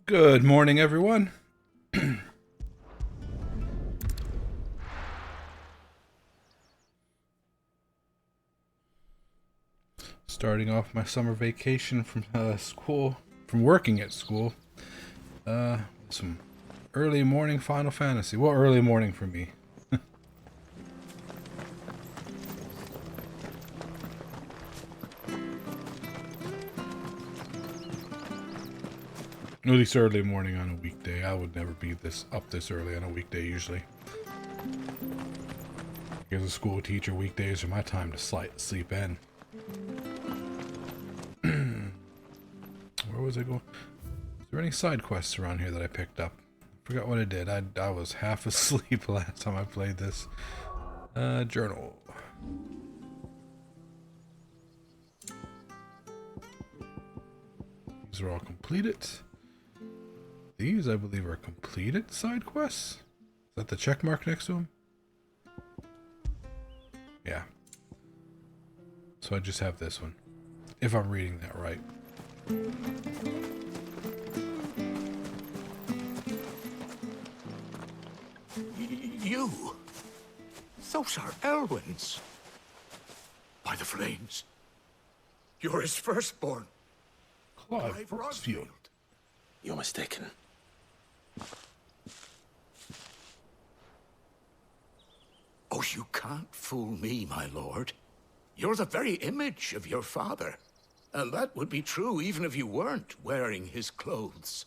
Good morning, everyone. Starting off my summer vacation from school, from working at school. Some early morning Final Fantasy. Well, early morning for me. At least early morning on a weekday. I would never be this early on a weekday usually. As a school teacher, weekdays are my time to sleep in. Where was I going? Is there any side quests around here that I picked up? I forgot what I did. I was half asleep last time I played this. Journal. These are all completed. These, I believe, are completed side quests. Is that the check mark next to them? Yeah. So I just have this one. If I'm reading that right. You? Those are Elwyn's. By the flames. You're his firstborn. Clive Rosfield. You're mistaken. Oh, you can't fool me, my lord. You're the very image of your father. And that would be true even if you weren't wearing his clothes.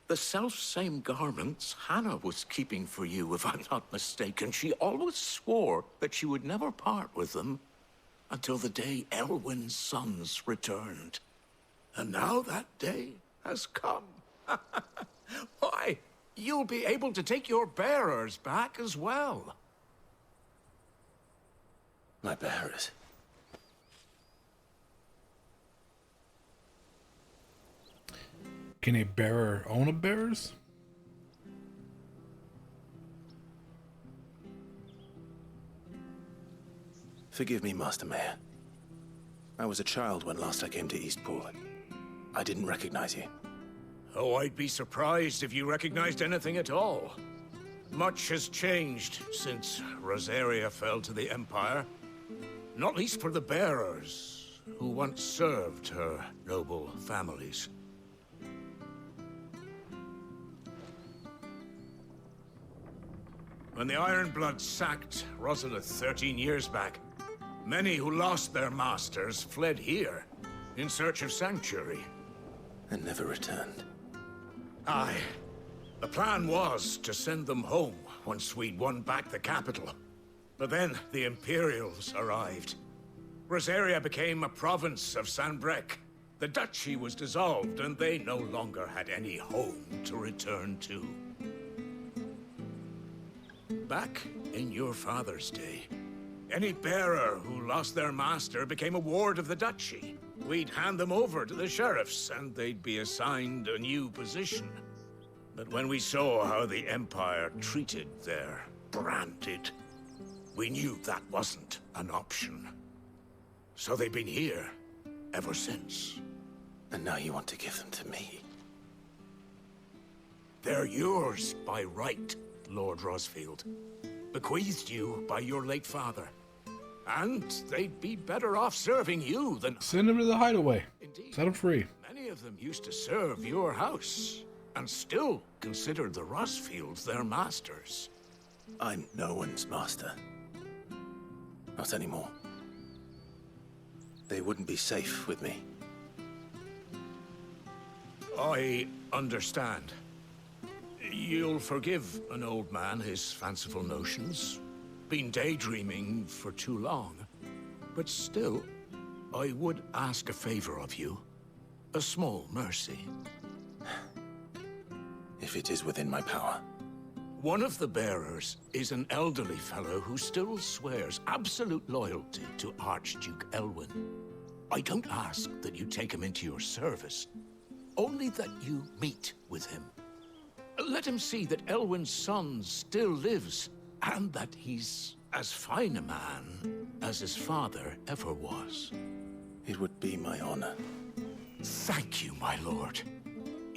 The self-same garments Hannah was keeping for you, if I'm not mistaken. She always swore that she would never part with them until the day Elwyn's sons returned. And now that day has come. Why, you'll be able to take your bearers back as well. My bearers? Can a bearer own a bearers? Forgive me, Master Mayor. I was a child when last I came to Eastport. I didn't recognize you. Oh, I'd be surprised if you recognized anything at all. Much has changed since Rosaria fell to the Empire. Not least for the bearers, who once served her noble families. When the Ironbloods sacked Rosalith 13 years back, many who lost their masters fled here, in search of sanctuary. And never returned. Aye. The plan was to send them home once we'd won back the capital. But then the Imperials arrived. Rosaria became a province of Sanbreque. The duchy was dissolved, and they no longer had any home to return to. Back in your father's day, any bearer who lost their master became a ward of the duchy. We'd hand them over to the sheriffs, and they'd be assigned a new position. But when we saw how the Empire treated their branded, we knew that wasn't an option. So they've been here ever since. And now you want to give them to me? They're yours by right, Lord Rosfield. Bequeathed you by your late father. And they'd be better off serving you than... Send them to the hideaway. Indeed. Set them free. Many of them used to serve your house, and still considered the Rosfields their masters. I'm no one's master. Not anymore. They wouldn't be safe with me. I understand. You'll forgive an old man his fanciful notions. Been daydreaming for too long. But still, I would ask a favor of you. A small mercy. If it is within my power. One of the bearers is an elderly fellow who still swears absolute loyalty to Archduke Elwyn. I don't ask that you take him into your service, only that you meet with him. Let him see that Elwyn's son still lives, and that he's as fine a man as his father ever was. It would be my honor. Thank you, my lord.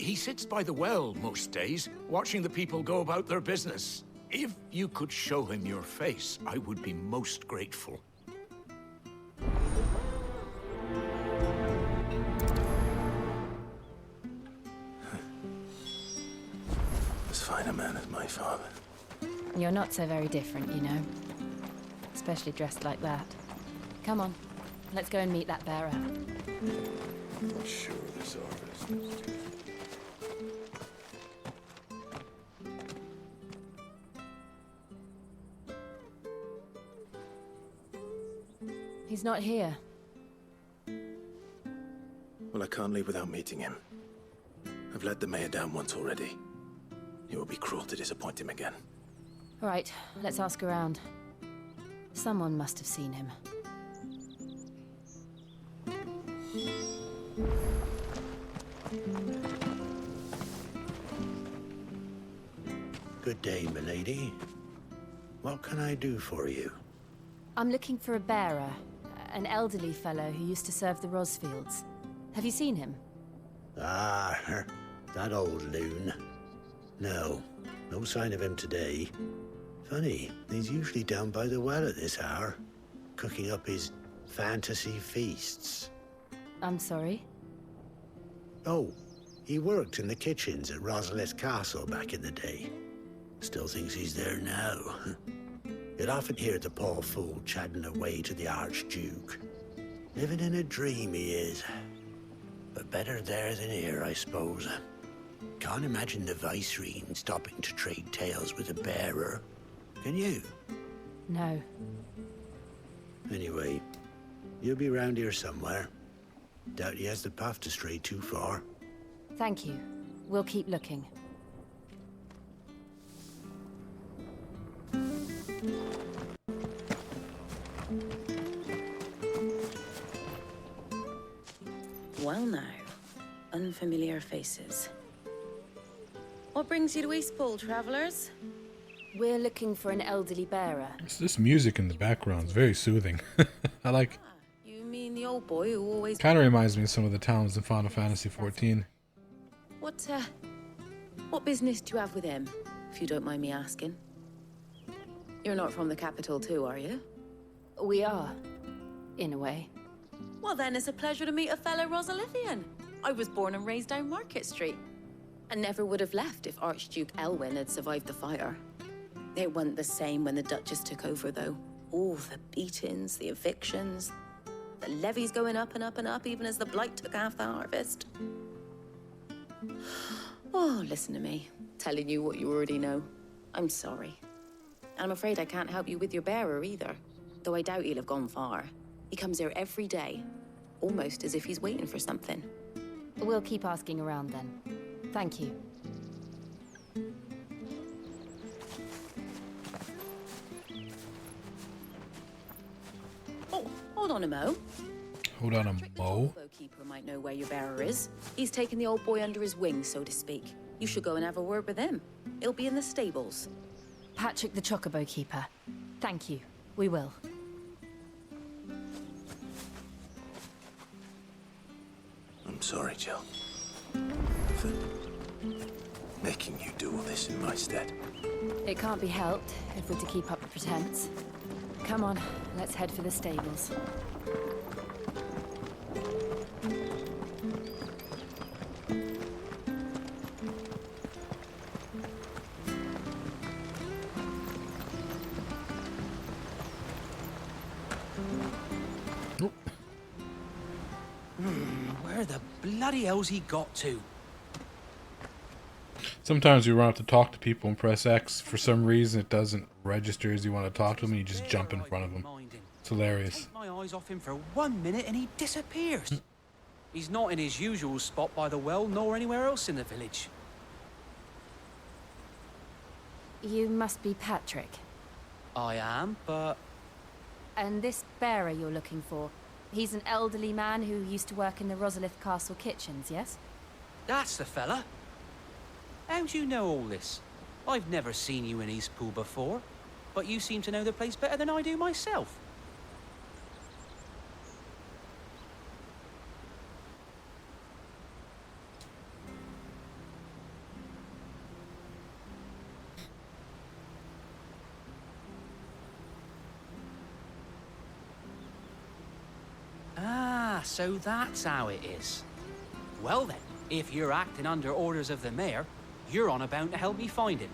He sits by the well most days, watching the people go about their business. If you could show him your face, I would be most grateful. As fine a man as my father. You're not so very different, you know. Especially dressed like that. Come on, let's go and meet that bearer. Not sure this artist. He's not here. Well, I can't leave without meeting him. I've let the mayor down once already. It would be cruel to disappoint him again. All right, let's ask around. Someone must have seen him. Good day, milady. What can I do for you? I'm looking for a bearer, an elderly fellow who used to serve the Rosfields. Have you seen him? Ah, that old loon. No, no sign of him today. Funny, he's usually down by the well at this hour, cooking up his fantasy feasts. I'm sorry? Oh, he worked in the kitchens at Rosalith Castle back in the day. Still thinks he's there now. You'd often hear the poor fool chatting away to the Archduke. Living in a dream he is. But better there than here, I suppose. Can't imagine the Vicereine stopping to trade tales with a bearer. Can you? No. Anyway, you'll be round here somewhere. Doubt he has the path to stray too far. Thank you. We'll keep looking. Well now, unfamiliar faces. What brings you to Eastpool, travelers? We're looking for an elderly bearer. This music in the background is very soothing. I like. You mean the old boy who always... Kind of reminds me of some of the towns in Final Fantasy XIV. What business do you have with him, if you don't mind me asking? You're not from the capital too, are you? We are, in a way. Well then, it's a pleasure to meet a fellow Rosalithian. I was born and raised down Market Street. And never would have left if Archduke Elwyn had survived the fire. It wasn't the same when the Duchess took over, though. All the beatings, the evictions, the levies going up and up and up, even as the blight took half the harvest. Oh, listen to me, telling you what you already know. I'm sorry. And I'm afraid I can't help you with your bearer either, though I doubt he'll have gone far. He comes here every day, almost as if he's waiting for something. We'll keep asking around then. Thank you. Oh, hold on a mo. Hold on a Patrick, the mo. keeper might know where your bearer is. He's taken the old boy under his wing, so to speak. You should go and have a word with him. He'll be in the stables. Patrick the Chocobo Keeper. Thank you. We will. I'm sorry, Jill. For making you do all this in my stead. It can't be helped if we're to keep up the pretense. Come on, let's head for the stables. Where the bloody hell's he got to? Sometimes you run up to talk to people and press X. For some reason, it doesn't register as you want to talk to them, and you just jump in front of them. It's hilarious. Take my eyes off him for 1 minute and he disappears. He's not in his usual spot by the well, nor anywhere else in the village. You must be Patrick. I am, but And this bearer you're looking for, he's an elderly man who used to work in the Rosalith Castle kitchens, yes? that's the fella. How do you know all this? I've never seen you in Eastpool before, but you seem to know the place better than I do myself. Ah, so that's how it is. Well then, if you're acting under orders of the mayor, you're on about to help me find him.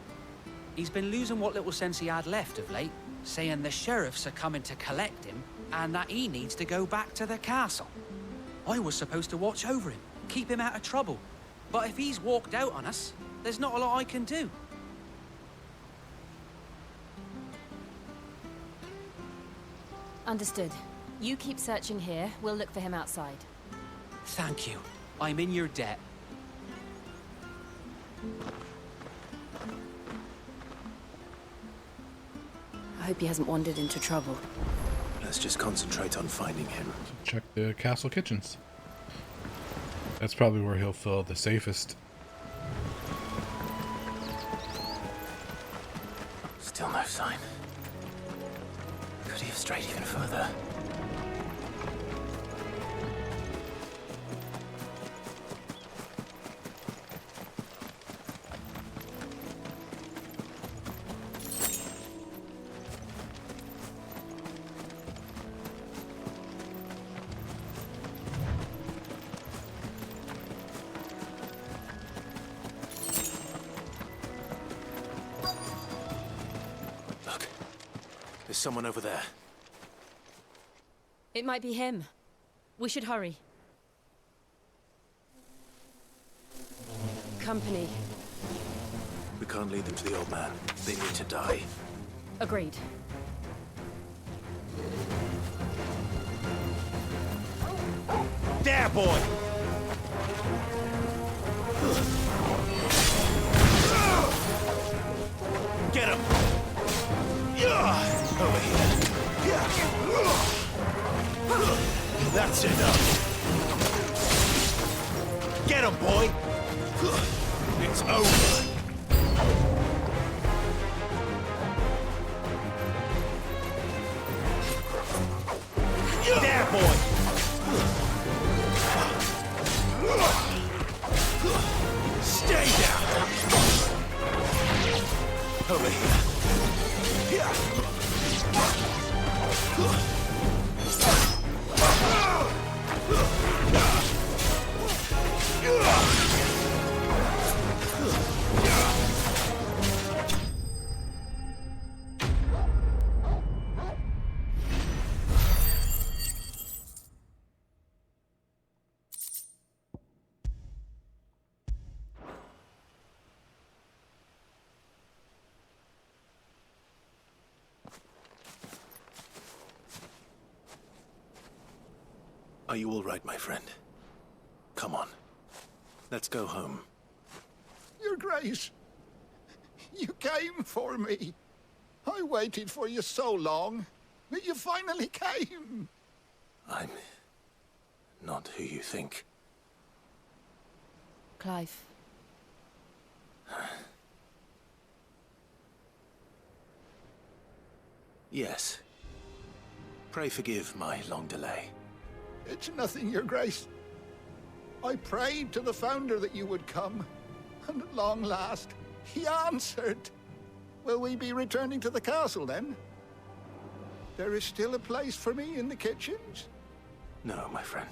He's been losing what little sense he had left of late, saying the sheriffs are coming to collect him and that he needs to go back to the castle. I was supposed to watch over him, keep him out of trouble. But if he's walked out on us, there's not a lot I can do. Understood. You keep searching here, we'll look for him outside. Thank you. I'm in your debt. I hope he hasn't wandered into trouble. Let's just concentrate on finding him. Check the castle kitchens. That's probably where he'll feel the safest. Still no sign. Could he have strayed even further? Look, there's someone over there. It might be him. We should hurry. Company. We can't lead them to the old man. They need to die. Agreed. There, boy! Get him! Over here. That's enough. Get him, boy! It's over. There, boy! Stay down! Over here. Are you all right, my friend? Come on. Let's go home. Your Grace, you came for me. I waited for you so long, but you finally came. I'm not who you think. Clive. Yes. Pray forgive my long delay. It's nothing, Your Grace. I prayed to the Founder that you would come, and at long last, he answered. Will we be returning to the castle, then? There is still a place for me in the kitchens? No, my friend.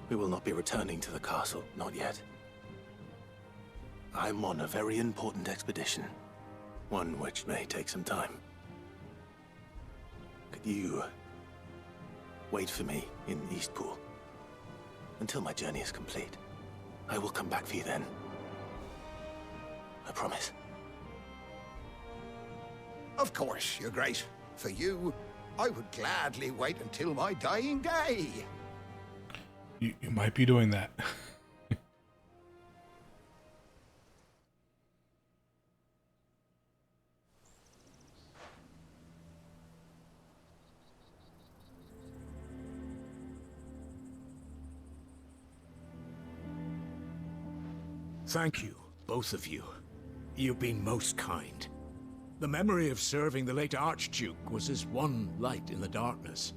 We will not be returning to the castle, not yet. I'm on a very important expedition. One which may take some time. Could you wait for me in Eastpool until my journey is complete? I will come back for you then. I promise. Of course, Your Grace. For you, I would gladly wait until my dying day. You might be doing that. Thank you, both of you. You've been most kind. The memory of serving the late Archduke was as one light in the darkness,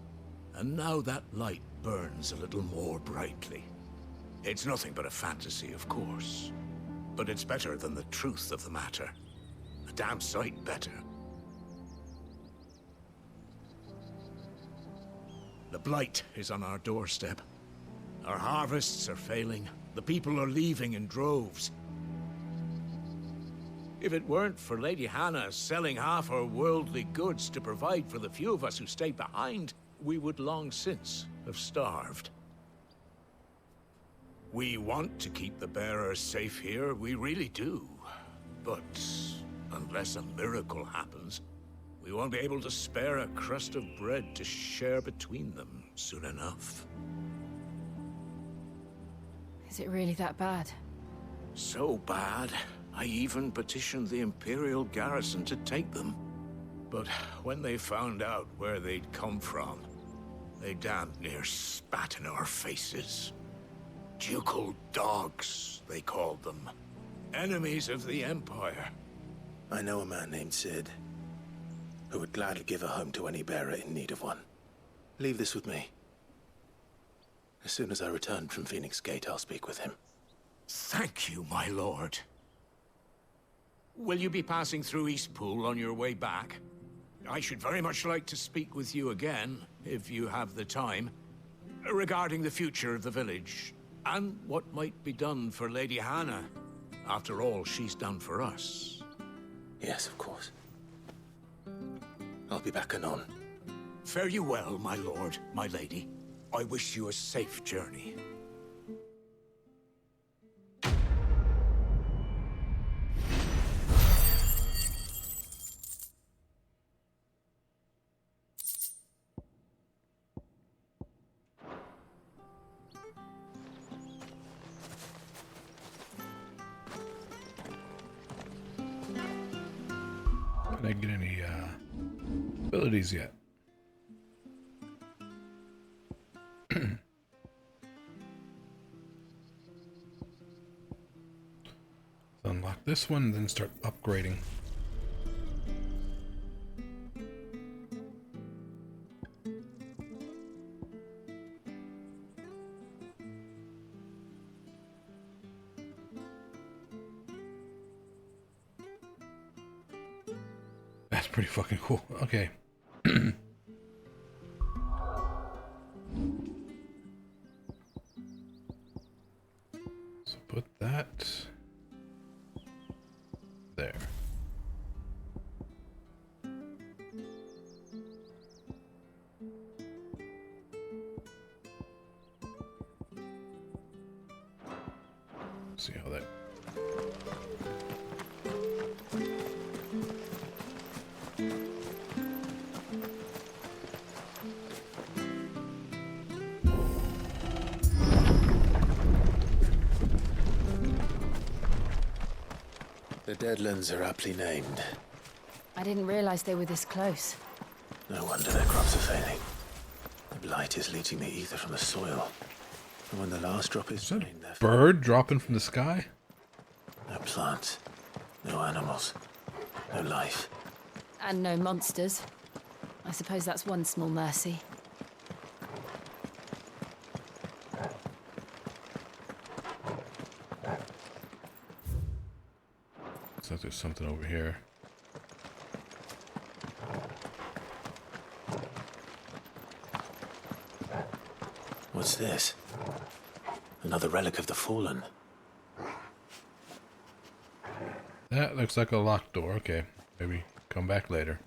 and now that light burns a little more brightly. It's nothing but a fantasy, of course, but it's better than the truth of the matter. A damn sight better. The blight is on our doorstep. Our harvests are failing. The people are leaving in droves. If it weren't for Lady Hannah selling half her worldly goods to provide for the few of us who stayed behind, we would long since have starved. We want to keep the bearers safe here, we really do. But unless a miracle happens, we won't be able to spare a crust of bread to share between them soon enough. Is it really that bad? So bad, I even petitioned the Imperial garrison to take them. But when they found out where they'd come from, they damn near spat in our faces. Ducal dogs, they called them. Enemies of the Empire. I know a man named Sid, who would gladly give a home to any bearer in need of one. Leave this with me. As soon as I return from Phoenix Gate, I'll speak with him. Thank you, my lord. Will you be passing through Eastpool on your way back? I should very much like to speak with you again, if you have the time, regarding the future of the village, and what might be done for Lady Hannah, after all she's done for us. Yes, of course. I'll be back anon. Fare you well, my lord, my lady. I wish you a safe journey. Did I get any abilities yet? Unlock this one, then start upgrading. That's pretty fucking cool. Okay. So put that there. See how that. The Deadlands are aptly named. I didn't realize they were this close. No wonder their crops are failing. The blight is leaching the ether from the soil. And when the last drop is drained, they're Bird dropping from the sky? no plants, no animals, no life. And no monsters. I suppose that's one small mercy. Looks like there's something over here. What's this? Another relic of the Fallen. That looks like a locked door. Okay, maybe come back later.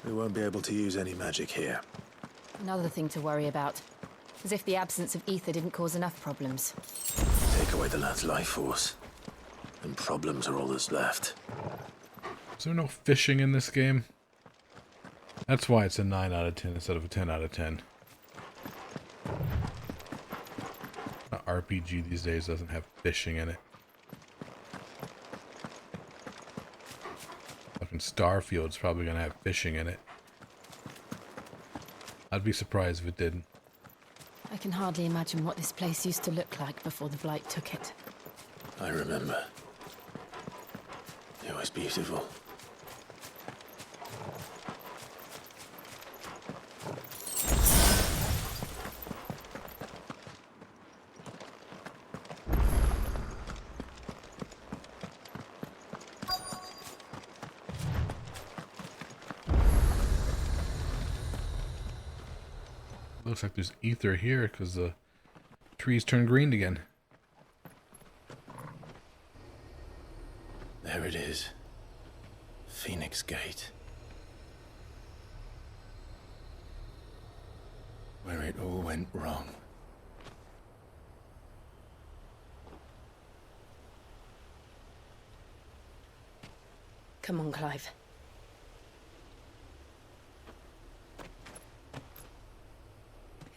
We won't be able to use any magic here. Another thing to worry about. As if the absence of ether didn't cause enough problems. Take away the lad's life force, and problems are all that's left. Is there no fishing in this game? That's why it's a 9 out of 10 instead of a 10 out of 10. An RPG these days doesn't have fishing in it. Fucking Starfield's probably gonna have fishing in it. I'd be surprised if it didn't. I can hardly imagine what this place used to look like before the blight took it. I remember. It was beautiful. Looks like there's ether here because the trees turn green again. There it is. Phoenix Gate. Where it all went wrong. Come on, Clive.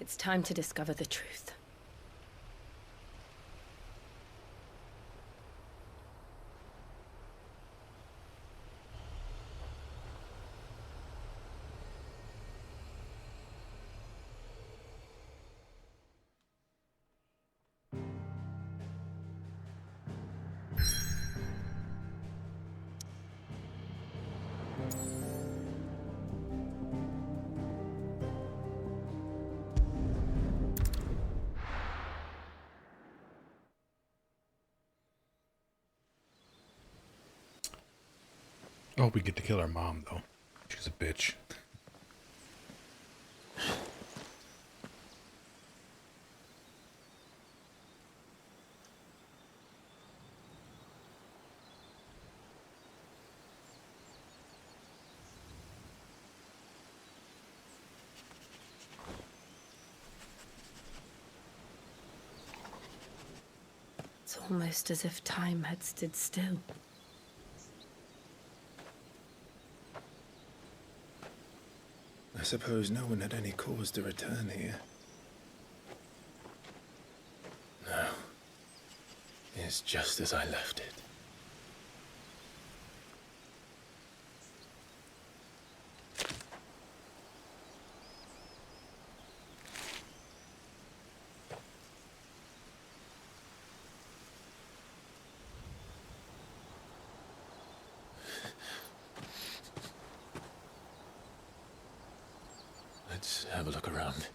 It's time to discover the truth. I hope we get to kill our mom, though. She's a bitch. It's almost as if time had stood still. I suppose no one had any cause to return here. No. It's just as I left it. Let's have a look around.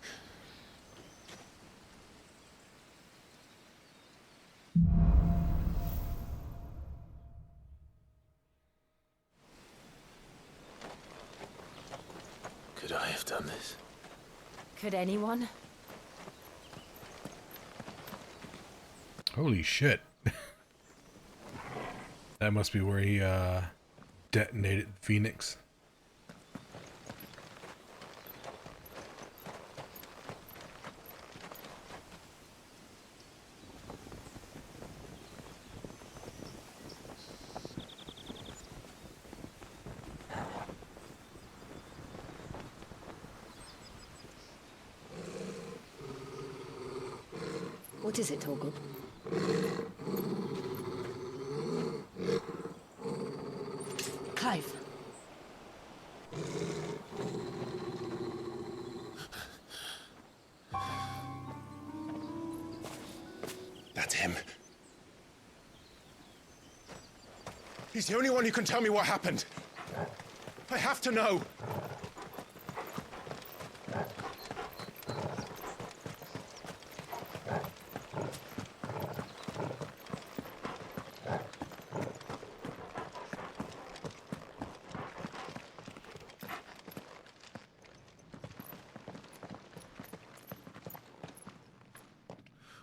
Could I have done this? Could anyone? Holy shit. That must be where he detonated Phoenix. What is it, Torgal? Clive. That's him. He's the only one who can tell me what happened. I have to know.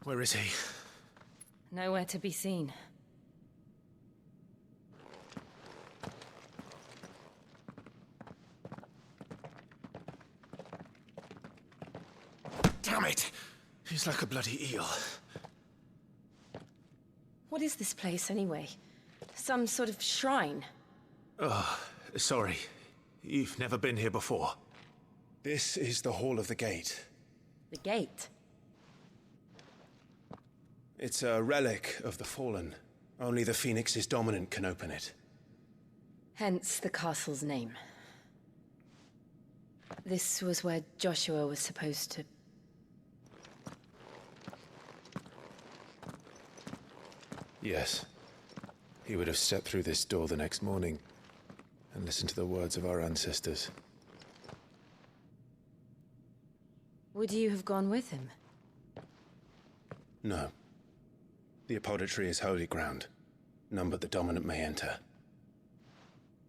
Where is he? Nowhere to be seen. Damn it! He's like a bloody eel. What is this place, anyway? Some sort of shrine? Oh, sorry. You've never been here before. This is the Hall of the Gate. The gate? It's a relic of the Fallen. Only the Phoenix's dominant can open it. Hence the castle's name. This was where Joshua was supposed to... Yes. He would have stepped through this door the next morning and listened to the words of our ancestors. Would you have gone with him? No. The apodatory is holy ground. None but the dominant may enter.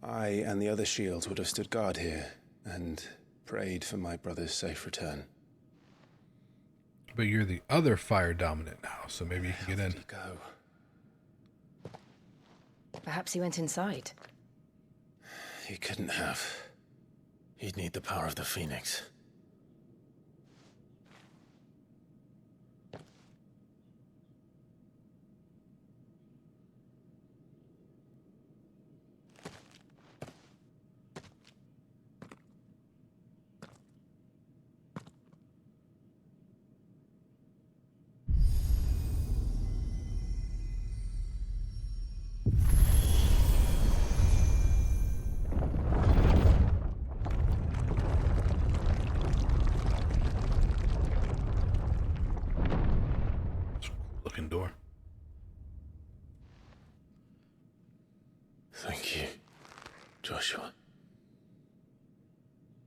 I and the other shields would have stood guard here and prayed for my brother's safe return. But you're the other fire dominant now, so maybe you can get in. Where did he go? Perhaps he went inside. He couldn't have. He'd need the power of the Phoenix. Looking door. Thank you, Joshua.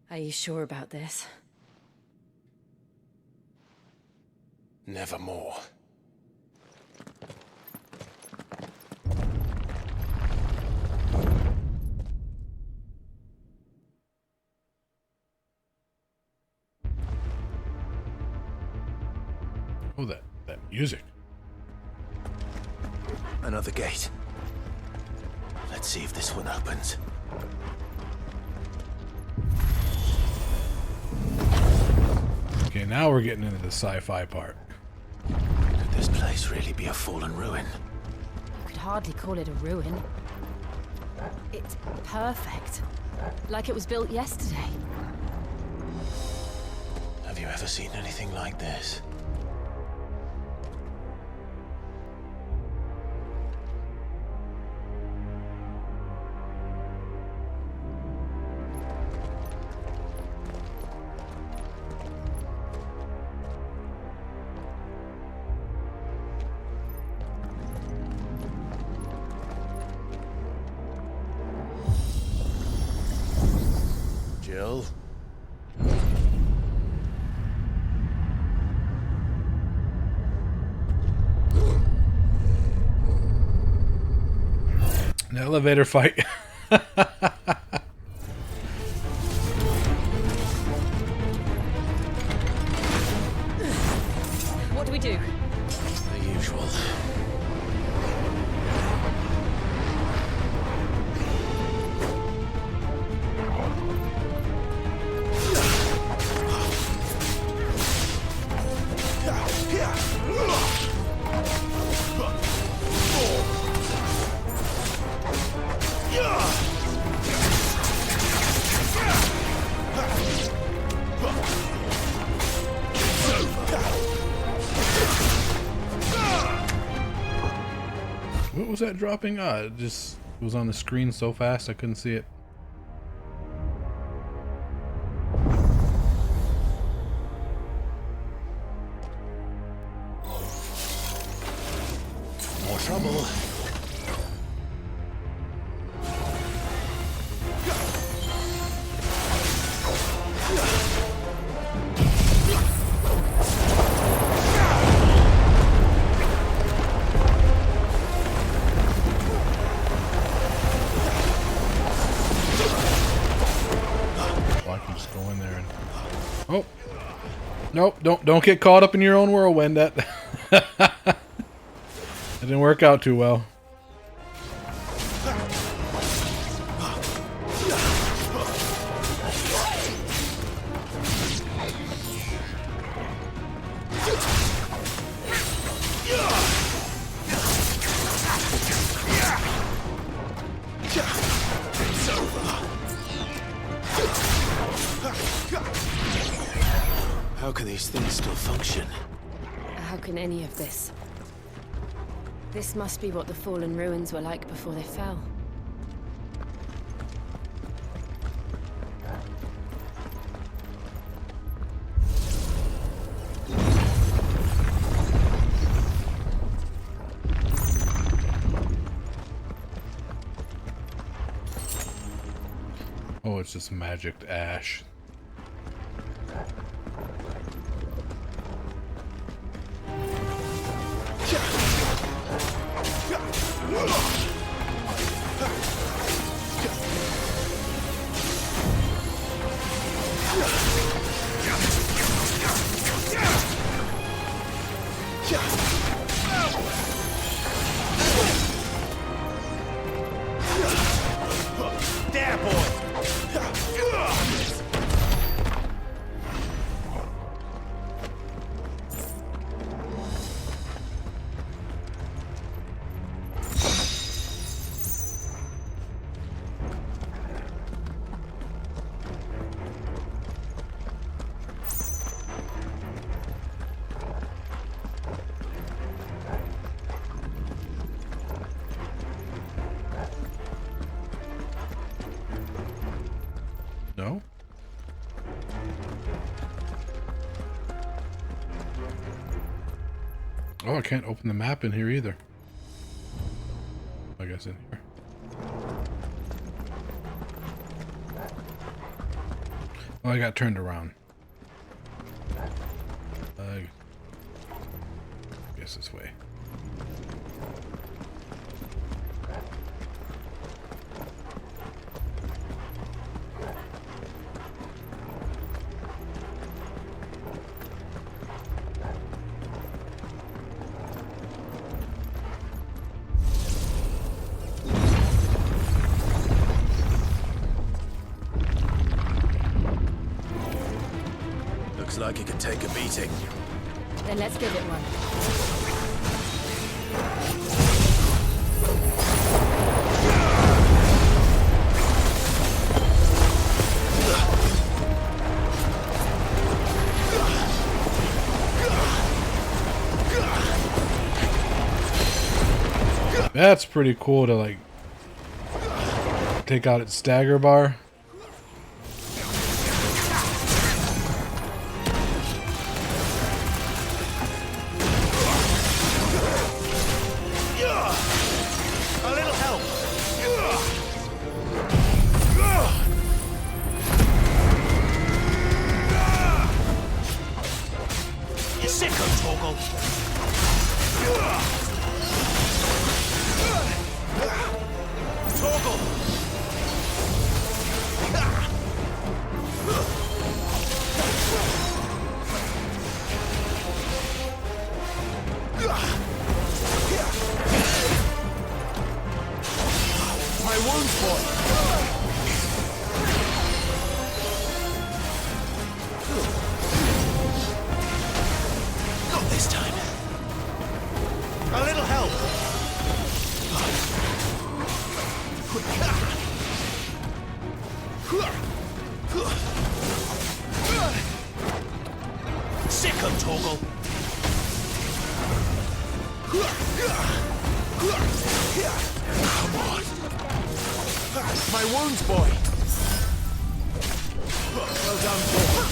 Are you sure about this? Nevermore. Oh, that music. Another gate. Let's see if this one opens. Okay, now we're getting into the sci-fi part. Could this place really be a fallen ruin? You could hardly call it a ruin. It's perfect. Like it was built yesterday. Have you ever seen anything like this? Jill? An elevator fight. What do we do? The usual. What was that dropping? It just was on the screen so fast I couldn't see it. More trouble. Well, I can just go in there and... Oh! Nope, don't get caught up in your own whirlwind. That didn't work out too well. How can these things still function? How can any of this? This must be what the fallen ruins were like before they fell. Oh, it's just magicked ash. No? Oh, I can't open the map in here either. I guess in here. Oh, I got turned around. I guess this way. Looks like it could take a beating. Then let's give it one. That's pretty cool to like take out its stagger bar. A little help. You sicko, Torgal. Torgal. My wounds, boy. Not this time. A little help. Sicko, Torgal. Come on. My wounds, boy. Well done, boy.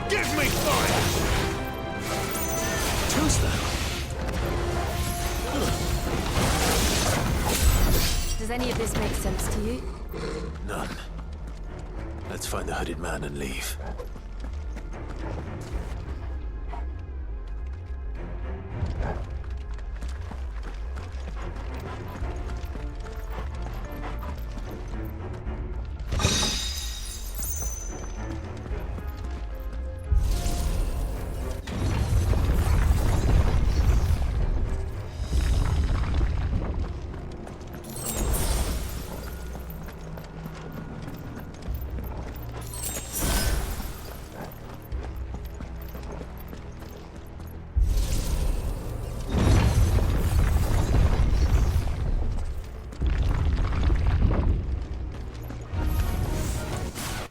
Give me fire! Too slow. Does any of this make sense to you? None. Let's find the hooded man and leave.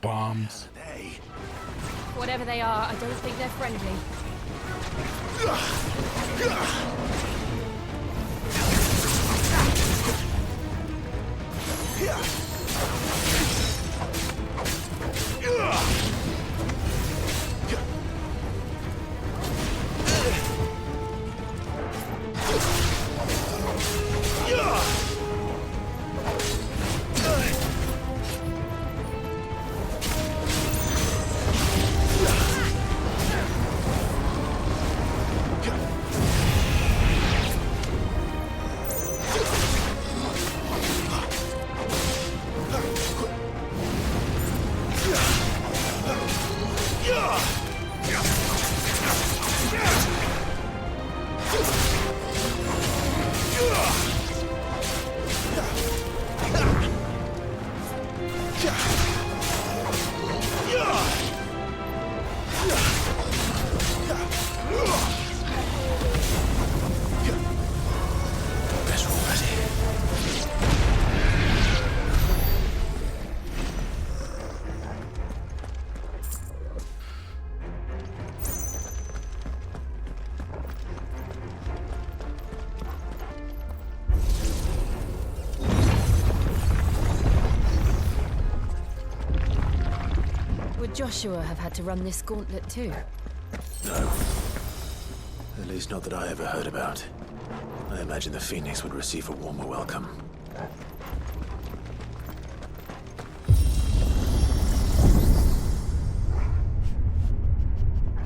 Bombs. Whatever they are, I don't think they're friendly. Joshua have had to run this gauntlet too? No. At least not that I ever heard about. I imagine the Phoenix would receive a warmer welcome.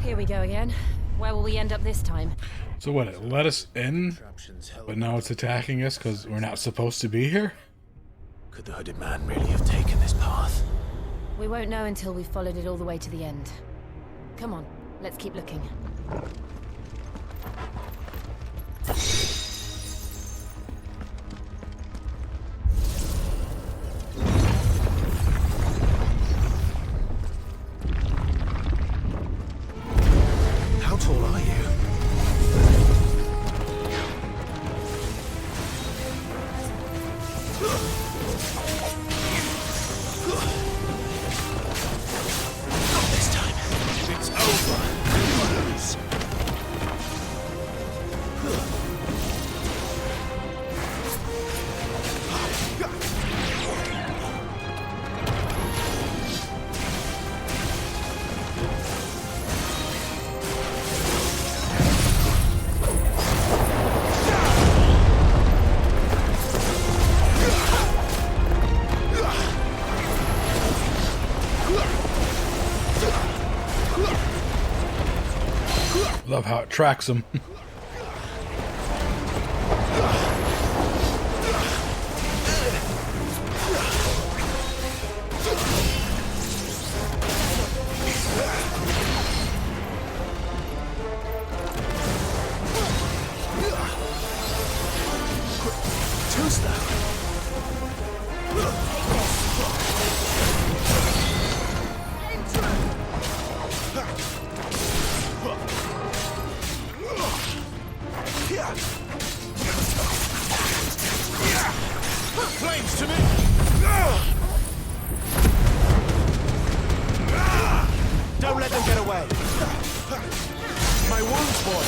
Here we go again. Where will we end up this time? So what, it let us in, but now it's attacking us because we're not supposed to be here? Could the hooded man really have taken this path? We won't know until we've followed it all the way to the end. Come on, let's keep looking. How tall are you? Not this time. It's over. Lose. Love how it tracks them. Too slow. Flames to me! Don't let them get away! My wounds, boy!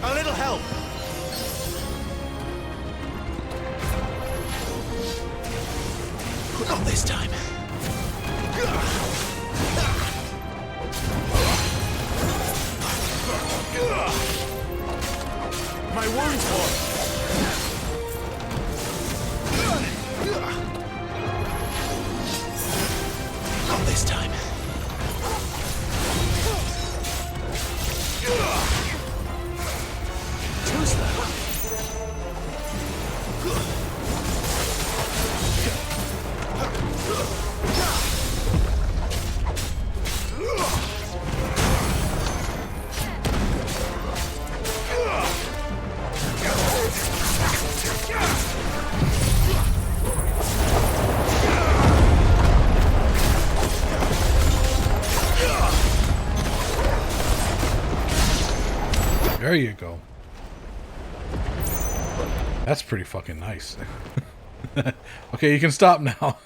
A little help! Not this time. My wounds, boy! Not this time. Too slow. There you go. That's pretty fucking nice. Okay, you can stop now.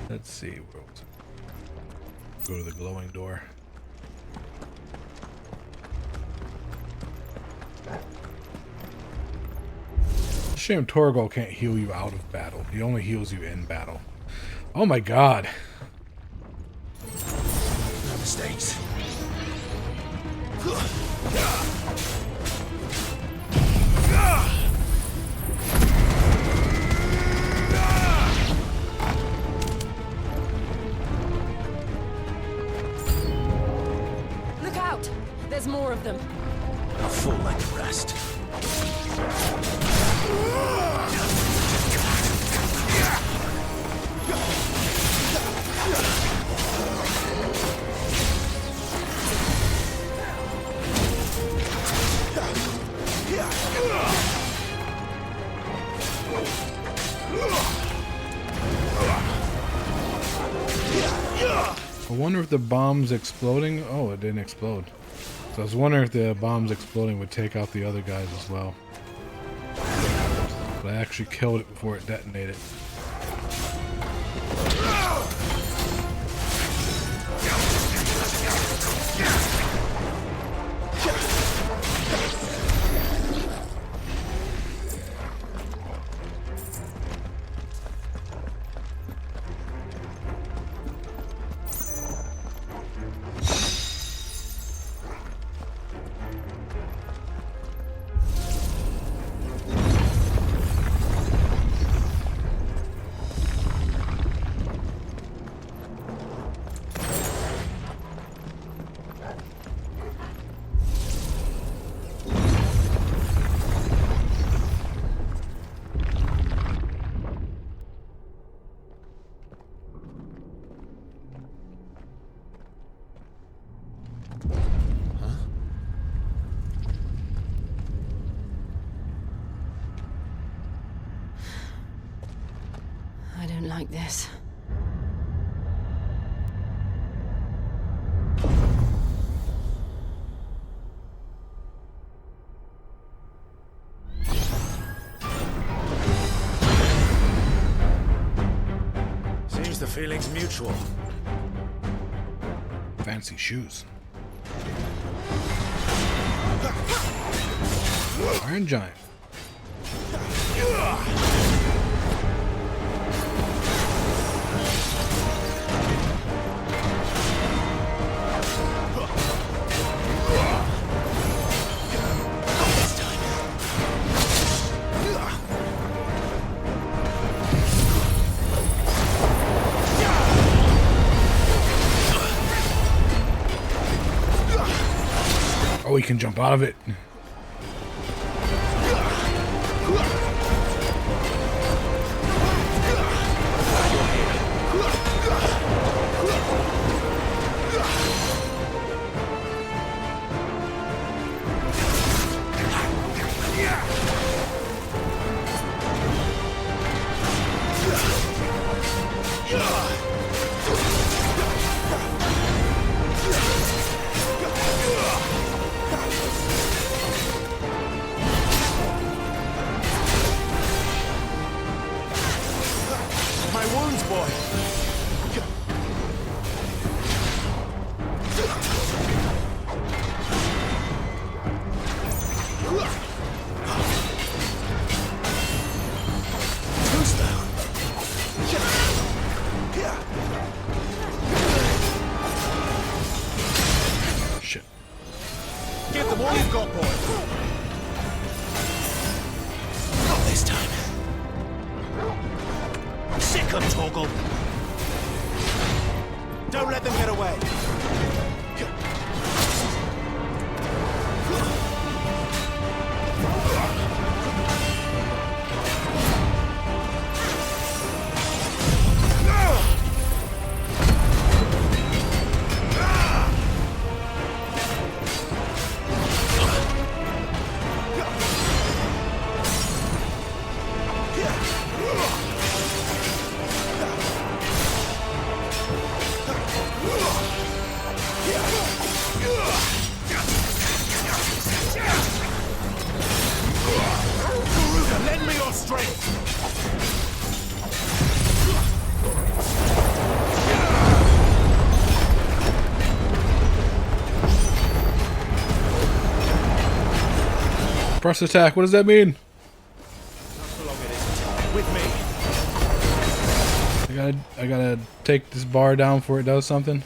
Let's see. Where was it? Go to the glowing door. Shame Torgal can't heal you out of battle. He only heals you in battle. Oh my god. No mistakes. Look out! There's more of them. I'll fall like the rest. wonder if the bomb's exploding. Oh, it didn't explode. So I was wondering if the bombs exploding would take out the other guys as well. But I actually killed it before it detonated. I don't like this. Seems the feeling's mutual. Fancy shoes. Iron Giant. Oh, he can jump out of it. My wounds, boy. Who's down? Shit. Give them all you've got, boy. Not this time. Sick 'em, Torgal. Don't let them get away. Lend me your strength. Press attack. What does that mean? With me. I gotta take this bar down before it does something.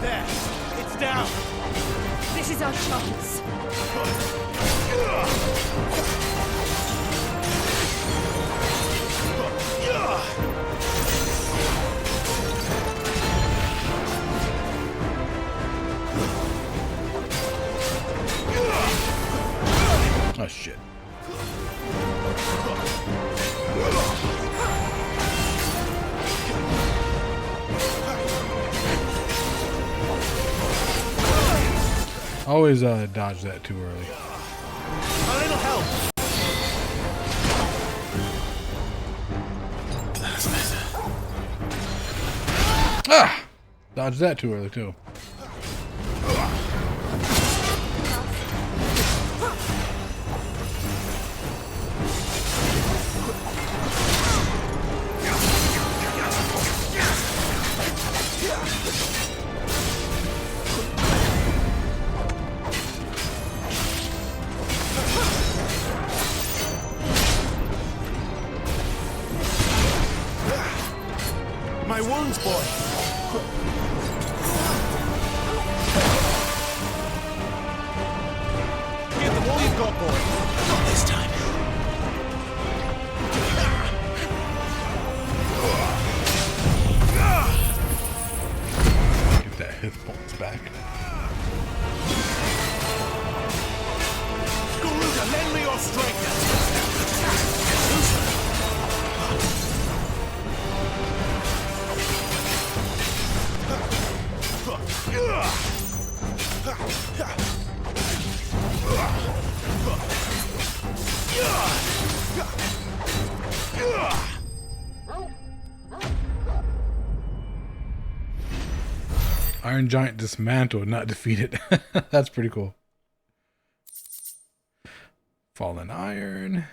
There. It's down. This is our chance. Always dodge that too early. A little help. That's better. Ah! Dodge that too early too. My wounds, boy. Get them all you've got, boy. Not this time. Get that hit points back. Garuda, lend me your strength. Iron Giant dismantled, not defeated. That's pretty cool. Fallen Iron.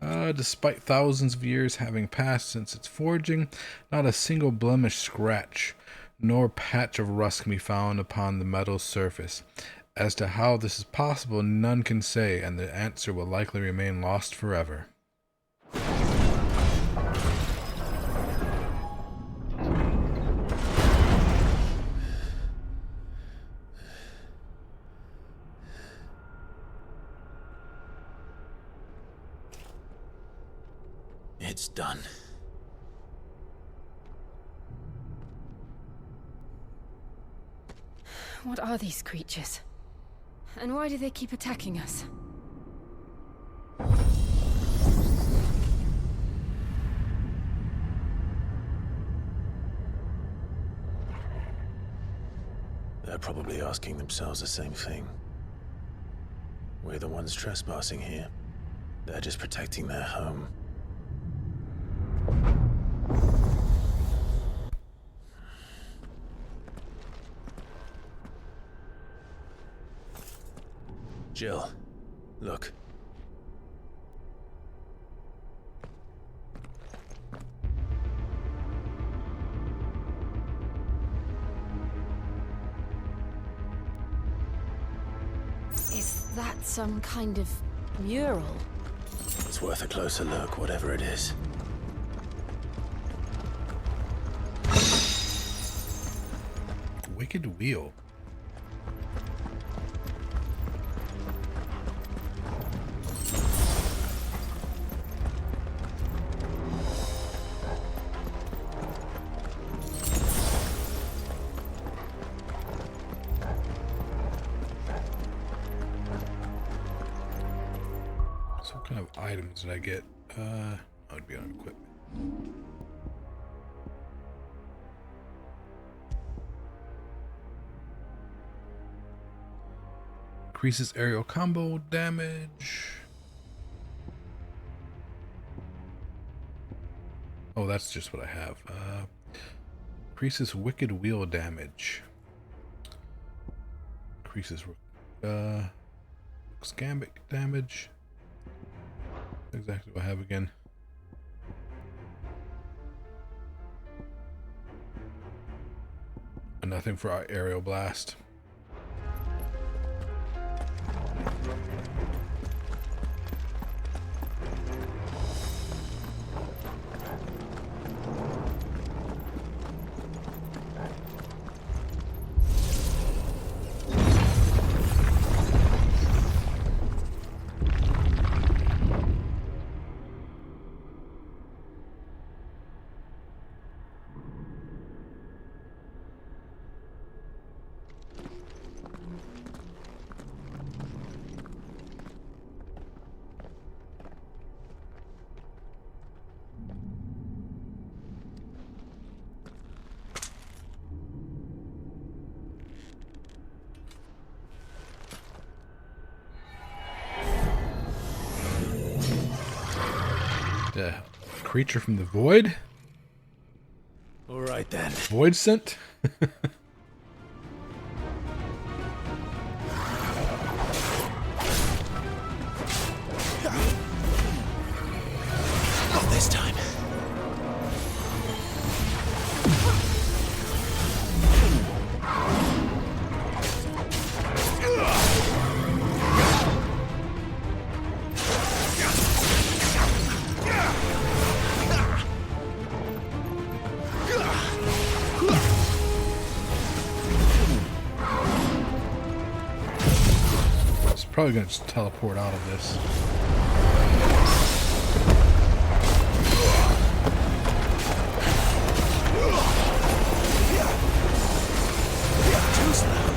Despite thousands of years having passed since its forging, not a single blemish, scratch, nor patch of rust can be found upon the metal's surface. As to how this is possible, none can say, and the answer will likely remain lost forever. It's done. What are these creatures? And why do they keep attacking us? They're probably asking themselves the same thing. We're the ones trespassing here. They're just protecting their home. Jill, look. Is that some kind of mural? It's worth a closer look, whatever it is. Wicked Wheel. So what kind of items did I get? I'd be on equipment. Increases aerial combo damage. Oh, that's just what I have. Increases wicked wheel damage. Increases Gambit damage. Exactly what I have again. And nothing for our aerial blast. The creature from the void? All right then. Void scent? Not this time. It's probably gonna just teleport out of this. Too slow.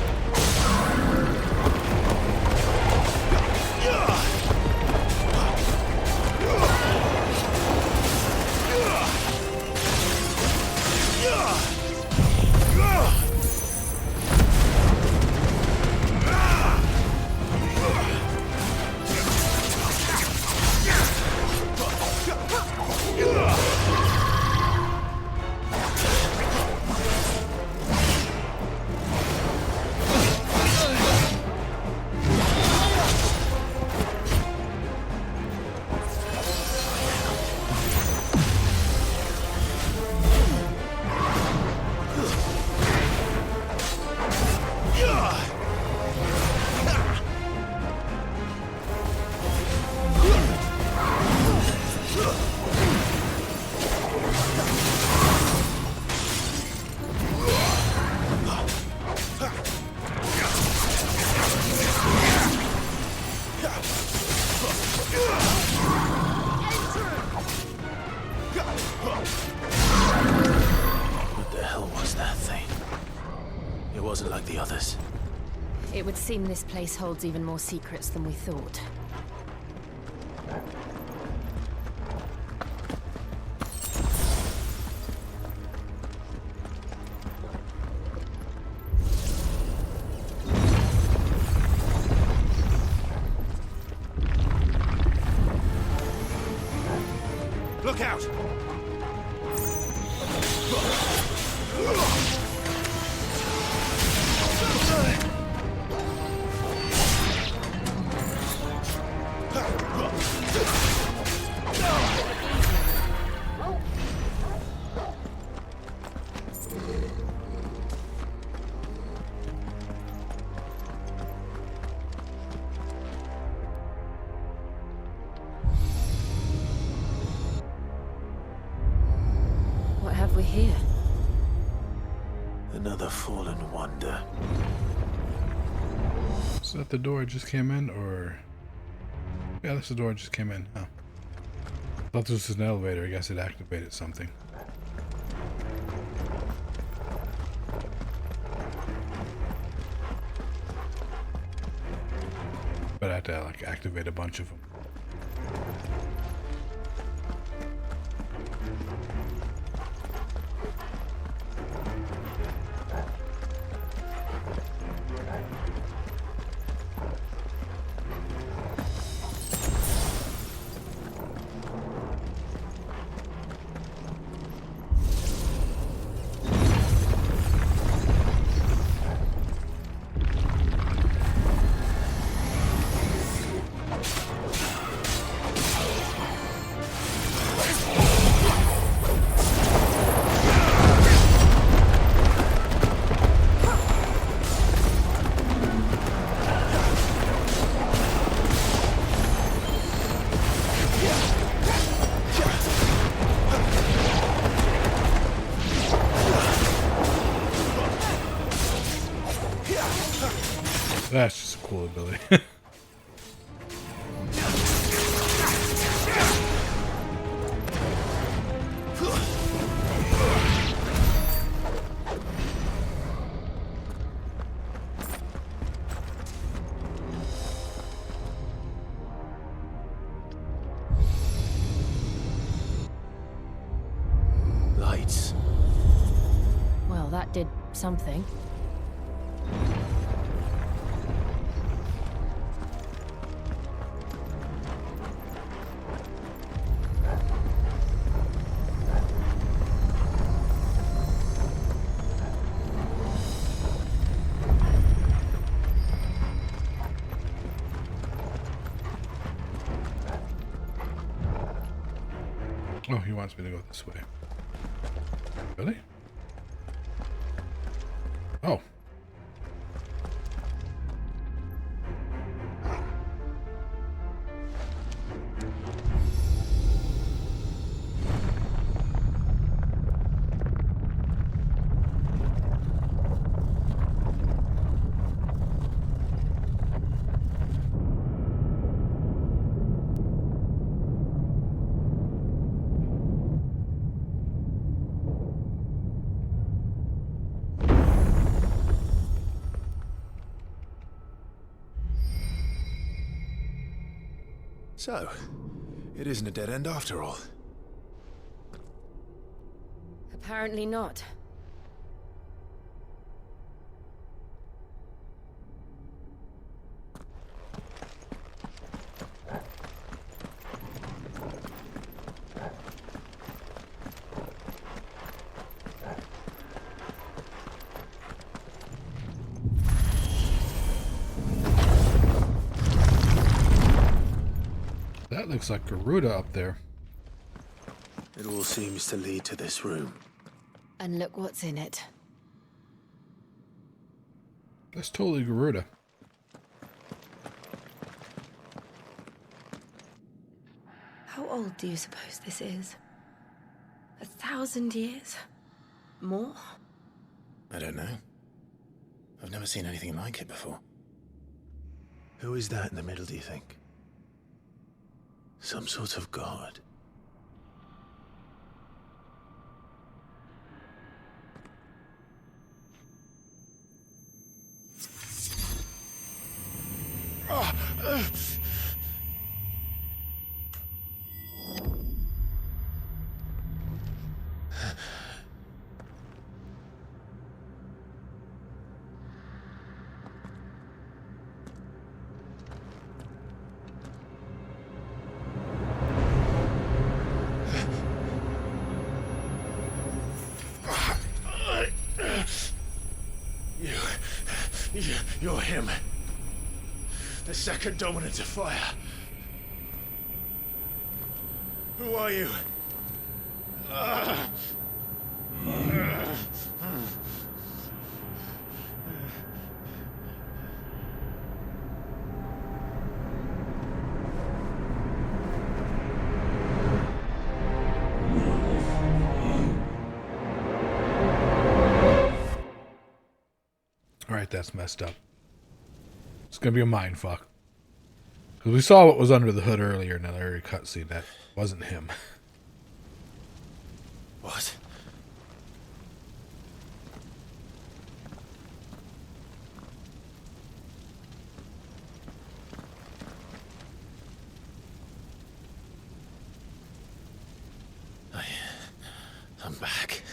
What the hell was that thing? It wasn't like the others. It would seem this place holds even more secrets than we thought. Look out! What have we here? Another fallen wonder. Is that the door I just came in, or... Yeah, that's the door I just came in. Oh. I thought this was an elevator. I guess it activated something. But I had to, like, activate a bunch of them. That's just a cool ability. Lights. Well, that did something. Oh, he wants me to go this way. Really? Oh. So, it isn't a dead end after all. Apparently not. That looks like Garuda up there. It all seems to lead to this room. And look what's in it. That's totally Garuda. How old do you suppose this is? 1,000 years? More? I don't know. I've never seen anything like it before. Who is that in the middle, do you think? Some sort of god? You're him. The second dominant of fire. Who are you? Alright, that's messed up. It's gonna be a mindfuck. Because we saw what was under the hood earlier in that earlier cutscene. That wasn't him. What? I'm back.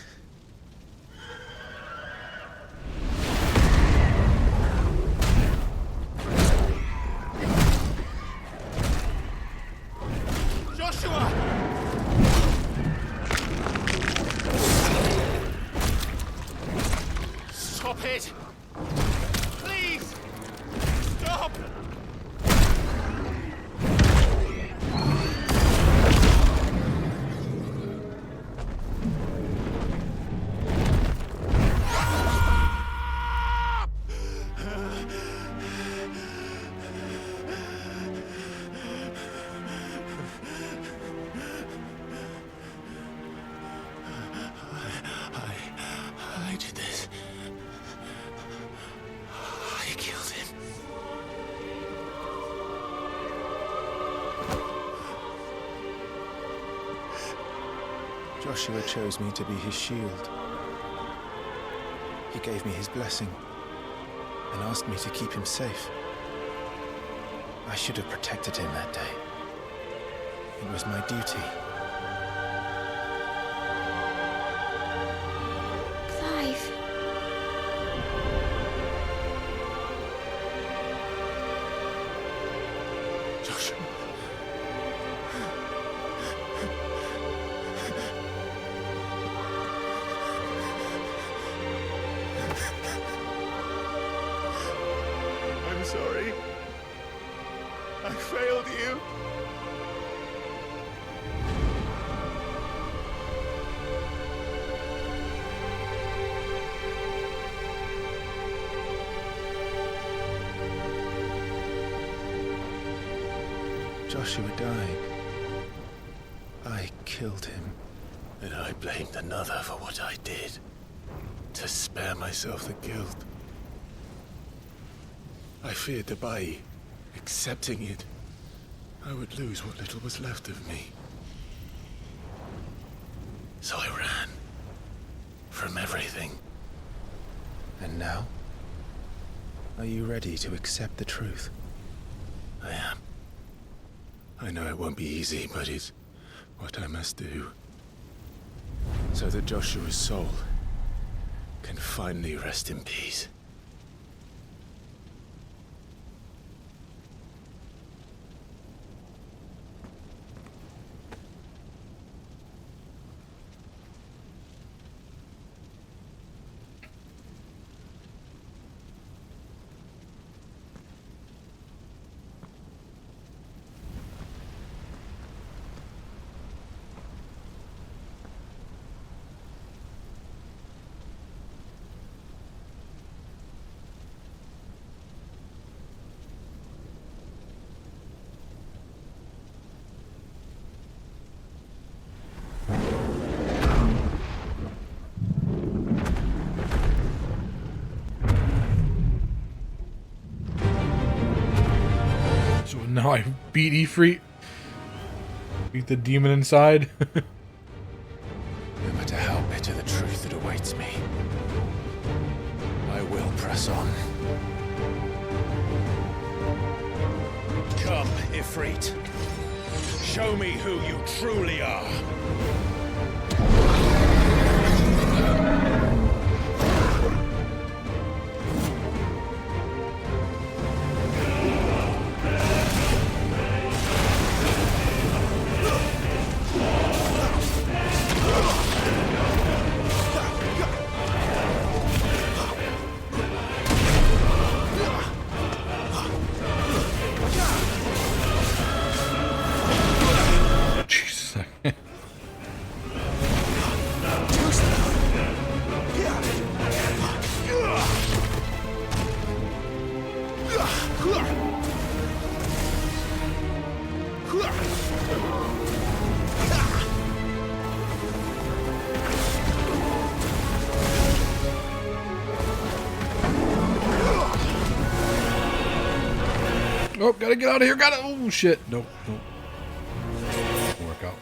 Stop it! Please! Stop! I did this. I killed him. Joshua chose me to be his shield. He gave me his blessing and asked me to keep him safe. I should have protected him that day. It was my duty. Clive. Joshua. I'm sorry. I failed you. Joshua died, I killed him. And I blamed another for what I did, to spare myself the guilt. I feared that by accepting it, I would lose what little was left of me. So I ran from everything. And now? Are you ready to accept the truth? I am. I know it won't be easy, but it's what I must do. So that Joshua's soul can finally rest in peace. So now I beat Ifrit. Beat the demon inside. No matter how bitter the truth that awaits me, I will press on. Come, Ifrit. Show me who you truly are. Jesus. Oh, gotta get out of here. Gotta. Oh, shit. Nope. Nope. Won't work out.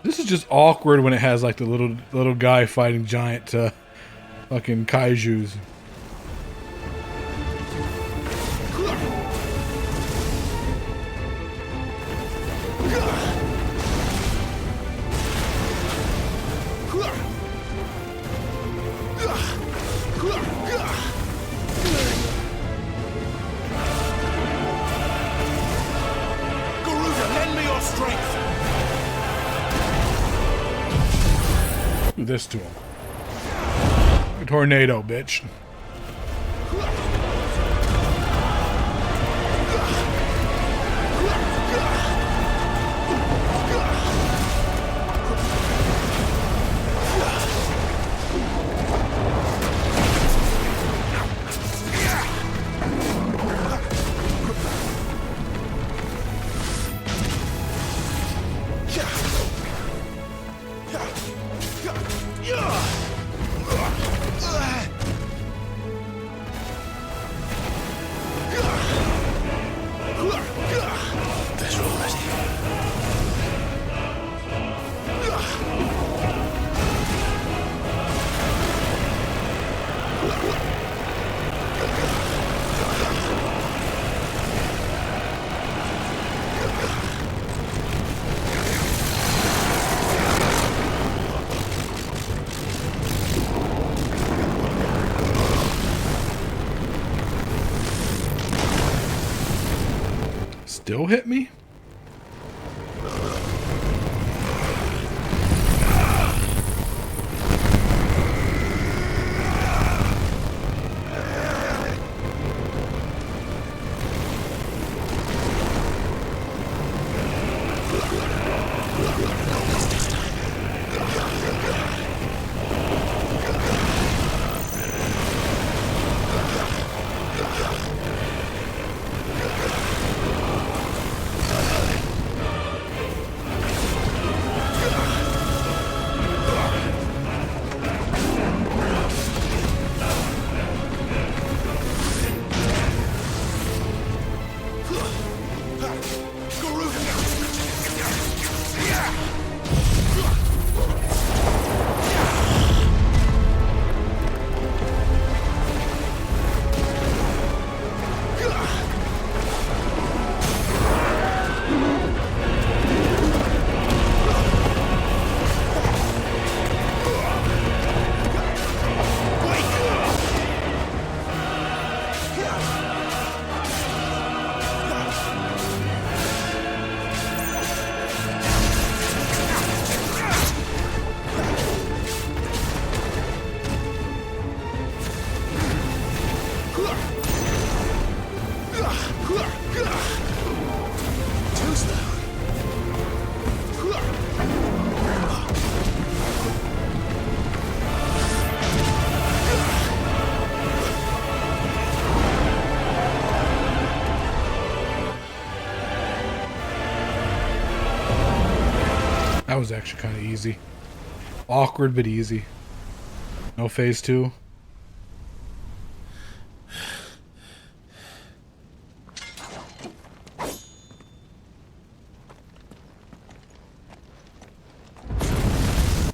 This is just awkward when it has like the little guy fighting giant fucking kaijus. Do this to him. A tornado, bitch. Still hit me? Too slow. That was actually kind of easy. Awkward, but easy. No phase 2.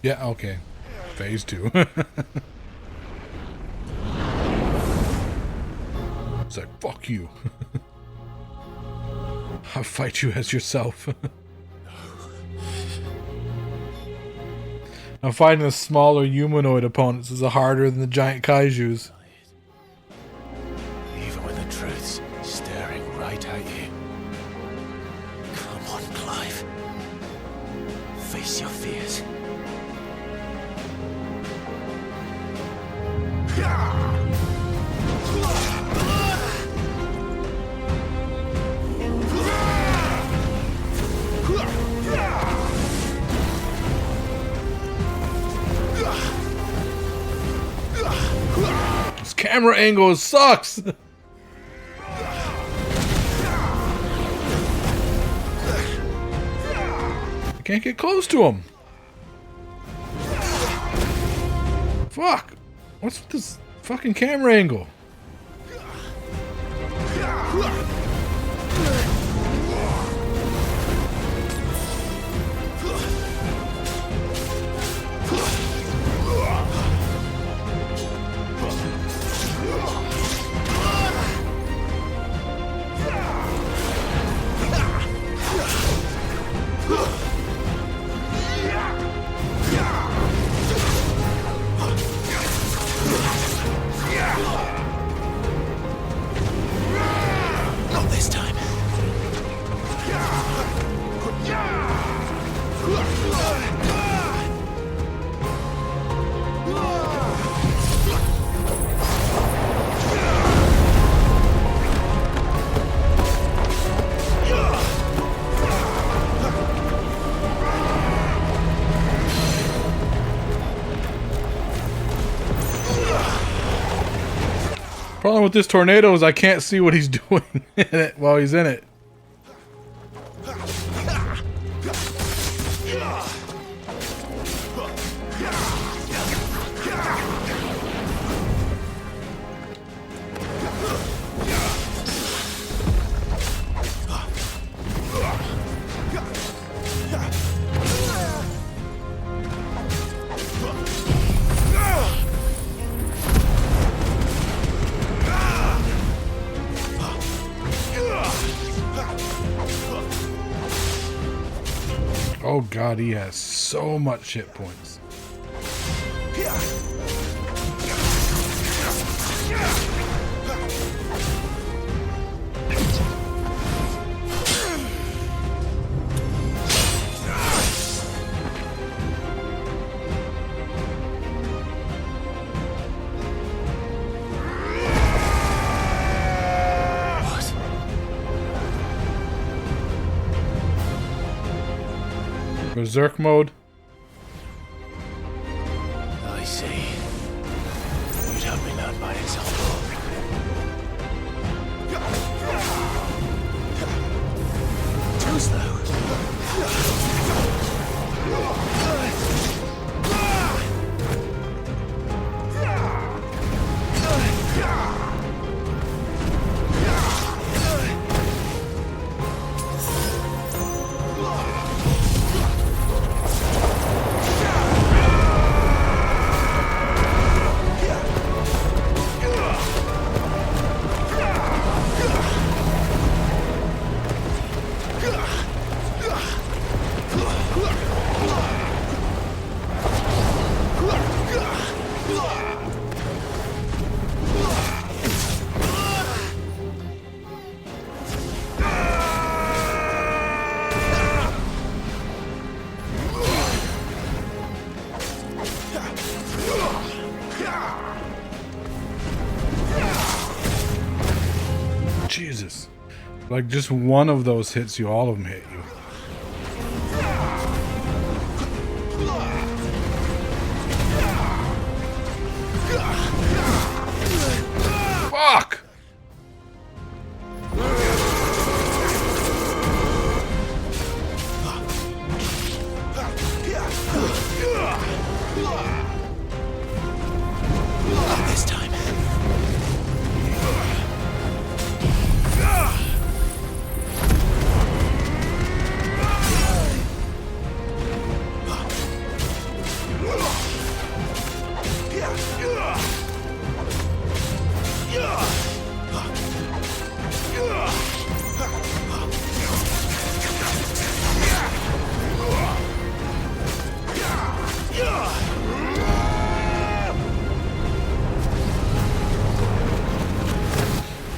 Yeah, okay. Phase 2. It's like, fuck you. I'll fight you as yourself. Now fighting the smaller humanoid opponents is harder than the giant kaijus. Even when the truth's staring right at you. Come on, Clive. Face your fears. This camera angle sucks! I can't get close to him. Fuck! What's with this fucking camera angle? Not this time. Problem with this tornado is I can't see what he's doing in it while he's in it. Oh god, he has so much hit points. Berserk mode. I see. You'd have me learn by example. Too slow. Jesus. Like, just one of those hits you, all of them hit you. Fuck! This time.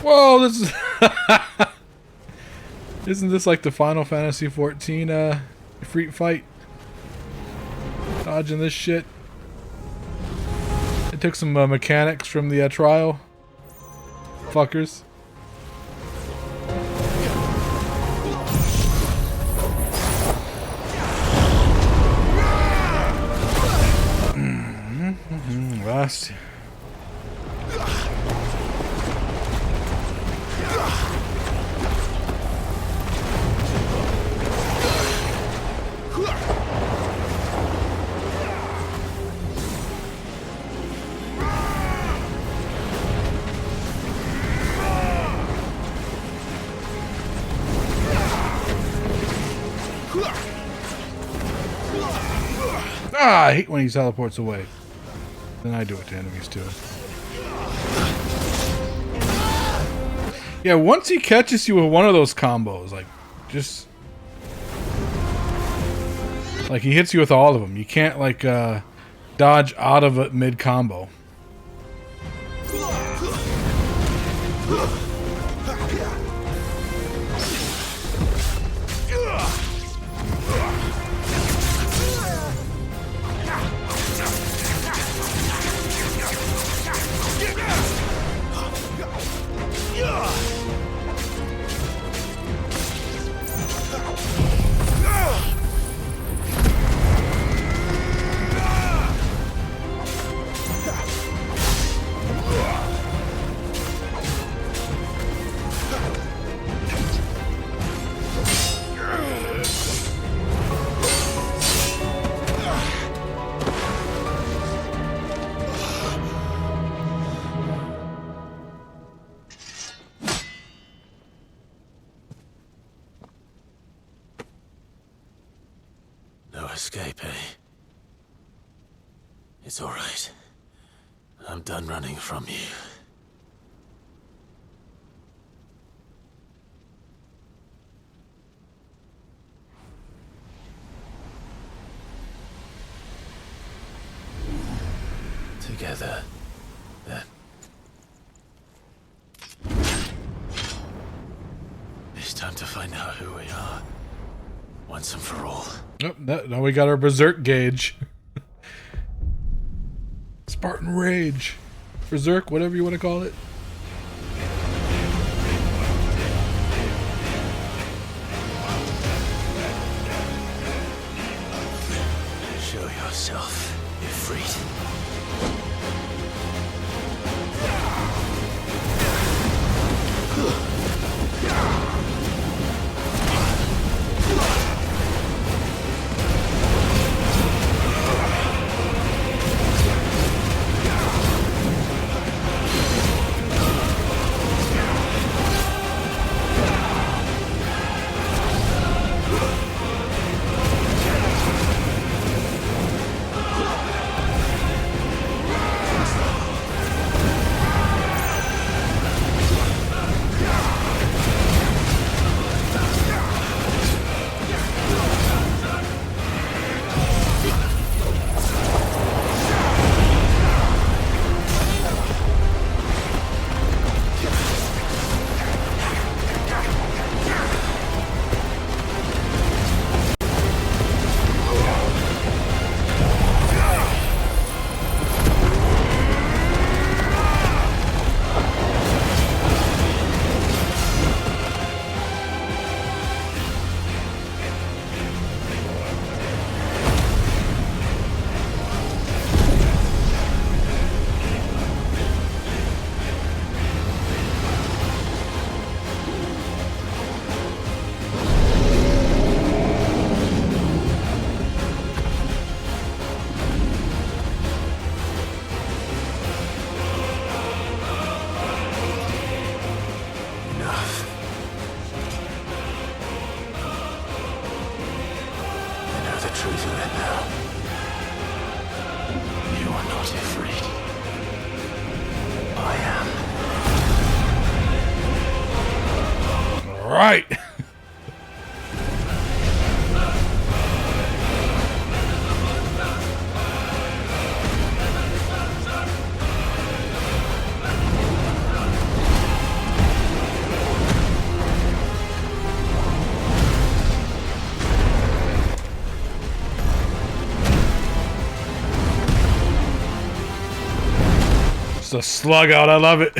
Whoa, this is... Isn't this like the Final Fantasy 14 freak fight? Dodging this shit. It took some mechanics from the trial. Fuckers. Last. Ah, I hate when he teleports away. Then I do it to enemies too. Yeah, once he catches you with one of those combos, like, just... Like, he hits you with all of them. You can't, like, dodge out of it mid-combo. Escape, eh? It's all right. I'm done running from you. Together, then. It's time to find out who we are. Once and for all. Oh, now we got our berserk gauge. Spartan Rage. Berserk, whatever you want to call it. Show yourself, Ifrit. Right. It's a slug out. I love it.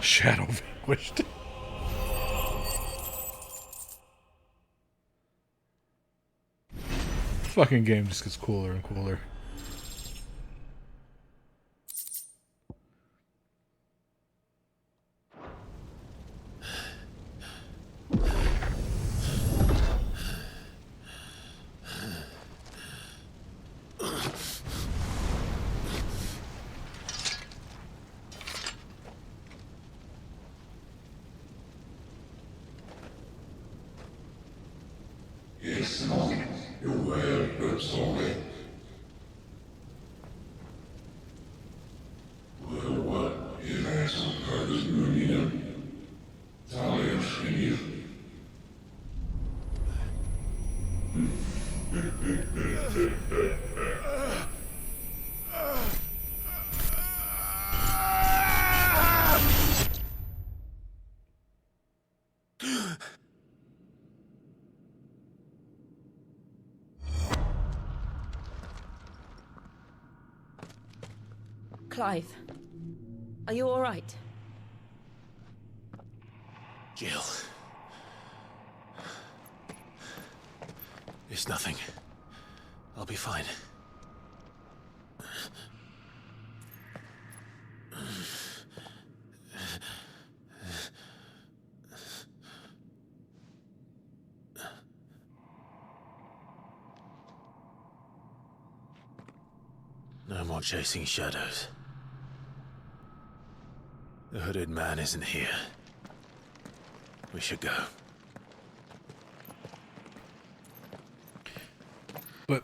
Shadow vanquished. Fucking game just gets cooler and cooler. Clive, are you all right? Jill. It's nothing. I'll be fine. No more chasing shadows. The hooded man isn't here. We should go. But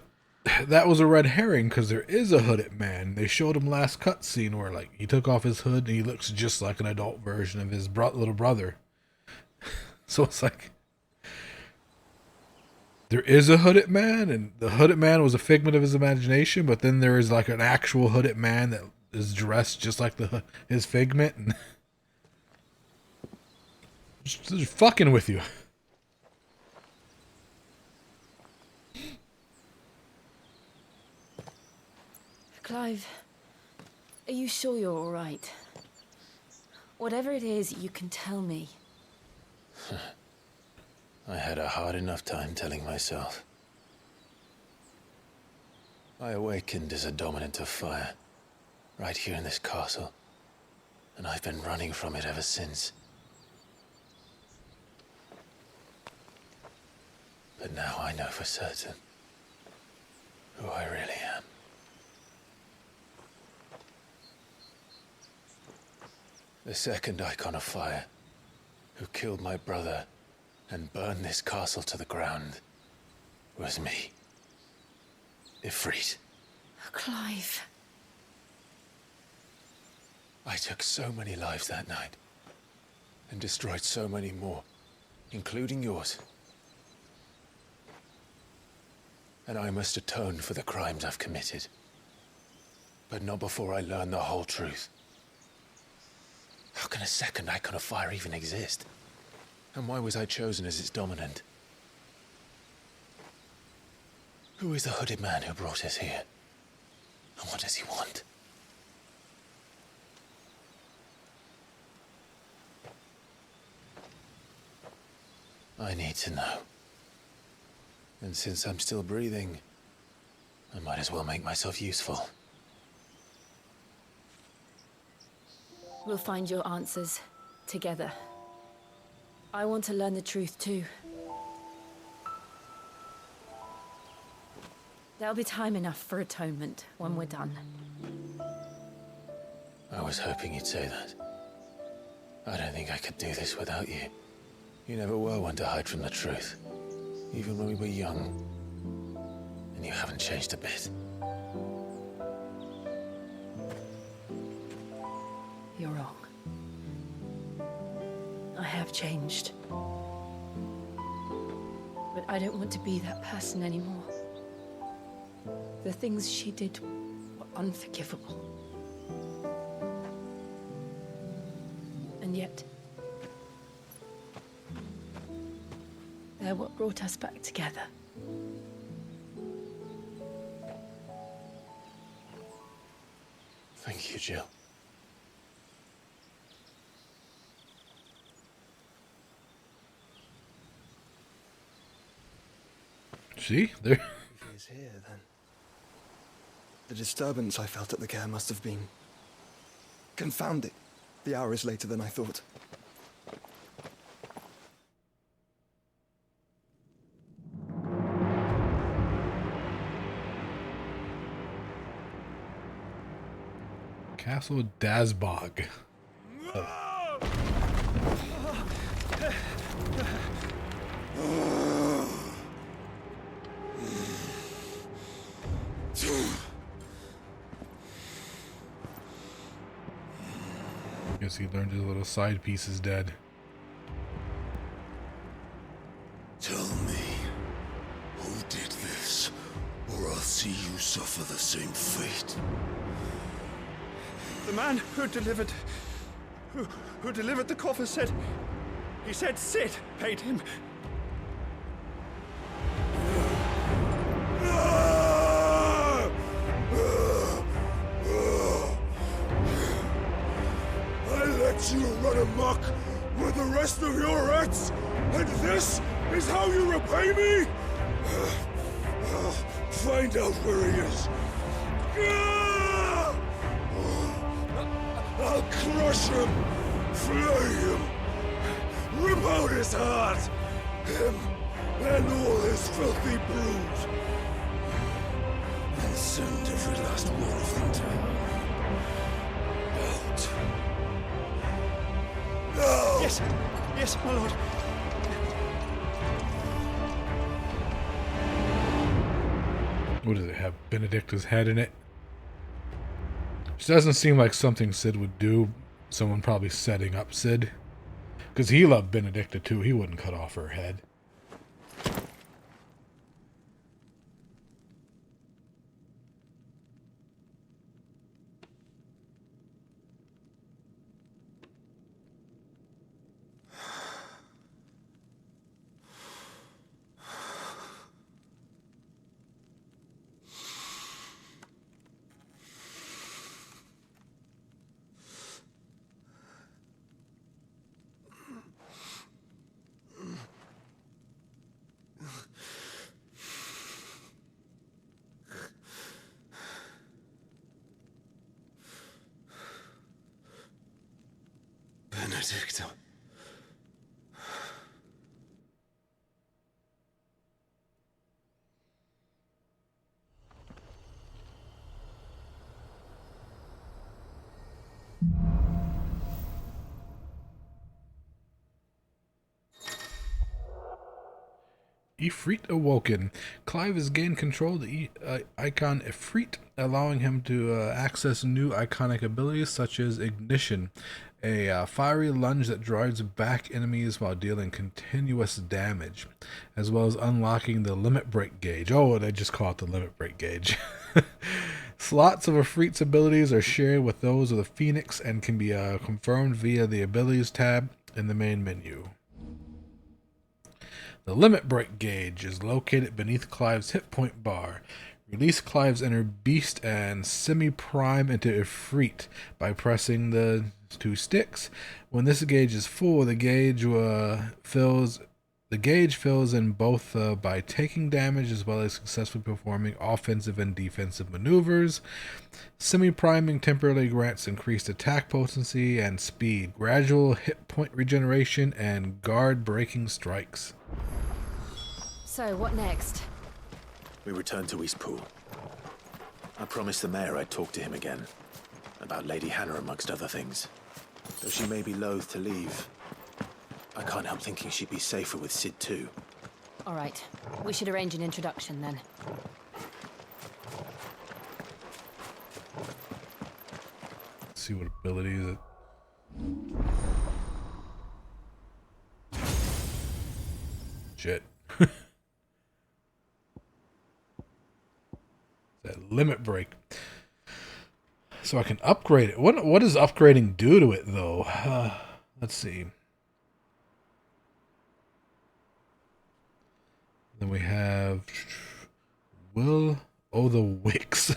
that was a red herring because there is a hooded man. They showed him last cutscene where like he took off his hood and he looks just like an adult version of his little brother. So it's like there is a hooded man, and the hooded man was a figment of his imagination. But then there is like an actual hooded man that is dressed just like his figment, and just fucking with you. Clive, are you sure you're all right? Whatever it is, you can tell me. I had a hard enough time telling myself. I awakened as a dominant of fire, right here in this castle, and I've been running from it ever since. But now I know for certain who I really am. The second icon of fire, who killed my brother and burned this castle to the ground, was me. Ifrit. Clive. I took so many lives that night, and destroyed so many more, including yours. And I must atone for the crimes I've committed. But not before I learn the whole truth. How can a second icon of fire even exist? And why was I chosen as its dominant? Who is the hooded man who brought us here? And what does he want? I need to know. And since I'm still breathing, I might as well make myself useful. We'll find your answers. together. I want to learn the truth too. There'll be time enough for atonement when we're done. I was hoping you'd say that. I don't think I could do this without you. You never were one to hide from the truth, even when we were young. And you haven't changed a bit. You're wrong. I have changed. But I don't want to be that person anymore. The things she did were unforgivable. And yet, they're what brought us back together. Thank you, Jill. See? There. He is here, then. The disturbance I felt at the care must have been... confounded. The hour is later than I thought. Castle Dazbog. Guess he learned his little side piece is dead. Tell me, who did this, or I'll see you suffer the same fate. The man who delivered... who delivered the coffer said... He said Sid paid him. I let you run amok with the rest of your rats, and this is how you repay me? Find out where he is. I'll crush him, flay him, rip out his heart, him and all his filthy brood, and send every last one of them to hell. Out. Now! Yes, yes, my lord. What does it have? Benedicta's head in it? Which doesn't seem like something Sid would do. Someone probably setting up Sid. Because he loved Benedicta too. He wouldn't cut off her head. Benedicta. Ifrit awoken. Clive has gained control of the icon Ifrit, allowing him to access new iconic abilities such as Ignition, a fiery lunge that drives back enemies while dealing continuous damage, as well as unlocking the Limit Break gauge. Oh, they just call it the Limit Break gauge. Slots of Ifrit's abilities are shared with those of the Phoenix and can be confirmed via the Abilities tab in the main menu. The Limit Break gauge is located beneath Clive's hit point bar. Release Clive's inner beast and semi-prime into Ifrit by pressing the two sticks. When this gauge is full, the gauge fills The gauge fills in both by taking damage as well as successfully performing offensive and defensive maneuvers. Semi-priming temporarily grants increased attack potency and speed, gradual hit point regeneration, and guard breaking strikes. So, what next? We return to Eastpool. I promised the mayor I'd talk to him again. About Lady Hannah amongst other things. Though she may be loath to leave, I can't help thinking she'd be safer with Sid too. All right. We should arrange an introduction then. Let's see what abilities it. Shit. That limit break. So I can upgrade it. What does upgrading do to it though? Let's see. Then we have Will O' the Wicks.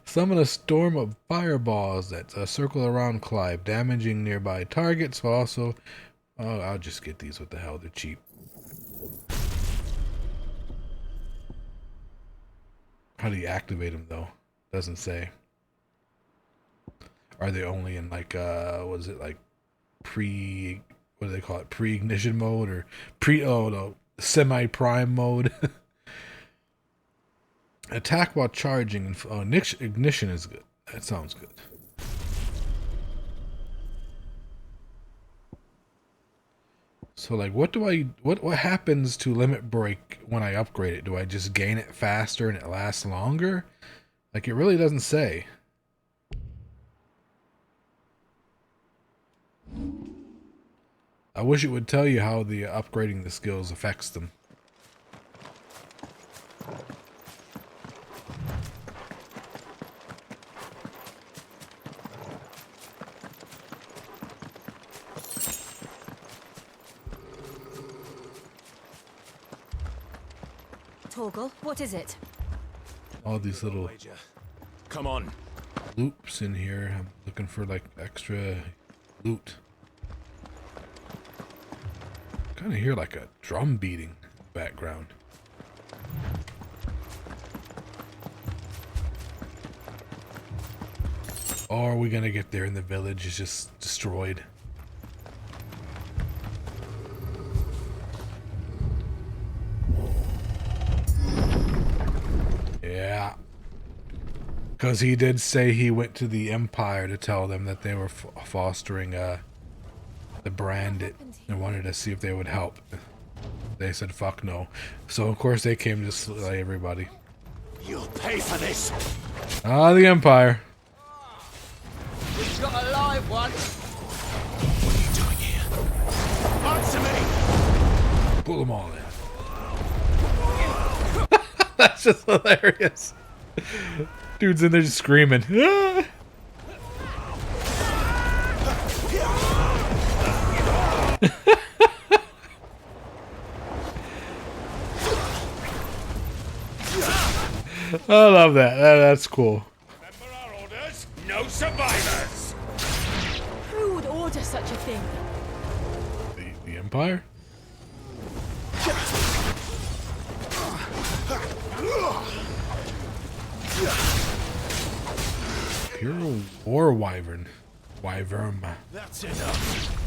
Summon a storm of fireballs that circle around Clive, damaging nearby targets while also... Oh, I'll just get these. What the hell? They're cheap. How do you activate them though? Doesn't say. Are they only in like what is it, like what do they call it? Pre-ignition mode or semi-prime mode? Attack while charging. Ignition is good. That sounds good. So like what happens to limit break when I upgrade it? Do I just gain it faster and it lasts longer? Like it really doesn't say. I wish it would tell you how the upgrading the skills affects them. Torgal, what is it? All these little Come on. loops in here. I'm looking for like extra loot. Kind of hear like a drum beating in the background. Or are we gonna get there and the village is just destroyed? Yeah. Because he did say he went to the Empire to tell them that they were fostering the brand and wanted to see if they would help. They said fuck no. So of course they came to slay everybody. You'll pay for this. Ah, the Empire. We've got a live one. What are you doing here? Answer me. Pull them all in. That's just hilarious. Dude's in there just screaming. Ah! I love that. That's cool. Remember our orders? No survivors. Who would order such a thing? The Empire? Pure war wyvern. Wyvern. That's enough.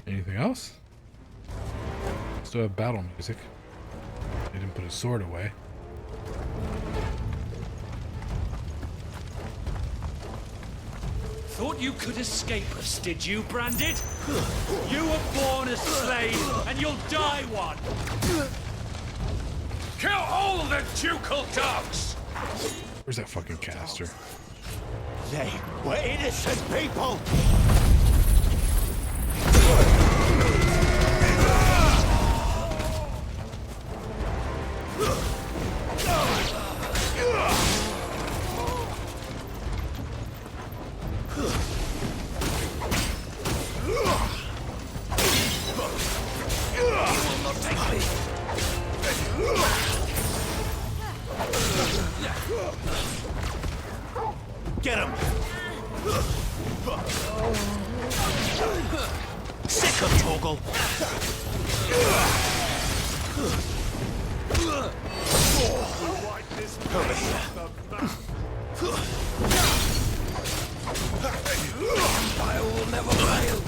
Anything else? Still have battle music. He didn't put his sword away. Thought you could escape us, did you, Branded? You were born a slave, and you'll die one! Kill all the ducal dogs! Where's that fucking caster? They were innocent people. Get him! Sick of Torgal! Over here. Empire will never fail!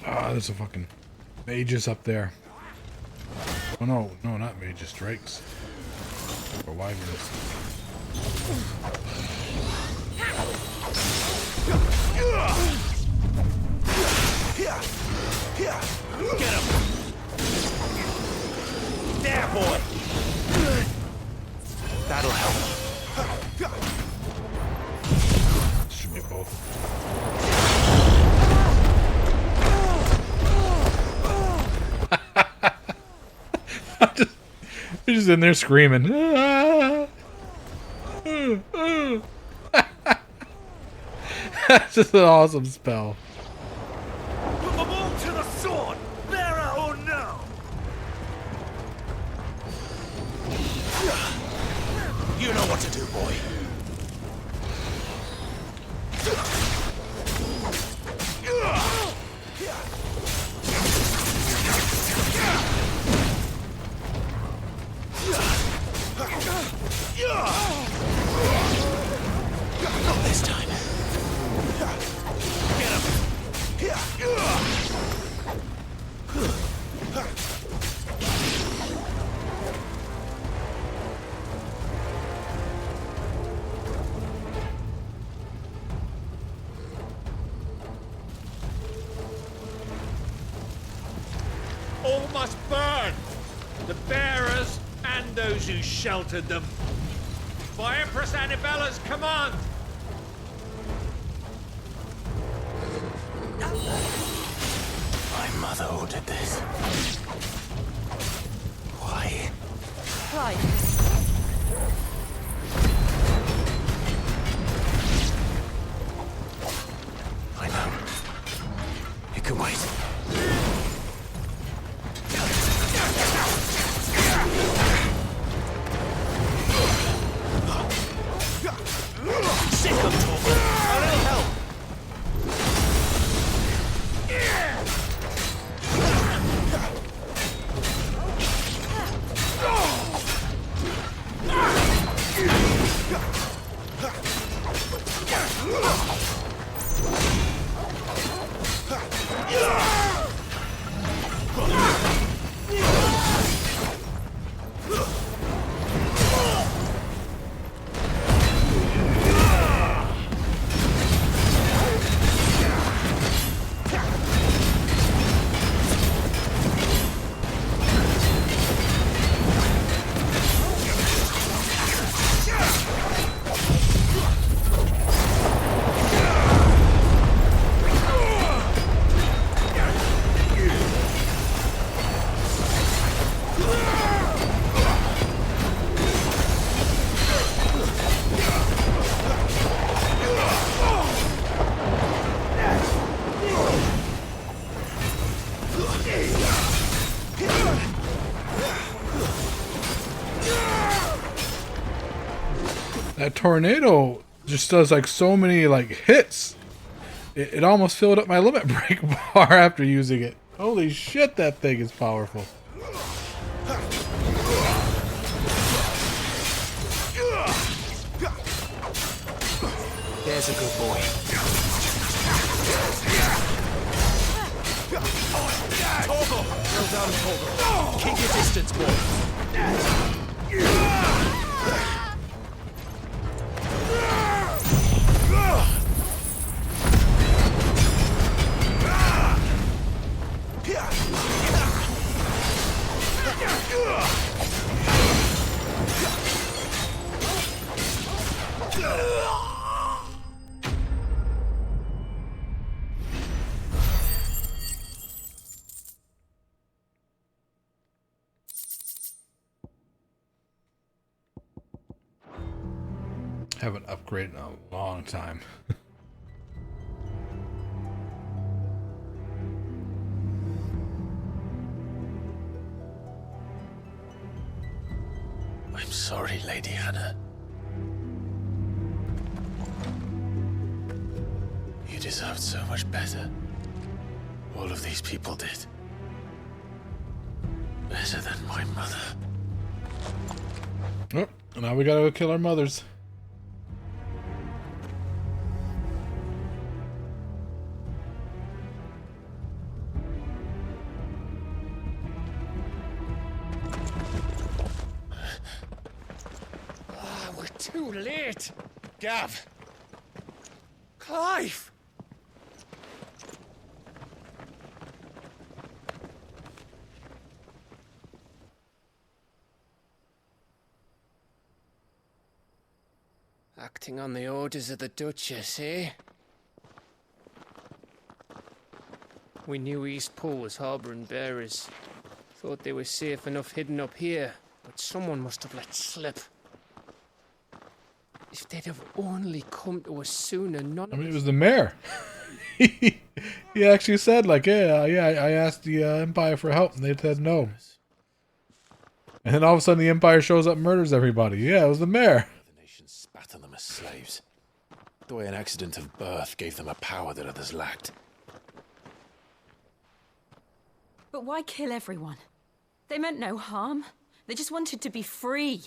Ah, there's a fucking mages up there. Oh no, no, not mages, drakes. Or wyverns. Get him! There, boy! That'll help. Should be both. They're just in there screaming. That's just an awesome spell. Put them all to the sword! Bearer or no! You know what to do, boy. Not this time. Get him. All must burn! The bearers and those who sheltered them. By Empress Annibella's command! My mother ordered this. Why? Clive. I know. You can wait. Sick of Torgal. A little help. That tornado just does like so many like hits. It almost filled up my limit break bar after using it. Holy shit, that thing is powerful. There's a good boy. Torgal! Well done, Torgal. Keep your distance, boy. Haven't upgraded in a long time. I'm sorry, Lady Hannah. You deserved so much better. All of these people did. Better than my mother. Oh, now we gotta go kill our mothers. Ah, we're too late. Gav. Clive. Acting on the orders of the Duchess, eh? We knew East Pool was harbouring bearers. Thought they were safe enough hidden up here, but someone must have let slip. If they'd have only come to us sooner, none I mean, of it was the mayor. He actually said, like, I asked the Empire for help, and they said no. And then all of a sudden, the Empire shows up and murders everybody. Yeah, it was the mayor. The nation spat on them as slaves. The way an accident of birth gave them a power that others lacked. But why kill everyone? They meant no harm. They just wanted to be free.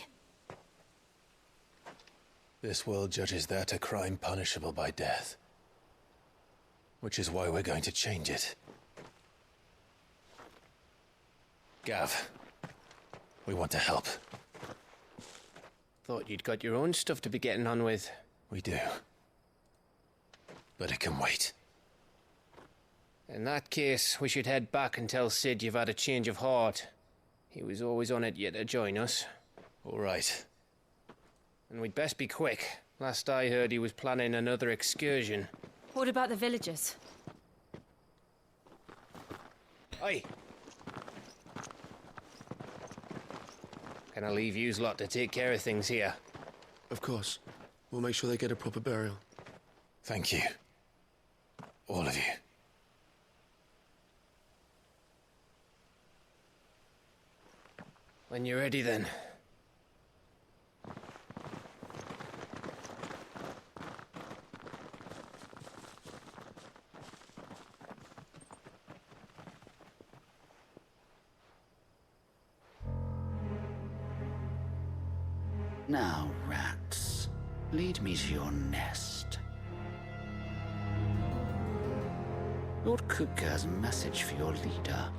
This world judges that a crime punishable by death. Which is why we're going to change it. Gav, we want to help. Thought you'd got your own stuff to be getting on with. We do. But it can wait. In that case, we should head back and tell Sid you've had a change of heart. He was always on it yet to join us. All right. And we'd best be quick. Last I heard, he was planning another excursion. What about the villagers? Aye. Can I leave yous lot to take care of things here? Of course. We'll make sure they get a proper burial. Thank you. All of you. When you're ready, then. Now, rats, lead me to your nest. Lord Kupka has a message for your leader.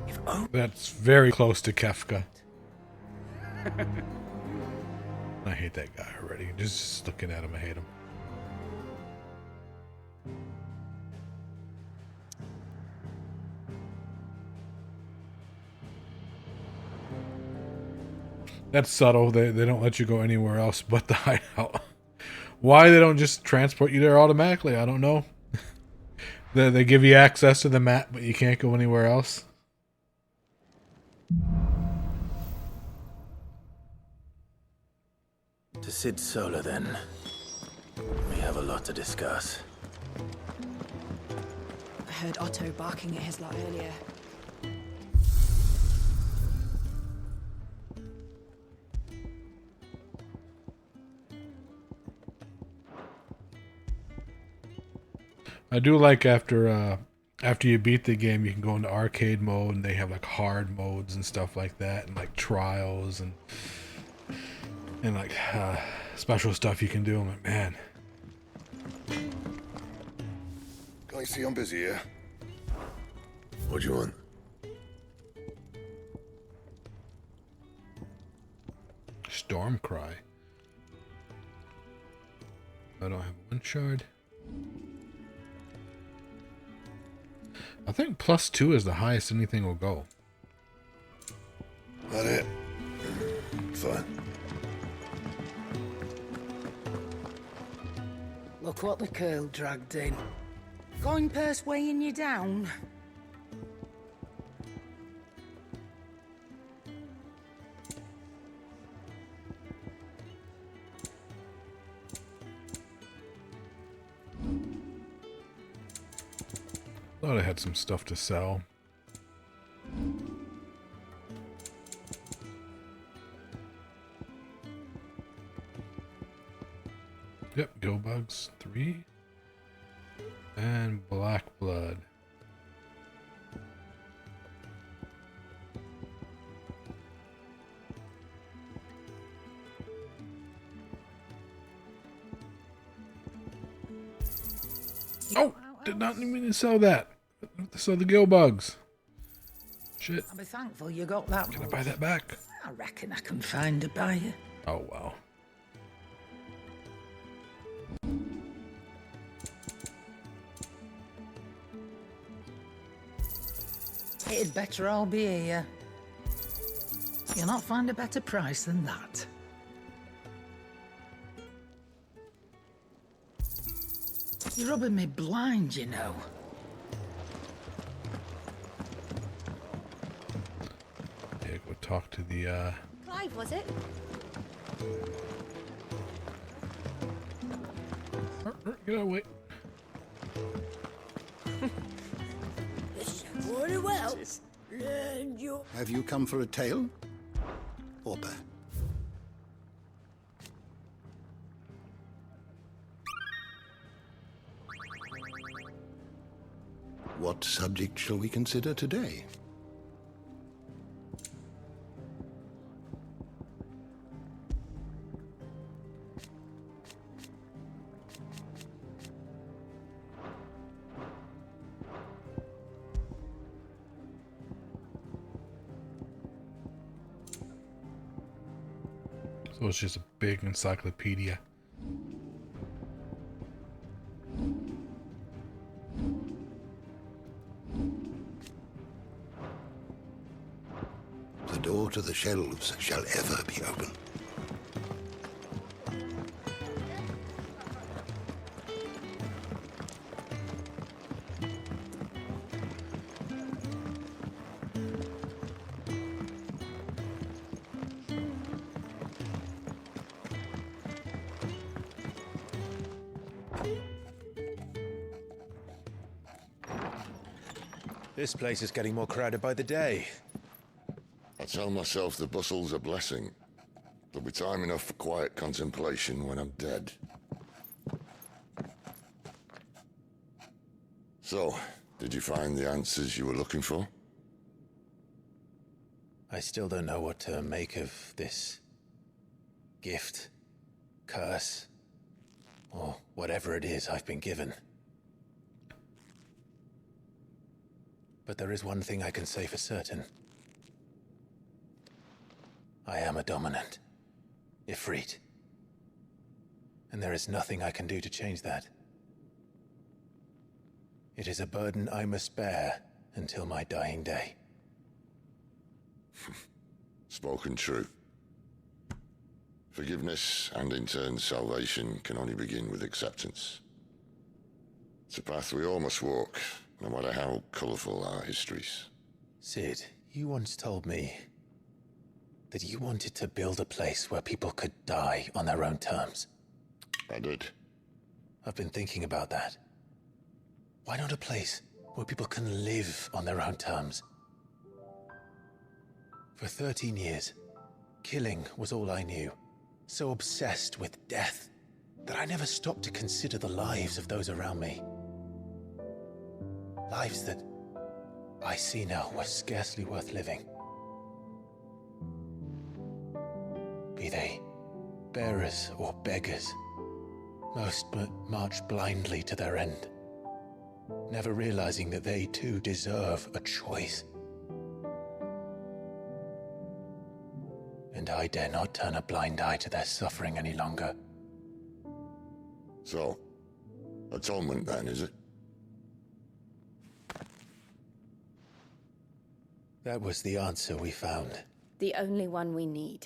If only... That's very close to Kefka. I hate that guy already. Just looking at him, I hate him. That's subtle. They don't let you go anywhere else but the hideout. Why they don't just transport you there automatically, I don't know. They give you access to the map, but you can't go anywhere else. To Sid Solar, then. We have a lot to discuss. I heard Otto barking at his lot earlier. I do like after you beat the game, you can go into arcade mode, and they have like hard modes and stuff like that, and like trials and like special stuff you can do. I'm like, man. I see I'm busy here. What do you want? Stormcry. I don't have one shard. I think +2 is the highest anything will go. That it? Fine. Look what the curl dragged in. Going purse weighing you down? Thought I had some stuff to sell. Yep, go bugs 3. And black blood. Oh, did not mean to sell that. Sell the gill bugs. Shit. I'll be thankful you got that. Can I buy that back? I reckon I can find a buyer. Oh, well. It'd better all be here. You'll not find a better price than that. You're rubbing me blind, you know. Yeah, go talk to the, Clive, was it? Get away. Very well. And you... Have you come for a tale? Or bear? What subject shall we consider today? So it's just a big encyclopedia. The door to the shelves shall ever be open. This place is getting more crowded by the day. I tell myself the bustle's a blessing. There'll be time enough for quiet contemplation when I'm dead. So, did you find the answers you were looking for? I still don't know what to make of this gift, curse, or whatever it is I've been given. But there is one thing I can say for certain. I am a dominant, Ifrit. And there is nothing I can do to change that. It is a burden I must bear until my dying day. Spoken true. Forgiveness and in turn salvation can only begin with acceptance. It's a path we all must walk, no matter how colourful our histories. Sid, you once told me that you wanted to build a place where people could die on their own terms. I did. I've been thinking about that. Why not a place where people can live on their own terms? For 13 years, killing was all I knew. So obsessed with death that I never stopped to consider the lives of those around me. Lives that I see now were scarcely worth living. Be they bearers or beggars, most march blindly to their end, never realizing that they too deserve a choice. And I dare not turn a blind eye to their suffering any longer. So, atonement then, is it? That was the answer we found. The only one we need.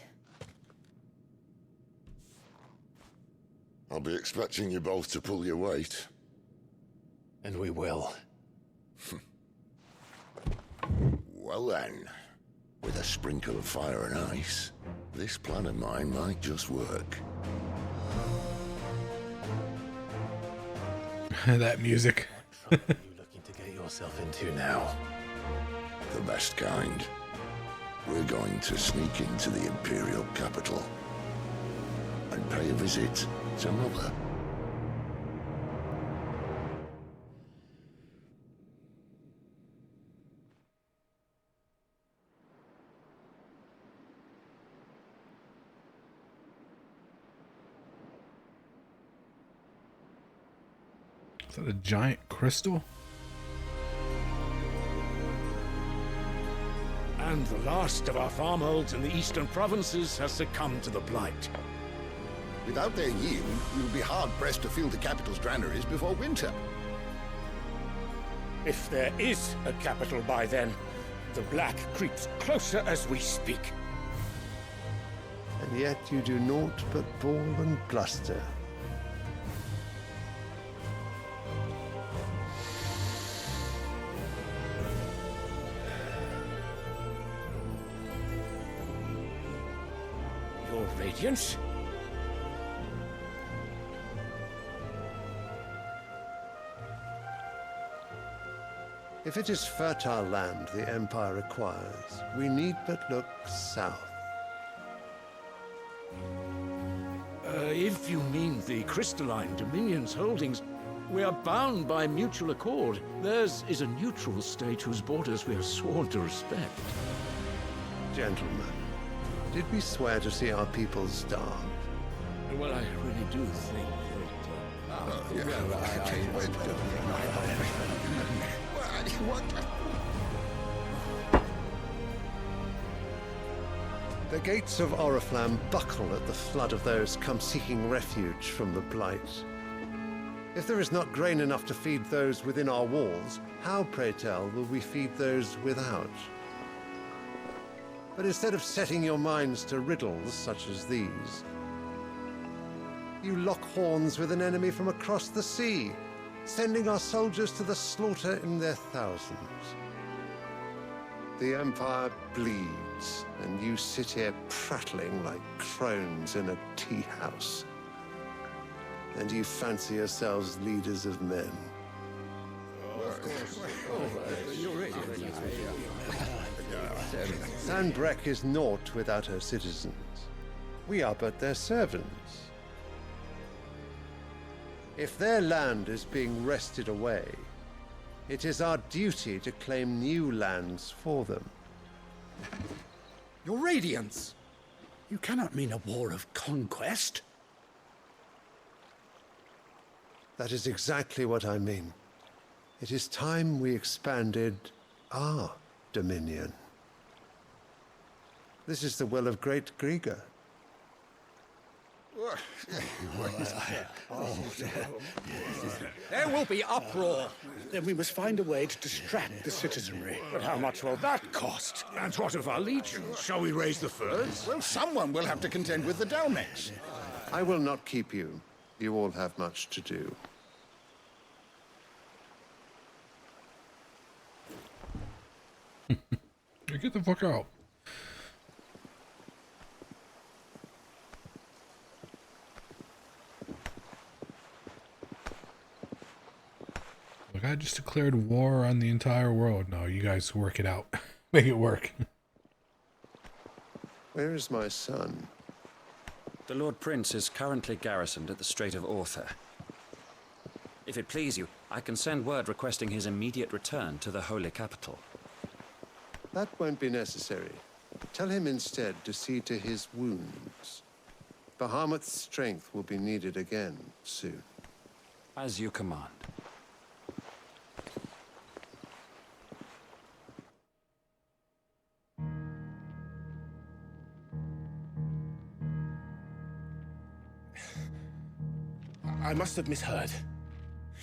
I'll be expecting you both to pull your weight. And we will. Well then, with a sprinkle of fire and ice, this plan of mine might just work. That music. You looking to get your yourself into now? The best kind. We're going to sneak into the Imperial capital and pay a visit to Mother. Is that a giant crystal? And the last of our farmholds in the eastern provinces has succumbed to the blight. Without their yield, you'll be hard-pressed to fill the capital's granaries before winter. If there is a capital by then, the black creeps closer as we speak. And yet you do naught but bawl and bluster. Your Radiance? If it is fertile land the Empire acquires, we need but look south. If you mean the crystalline Dominion's holdings, we are bound by mutual accord. Theirs is a neutral state whose borders we are sworn to respect. Gentlemen, did we swear to see our people starve? Well, I really do think The gates of Oriflamme buckle at the flood of those come seeking refuge from the blight. If there is not grain enough to feed those within our walls, how, pray tell, will we feed those without? But instead of setting your minds to riddles such as these, you lock horns with an enemy from across the sea, sending our soldiers to the slaughter in their thousands. The Empire bleeds, and you sit here prattling like crones in a tea house. And you fancy yourselves leaders of men. Sandbreck is naught without her citizens. We are but their servants. If their land is being wrested away, it is our duty to claim new lands for them. Your Radiance! You cannot mean a war of conquest. That is exactly what I mean. It is time we expanded our dominion. This is the will of great Grieger. There will be uproar. Then we must find a way to distract the citizenry. But how much will that cost? And what of our legions? Shall we raise the furs? Well, someone will have to contend with the Dalmex. I will not keep you. You all have much to do. Get the fuck out. Look, I just declared war on the entire world. No, you guys work it out. Make it work. Where is my son? The Lord Prince is currently garrisoned at the Strait of Arthur. If it please you, I can send word requesting his immediate return to the Holy Capital. That won't be necessary. Tell him instead to see to his wounds. Bahamut's strength will be needed again soon. As you command. I must have misheard.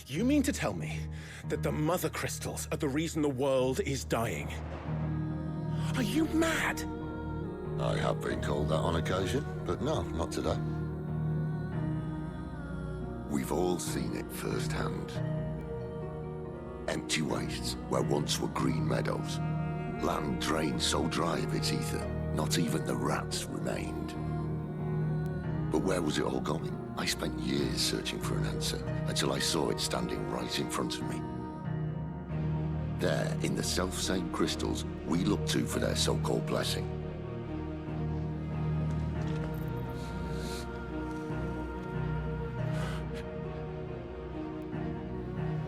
You mean to tell me that the Mother Crystals are the reason the world is dying? Are you mad? I have been called that on occasion, but no, not today. We've all seen it firsthand. Empty wastes where once were green meadows. Land drained so dry of its ether, not even the rats remained. But where was it all going? I spent years searching for an answer, until I saw it standing right in front of me. There, in the self-same crystals we look to for their so-called blessing.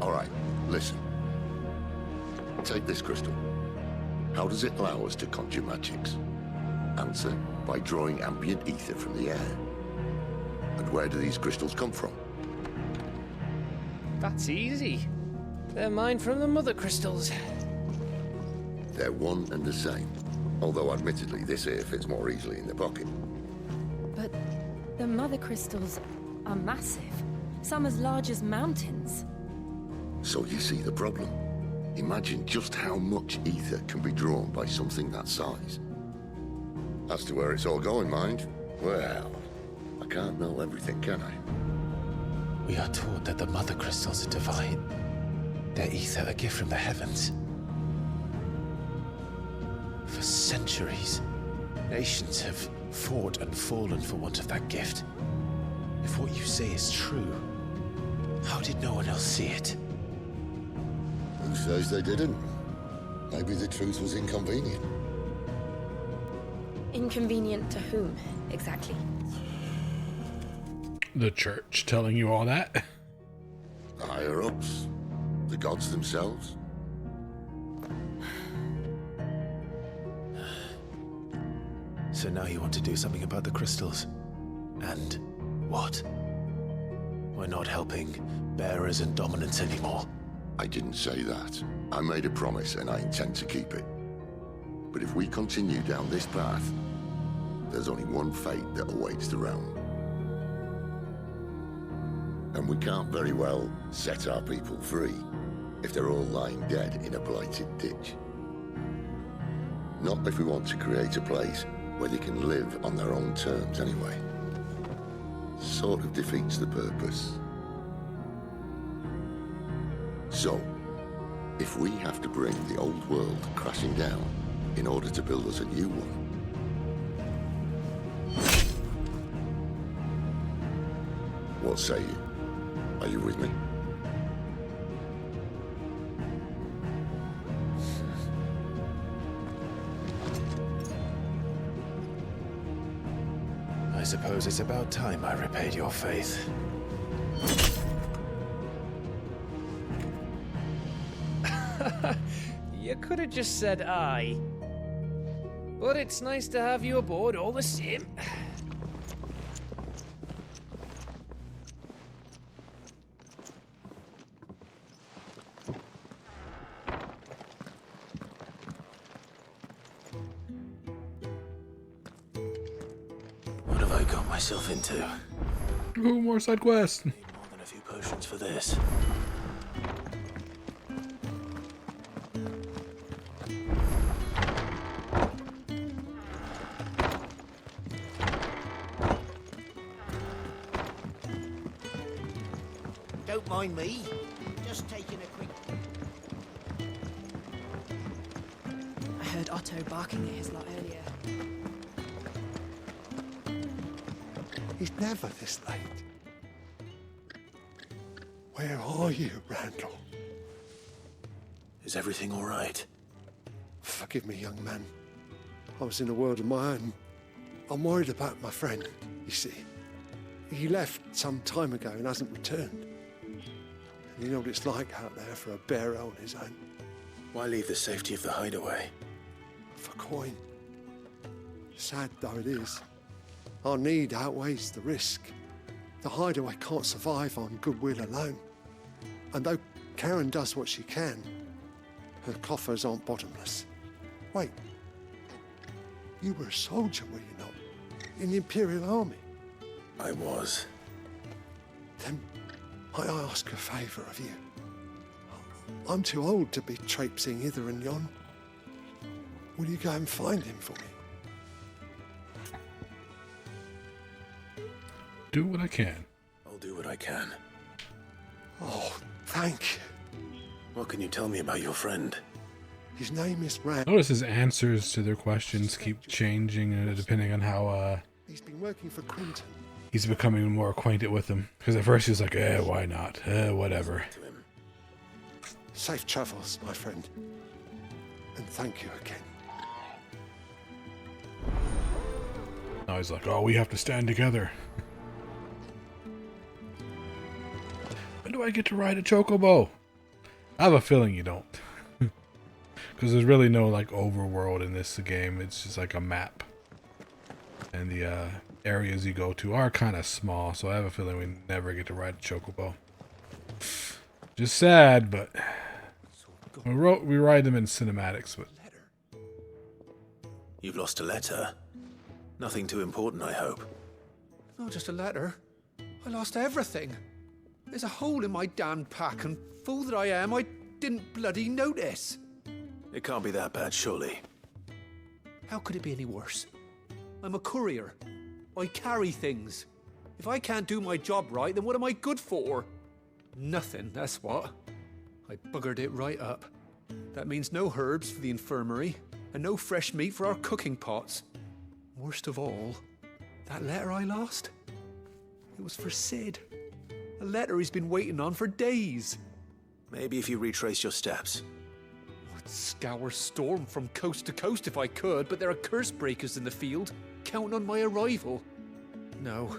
All right, listen. Take this crystal. How does it allow us to conjure magics? Answer, by drawing ambient ether from the air. And where do these crystals come from? That's easy. They're mine from the mother crystals. They're one and the same. Although admittedly, this here fits more easily in the pocket. But the mother crystals are massive. Some as large as mountains. So you see the problem. Imagine just how much ether can be drawn by something that size. As to where it's all going, mind, well, I can't know everything, can I? We are taught that the mother crystals are divine. Their ether a gift from the heavens. For centuries, nations have fought and fallen for want of that gift. If what you say is true, how did no one else see it? Who says they didn't? Maybe the truth was inconvenient. Inconvenient to whom, exactly? The church telling you all that? The higher-ups? The gods themselves? So now you want to do something about the crystals? And what? We're not helping bearers and dominants anymore. I didn't say that. I made a promise and I intend to keep it. But if we continue down this path, there's only one fate that awaits the realm. And we can't very well set our people free if they're all lying dead in a blighted ditch. Not if we want to create a place where they can live on their own terms anyway. Sort of defeats the purpose. So, if we have to bring the old world crashing down in order to build us a new one, what say you? Are you with me? I suppose it's about time I repaid your faith. You could have just said aye. But it's nice to have you aboard all the same. What have I got myself into? Ooh, more side quests. Need more than a few potions for this. Don't mind me. Just taking a quick... I heard Otto barking at his lot earlier. He's never this late. Where are you, Randall? Is everything all right? Forgive me, young man. I was in a world of my own. I'm worried about my friend, you see. He left some time ago and hasn't returned. You know what it's like out there for a bearer on his own. Why leave the safety of the hideaway? For coin. Sad though it is, our need outweighs the risk. The hideaway can't survive on goodwill alone. And though Karen does what she can, her coffers aren't bottomless. Wait, you were a soldier, were you not? In the Imperial Army? I was. Then might I ask a favour of you? I'm too old to be traipsing hither and yon. Will you go and find him for me? Do what I can. I'll do what I can. Oh, thank you. What can you tell me about your friend? His name is Rand. Notice his answers to their questions keep changing depending on how He's been working for Quinton. he's becoming more acquainted with him. Because at first he was like, why not? Whatever. Safe travels, my friend. And thank you again. Now he's like, oh, we have to stand together. When do I get to ride a chocobo? I have a feeling you don't. Because there's really no like overworld in this game. It's just like a map. And the areas you go to are kind of small. So I have a feeling we never get to ride a chocobo. Just sad, but we ride them in cinematics. But You've lost a letter. Nothing too important, I hope. Not just a letter. I lost everything. There's a hole in my damned pack, and fool that I am, I didn't bloody notice. It can't be that bad, surely. How could it be any worse? I'm a courier. I carry things. If I can't do my job right, then what am I good for? Nothing, that's what. I buggered it right up. That means no herbs for the infirmary, and no fresh meat for our cooking pots. Worst of all, that letter I lost, it was for Sid. A letter he's been waiting on for days. Maybe if you retrace your steps. I'd scour Storm from coast to coast if I could, but there are curse breakers in the field, counting on my arrival. No,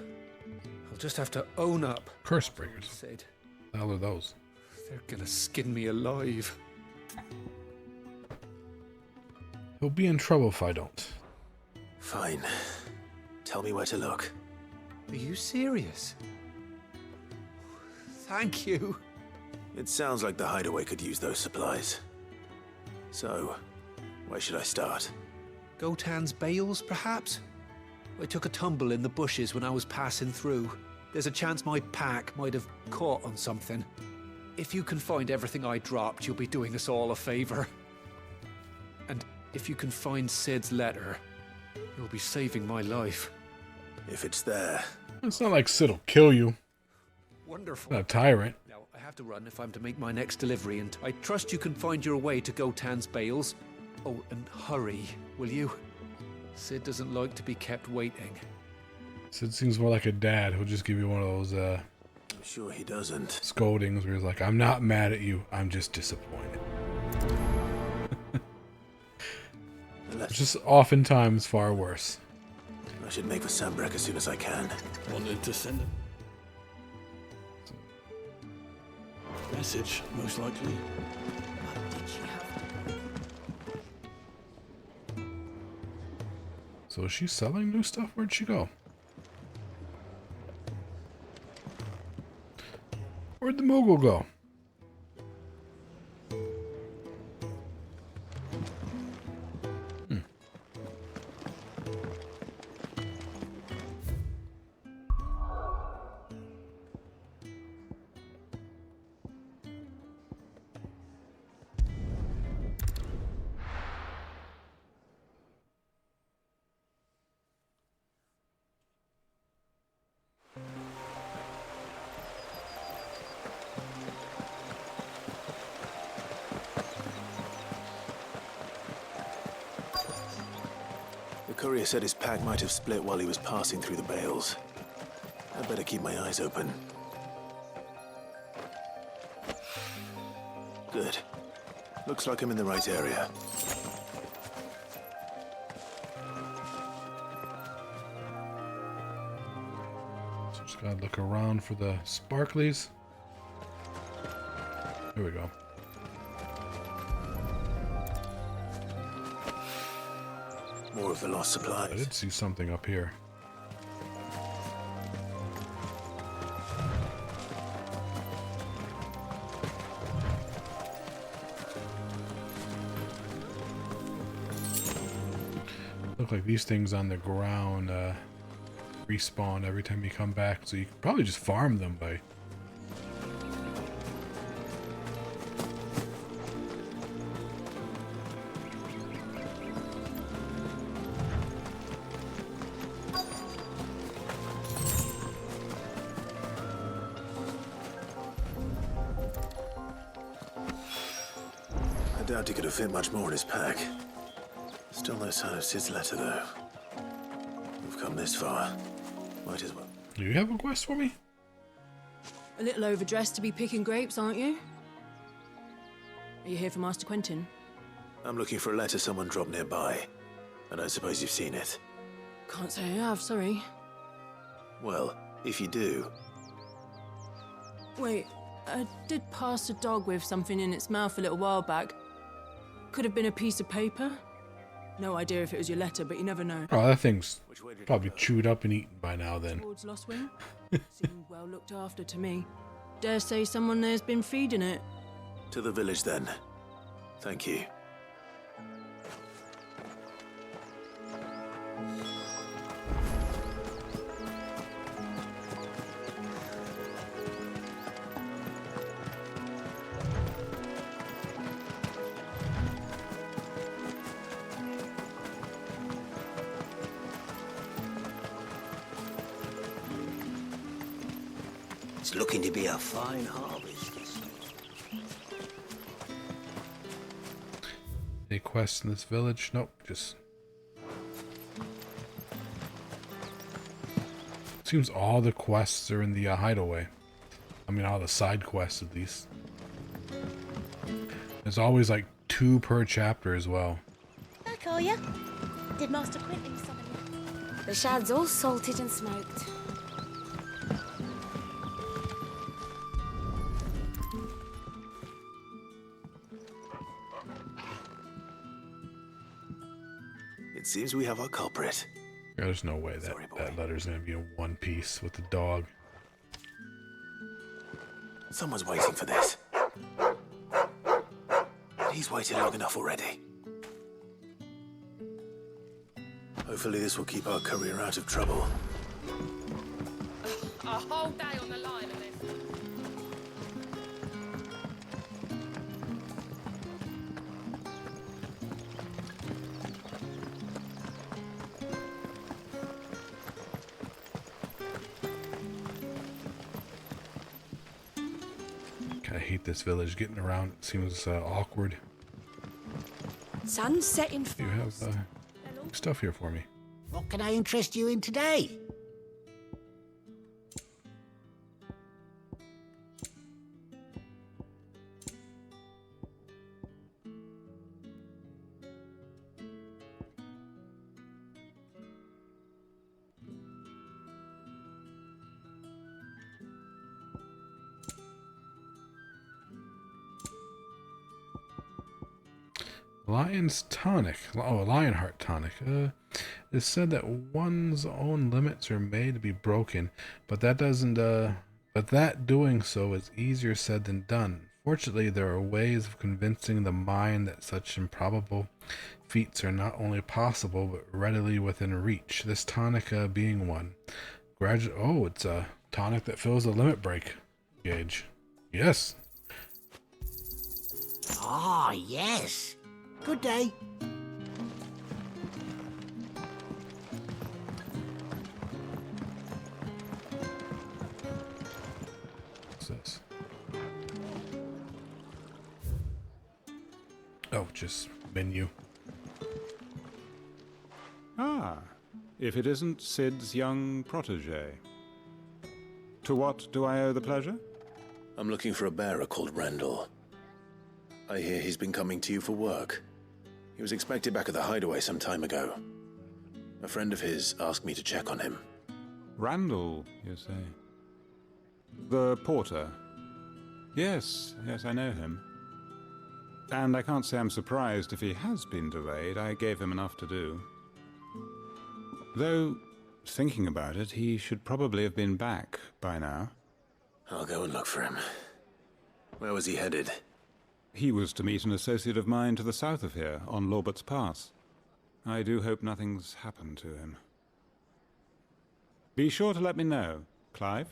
I'll just have to own up. Curse breakers? Sid. The hell are those? They're gonna skin me alive. He'll be in trouble if I don't. Fine. Tell me where to look. Are you serious? Thank you. It sounds like the hideaway could use those supplies. So, where should I start? Gotan's bales, perhaps? I took a tumble in the bushes when I was passing through. There's a chance my pack might have caught on something. If you can find everything I dropped, you'll be doing us all a favor. And if you can find Sid's letter, you'll be saving my life. If it's there. It's not like Sid will kill you. Wonderful. Not a tyrant. Now, I have to run if I'm to make my next delivery, and I trust you can find your way to Gotan's bales. Oh, and hurry, will you? Sid doesn't like to be kept waiting. Sid seems more like a dad who'll just give you one of those I'm sure he doesn't. scoldings where he's like, I'm not mad at you, I'm just disappointed. Just oftentimes far worse. I should make for Sambrek as soon as I can. Wanted to send a message, most likely. What did she have? So is she selling new stuff? Where'd she go? Where'd the Moogle go? The courier said his pack might have split while he was passing through the bales. I'd better keep my eyes open. Good. Looks like I'm in the right area. So just gotta look around for the sparklies. Here we go. More of the lost supplies. I did see something up here. Look like these things on the ground respawn every time you come back, so you can probably just farm them by... I doubt he could have fit much more in his pack. Still no sign of Sid's letter, though. We've come this far. Might as well. Do you have a quest for me? A little overdressed to be picking grapes, aren't you? Are you here for Master Quentin? I'm looking for a letter someone dropped nearby. I don't suppose you've seen it. Can't say I have, sorry. Well, if you do... Wait, I did pass a dog with something in its mouth a little while back. Could have been a piece of paper. No idea if it was your letter, but you never know. Oh, that thing's probably chewed up and eaten by now then. Towards Lost Wing? Seemed well looked after to me. Dare say someone there's been feeding it. To the village, then. Thank you. It's looking to be a fine harvest. Any quests in this village? Nope, just... Seems all the quests are in the hideaway. I mean, all the side quests at least. There's always like 2 per chapter as well. Back, are ya? Did Master Quentin summon you? The shad's all salted and smoked. It seems we have our culprit. There's no way that, that letter's gonna be in one piece with the dog. Someone's waiting for this. He's waited long enough already. Hopefully this will keep our career out of trouble. A whole day on the line of this. I hate this village. Getting around seems awkward. Sun's setting You have stuff here for me. What can I interest you in today? Lion's tonic. Oh, Lionheart tonic. It's said that one's own limits are made to be broken, but that doesn't. But that doing so is easier said than done. Fortunately, there are ways of convincing the mind that such improbable feats are not only possible but readily within reach. This tonic being one. Oh, it's a tonic that fills the limit break gauge. Yes. Ah, yes. Good day. What's this? Oh, just menu. Ah, if it isn't Sid's young protege. To what do I owe the pleasure? I'm looking for a bearer called Randall. I hear he's been coming to you for work. He was expected back at the hideaway some time ago. A friend of his asked me to check on him. Randall, you say? The porter? Yes, I know him. And I can't say I'm surprised if he has been delayed. I gave him enough to do. Though, thinking about it, he should probably have been back by now. I'll go and look for him. Where was he headed? He was to meet an associate of mine to the south of here, on Lorbert's Pass. I do hope nothing's happened to him. Be sure to let me know, Clive.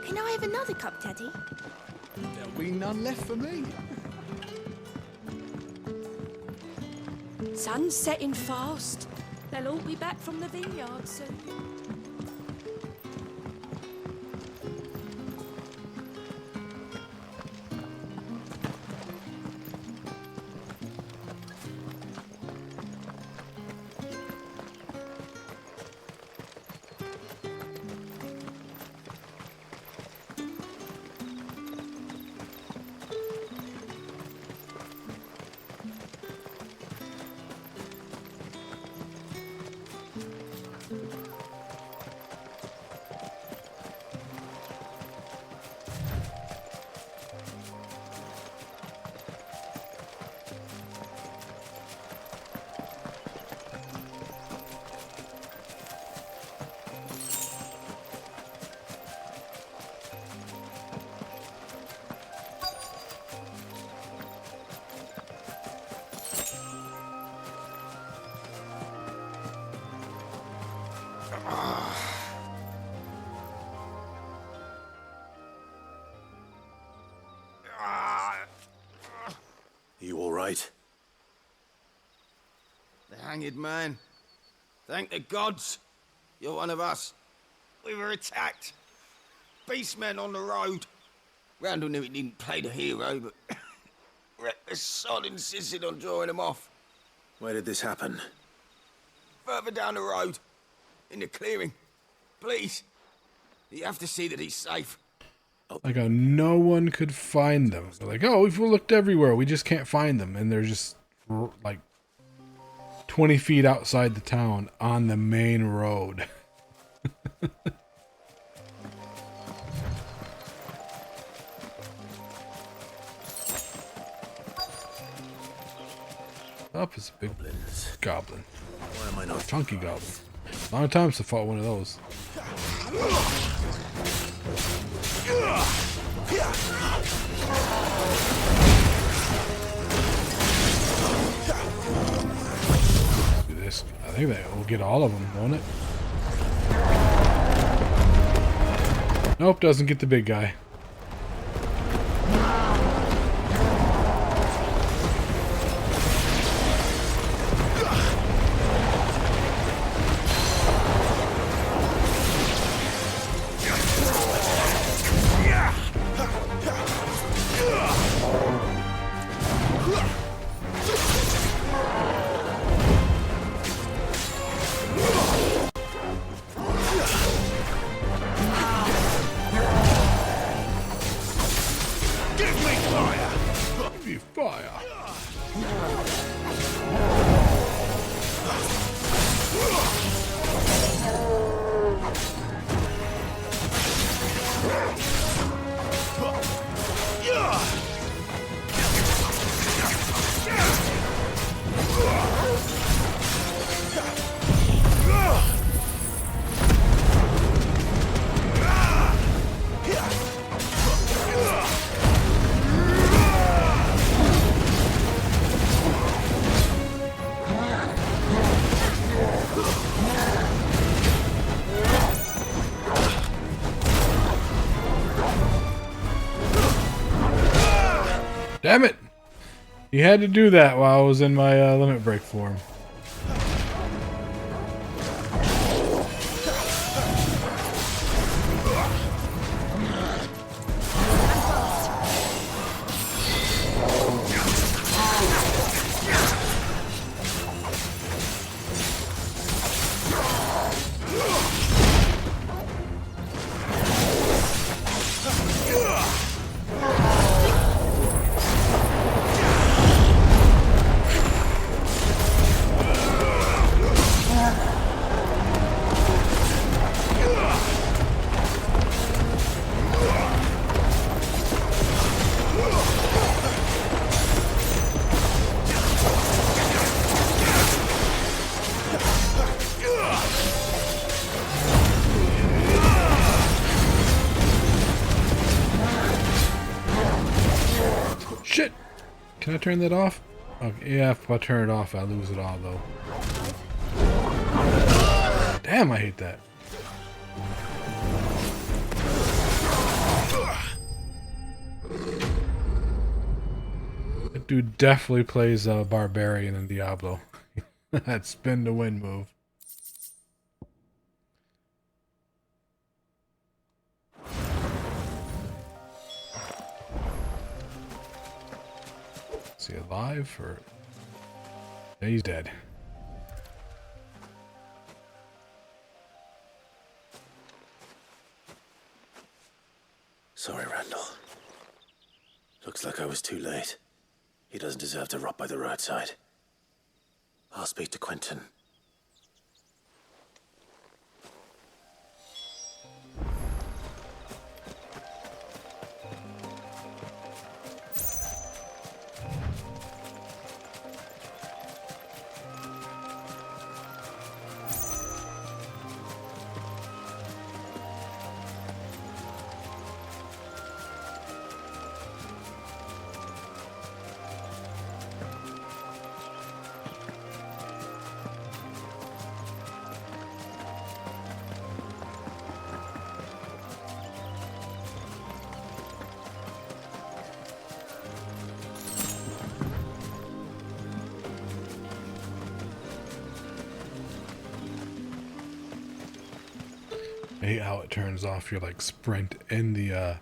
Can I have another cup, Teddy? There'll be none left for me. Sun's setting fast. They'll all be back from the vineyard soon. right? The hanged man. Thank the gods. You're one of us. We were attacked. Beastmen on the road. Randall knew he didn't play the hero, but reckless sod insisted on drawing him off. Where did this happen? Further down the road. In the clearing. Please. You have to see that he's safe. Like how no one could find them. They're like, oh, we've looked everywhere. We just can't find them. And they're just like 20 feet outside the town on the main road. Up is a big goblin. Why am I not chunky goblin? A lot of times to fought one of those. Do this. I think that will get all of them, won't it? Nope, doesn't get the big guy. Damn it! He had to do that while I was in my limit break form. Shit! Can I turn that off? Okay, yeah, if I turn it off, I lose it all, though. Damn, I hate that. That dude definitely plays a barbarian in Diablo. That spin to win move. Is he alive or? Yeah, he's dead. Sorry, Randall. Looks like I was too late. He doesn't deserve to rot by the roadside. I'll speak to Quentin. I hate how it turns off your like sprint in the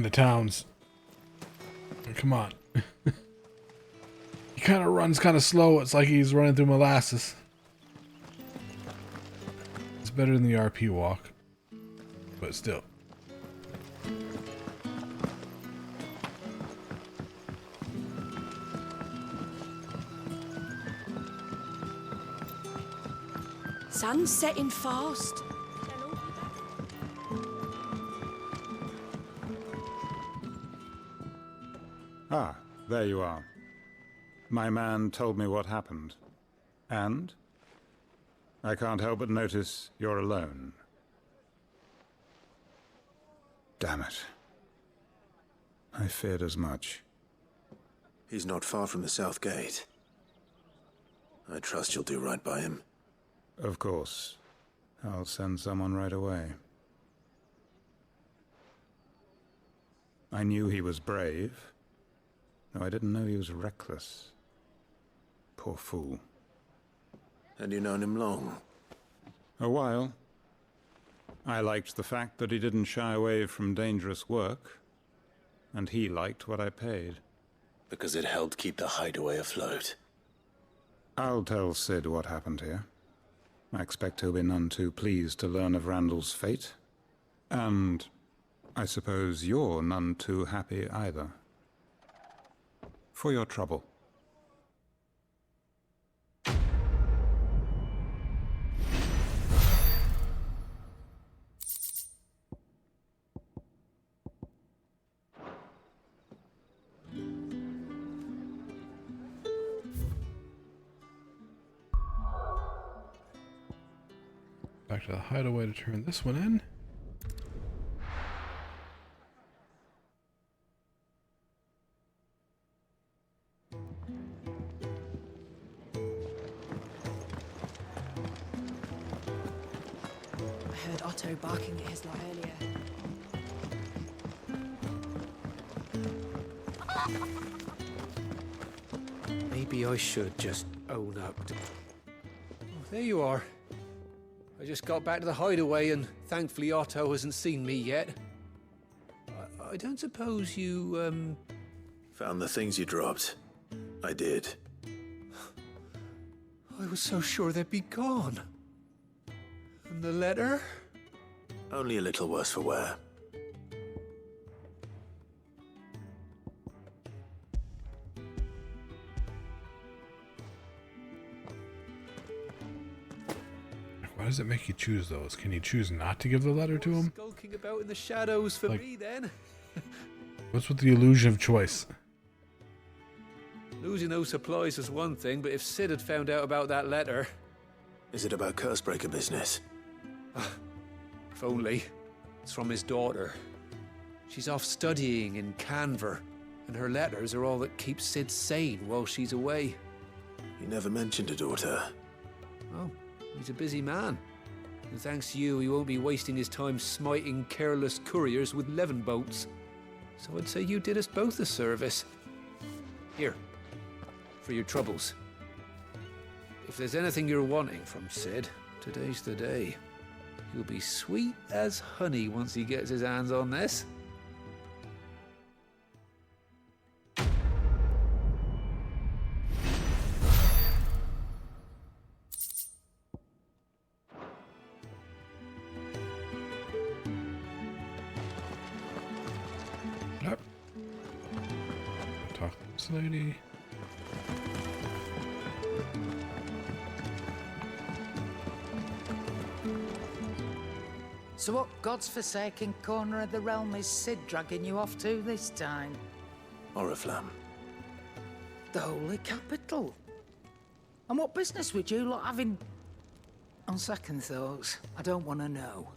towns. Come on. He kind of runs kind of slow. It's like he's running through molasses. It's better than the RP walk, but still. Sun's setting fast. Ah, there you are. My man told me what happened. And? I can't help but notice you're alone. Damn it. I feared as much. He's not far from the South Gate. I trust you'll do right by him. Of course. I'll send someone right away. I knew he was brave, though I didn't know he was reckless. Poor fool. And you known him long? A while. I liked the fact that he didn't shy away from dangerous work, and he liked what I paid. Because it helped keep the hideaway afloat. I'll tell Sid what happened here. I expect he'll be none too pleased to learn of Randall's fate. And I suppose you're none too happy either. For your trouble. Back to the hideaway to turn this one in. I heard Otto barking at his lot earlier. Maybe I should just own up to... Oh, there you are. I just got back to the hideaway and thankfully Otto hasn't seen me yet. I don't suppose you, Found the things you dropped. I did. I was so sure they'd be gone. And the letter? Only a little worse for wear. Why does it make you choose those? Can you choose not to give the letter to him? Skulking about in the shadows for Like- me, then. What's with the illusion of choice? Losing those supplies was one thing, but if Sid had found out about that letter... Is it about Cursebreaker business? If only. It's from his daughter. She's off studying in Canver, and her letters are all that keeps Sid sane while she's away. He never mentioned a daughter. Oh, he's a busy man. And thanks to you, he won't be wasting his time smiting careless couriers with levin boats. So I'd say you did us both a service. Here, for your troubles. If there's anything you're wanting from Sid, today's the day. He'll be sweet as honey once he gets his hands on this. Yep. Talk to this lady. So what God's forsaken corner of the realm is Sid dragging you off to this time? Oriflamme. The Holy Capital. And what business would you lot having... On second thoughts, I don't want to know.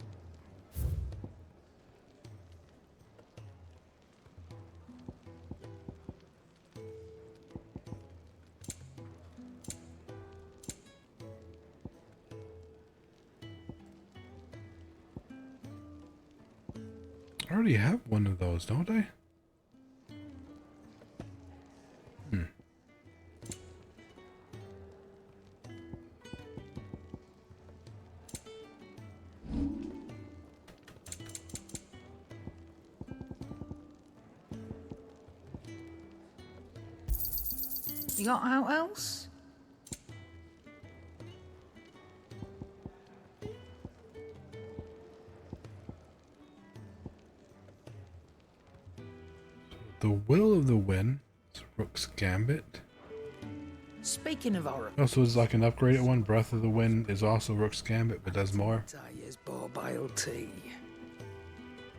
I already have one of those, don't I? You got out else? The Will of the Wind. It's Rook's Gambit. Speaking of horror, Also, it's like an upgraded one. Breath of the Wind is also Rook's Gambit, but does more. Here's barbile tea.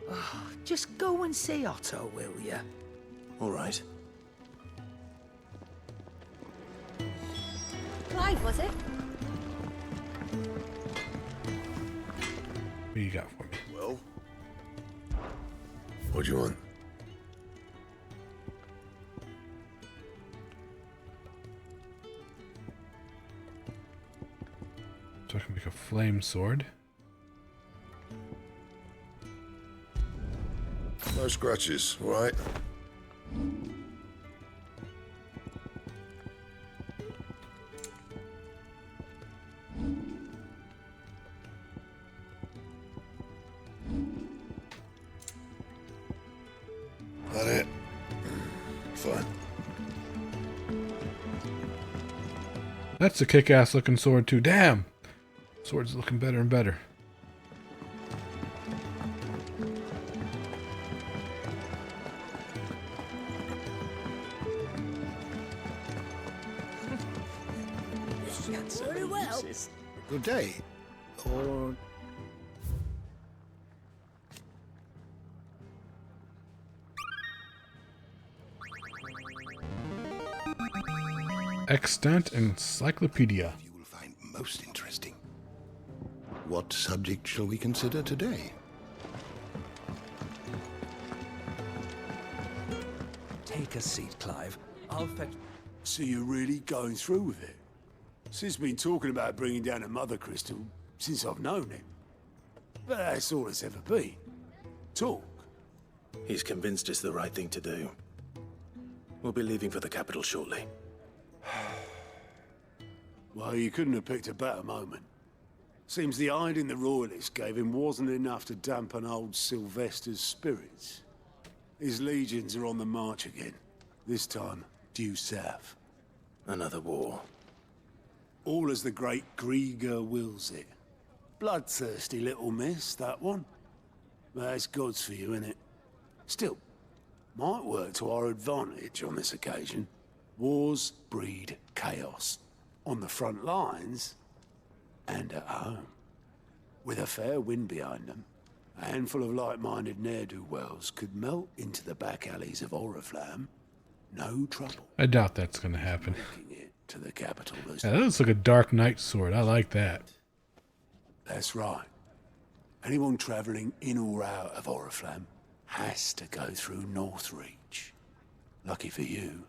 Oh, just go and see Otto, will you? All right. Clive, was it? What do you got for me? Well, what do you want? So I can make a flame sword. No scratches, all right? That it? Fine. That's a kick-ass looking sword too. Damn! Sword's looking better and better. Very well. Good day. Or... Extant Encyclopedia. You will find most interesting. What subject shall we consider today? Take a seat, Clive. I'll fetch... So you're really going through with it? Sid's been talking about bringing down a mother crystal since I've known him. But that's all it's ever been. Talk. He's convinced it's the right thing to do. We'll be leaving for the capital shortly. Well, you couldn't have picked a better moment. Seems the hiding the royalists gave him wasn't enough to dampen old Sylvester's spirits. His legions are on the march again. This time, due south. Another war. All as the great Grieger wills it. Bloodthirsty little miss, that one. That's God's for you, innit? Still, might work to our advantage on this occasion. Wars breed chaos. On the front lines, and at home. With a fair wind behind them, a handful of like-minded ne'er-do-wells could melt into the back alleys of Oriflamme. No trouble. I doubt that's going to happen. Taking it to the capital. Yeah, that looks like a Dark Knight sword. I like that. That's right. Anyone travelling in or out of Oriflamme has to go through Northreach. Lucky for you,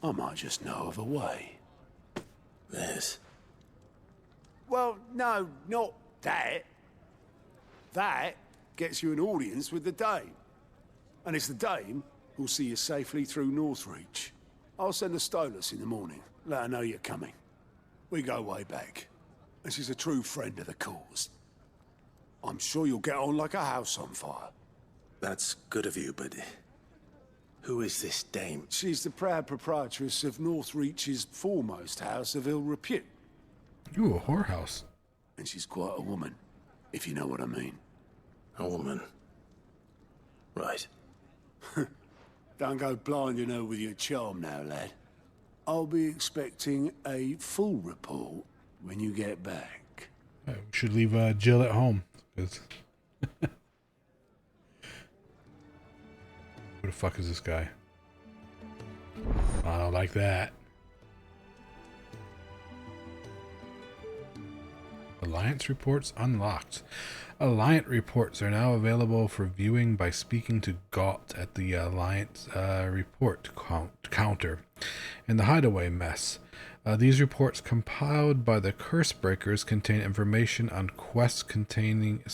I might just know of a way. Yes. Well, no, not that. That gets you an audience with the Dame. And it's the Dame who'll see you safely through Northreach. I'll send a Stolas in the morning. Let her know you're coming. We go way back. And she's a true friend of the cause. I'm sure you'll get on like a house on fire. That's good of you, but... who is this dame? She's the proud proprietress of Northreach's foremost house of ill repute. Ooh, a whorehouse. And she's quite a woman, if you know what I mean. A woman. Right. Don't go blinding her with your charm now, lad. I'll be expecting a full report when you get back. We should leave Jill at home. 'Cause who the fuck is this guy? I don't like that. Alliance reports unlocked. Alliance reports are now available for viewing by speaking to Gault at the Alliance report counter in the hideaway mess. These reports compiled by the Cursebreakers contain information on quests containing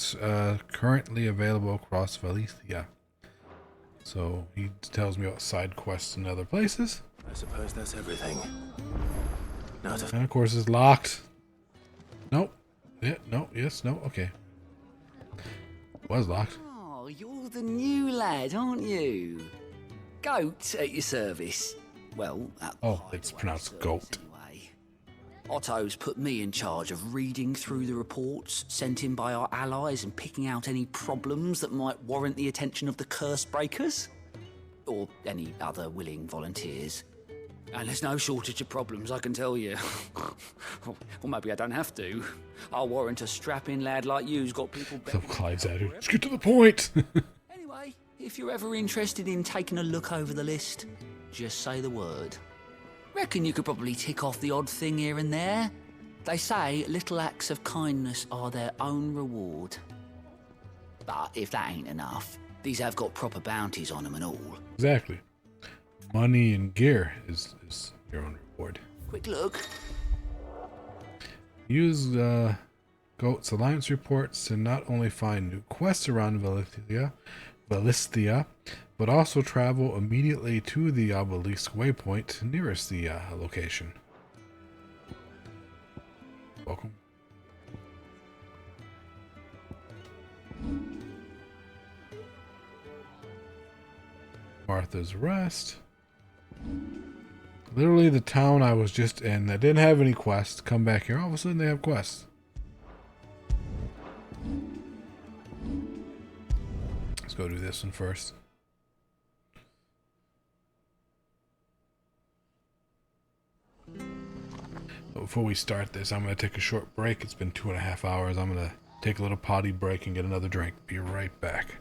currently available across Valencia. So he tells me about side quests in other places. I suppose that's everything. Now And of course it's locked. Nope. Yeah, no, yes, no, okay. Was locked. Oh, you're the new lad, aren't you? Goat at your service. well, at Oh, it's pronounced goat. Otto's put me in charge of reading through the reports sent in by our allies and picking out any problems that might warrant the attention of the curse breakers. Or any other willing volunteers. And there's no shortage of problems, I can tell you. Or maybe I don't have to. I'll warrant a strapping lad like you's got people... So Clive's at it. Let's get to the point! Anyway, if you're ever interested in taking a look over the list, just say the word. Reckon you could probably tick off the odd thing here and there. They say little acts of kindness are their own reward. But if that ain't enough, these have got proper bounties on them and all. Exactly. Money and gear is your own reward. Quick look. Use Goat's alliance reports to not only find new quests around Valisthia, but also travel immediately to the obelisk waypoint nearest the location. Welcome. Martha's Rest. Literally the town I was just in that didn't have any quests. Come back here, all of a sudden they have quests. Let's go do this one first. But before we start this, I'm going to take a short break. It's been 2.5 hours. I'm going to take a little potty break and get another drink. Be right back.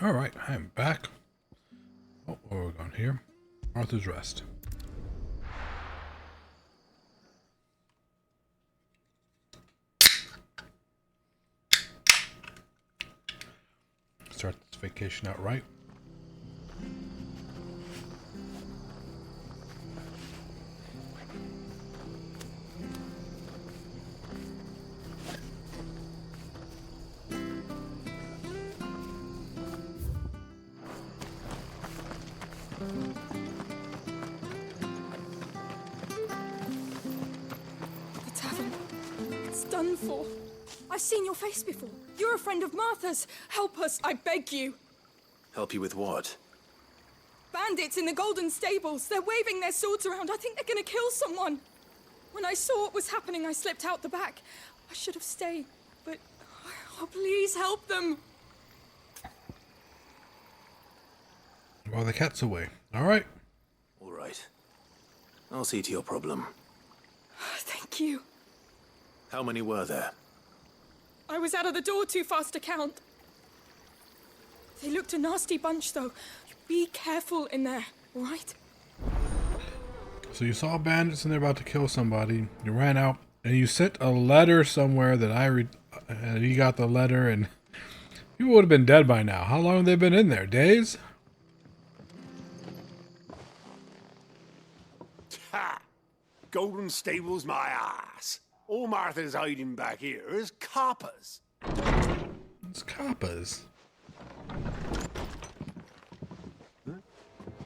Alright, I am back. Oh, where are we going here? Arthur's Rest. Start this vacation out right. The tavern. It's done for. I've seen your face before. You're a friend of Martha's. Help us, I beg you. Help you with what? Bandits in the Golden Stables. They're waving their swords around. I think they're gonna kill someone. When I saw what was happening, I slipped out the back. I should have stayed, but... Oh, please help them. While the cat's away. Alright. All right. I'll see to your problem. Thank you. How many were there? I was out of the door too fast to count. They looked a nasty bunch, though. Be careful in there, all right? So you saw bandits and they're about to kill somebody. You ran out and you sent a letter somewhere that I read. And he got the letter and you would have been dead by now. How long have they been in there? Days? Ha! Golden Stables my ass. All Martha's hiding back here is coppers. It's coppers.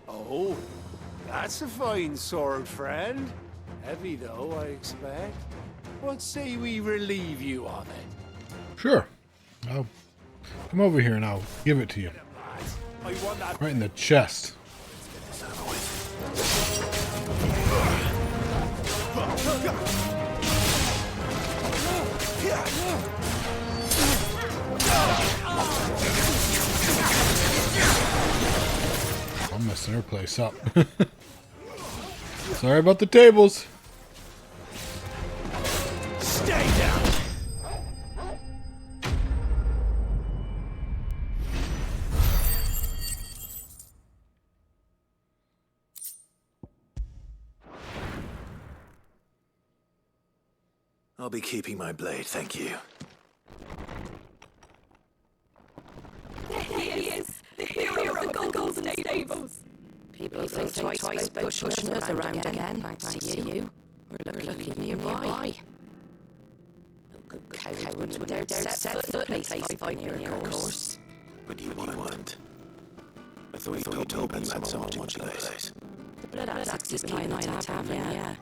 Oh, that's a fine sword, friend. Heavy though, I expect. What say we relieve you of it? Sure. I'll come over here and I'll give it to you. I want that Right in the chest. I'm messing her place up. Sorry about the tables. Stay down. I'll be keeping my blade, thank you. There he is, the hero of the Golden Stables. People think twice about pushing us around again, thanks to you. We're lucky nearby. Cowards wouldn't dare set foot in a place by near, of course. But you weren't. I thought you told me you had someone to watch the place. The blood axes keeping an eye on the tavern, yeah.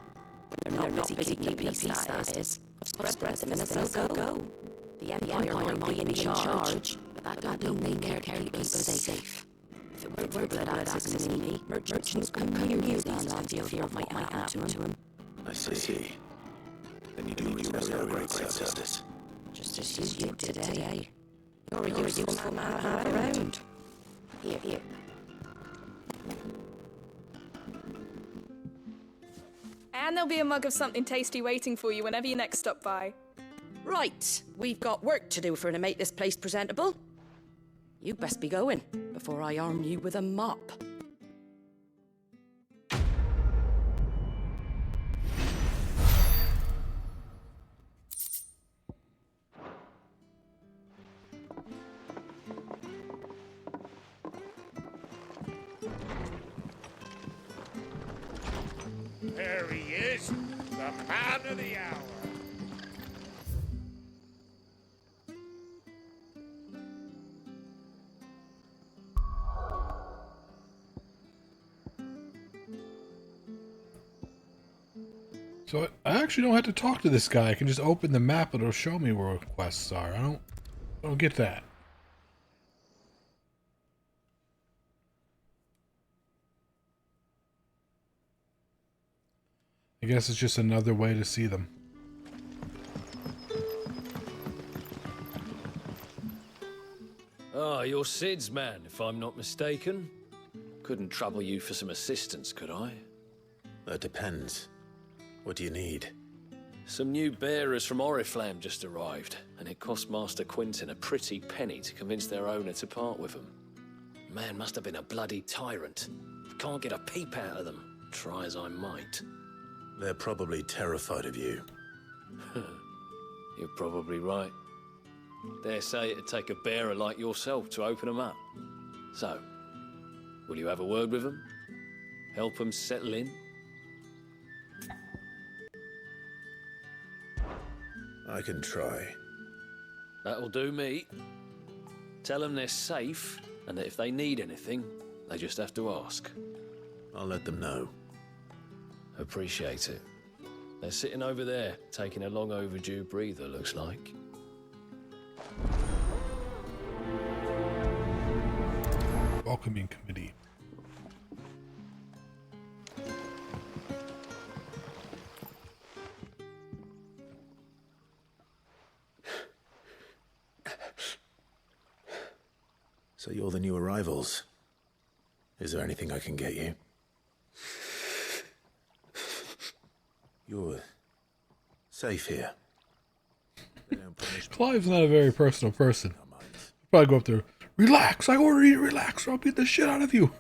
They're not busy keeping the peace, that is. I've spread them as they'll go. The Empire might be in charge, but that don't mean they care to keep us safe. If it weren't for blood axes and me, merchants come near you these days for fear of what might happen to him. I see. Then you do a great service. Just as you did today. You're a useful man to have around. Here. And there'll be a mug of something tasty waiting for you whenever you next stop by. Right, we've got work to do to make this place presentable. You best be going before I arm you with a mop. There he is, the man of the hour. So I actually don't have to talk to this guy. I can just open the map and it'll show me where quests are. I don't get that. I guess it's just another way to see them. Ah, you're Sid's man, if I'm not mistaken. Couldn't trouble you for some assistance, could I? That depends. What do you need? Some new bearers from Oriflamme just arrived, and it cost Master Quinton a pretty penny to convince their owner to part with them. Man must have been a bloody tyrant. Can't get a peep out of them, try as I might. They're probably terrified of you. You're probably right. Dare say it'd take a bearer like yourself to open them up. So, will you have a word with them? Help them settle in? I can try. That'll do me. Tell them they're safe, and that if they need anything, they just have to ask. I'll let them know. Appreciate it. They're sitting over there, taking a long overdue breather, looks like. Welcoming committee. So you're the new arrivals. Is there anything I can get you? You're safe here. Clive's not a very personal person. He'll probably go up there. Relax, I order you to relax or I'll beat the shit out of you.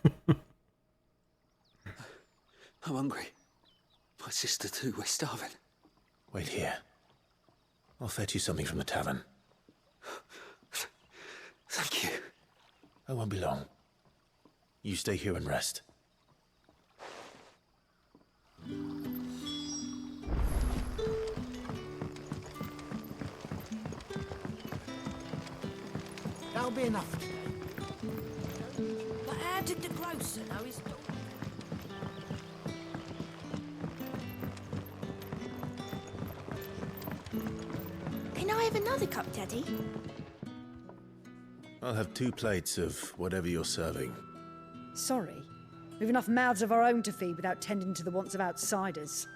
I'm hungry. My sister too, we're starving. Wait here. I'll fetch you something from the tavern. Thank you. I won't be long. You stay here and rest. That'll be enough today. But how did the grocer know his daughter? Can I have another cup, Daddy? I'll have 2 plates of whatever you're serving. Sorry. We've enough mouths of our own to feed without tending to the wants of outsiders.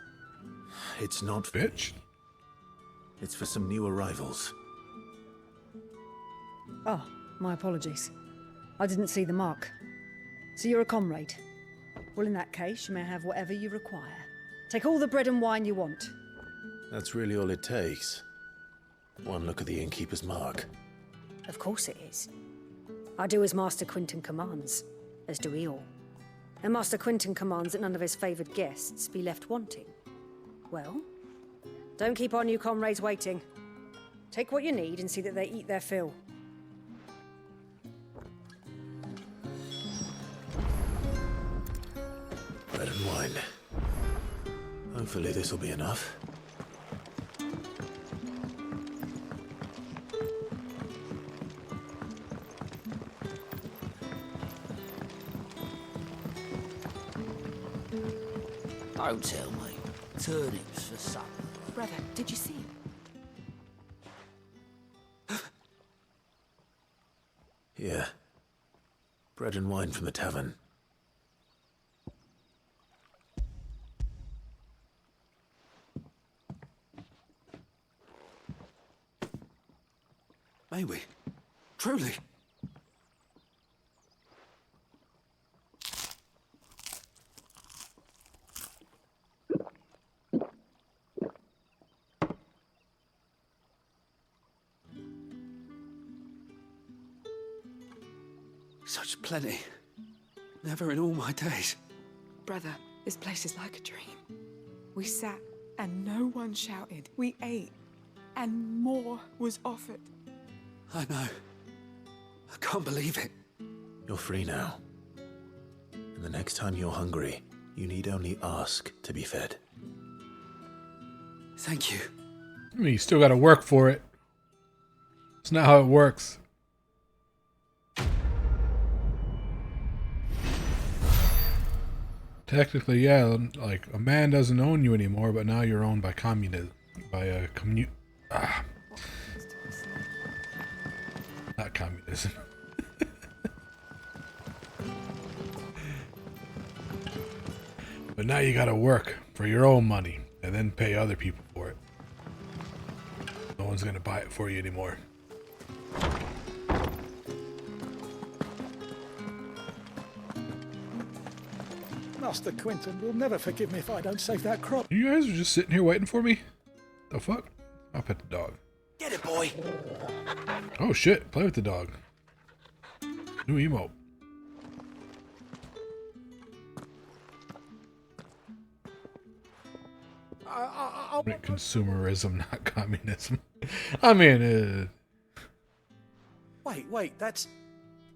It's not bitch. It's for some new arrivals. Oh, my apologies. I didn't see the mark. So you're a comrade. Well, in that case, you may have whatever you require. Take all the bread and wine you want. That's really all it takes. One look at the innkeeper's mark. Of course it is. I do as Master Quinton commands, as do we all. And Master Quinton commands that none of his favoured guests be left wanting. Well, don't keep our new comrades waiting. Take what you need and see that they eat their fill. Bread and wine. Hopefully this will be enough. Don't tell me. Turnips for supper. Brother, did you see him? Here. Bread and wine from the tavern. May we? Truly? Such plenty. Never in all my days. Brother, this place is like a dream. We sat and no one shouted. We ate and more was offered. I know. I can't believe it. You're free now. And the next time you're hungry, you need only ask to be fed. Thank you. I mean, you still gotta work for it. It's not how it works. Technically, yeah, like a man doesn't own you anymore, but now you're owned by communism, by a not communism. But now you gotta work for your own money and then pay other people for it. No one's gonna buy it for you anymore. Master Quinton will never forgive me if I don't save that crop. You guys are just sitting here waiting for me? The fuck? I'll pet the dog. Get it, boy. Oh shit, play with the dog. New emote. Consumerism, not communism. I mean, Wait, that's...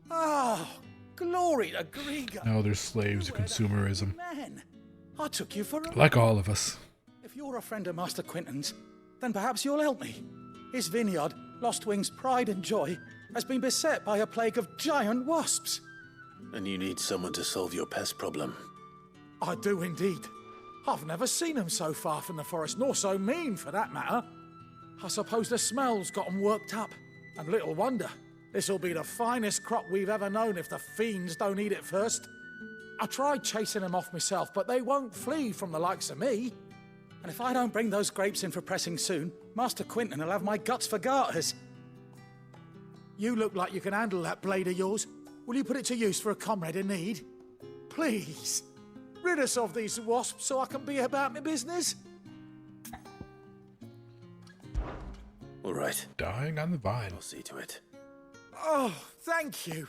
Oh, glory to Griga. no, they're slaves to consumerism. Man, I took you for a... Like all of us. If you're a friend of Master Quinton's, then perhaps you'll help me. His vineyard, Lostwing's pride and joy, has been beset by a plague of giant wasps. And you need someone to solve your pest problem. I do indeed. I've never seen them so far from the forest, nor so mean, for that matter. I suppose the smell's got 'em worked up. And little wonder. This'll be the finest crop we've ever known if the fiends don't eat it first. I tried chasing them off myself, but they won't flee from the likes of me. And if I don't bring those grapes in for pressing soon, Master Quinton will have my guts for garters. You look like you can handle that blade of yours. Will you put it to use for a comrade in need? Please. Rid us of these wasps so I can be about my business. All right. Dying on the vine. I'll see to it. Oh, thank you.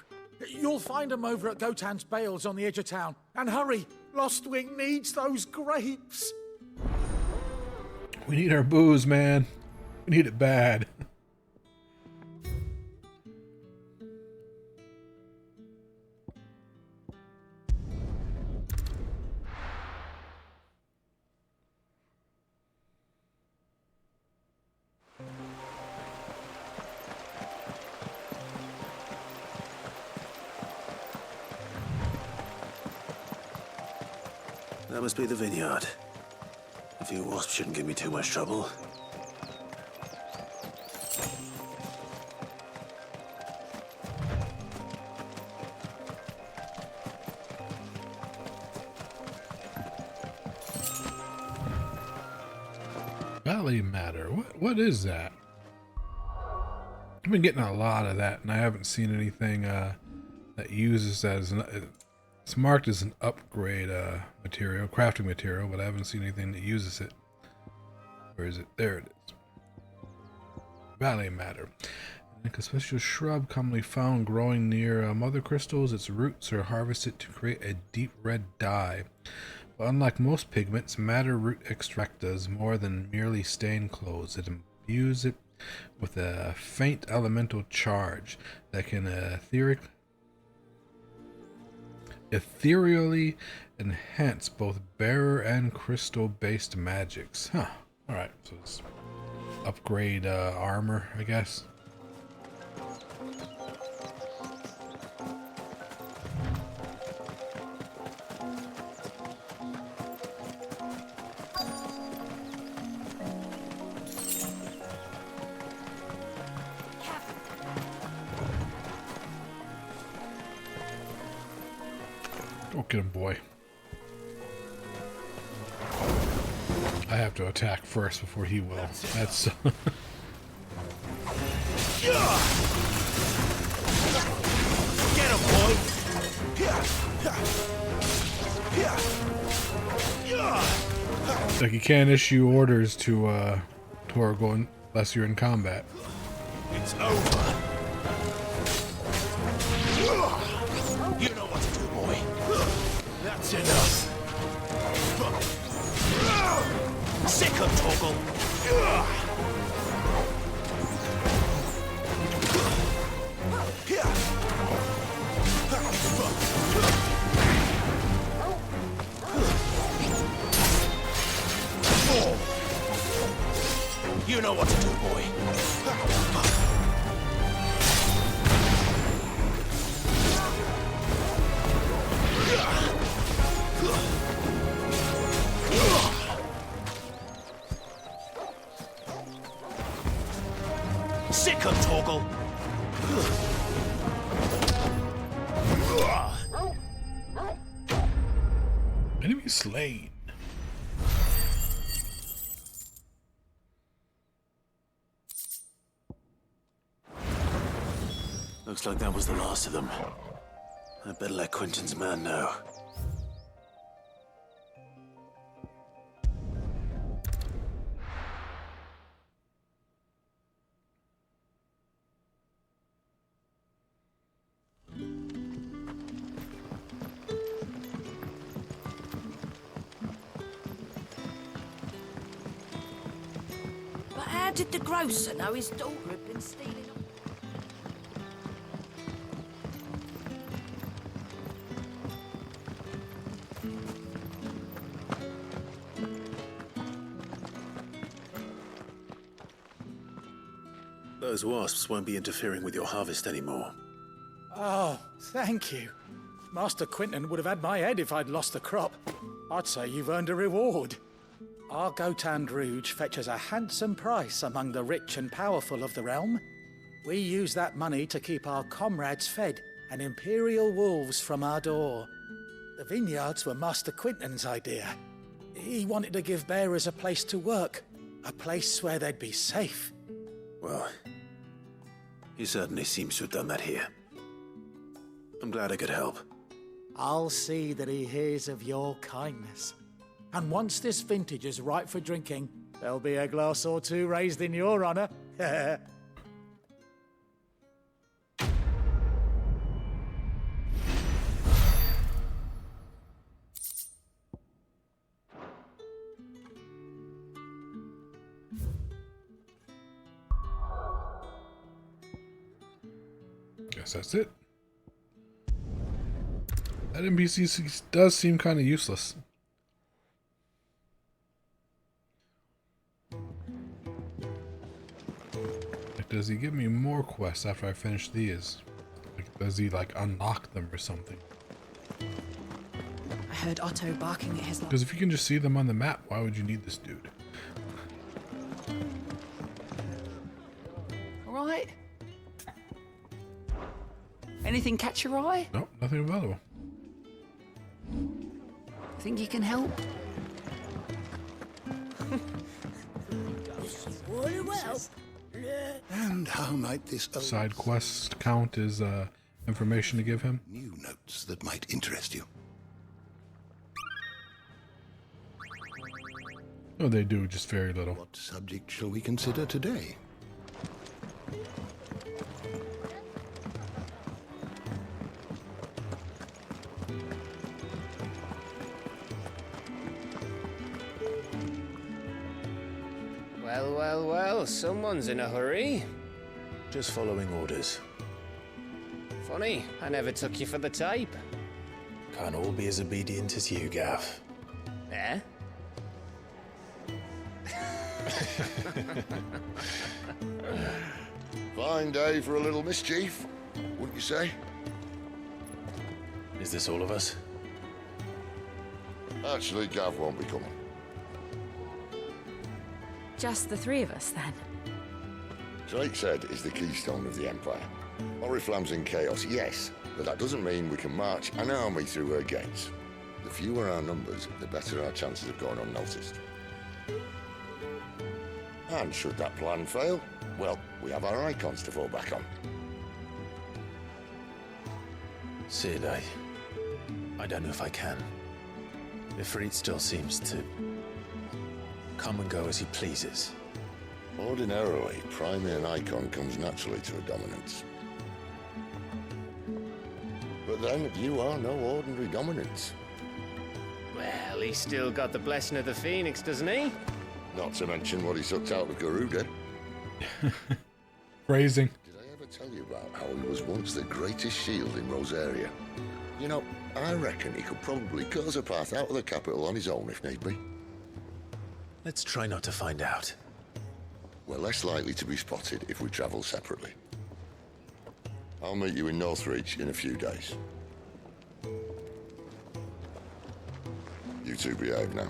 You'll find them over at Gotan's Bales on the edge of town. And hurry, Lostwing needs those grapes. We need our booze, man. We need it bad. That must be the vineyard. A few wasps shouldn't give me too much trouble. Valley Matter. What is that? I've been getting a lot of that, and I haven't seen anything that uses that as an. It's marked as an upgrade material, crafting material, but I haven't seen anything that uses it. Where is it? There it is. Valley Matter. Like a special shrub commonly found growing near mother crystals, its roots are harvested to create a deep red dye. But unlike most pigments, madder root extract does more than merely stain clothes. It imbues it with a faint elemental charge that can ethereally enhance both bearer and crystal-based magics. Huh. Alright, so it's upgrade armor, I guess. Don't get him, boy. I have to attack first before he will. That's... Get him, boy! like you can't issue orders to Torgo unless you're in combat. It's over. You know what to do, boy. That's enough. Sick of Torgo. You know what to do, boy. Sick of Torgal. Enemy slain. Looks like that was the last of them. I better let Quinton's man know. how did the grocer know his daughter had been stealing? Those wasps won't be interfering with your harvest anymore. Oh, thank you. Master Quinton would have had my head if I'd lost the crop. I'd say you've earned a reward. Our Gotand Rouge fetches a handsome price among the rich and powerful of the realm. We use that money to keep our comrades fed and imperial wolves from our door. The vineyards were Master Quinton's idea. He wanted to give bearers a place to work, a place where they'd be safe. Well, he certainly seems to have done that here. I'm glad I could help. I'll see that he hears of your kindness. And once this vintage is ripe for drinking, there'll be a glass or two raised in your honor. Guess that's it. That NPC does seem kind of useless. Like, does he give me more quests after I finish these? Like, does he like unlock them or something? I heard Otto barking at his. Because if you can just see them on the map, why would you need this dude? All right. Anything catch your eye? Nope, nothing available. Think you can help? And how might this side quest count as information to give him? New notes that might interest you. Oh, they do, just very little. What subject shall we consider today? Well, well, well, someone's in a hurry. Just following orders. Funny, I never took you for the type. Can't all be as obedient as you, Gav. Eh? Fine day for a little mischief, wouldn't you say? Is this all of us? Actually, Gav won't be coming. Just the three of us, then? Drake said is the keystone of the Empire. Oriflamme's in chaos, yes, but that doesn't mean we can march an army through her gates. The fewer our numbers, the better our chances of going unnoticed. And should that plan fail, well, we have our icons to fall back on. Sid, I don't know if I can. Ifrit still seems to come and go as he pleases. Ordinarily, priming an icon comes naturally to a dominance. But then, you are no ordinary dominance. Well, he's still got the blessing of the Phoenix, doesn't he? Not to mention what he sucked out of Garuda. Phrasing. Did I ever tell you about how he was once the greatest shield in Rosaria? You know, I reckon he could probably cut us a path out of the capital on his own if need be. Let's try not to find out. We're less likely to be spotted if we travel separately. I'll meet you in Northreach in a few days. You two behave now.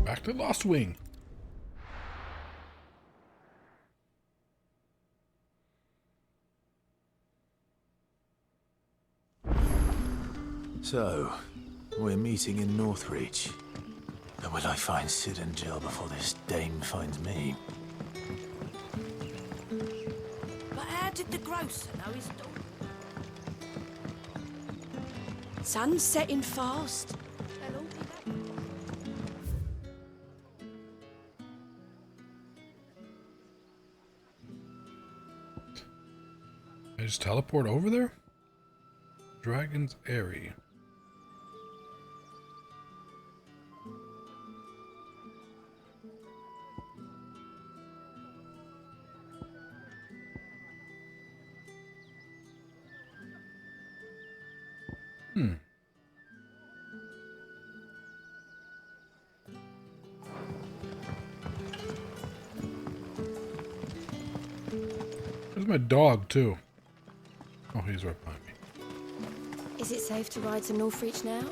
Back to Lost Wing. So, we're meeting in Northreach. But will I find Sid and Jill before this dame finds me? But how did the grocer know his daughter? Sun's setting fast. They'll all be back. I just teleport over there? Dragon's Airy. There's my dog, too. Oh, he's right behind me. Is it safe to ride to Northreach now?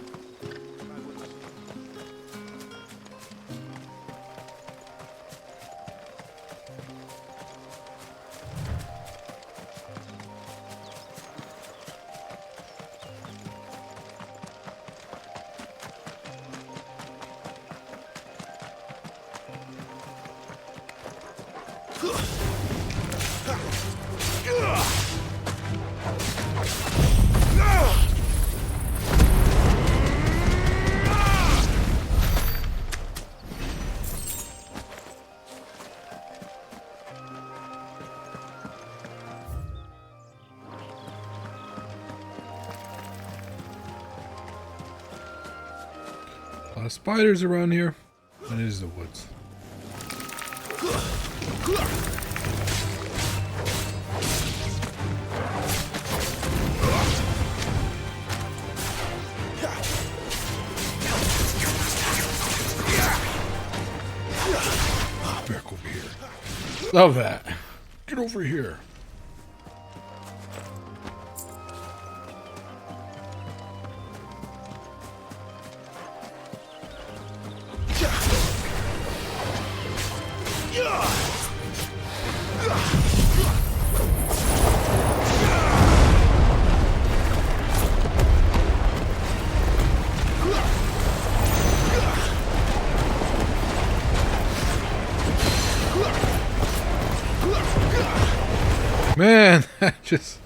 A lot of spiders around here. It is the woods. Back over here. Love that. Get over here. Man, that just...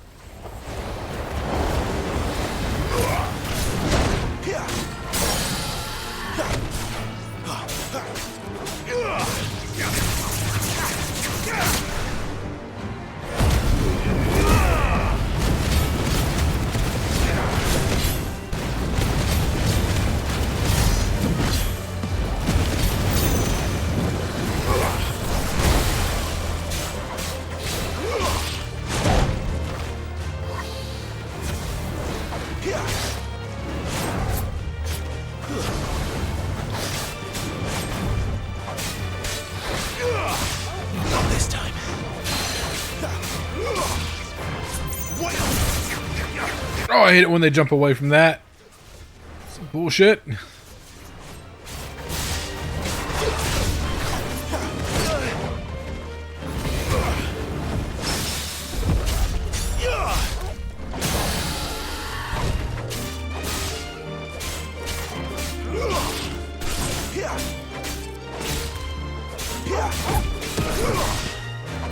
Oh, I hate it when they jump away from that. Some bullshit.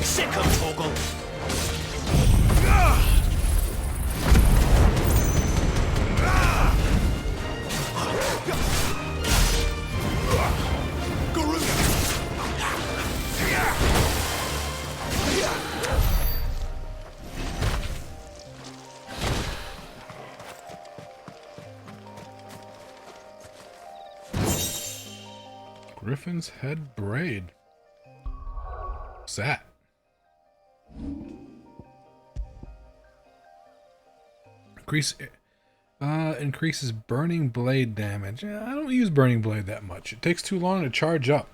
Sick of Torgal. Griffin's head braid. What's that? Increases burning blade damage. I don't use burning blade that much. It takes too long to charge up.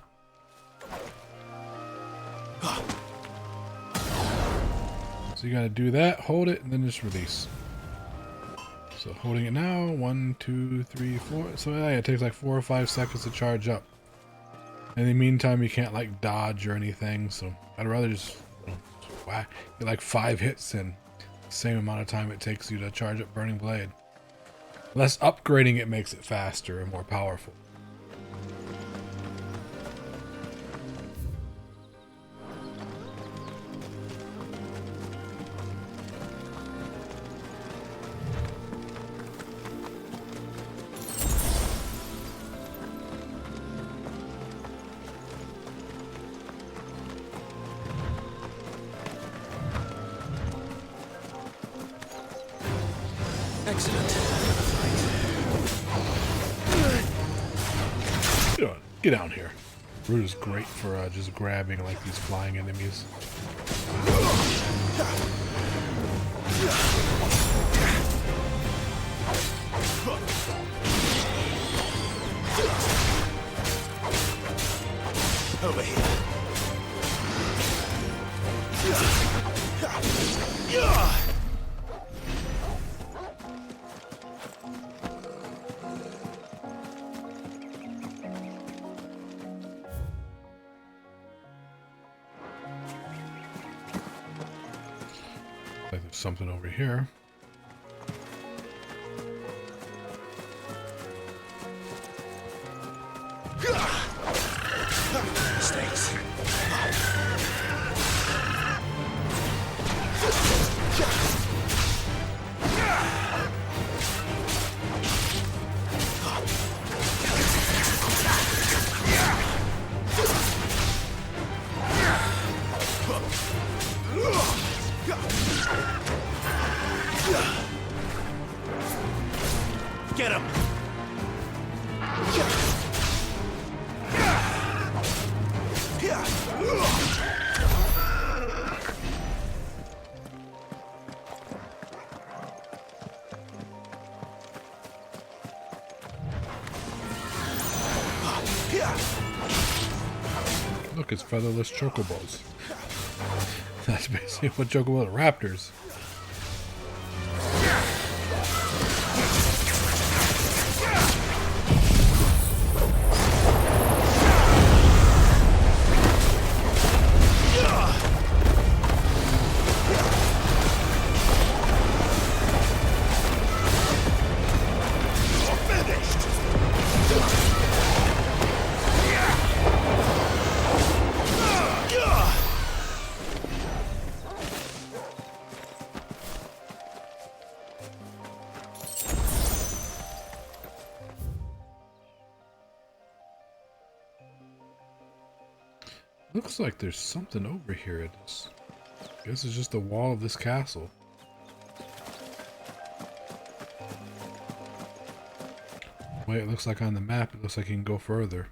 So you gotta do that, hold it, and then just release. So holding it now, 1, 2, 3, 4. So yeah, it takes like 4 or 5 seconds to charge up. In the meantime, you can't like dodge or anything, so I'd rather just, whack, get like 5 hits in the same amount of time it takes you to charge up Burning Blade. Unless upgrading it makes it faster and more powerful. Excellent. Get down here. Root is great for just grabbing like these flying enemies. Over here. Like there's something over here. Snakes. Get him! Look, it's featherless chocobos. That's basically what chocobo raptors. Looks like there's something over here. I guess it's just the wall of this castle. Wait, it looks like on the map, it looks like you can go further.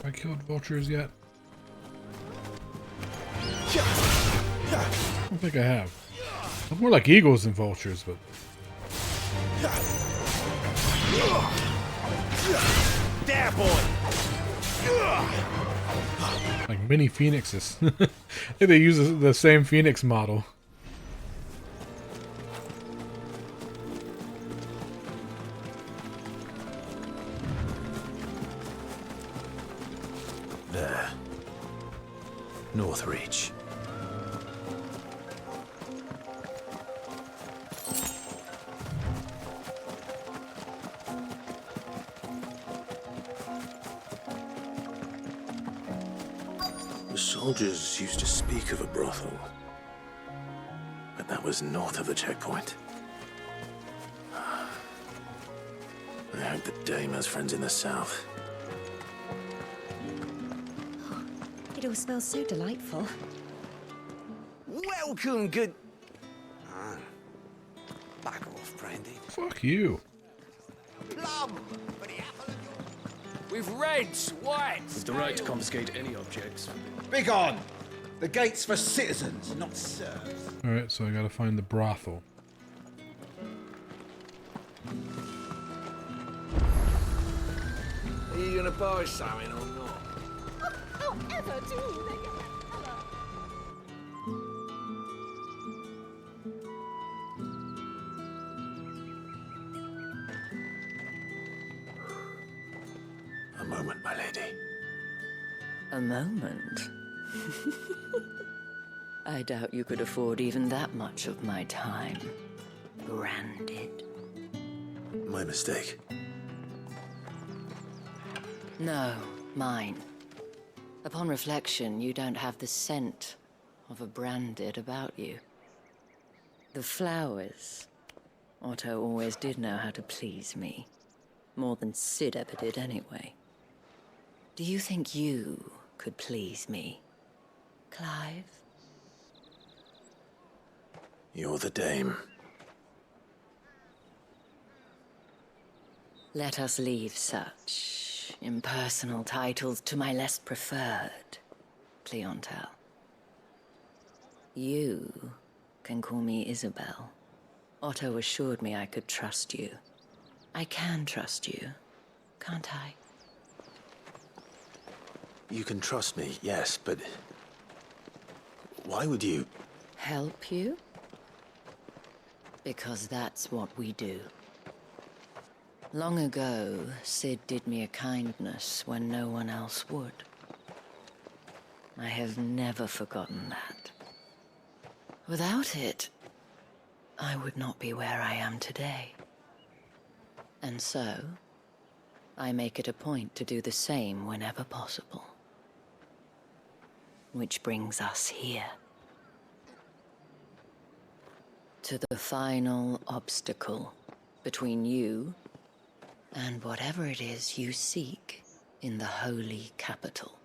Have I killed vultures yet? I don't think I have. I'm more like eagles than vultures, but... There, boy! Like mini phoenixes. I think they use the same phoenix model. There. North Reach. The soldiers used to speak of a brothel, but that was north of the checkpoint. I hope the dame has friends in the south. It all smells so delightful. Welcome, good... Ah, back off, Brandy. Fuck you. Plum! With reds, whites. With the right to confiscate any objects. Begone! The gate's for citizens, not serfs. Alright, so I gotta find the brothel. Are you gonna buy something or not? However do they moment, my lady. A moment? I doubt you could afford even that much of my time. Branded. My mistake. No, mine. Upon reflection, you don't have the scent of a branded about you. The flowers. Otto always did know how to please me. More than Sid ever did anyway. Do you think you could please me, Clive? You're the dame. Let us leave such impersonal titles to my less preferred clientele. You can call me Isabel. Otto assured me I could trust you. I can trust you, can't I? You can trust me, yes, but... why would you... Help you? Because that's what we do. Long ago, Sid did me a kindness when no one else would. I have never forgotten that. Without it, I would not be where I am today. And so, I make it a point to do the same whenever possible. Which brings us here. To the final obstacle between you and whatever it is you seek in the holy capital.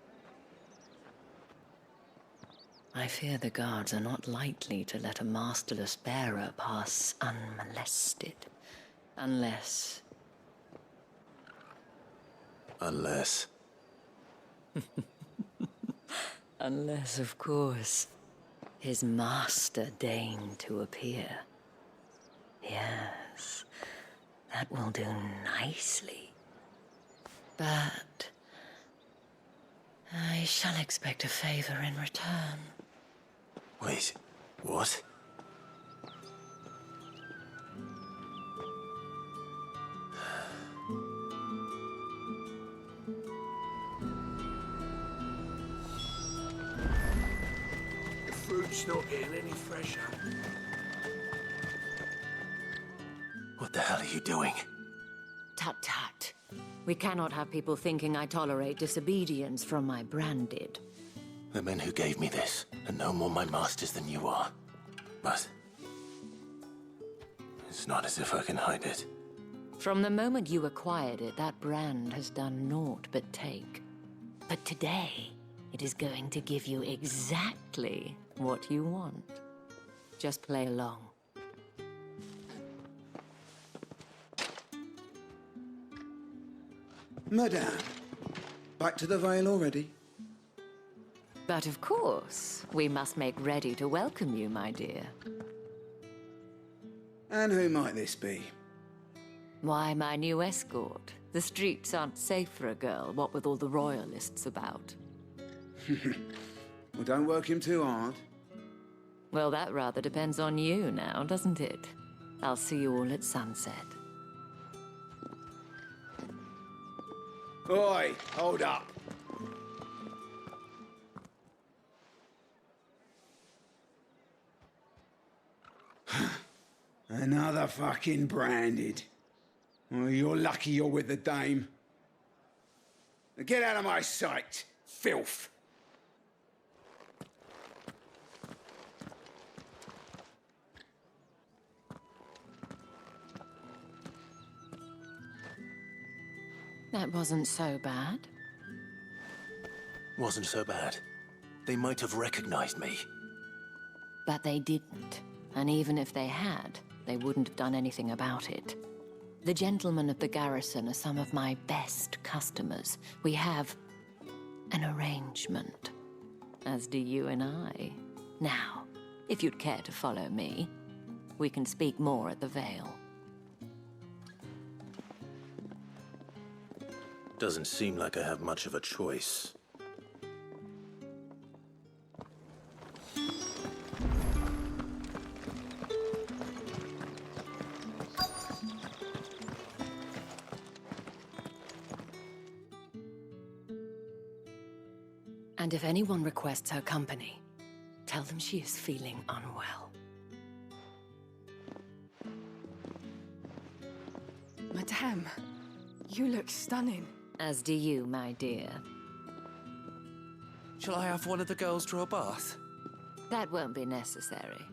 I fear the guards are not likely to let a masterless bearer pass unmolested. Unless... Unless... Unless, of course, his master deigned to appear. Yes, that will do nicely. But... I shall expect a favor in return. Wait, what? The fruit's not getting any fresher. What the hell are you doing? Tut tut. We cannot have people thinking I tolerate disobedience from my branded. The men who gave me this are no more my masters than you are. But... it's not as if I can hide it. From the moment you acquired it, that brand has done naught but take. But today, it is going to give you exactly what you want. Just play along. Madame, back to the Vale already? But of course, we must make ready to welcome you, my dear. And who might this be? Why, my new escort. The streets aren't safe for a girl, what with all the royalists about. Well, don't work him too hard. Well, that rather depends on you now, doesn't it? I'll see you all at sunset. Oi, hold up. Another fucking branded. Well, you're lucky you're with the dame. Now get out of my sight, filth. That wasn't so bad. Wasn't so bad. They might have recognized me. But they didn't. And even if they had, they wouldn't have done anything about it. The gentlemen of the garrison are some of my best customers. We have an arrangement, as do you and I. Now, if you'd care to follow me, we can speak more at the Vale. Doesn't seem like I have much of a choice. And if anyone requests her company, tell them she is feeling unwell. Madame, you look stunning. As do you, my dear. Shall I have one of the girls draw a bath? That won't be necessary.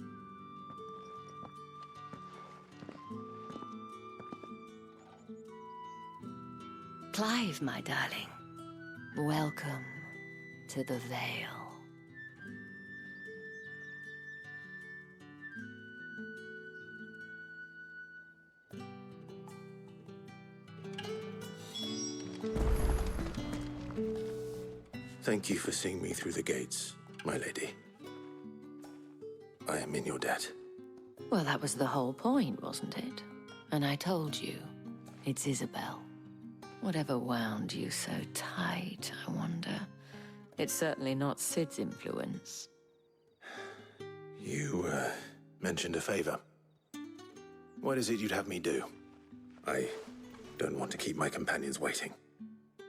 Clive, my darling. Welcome to the Vale. Thank you for seeing me through the gates, my lady. I am in your debt. Well, that was the whole point, wasn't it? And I told you, it's Isabel. Whatever wound you so tight, I wonder. It's certainly not Sid's influence. You, mentioned a favor. What is it you'd have me do? I don't want to keep my companions waiting.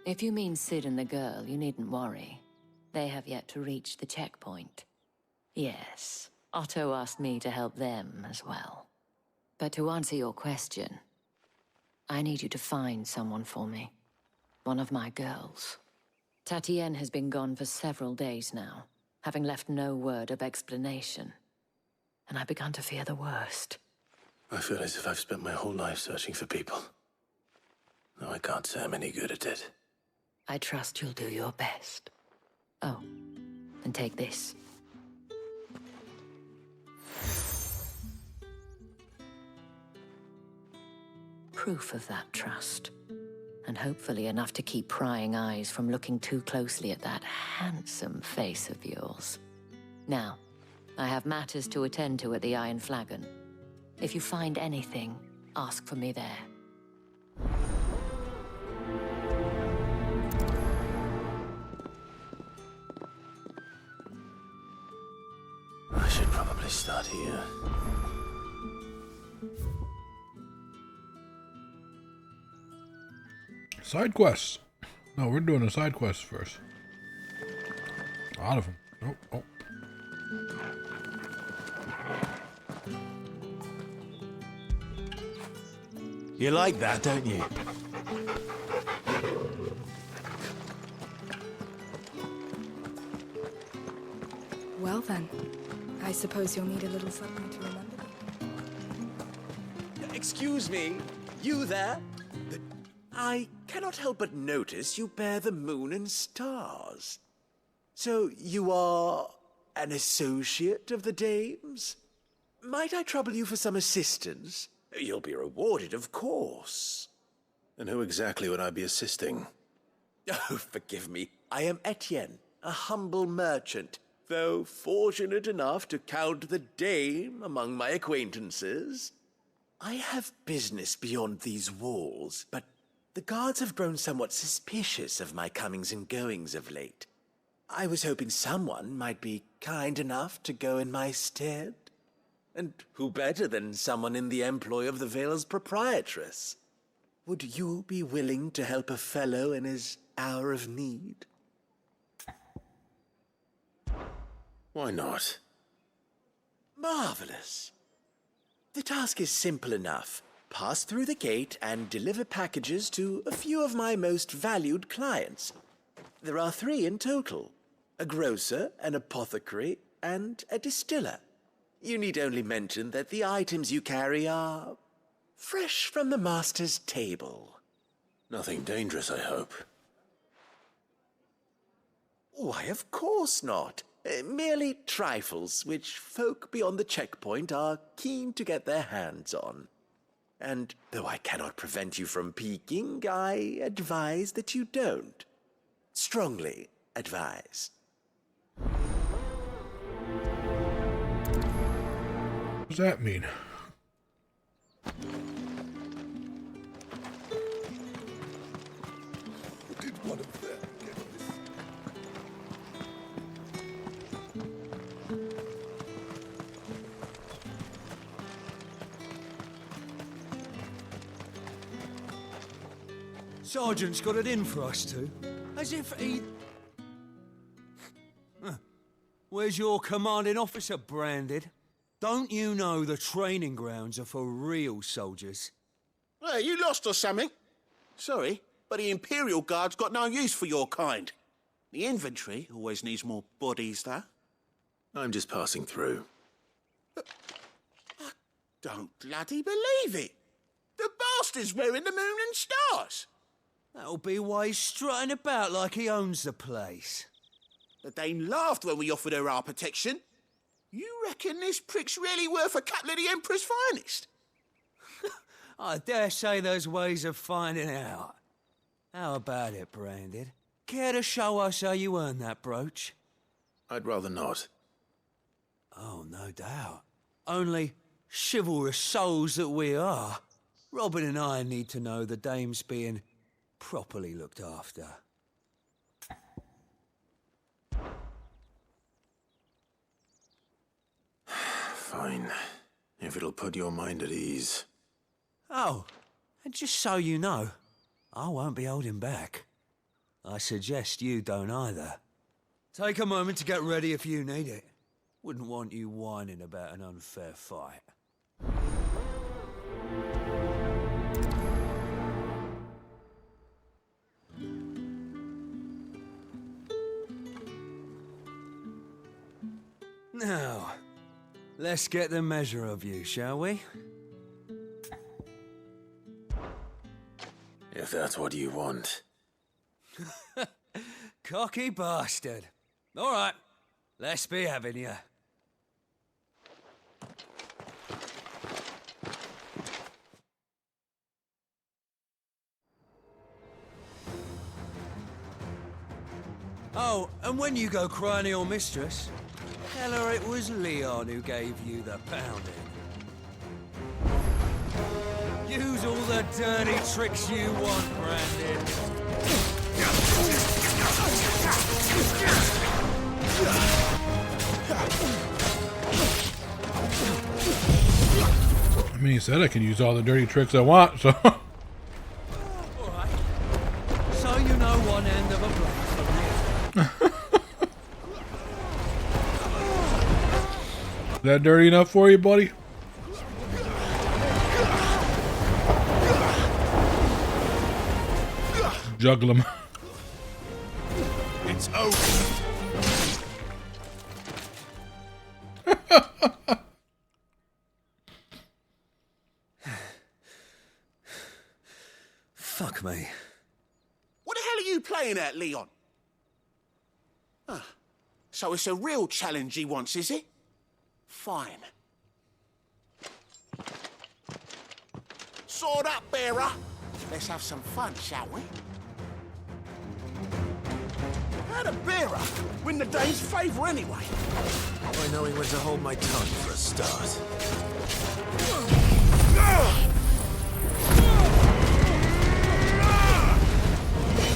If you mean Sid and the girl, you needn't worry. They have yet to reach the checkpoint. Yes, Otto asked me to help them as well. But to answer your question, I need you to find someone for me. One of my girls. Tatienne has been gone for several days now, having left no word of explanation. And I've begun to fear the worst. I feel as if I've spent my whole life searching for people. No, I can't say I'm any good at it. I trust you'll do your best. Oh, and take this. Proof of that trust. And hopefully enough to keep prying eyes from looking too closely at that handsome face of yours. Now, I have matters to attend to at the Iron Flagon. If you find anything, ask for me there. I should probably start here. Side quests. No, we're doing a side quest first. A lot of them. Oh. You like that, don't you? Well then, I suppose you'll need a little something to remember me. Excuse me, you there? I cannot help but notice you bear the moon and stars. So you are an associate of the dames? Might I trouble you for some assistance? You'll be rewarded, of course. And who exactly would I be assisting? Oh, forgive me. I am Etienne, a humble merchant, though fortunate enough to count the dame among my acquaintances. I have business beyond these walls, but the guards have grown somewhat suspicious of my comings and goings of late. I was hoping someone might be kind enough to go in my stead. And who better than someone in the employ of the Vale's proprietress? Would you be willing to help a fellow in his hour of need? Why not? Marvelous. The task is simple enough. Pass through the gate and deliver packages to a few of my most valued clients. There are 3 in total. A grocer, an apothecary, and a distiller. You need only mention that the items you carry are fresh from the master's table. Nothing dangerous, I hope. Why, of course not. Merely trifles which folk beyond the checkpoint are keen to get their hands on. And though I cannot prevent you from peeking, I advise that you don't. Strongly advise. What does that mean? Did one of them get this? Sergeant's got it in for us two. As if he... Where's your commanding officer, Branded? Don't you know the training grounds are for real soldiers? Hey, you lost or something? Sorry, but the Imperial Guard's got no use for your kind. The infantry always needs more bodies, though. I'm just passing through. But I don't bloody believe it. The bastard's wearing the moon and stars. That'll be why he's strutting about like he owns the place. The Dane laughed when we offered her our protection. You reckon this prick's really worth a couple of the Emperor's finest? I dare say there's ways of finding out. How about it, Branded? Care to show us how you earned that brooch? I'd rather not. Oh, no doubt. Only chivalrous souls that we are, Robin and I need to know the dame's being properly looked after. Fine. If it'll put your mind at ease. Oh, and just so you know, I won't be holding back. I suggest you don't either. Take a moment to get ready if you need it. Wouldn't want you whining about an unfair fight. Now, let's get the measure of you, shall we? If that's what you want. Cocky bastard. All right, let's be having you. Oh, and when you go crying to your mistress, tell her it was Leon who gave you the pounding. Use all the dirty tricks you want, Brandon. I mean, he said I can use all the dirty tricks I want, so... All right. So you know one end of a blade from Is that dirty enough for you, buddy? Juggle him. It's over. Fuck me. What the hell are you playing at, Leon? So it's a real challenge he wants, is it? Fine. Sword up, bearer. Let's have some fun, shall we? How'd a bearer win the Dane's favour anyway? By knowing when to hold my tongue for a start.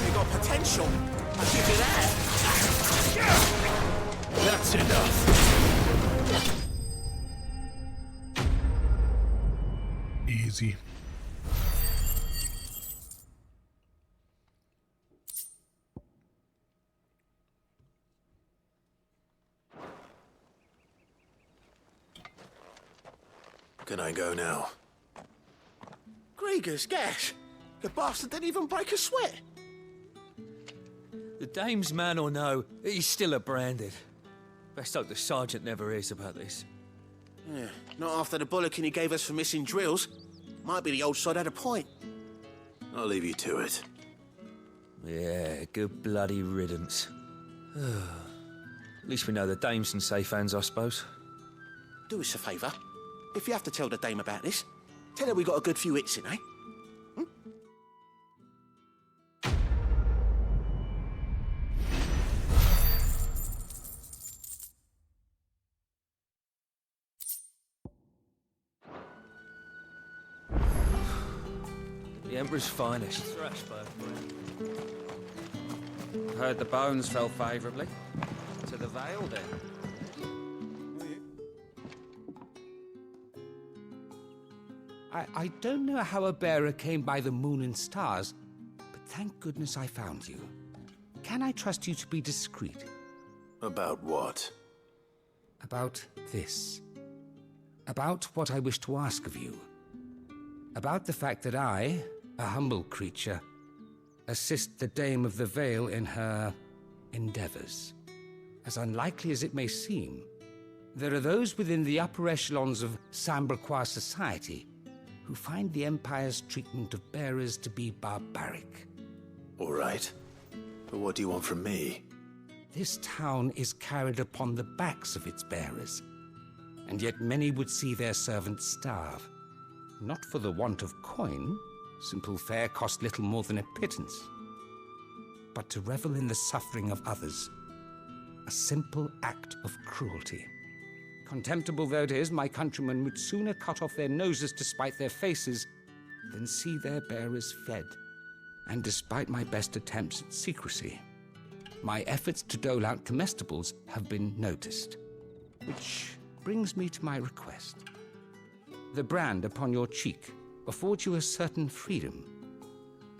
You got potential. I'll give you that. That's enough. Easy. Can I go now? Grieger's gas. The bastard didn't even break a sweat. The dame's man or no, he's still a Branded. Best hope the sergeant never hears about this. Yeah, not after the bollocking he gave us for missing drills. Might be the old sod had a point. I'll leave you to it. Yeah, good bloody riddance. At least we know the dame's in safe hands, I suppose. Do us a favour. If you have to tell the dame about this, tell her we got a good few hits in, eh? The Emperor's finest. Heard the bones fell favourably to the Vale, then. I don't know how a bearer came by the moon and stars, but thank goodness I found you. Can I trust you to be discreet? About what? About this. About what I wish to ask of you. About the fact that I, a humble creature, assist the Dame of the Vale in her endeavors. As unlikely as it may seem, there are those within the upper echelons of Sambraquois society who find the Empire's treatment of bearers to be barbaric. All right. But what do you want from me? This town is carried upon the backs of its bearers, and yet many would see their servants starve. Not for the want of coin, simple fare cost little more than a pittance, but to revel in the suffering of others, a simple act of cruelty. Contemptible though it is, my countrymen would sooner cut off their noses to spite their faces than see their bearers fed. And despite my best attempts at secrecy, my efforts to dole out comestibles have been noticed. Which brings me to my request. The brand upon your cheek affords you a certain freedom.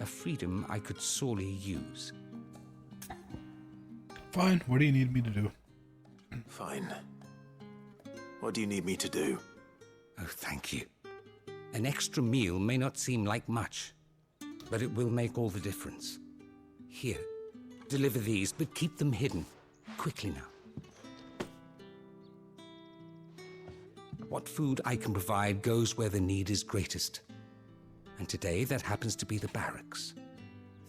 A freedom I could sorely use. Fine, what do you need me to do? Fine. What do you need me to do? Oh, thank you. An extra meal may not seem like much, but it will make all the difference. Here, deliver these, but keep them hidden. Quickly now. What food I can provide goes where the need is greatest. And today, that happens to be the barracks.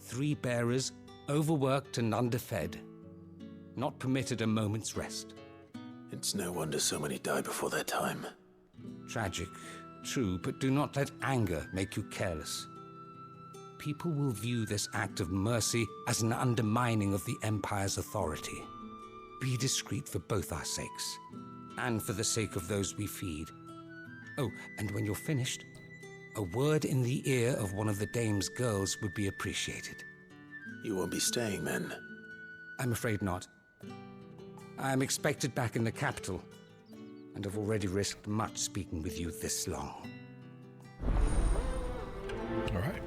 3 bearers, overworked and underfed. Not permitted a moment's rest. It's no wonder so many die before their time. Tragic, true, but do not let anger make you careless. People will view this act of mercy as an undermining of the Empire's authority. Be discreet for both our sakes, and for the sake of those we feed. Oh, and when you're finished, a word in the ear of one of the Dame's girls would be appreciated. You won't be staying, then? I'm afraid not. I am expected back in the capital, and have already risked much speaking with you this long. All right.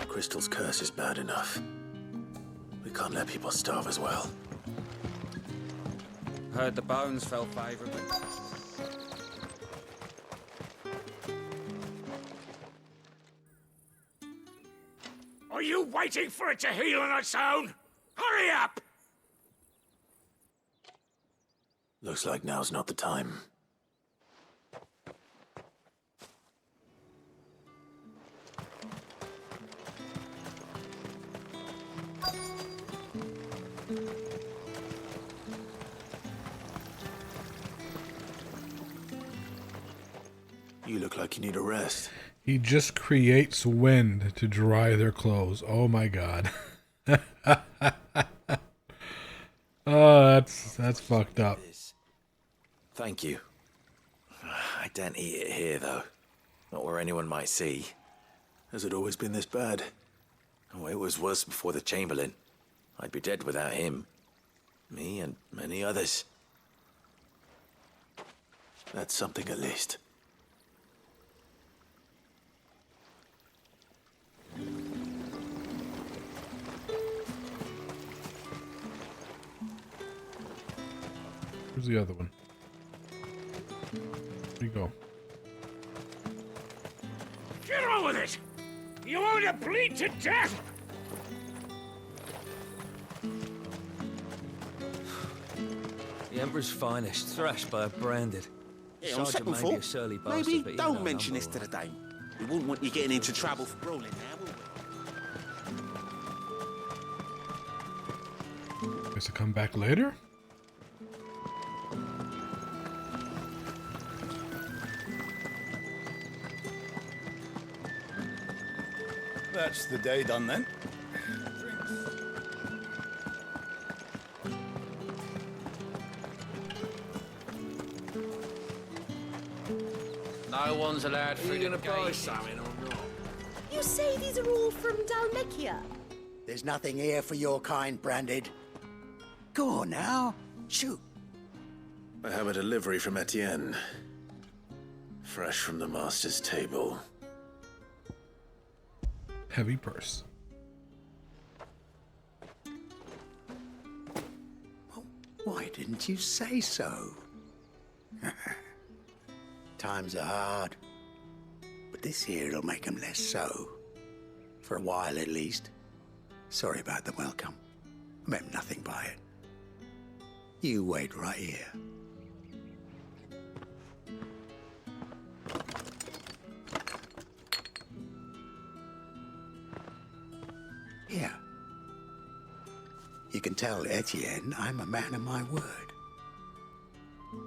Crystal's curse is bad enough. We can't let people starve as well. Heard the bones fell favorably. Are you waiting for it to heal on its own? Hurry up! Looks like now's not the time. You look like you need a rest. He just creates wind to dry their clothes. Oh my god. Oh, that's fucked up. Thank you. I don't eat it here, though. Not where anyone might see. Has it always been this bad? Oh, it was worse before the Chamberlain. I'd be dead without him. Me and many others. That's something at least. Where's the other one? There you go. Get on with it! You want to bleed to death? The Emperor's finest, thrashed by a branded. Yeah, on Sergeant second may be thought, a surly bastard, maybe but he's don't no mention number this to one. the Dame. We wouldn't want you getting into trouble for brawling now, will we? Guess to come back later? That's the day done then. No one's allowed through you the gonna buy gate. something or not? You say these are all from Dalmekia? There's nothing here for your kind, Branded. Go on now. Shoot. I have a delivery from Etienne. Fresh from the master's table. Heavy purse. Why didn't you say so? Times are hard, but this here'll make 'em less so. For a while, at least. Sorry about the welcome. I meant nothing by it. You wait right here. Here. You can tell Etienne I'm a man of my word.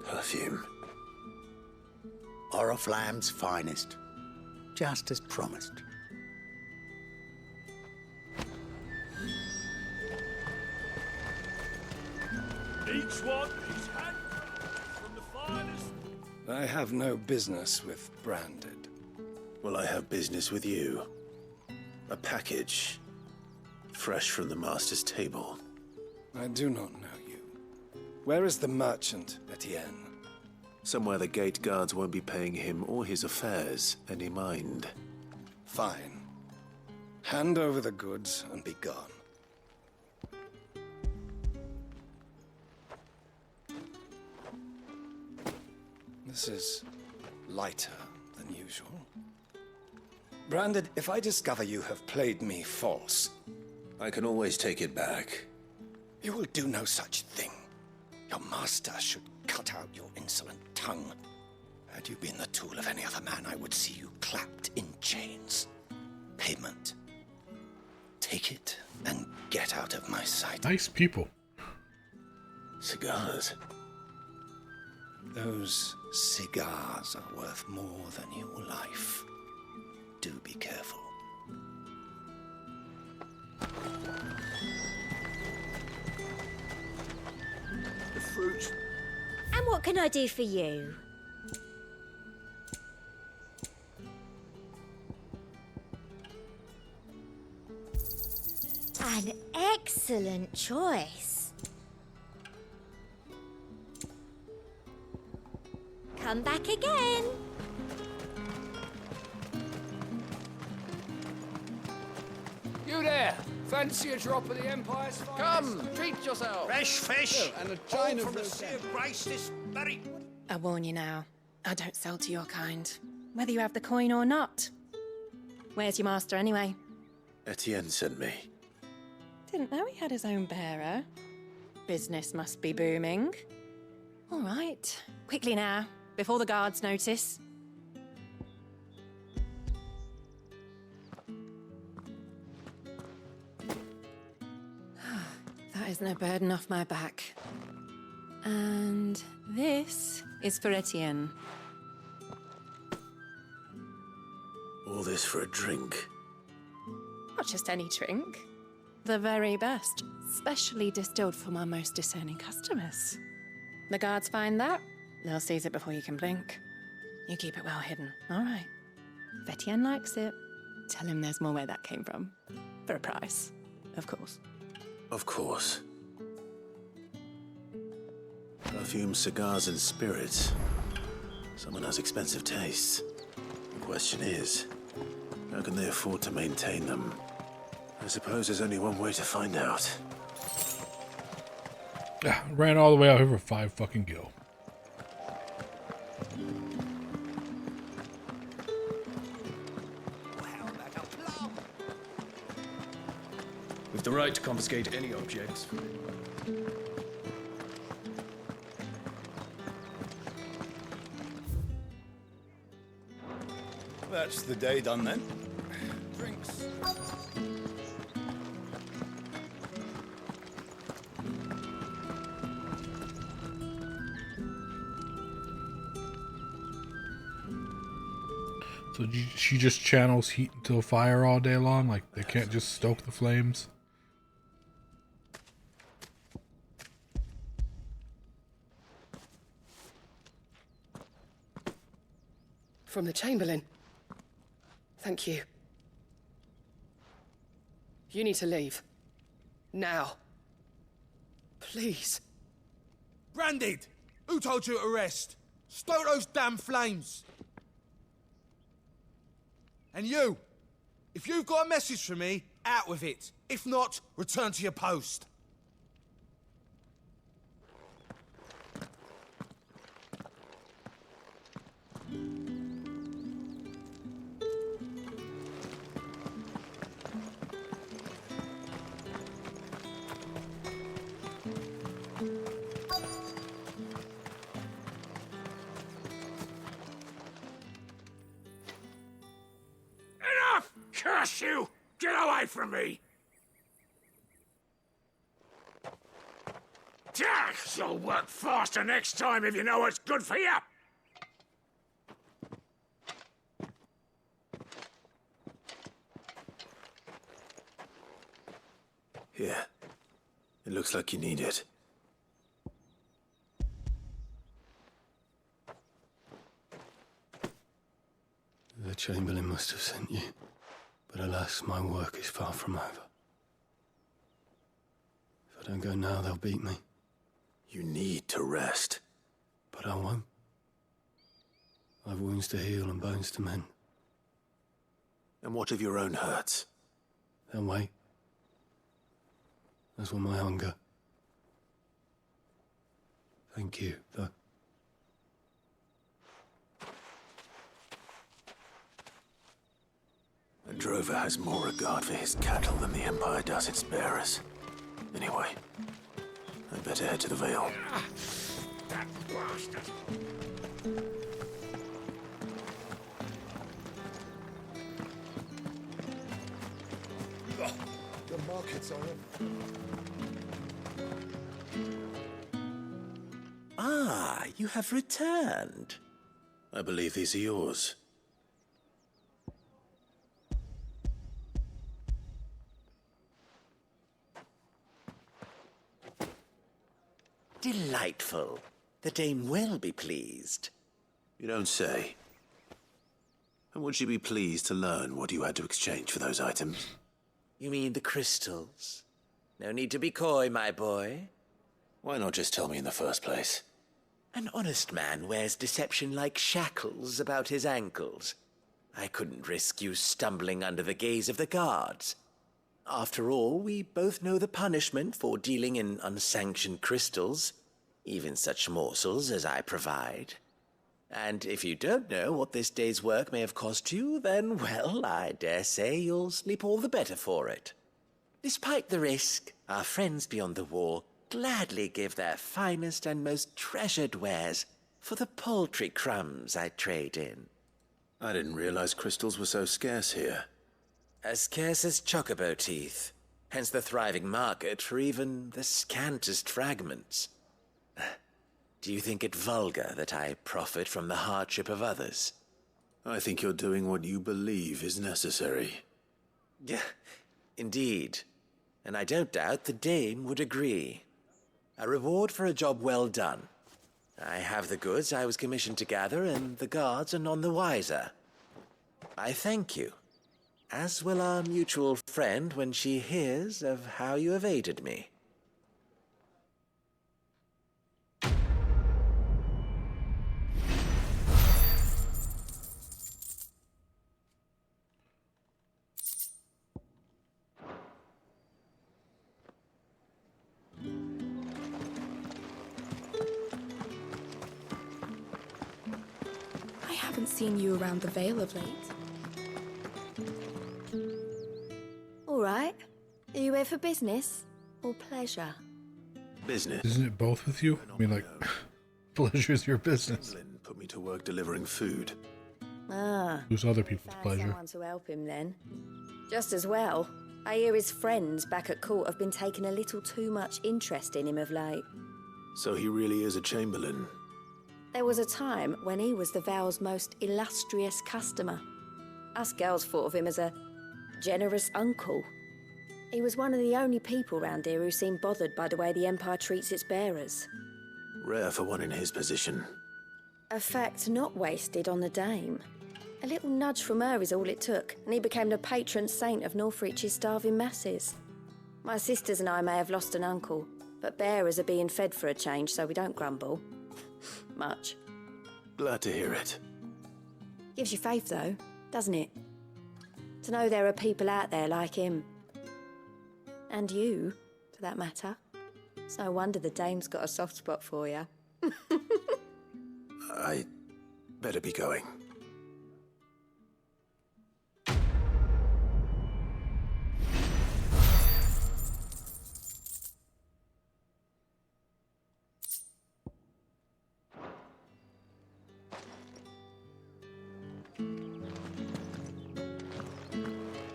Perfume. Oriflamme's finest. Just as promised. Each one is handcrafted from the finest. I have no business with Branded. Well, I have business with you. A package. Fresh from the master's table. I do not know you. Where is the merchant, Etienne? Somewhere the gate guards won't be paying him or his affairs any mind. Fine. Hand over the goods and be gone. This is lighter than usual. Branded, if I discover you have played me false... I can always take it back. You will do no such thing. Your master should cut out your insolent tongue. Had you been the tool of any other man, I would see you clapped in chains. Payment. Take it and get out of my sight. Nice people. Cigars. Those cigars are worth more than your life. Do be careful. The fruit. And what can I do for you? An excellent choice. Come back again. You there! Fancy a drop of the Empire's finest? Come, treat yourself! Fresh fish! And a All china from the of sea of grace this very... I warn you now, I don't sell to your kind, whether you have the coin or not. Where's your master anyway? Etienne sent me. Didn't know he had his own bearer. Business must be booming. All right, quickly now, before the guards notice. That is no burden off my back. And this is for Etienne. All this for a drink. Not just any drink. The very best, specially distilled for my most discerning customers. The guards find that, they'll seize it before you can blink. You keep it well hidden, all right? If Etienne likes it, tell him there's more where that came from. For a price, of course. Of course. Perfume, cigars, and spirits. Someone has expensive tastes. The question is, how can they afford to maintain them? I suppose there's only one way to find out. Ran all the way out here for 5 fucking gil. With the right to confiscate any objects. That's the day done then. Drinks. So she just channels heat into a fire all day long? Like, they can't just stoke the flames? From the Chamberlain. Thank you. You need to leave. Now. Please. Branded! Who told you to rest? Stoke those damn flames! And you! If you've got a message for me, out with it. If not, return to your post. Curse you! Get away from me! You'll work faster next time if you know what's good for you! Here. It looks like you need it. The Chamberlain must have sent you. But alas, my work is far from over. If I don't go now, they'll beat me. You need to rest. But I won't. I've wounds to heal and bones to mend. And what of your own hurts? They'll wait. As will my hunger. Thank you, though. A drover has more regard for his cattle than the Empire does its bearers. Anyway, I'd better head to the Vale. That bastard! The markets are in. Ah, you have returned. I believe these are yours. Delightful. The dame will be pleased. You don't say. And would she be pleased to learn what you had to exchange for those items? You mean the crystals? No need to be coy, my boy. Why not just tell me in the first place? An honest man wears deception like shackles about his ankles. I couldn't risk you stumbling under the gaze of the guards. After all, we both know the punishment for dealing in unsanctioned crystals, even such morsels as I provide. And if you don't know what this day's work may have cost you, then, well, I dare say you'll sleep all the better for it. Despite the risk, our friends beyond the wall gladly give their finest and most treasured wares for the paltry crumbs I trade in. I didn't realize crystals were so scarce here. As scarce as chocobo teeth, hence the thriving market for even the scantest fragments. Do you think it vulgar that I profit from the hardship of others? I think you're doing what you believe is necessary. Yeah, indeed. And I don't doubt the dame would agree. A reward for a job well done. I have the goods I was commissioned to gather, and the guards are none the wiser. I thank you, as will our mutual friend when she hears of how you have aided me. I haven't seen you around the Vale of late. All right. Are you here for business or pleasure? Business. Isn't it both with you? I mean, like, pleasure's your business. Chamberlain put me to work delivering food. Ah. Who's other people's Found pleasure? someone to help him then. Just as well. I hear his friends back at court have been taking a little too much interest in him of late. So he really is a Chamberlain. There was a time when he was the Vale's most illustrious customer. Us girls thought of him as a generous uncle. He was one of the only people round here who seemed bothered by the way the Empire treats its bearers. Rare for one in his position. A fact not wasted on the dame. A little nudge from her is all it took, and he became the patron saint of Northreach's starving masses. My sisters and I may have lost an uncle, but bearers are being fed for a change, so we don't grumble. Much. Glad to hear it. Gives you faith, though, doesn't it? To know there are people out there like him. And you, for that matter. It's no wonder the dame's got a soft spot for you. I better be going.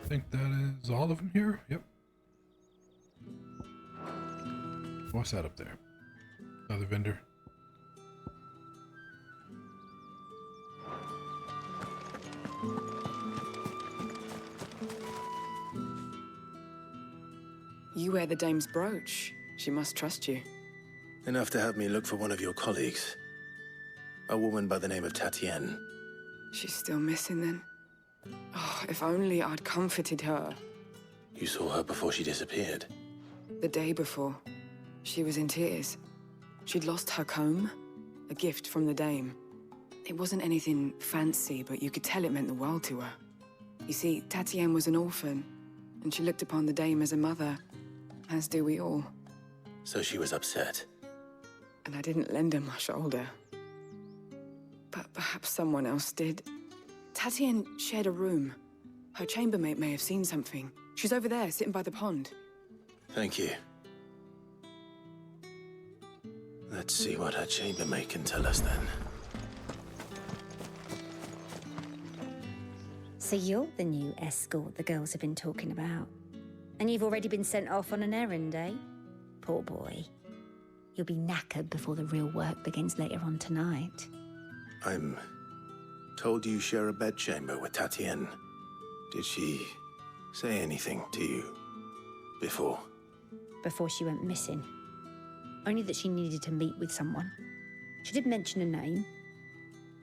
I think that is all of them here. Yep. What's that up there? Another vendor. You wear the dame's brooch. She must trust you. Enough to have me look for one of your colleagues. A woman by the name of Tatienne. She's still missing then. Oh, if only I'd comforted her. You saw her before she disappeared. The day before, she was in tears. She'd lost her comb, a gift from the dame. It wasn't anything fancy, but you could tell it meant the world to her. You see, Tatienne was an orphan, and she looked upon the dame as a mother, as do we all. So she was upset. And I didn't lend her my shoulder. But perhaps someone else did. Tatienne shared a room. Her chambermaid may have seen something. She's over there, sitting by the pond. Thank you. Let's see what her chambermaid can tell us then. So you're the new escort the girls have been talking about. And you've already been sent off on an errand, eh? Poor boy. You'll be knackered before the real work begins later on tonight. I'm told you share a bedchamber with Tatienne. Did she say anything to you before? Before she went missing. Only that she needed to meet with someone. She did mention a name,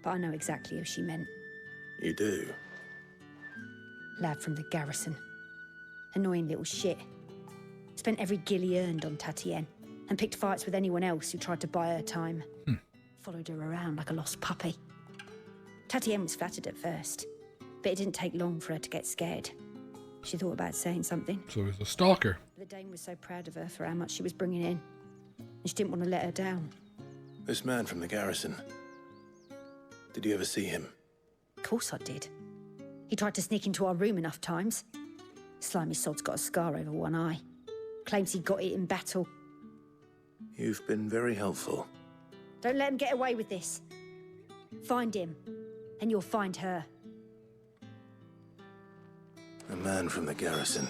but I know exactly who she meant. You do? Lad from the garrison. Annoying little shit. Spent every guil he earned on Tatienne, and picked fights with anyone else who tried to buy her time. Followed her around like a lost puppy. Tatienne was flattered at first, but it didn't take long for her to get scared. She thought about saying something. So he's a stalker. The dame was so proud of her for how much she was bringing in, and she didn't want to let her down. This man from the garrison. Did you ever see him? Of course I did. He tried to sneak into our room enough times. Slimy sod's got a scar over one eye. Claims he got it in battle. You've been very helpful. Don't let him get away with this. Find him, and you'll find her. A man from the garrison.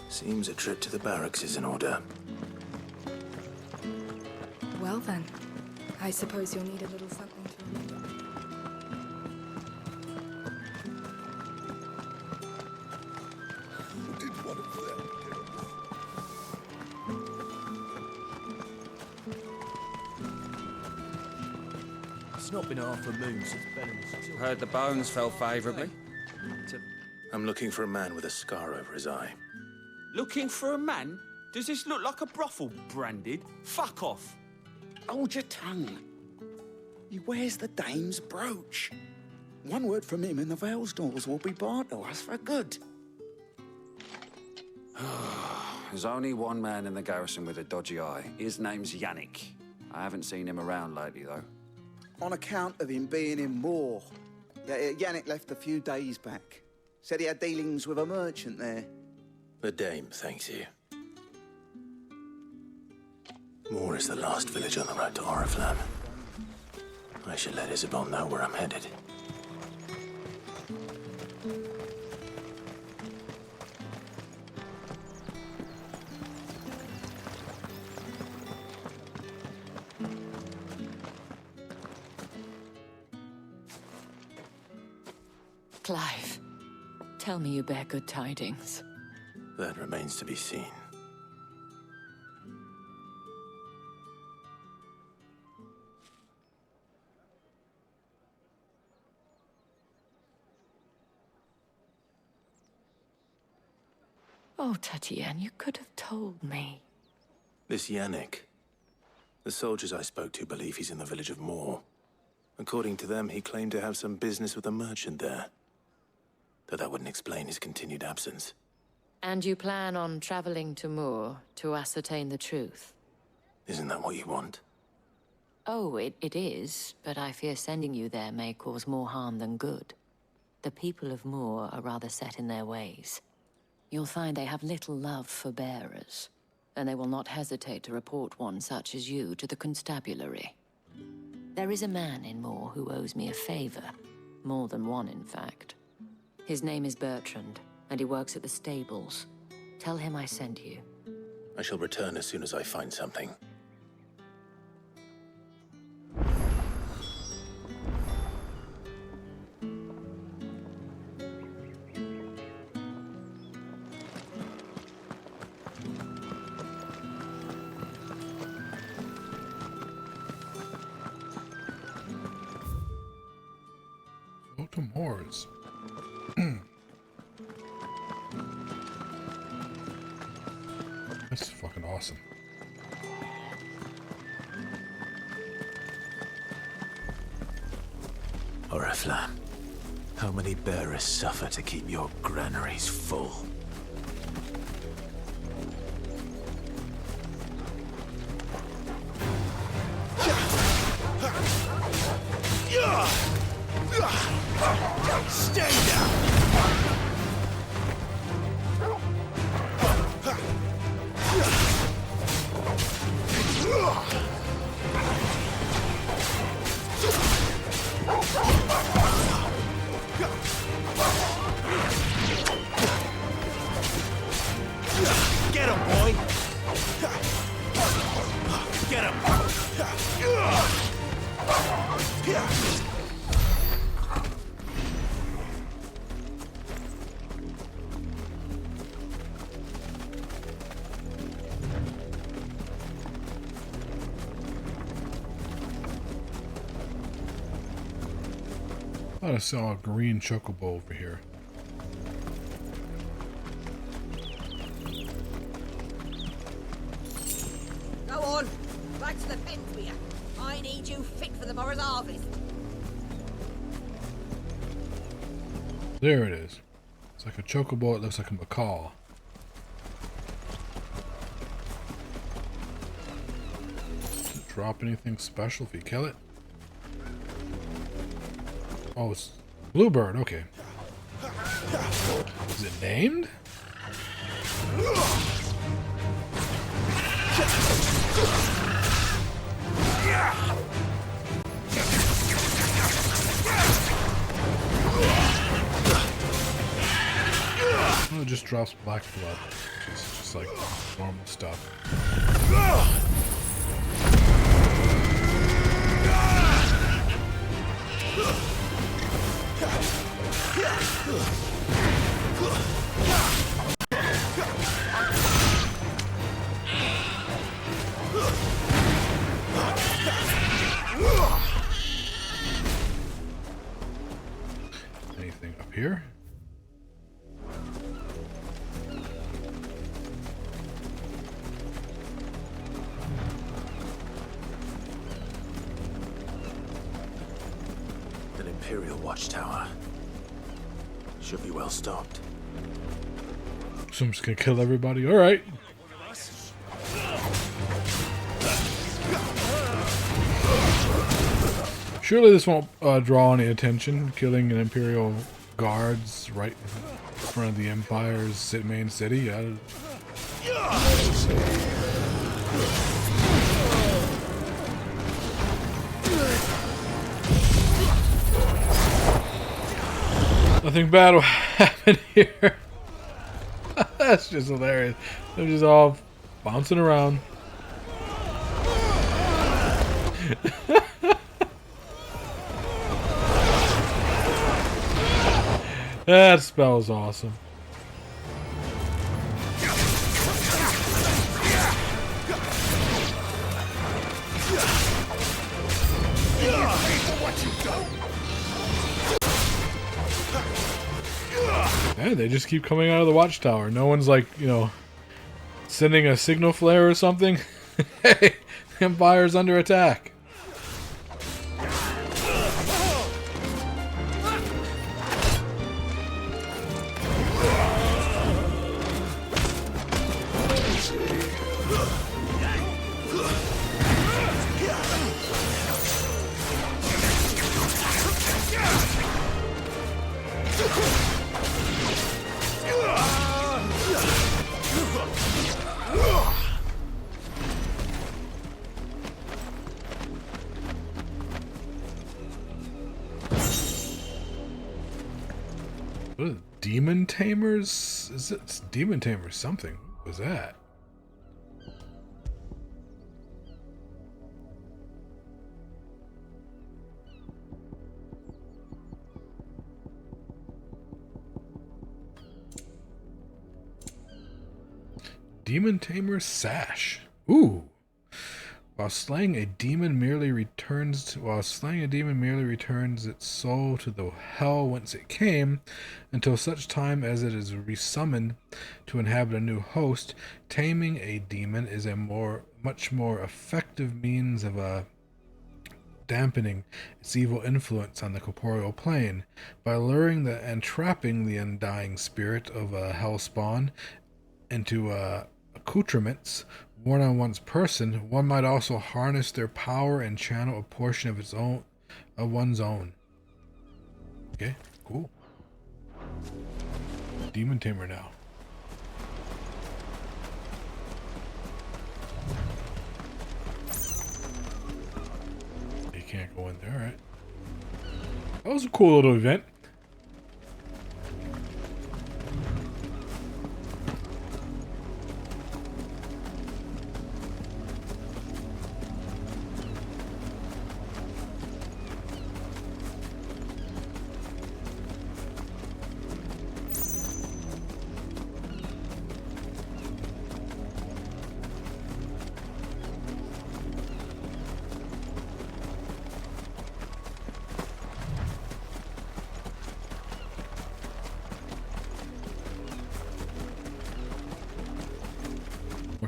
Seems a trip to the barracks is in order. Well then, I suppose you'll need a little something to remember. It's not been half a moon since Ben was... Heard the bones fell favourably. I'm looking for a man with a scar over his eye. Looking for a man? Does this look like a brothel branded? Fuck off. Hold your tongue. He wears the dame's brooch. One word from him and the Vale's doors will be barred to us for good. There's only one man in the garrison with a dodgy eye. His name's Yannick. I haven't seen him around lately, though. On account of him being in Moor. Yannick left a few days back. Said he had dealings with a merchant there. The dame thanks you. Moor is the last village on the road to Oriflamme. I should let Isabel know where I'm headed. Clive, tell me you bear good tidings. That remains to be seen. Oh, Tatienne, you could have told me. This Yannick. The soldiers I spoke to believe he's in the village of Moor. According to them, he claimed to have some business with a merchant there. Though that wouldn't explain his continued absence. And you plan on traveling to Moor to ascertain the truth? Isn't that what you want? Oh, it is, but I fear sending you there may cause more harm than good. The people of Moor are rather set in their ways. You'll find they have little love for bearers, and they will not hesitate to report one such as you to the constabulary. There is a man in Moor who owes me a favor, more than one in fact. His name is Bertrand, and he works at the stables. Tell him I sent you. I shall return as soon as I find something. Go to Moors. That's fucking awesome. Oriflamme, how many bearers suffer to keep your granaries full? Stay down! Get him, boy! Get him! I thought I saw a green chocobo over here. Go on, back to the pens with you. I need you fit for the morrow's harvest. There it is. It's like a chocobo. It looks like a macaw. Does it drop anything special if you kill it? Oh, it's bluebird. Okay. Is it named? Oh, it just drops black blood, which is just like normal stuff. Anything up here? An Imperial watchtower. Should be well stocked. So I'm just gonna kill everybody. All right. Surely this won't draw any attention. Killing an Imperial guards right in front of the Empire's main city. Nothing bad will happen here. That's just hilarious. They're just all bouncing around. That spell is awesome. Yeah, they just keep coming out of the watchtower. No one's like, you know, sending a signal flare or something. Hey, the Empire's under attack. What is it? Demon Tamers? Is it Demon Tamers something? What was that? Demon Tamer's Sash. Ooh. While slaying a demon merely returns its soul to the hell whence it came, until such time as it is resummoned to inhabit a new host. Taming a demon is a much more effective means of dampening its evil influence on the corporeal plane. By luring and trapping the undying spirit of a hellspawn into accoutrements worn on one's person, one might also harness their power and channel a portion of one's own. Okay, cool. Demon Tamer now. You can't go in there, alright. That was a cool little event.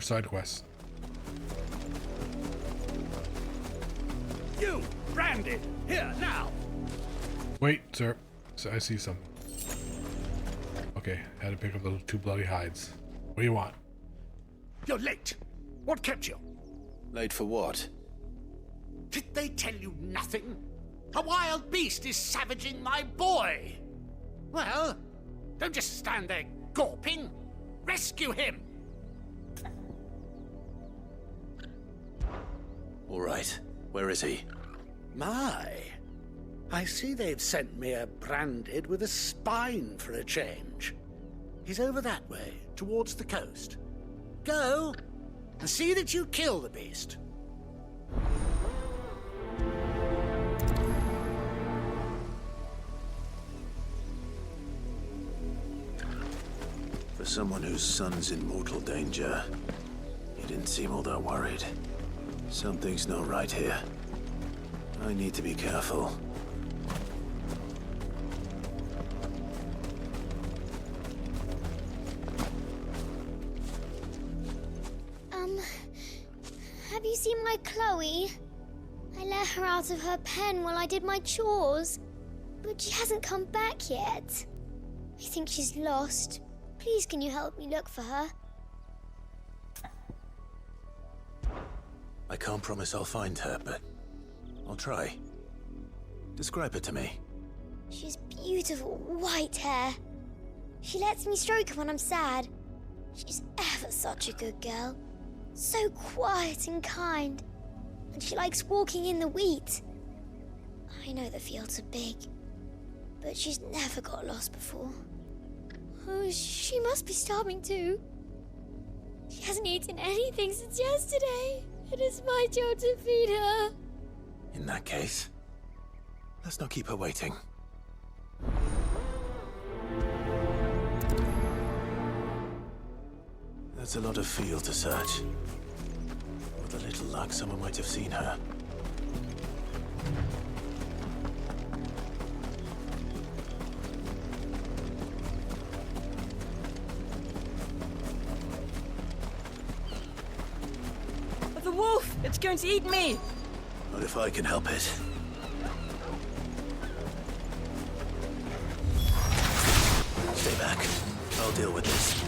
Side quests. You, branded, here now. Wait, sir. So I see something. Okay, had to pick up those 2 bloody hides. What do you want? You're late. What kept you? Late for what? Did they tell you nothing? A wild beast is savaging my boy. Well, don't just stand there gawping. Rescue him. All right. Where is he? My. I see they've sent me a branded with a spine for a change. He's over that way, towards the coast. Go, and see that you kill the beast. For someone whose son's in mortal danger, he didn't seem all that worried. Something's not right here. I need to be careful. Have you seen my Chloe? I let her out of her pen while I did my chores, but she hasn't come back yet. I think she's lost. Please, can you help me look for her? I can't promise I'll find her, but I'll try. Describe her to me. She's beautiful white hair. She lets me stroke her when I'm sad. She's ever such a good girl. So quiet and kind. And she likes walking in the wheat. I know the fields are big, but she's never got lost before. Oh, she must be starving too. She hasn't eaten anything since yesterday. It is my job to feed her. In that case, let's not keep her waiting. That's a lot of field to search. With a little luck, someone might have seen her. The wolf! It's going to eat me! Not if I can help it. Stay back. I'll deal with this.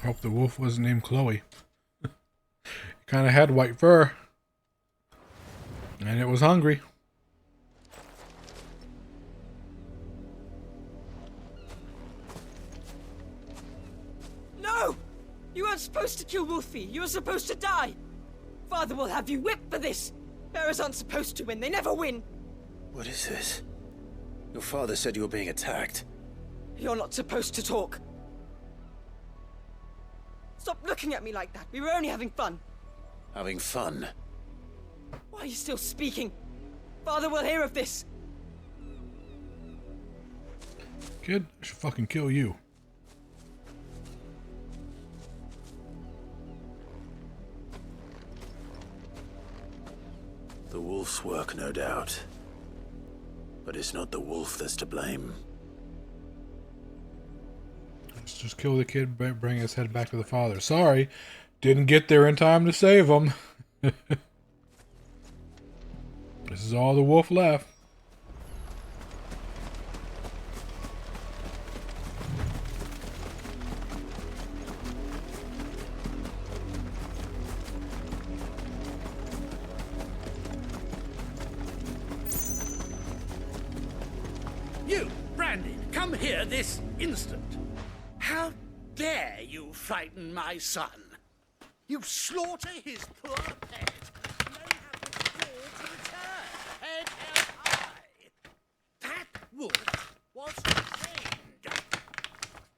Hope the wolf wasn't named Chloe. Kind of had white fur. And it was hungry. supposed to kill Wolfie. You're supposed to die. Father will have you whipped for this. Bearers aren't supposed to win. They never win. What is this? Your father said you were being attacked. You're not supposed to talk. Stop looking at me like that. We were only having fun. Having fun? Why are you still speaking? Father will hear of this. Kid, I should fucking kill you. The wolf's work, no doubt. But it's not the wolf that's to blame. Let's just kill the kid, bring his head back to the father. Sorry, didn't get there in time to save him. This is all the wolf left. You, Brandon, come here this instant. How dare you frighten my son? You slaughter his poor pet, and then have the gall to return, head held high. That wolf was trained.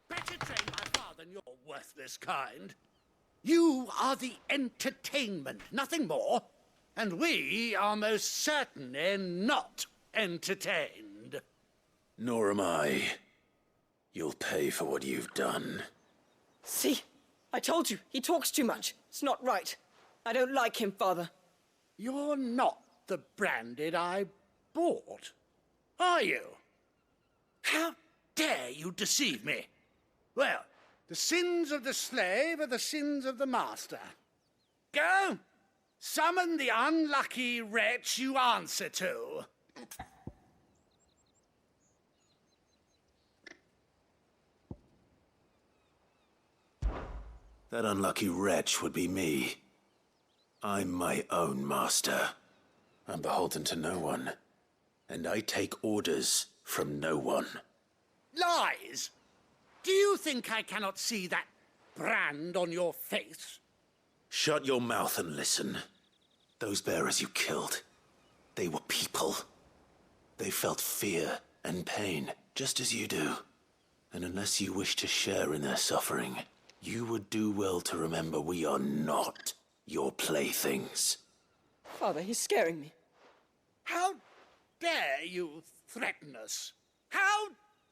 Better train my father than your worthless kind. You are the entertainment, nothing more. And we are most certainly not entertained. Nor am I. You'll pay for what you've done. See? I told you. He talks too much. It's not right. I don't like him, Father. You're not the Branded I bought, are you? How dare you deceive me? Well, the sins of the slave are the sins of the master. Go! Summon the unlucky wretch you answer to. That unlucky wretch would be me. I'm my own master. I'm beholden to no one. And I take orders from no one. Lies! Do you think I cannot see that brand on your face? Shut your mouth and listen. Those bearers you killed, they were people. They felt fear and pain, just as you do. And unless you wish to share in their suffering, you would do well to remember we are not your playthings. Father, he's scaring me. How dare you threaten us? How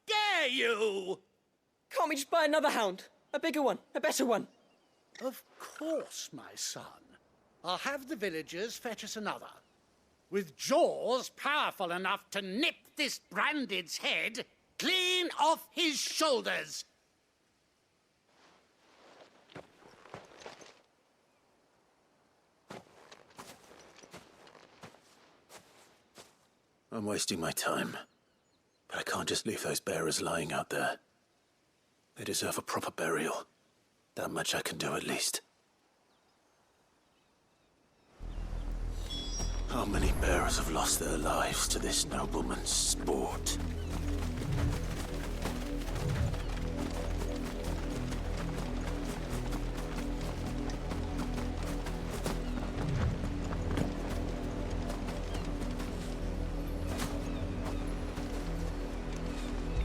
dare you? Can't we just buy another hound? A bigger one, a better one. Of course, my son. I'll have the villagers fetch us another. With jaws powerful enough to nip this Branded's head clean off his shoulders. I'm wasting my time. But I can't just leave those bearers lying out there. They deserve a proper burial. That much I can do at least. How many bearers have lost their lives to this nobleman's sport?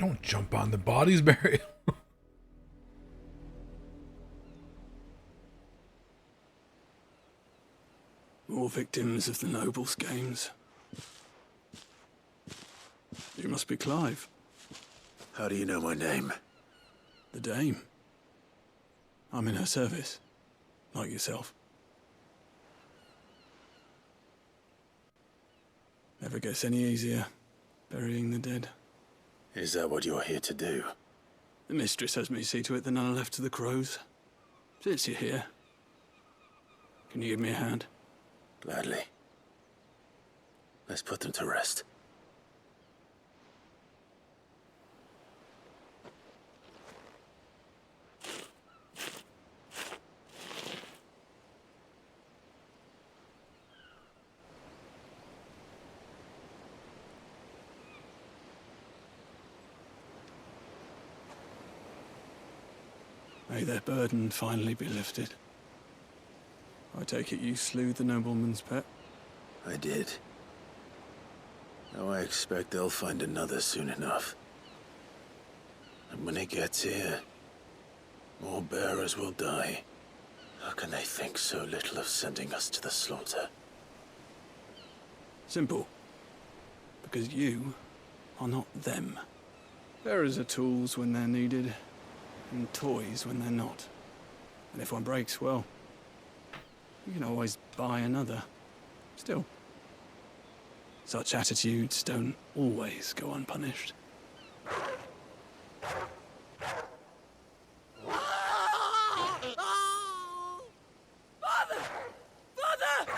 Don't jump on the bodies, Barry. More victims of the nobles' games. You must be Clive. How do you know my name? The Dame. I'm in her service, like yourself. Never gets any easier, burying the dead. Is that what you're here to do? The mistress has me see to it that none are left to the crows. Since you're here, can you give me a hand? Gladly. Let's put them to rest. May their burden finally be lifted. I take it you slew the nobleman's pet? I did. Now I expect they'll find another soon enough. And when it gets here, more bearers will die. How can they think so little of sending us to the slaughter? Simple. Because you are not them. Bearers are tools when they're needed, and toys when they're not. And if one breaks, well, you can always buy another. Still, such attitudes don't always go unpunished. Father! Father!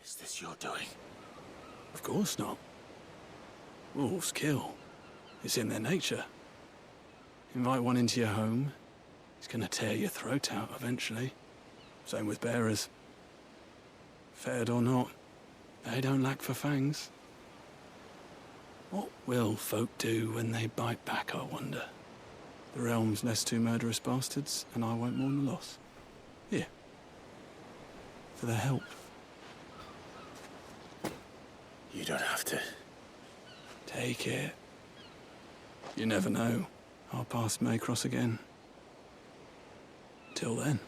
Is this your doing? Of course not. Wolves kill. It's in their nature. Invite one into your home, he's gonna tear your throat out eventually. Same with bearers. Fed or not, they don't lack for fangs. What will folk do when they bite back, I wonder? The realm's less two murderous bastards, and I won't mourn the loss. Here. For their help. You don't have to. Take it. You never know. Our paths may cross again. Till then.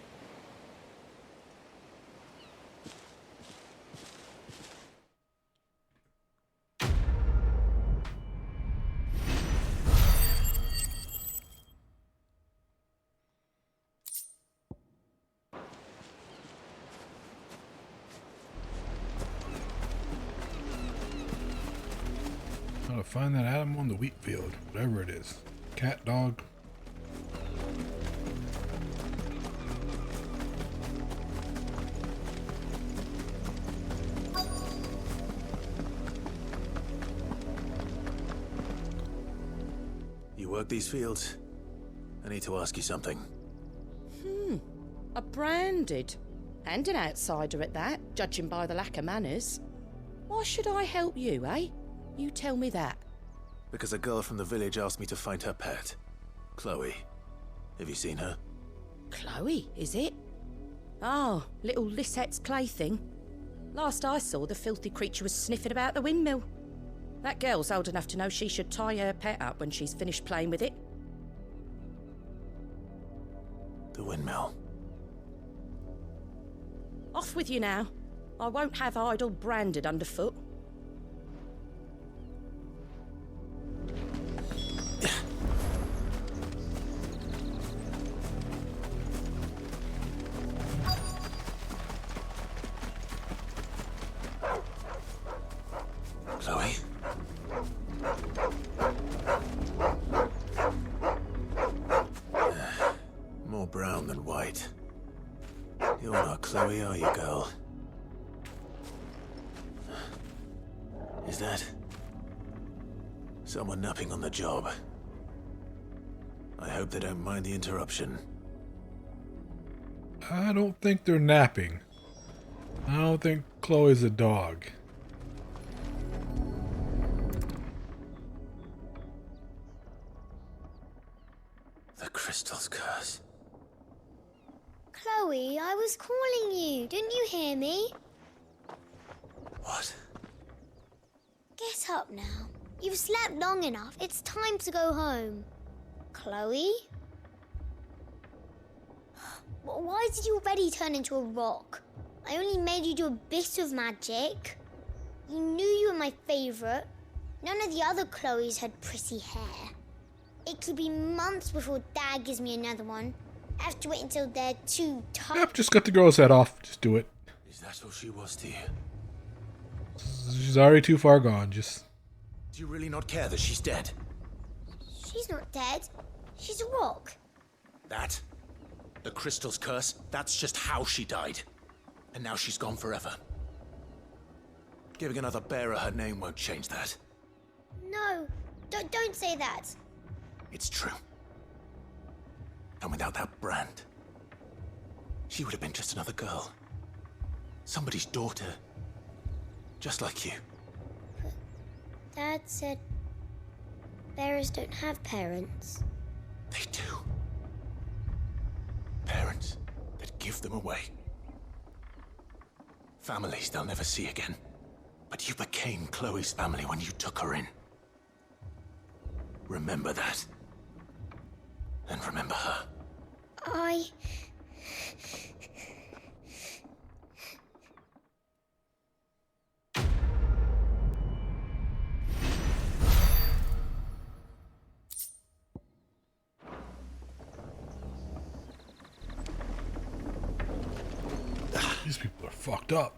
Gotta find that animal in the wheat field, whatever it is. Cat, dog. You work these fields? I need to ask you something. A branded. And an outsider at that, judging by the lack of manners. Why should I help you, eh? You tell me that. Because a girl from the village asked me to find her pet. Chloe. Have you seen her? Chloe, is it? Oh, little Lisette's plaything. Last I saw, the filthy creature was sniffing about the windmill. That girl's old enough to know she should tie her pet up when she's finished playing with it. The windmill. Off with you now. I won't have idle branded underfoot. Chloe? More brown than white. You're not Chloe, are you, girl? Is that someone napping on the job? I hope they don't mind the interruption. I don't think they're napping. I don't think Chloe's a dog. The crystal's curse. Chloe, I was calling you. Didn't you hear me? What? Get up now. You've slept long enough. It's time to go home. Chloe? Why did you already turn into a rock? I only made you do a bit of magic. You knew you were my favourite. None of the other Chloes had pretty hair. It could be months before Dad gives me another one. I have to wait until they're too tired. Yep, just cut the girl's head off. Just do it. Is that what she was to you? She's already too far gone. Just. Do you really not care that she's dead? She's not dead. She's a rock. That? The crystal's curse? That's just how she died. And now she's gone forever. Giving another bearer her name won't change that. No, don't say that. It's true. And without that brand, she would have been just another girl. Somebody's daughter. Just like you. Dad said Bearers don't have parents. They do. Parents that give them away. Families they'll never see again. But you became Chloe's family when you took her in. Remember that. And remember her. These people are fucked up.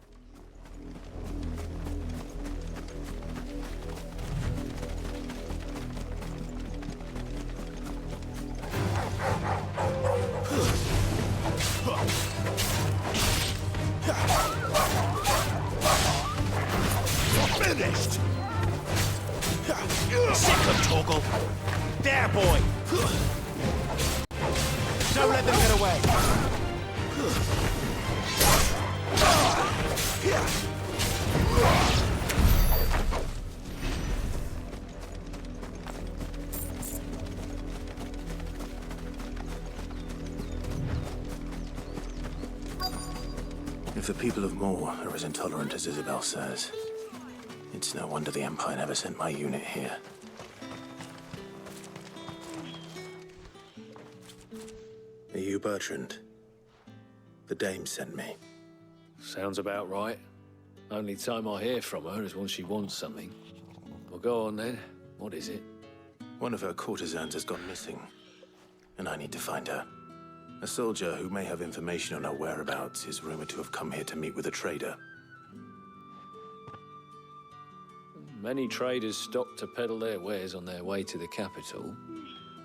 Finished! Sick of Torgal! There, boy! Don't let them get away! If the people of Moor are as intolerant as Isabel says, it's no wonder the Empire never sent my unit here. Are you Bertrand? The dame sent me. Sounds about right. Only time I hear from her is when she wants something. Well, go on then. What is it? One of her courtesans has gone missing, and I need to find her. A soldier who may have information on her whereabouts is rumored to have come here to meet with a trader. Many traders stop to peddle their wares on their way to the capital,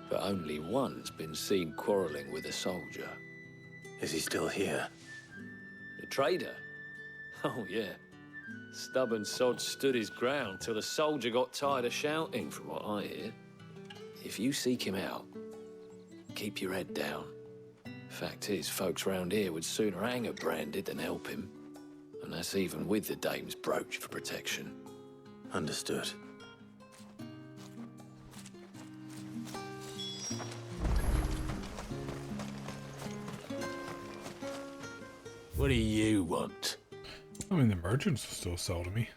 but only one's been seen quarreling with a soldier. Is he still here? The trader? Oh, yeah. Stubborn sod stood his ground till the soldier got tired of shouting, from what I hear. If you seek him out, keep your head down. Fact is, folks round here would sooner hang a branded than help him. And that's even with the dame's brooch for protection. Understood. What do you want? I mean, the merchants will still sell to me.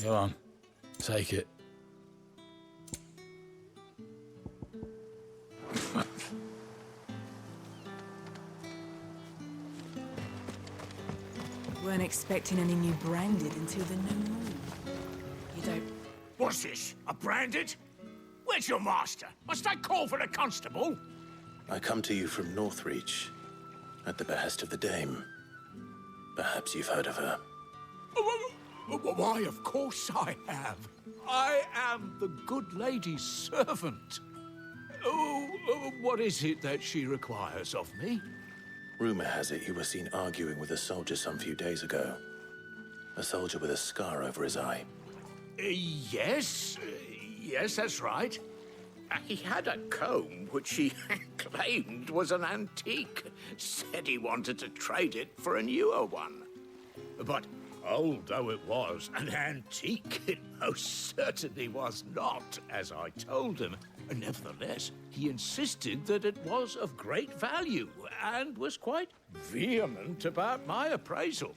Go on. Take it. Weren't expecting any new branded until the new moon. You don't... What's this? A branded? Where's your master? Must I call for the constable? I come to you from Northreach, at the behest of the dame. Perhaps you've heard of her. Why, of course I have. I am the good lady's servant. What is it that she requires of me? Rumor has it you were seen arguing with a soldier some few days ago. A soldier with a scar over his eye. Yes, that's right. He had a comb which he claimed was an antique. Said he wanted to trade it for a newer one. But old though it was, an antique it most certainly was not, as I told him. Nevertheless, he insisted that it was of great value and was quite vehement about my appraisal.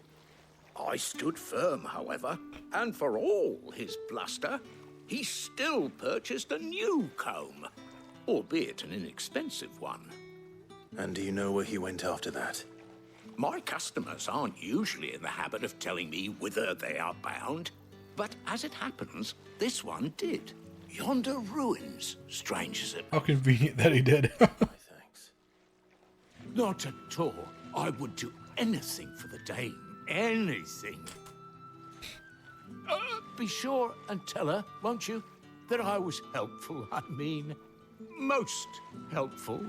I stood firm, however, and for all his bluster, he still purchased a new comb, albeit an inexpensive one. And do you know where he went after that? My customers aren't usually in the habit of telling me whither they are bound, but as it happens, this one did. Yonder ruins, strange as it... How convenient that he did. Not at all. I would do anything for the dame. Anything. Be sure and tell her, won't you, that I was helpful. I mean, most helpful.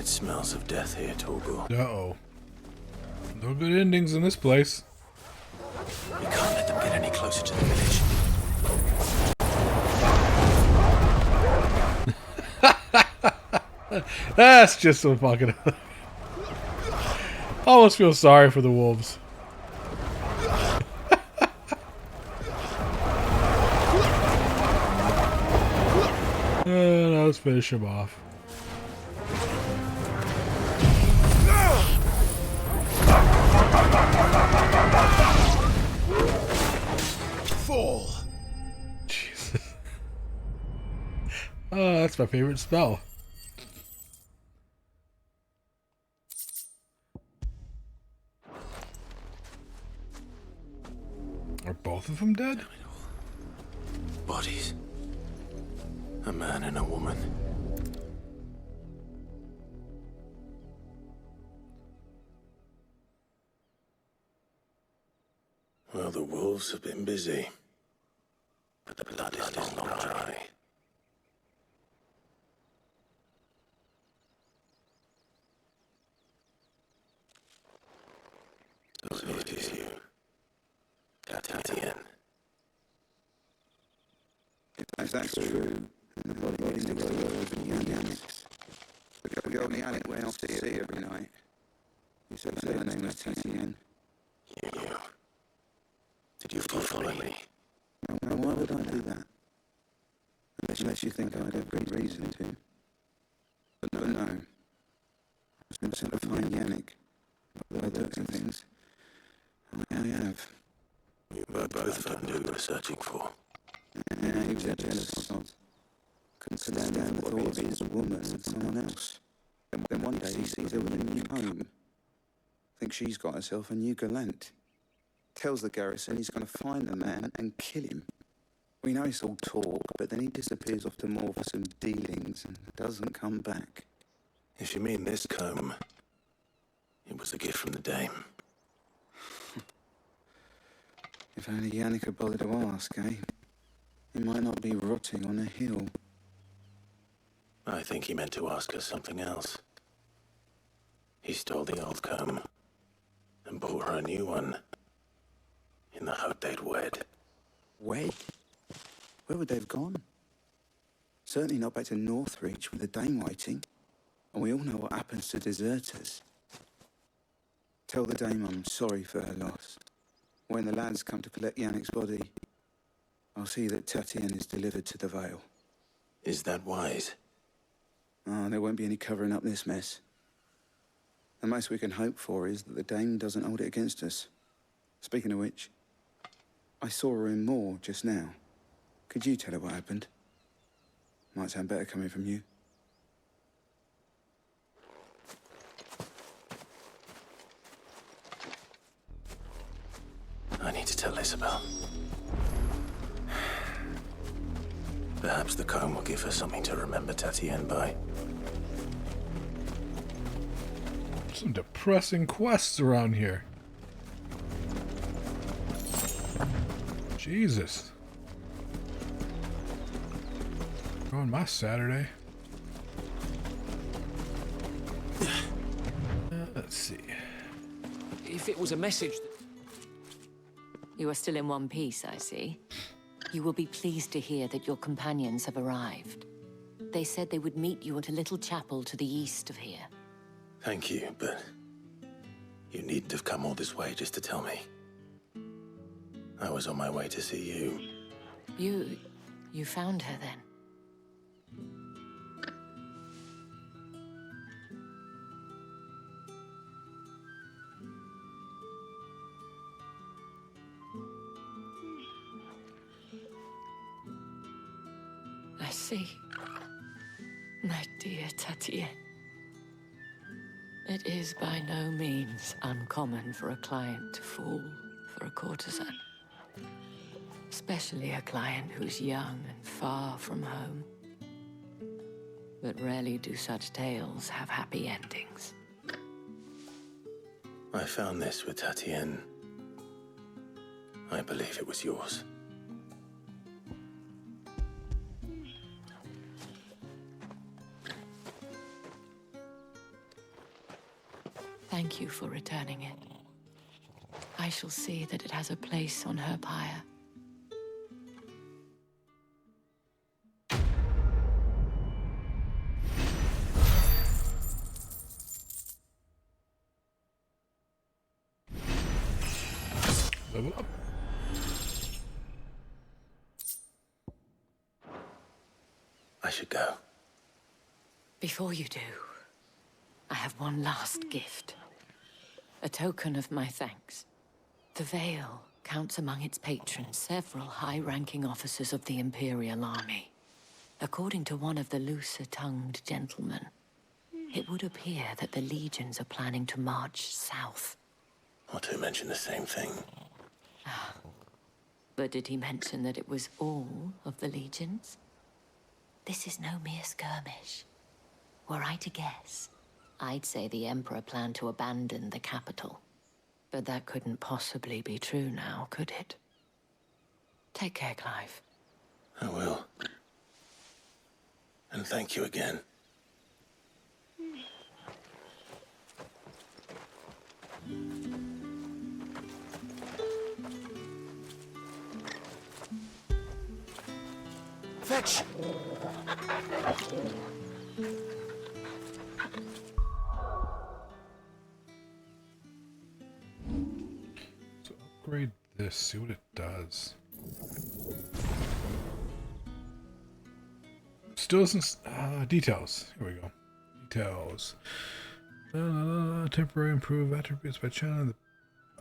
It smells of death here, Torbu. Uh-oh. No good endings in this place. We can't let them get any closer to the village. That's just so fucking... I almost feel sorry for the wolves. Now let's finish him off. Fall. Jesus. Oh, that's my favorite spell. Are both of them dead? Bodies. A man and a woman. Well, the wolves have been busy. But the blood is not dry. So it is you. Tatien. If that's true, then the body is next door to Yannick's. We go on the Yannick went off to sea every night. You said her name was Tatien. You. Did you follow me? No, why would I do that? Unless you think I'd have good reason to. But no. I was going to sort of find Yannick. But I took some things. I have. You both found who you were searching for. Yeah, he was a jealous sod. Couldn't stand down the thought of his woman and someone else. Then one day he sees her with a new home. Thinks she's got herself a new gallant. Tells the garrison he's going to find the man and kill him. We know it's all talk, but then he disappears off to more for some dealings and doesn't come back. If you mean this comb, it was a gift from the dame. If only Yannick had bothered to ask, eh? He might not be rotting on a hill. I think he meant to ask her something else. He stole the old comb and bought her a new one in the hope they'd wed. Wed? Where would they have gone? Certainly not back to Northreach with the dame waiting. And we all know what happens to deserters. Tell the dame I'm sorry for her loss. When the lads come to collect Yannick's body, I'll see that Tatien is delivered to the Vale. Is that wise? Oh, there won't be any covering up this mess. The most we can hope for is that the dame doesn't hold it against us. Speaking of which, I saw her in Moor just now. Could you tell her what happened? Might sound better coming from you. I need to tell Isabel. Perhaps the comb will give her something to remember Tatien by. Some depressing quests around here. Jesus. Ruined my Saturday. Let's see. If it was a message... You are still in one piece, I see. You will be pleased to hear that your companions have arrived. They said they would meet you at a little chapel to the east of here. Thank you, but you needn't have come all this way just to tell me. I was on my way to see you. You found her then? I see. My dear Tatien. It is by no means uncommon for a client to fall for a courtesan. Especially a client who's young and far from home. But rarely do such tales have happy endings. I found this with Tatien. I believe it was yours. Thank you for returning it. I shall see that it has a place on her pyre. Level up. I should go. Before you do, I have one last gift. A token of my thanks. The Vale counts among its patrons several high-ranking officers of the Imperial Army. According to one of the looser-tongued gentlemen, it would appear that the legions are planning to march south. Or two mentioned the same thing. But did he mention that it was all of the legions? This is no mere skirmish. Were I to guess, I'd say the Emperor planned to abandon the capital. But that couldn't possibly be true now, could it? Take care, Clive. I will. And thank you again. Fetch! So upgrade this, see what it does. Still doesn't. Details. Here we go. Details. Temporary improve attributes by channeling the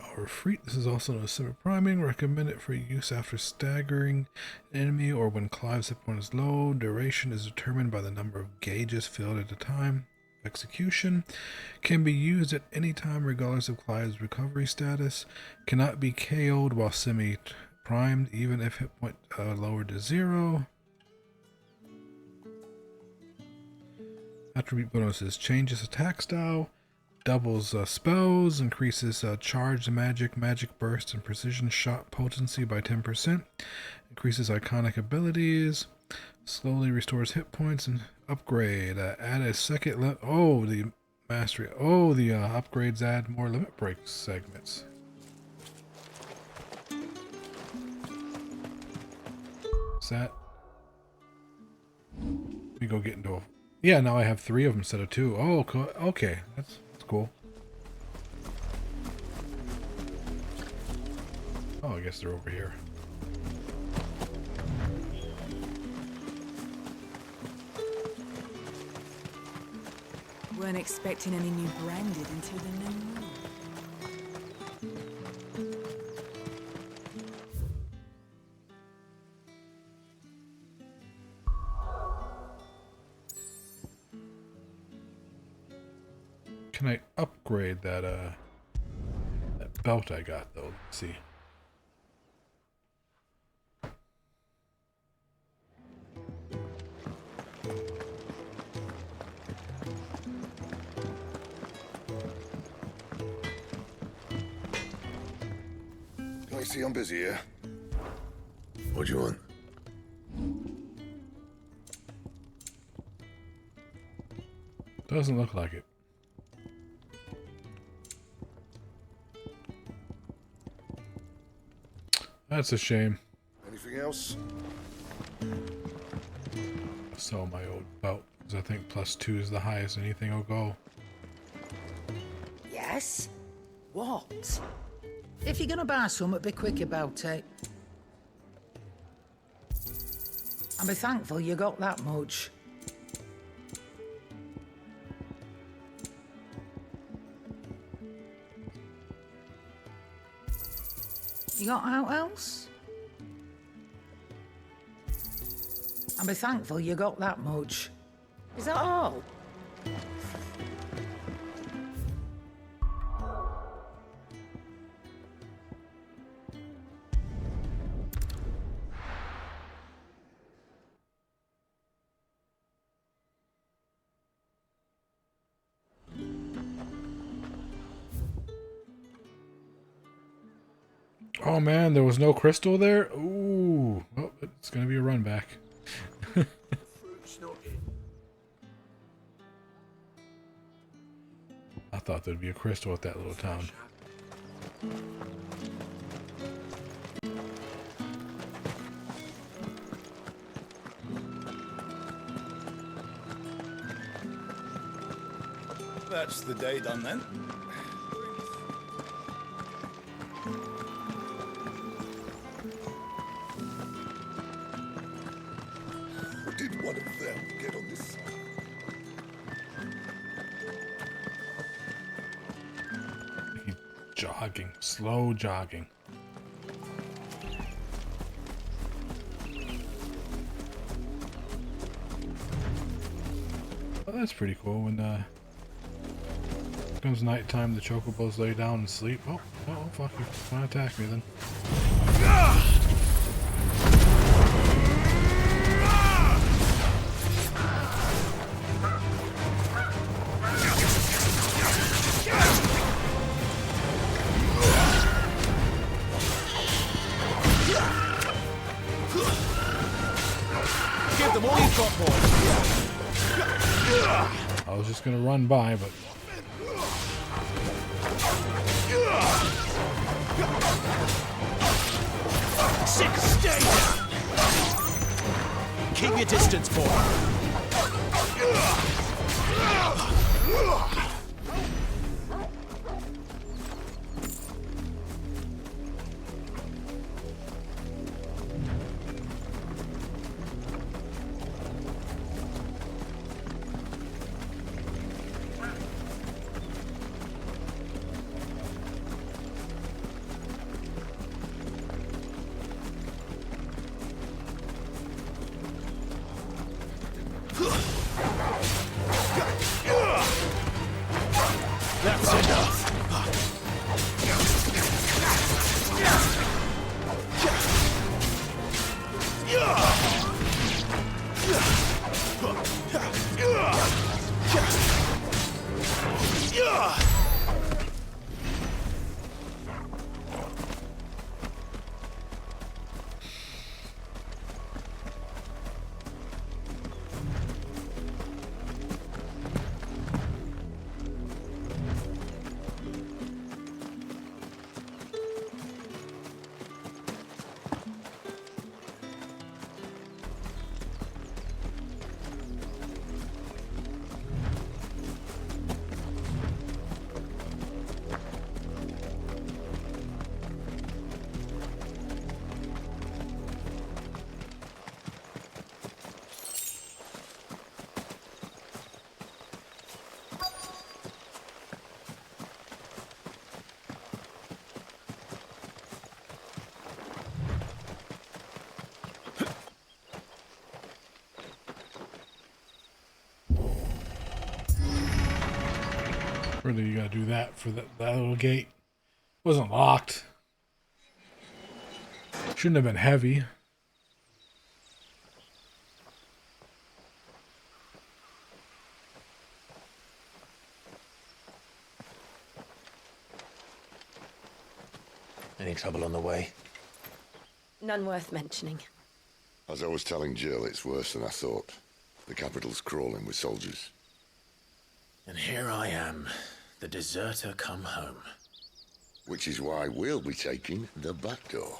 power of Freet. This is also known as semi-priming. Recommend it for use after staggering an enemy or when Clive's hit point is low. Duration is determined by the number of gauges filled at a time. Execution can be used at any time regardless of Clive's recovery status. Cannot be KO'd while semi-primed even if hit point lowered to 0. Attribute bonuses: changes attack style, doubles spells, increases charged magic, magic burst, and precision shot potency by 10%, increases iconic abilities, slowly restores hit points, and upgrade. Add a second the mastery. The upgrades add more limit break segments. Is that? Let me go get into a. Yeah, now I have 3 of them instead of 2. Oh, okay. That's cool. Oh, I guess they're over here. Weren't expecting any new branded until the new moon. Can I upgrade that that belt I got though? Let's see. I see I'm busy here. What do you want? Doesn't look like it. That's a shame. Anything else? Sell my old belt, because I think +2 is the highest anything will go. Yes? What? If you're gonna buy something, be quick about it. And be thankful you got that much. You got out else? And be thankful you got that much. Is that all? Oh man, there was no crystal there? Ooh. Well, it's gonna be a run back. I thought there'd be a crystal at that little town. That's the day done then. Did one of them get on this side? He's jogging, slow jogging. Oh, that's pretty cool. When comes nighttime, the chocobos lay down and sleep. Oh, fuck you! Wanna attack me then? Give them all you've got, boys. I was just gonna run by, but XVI! Keep your distance, boy. That's enough. really you gotta do that for that little gate. It wasn't locked. Shouldn't have been heavy. Any trouble on the way? None worth mentioning. As I was telling Jill, it's worse than I thought. The capital's crawling with soldiers. And here I am, the deserter come home. Which is why we'll be taking the back door.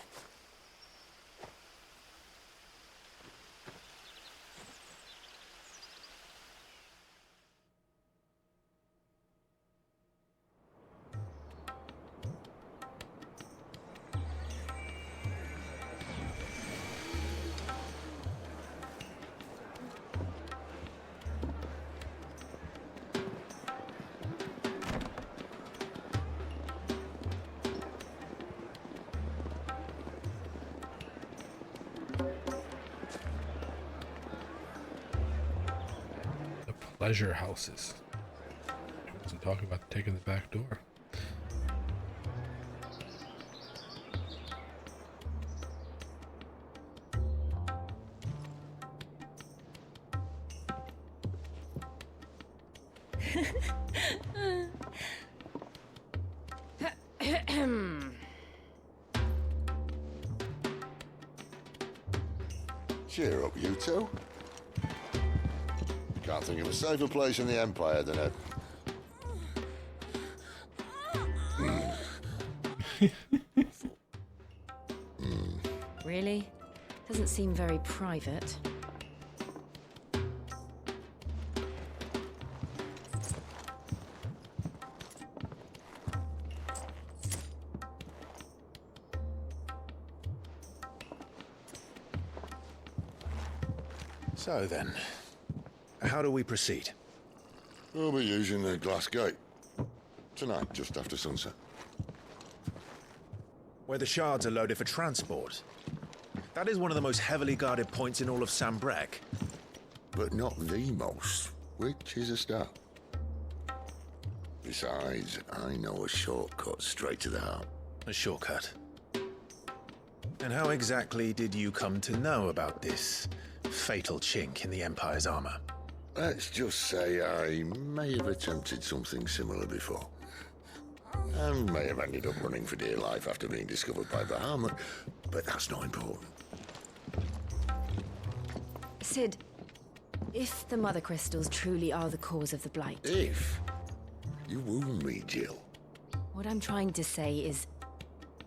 Pleasure houses. I wasn't talking about taking the back door. Cheer up, you two. Can't think of a safer place in the Empire than a doesn't seem very private. So then, how do we proceed? We'll be using the glass gate. Tonight, just after sunset. Where the shards are loaded for transport. That is one of the most heavily guarded points in all of Sambrek. But not the most, which is a start. Besides, I know a shortcut straight to the heart. A shortcut? And how exactly did you come to know about this fatal chink in the Empire's armor? Let's just say I may have attempted something similar before. And may have ended up running for dear life after being discovered by Bahamut, but that's not important. Sid, if the Mother Crystals truly are the cause of the Blight... If? You wound me, Jill. What I'm trying to say is,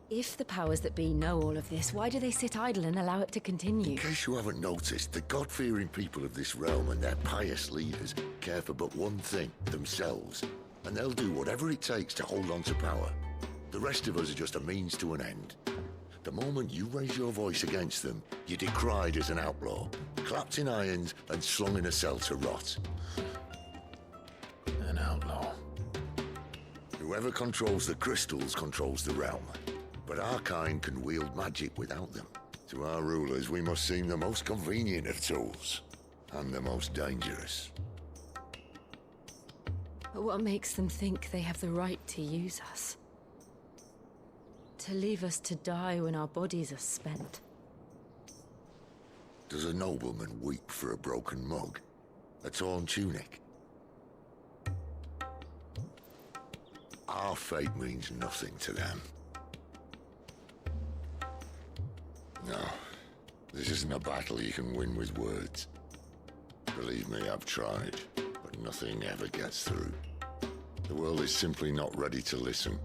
if the powers that be know all of this, why do they sit idle and allow it to continue? In case you haven't noticed, the God-fearing people of this realm and their pious leaders care for but one thing, themselves. And they'll do whatever it takes to hold on to power. The rest of us are just a means to an end. The moment you raise your voice against them, you're decried as an outlaw, clapped in irons and slung in a cell to rot. An outlaw. Whoever controls the crystals controls the realm. But our kind can wield magic without them. To our rulers, we must seem the most convenient of tools, and the most dangerous. But what makes them think they have the right to use us? To leave us to die when our bodies are spent? Does a nobleman weep for a broken mug? A torn tunic? Our fate means nothing to them. No, this isn't a battle you can win with words. Believe me, I've tried, but nothing ever gets through. The world is simply not ready to listen.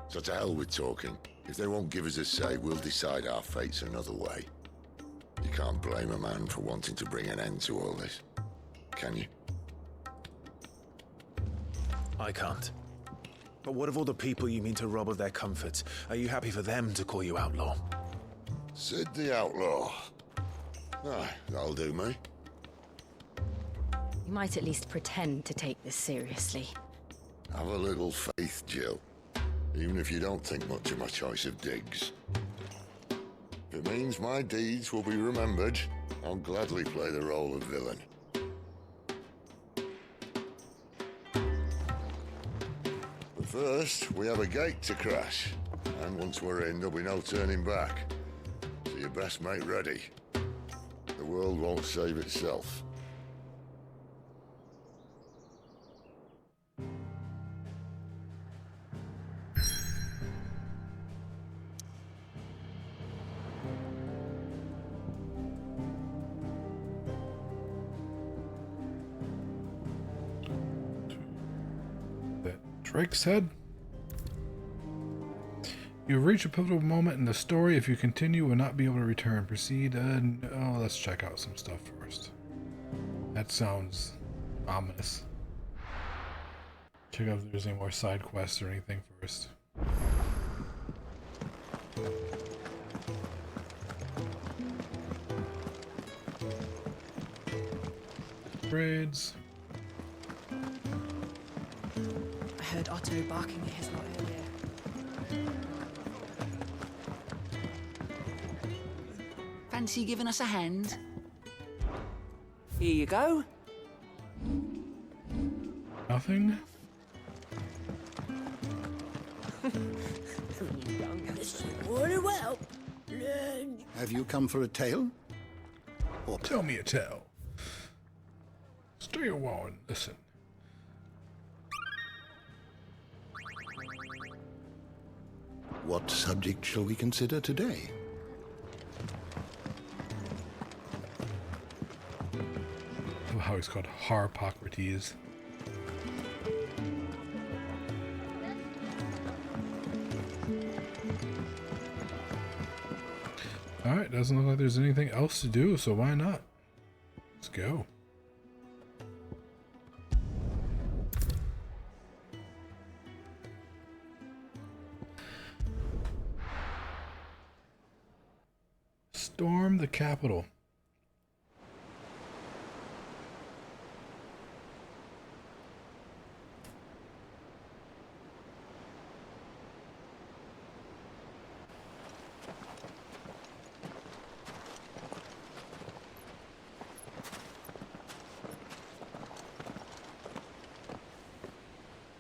So to hell with talking. If they won't give us a say, we'll decide our fates another way. You can't blame a man for wanting to bring an end to all this, can you? I can't. But what of all the people you mean to rob of their comforts? Are you happy for them to call you outlaw? Sid the Outlaw. Ah, that'll do me. You might at least pretend to take this seriously. Have a little faith, Jill. Even if you don't think much of my choice of digs. If it means my deeds will be remembered, I'll gladly play the role of villain. But first, we have a gate to crash. And once we're in, there'll be no turning back. So you best make ready. The world won't save itself. Drake said, "You reach a pivotal moment in the story. If you continue, will not be able to return. Proceed." Oh, let's check out some stuff first. That sounds ominous. Check out if there's any more side quests or anything first. Braids. I heard Otto barking at his lot earlier. Fancy giving us a hand? Here you go. Nothing? Well, have you come for a tale? Or tell me a tale. Stay a while and listen. What subject shall we consider today? Oh, how he's called Harpocrates. Alright, doesn't look like there's anything else to do, so why not? Let's go. Storm the Capitol.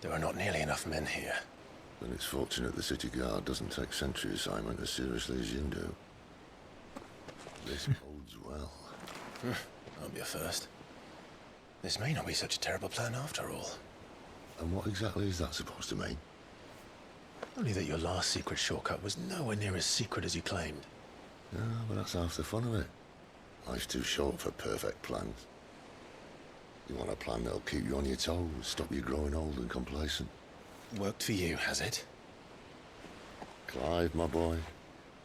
There are not nearly enough men here. Then it's fortunate the city guard doesn't take sentry assignment as seriously as you do. This bodes well. That'll be a first. This may not be such a terrible plan after all. And what exactly is that supposed to mean? Only that your last secret shortcut was nowhere near as secret as you claimed. Yeah, but that's half the fun of it. Life's too short for perfect plans. You want a plan that'll keep you on your toes, stop you growing old and complacent. Worked for you, has it? Clive, my boy,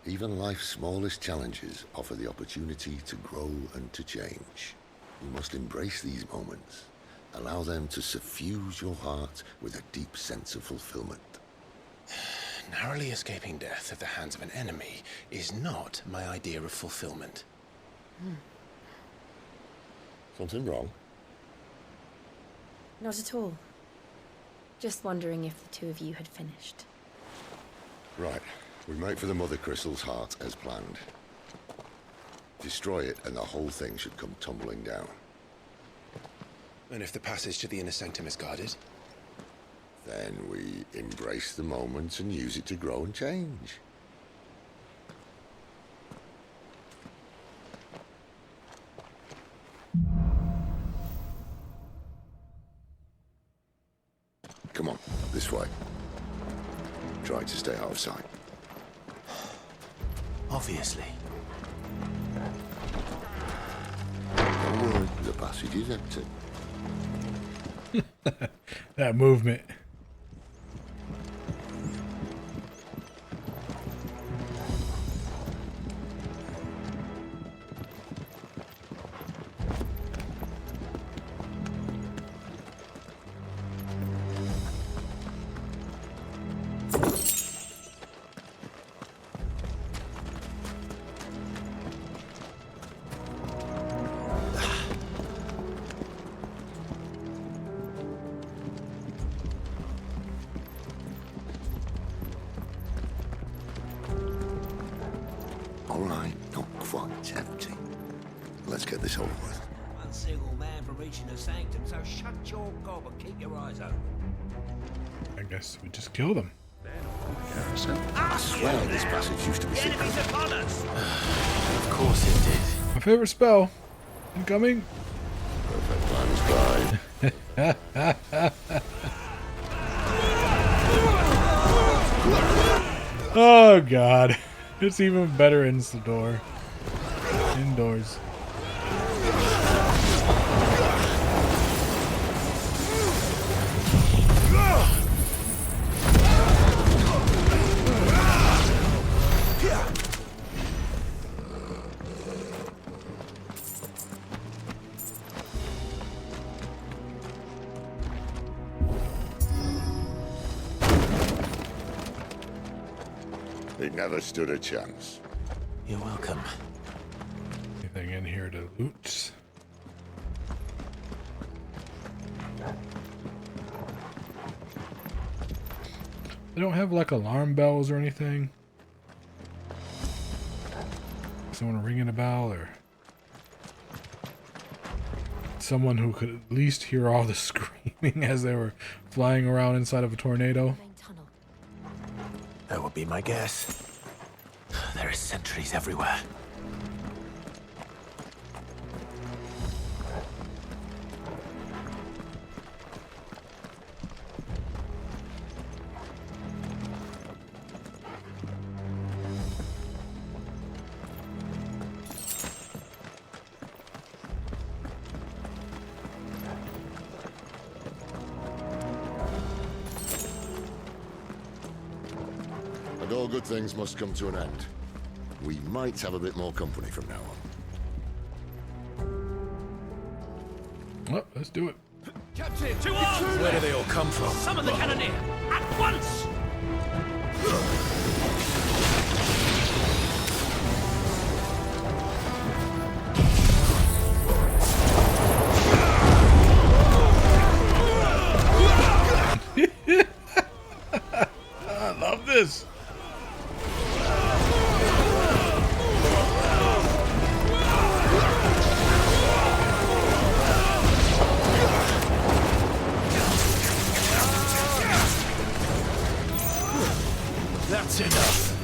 even life's smallest challenges offer the opportunity to grow and to change. You must embrace these moments. Allow them to suffuse your heart with a deep sense of fulfillment. Narrowly escaping death at the hands of an enemy is not my idea of fulfillment. Something wrong? Not at all. Just wondering if the two of you had finished. Right. We make for the Mother Crystal's heart as planned. Destroy it and the whole thing should come tumbling down. And if the passage to the inner sanctum is guarded? Then we embrace the moment and use it to grow and change. Come on, this way. Try to stay out of sight. Obviously. Don't worry, the passage is empty. That movement. Alright, not quite empty. Let's get this over with. One single man for reaching the sanctum, so shut your gob and keep your eyes open. I guess we just killed him. I swear this passage used to be secret. Enemies upon us! Of course it did. My favorite spell. Incoming. Perfect plan is Oh god. It's even better indoors. It never stood a chance. You're welcome. Anything in here to loot? They don't have like alarm bells or anything. Someone ringing a bell or someone who could at least hear all the screaming as they were flying around inside of a tornado. That would be my guess. There are sentries everywhere. And all good things must come to an end. we might have a bit more company from now on. Well, let's do it. Captain, to arms! Where do they all come from? Summon the cannoneer at once! I love this. That's enough.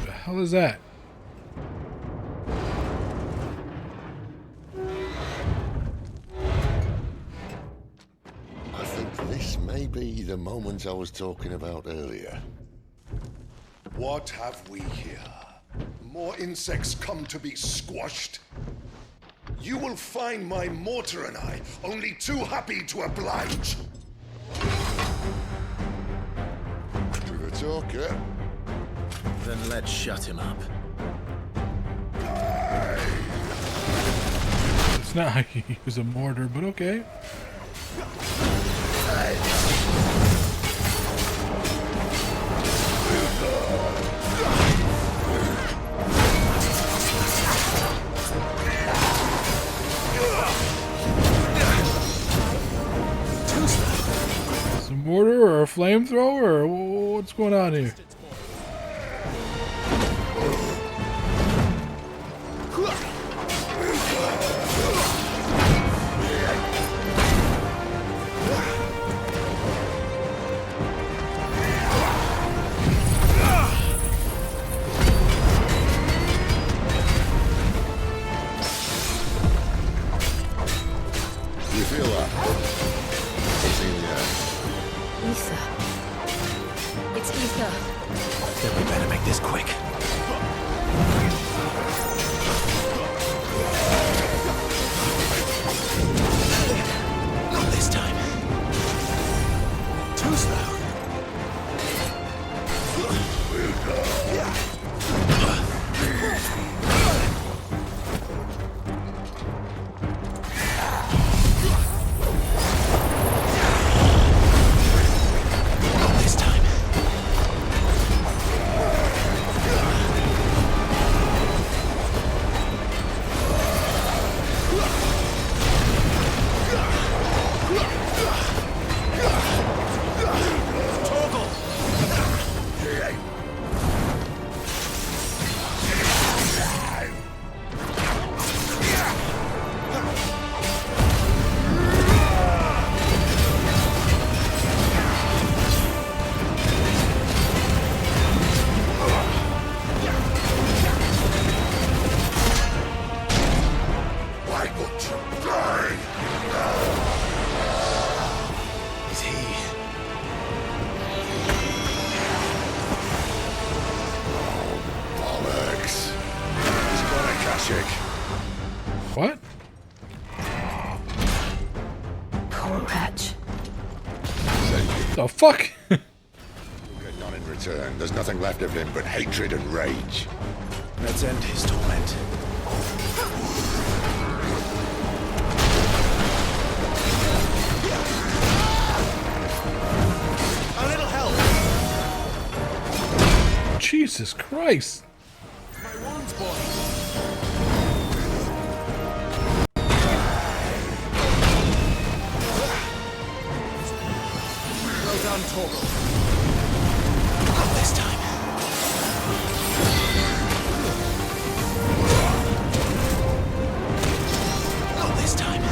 The hell is that? I think this may be the moment I was talking about earlier. What have we here? More insects come to be squashed? You will find my mortar and I only too happy to oblige. With a talker. Then let's shut him up. It's not how you use a mortar, but okay. It's a mortar or a flamethrower or what's going on here? You feel that? It's in the air. Ether. It's ether. Then we better make this quick. Not this time. Too slow. Not this time. Why won't you burn? Is he? Bollocks. He's got a Kashik. What? Poor wretch. The fuck? You'll get none in return. There's nothing left of him but hatred and rage. Let's end his torment. A little help. Jesus Christ. My wounds, boy. Well done, Torgal. Not this time. Not this time.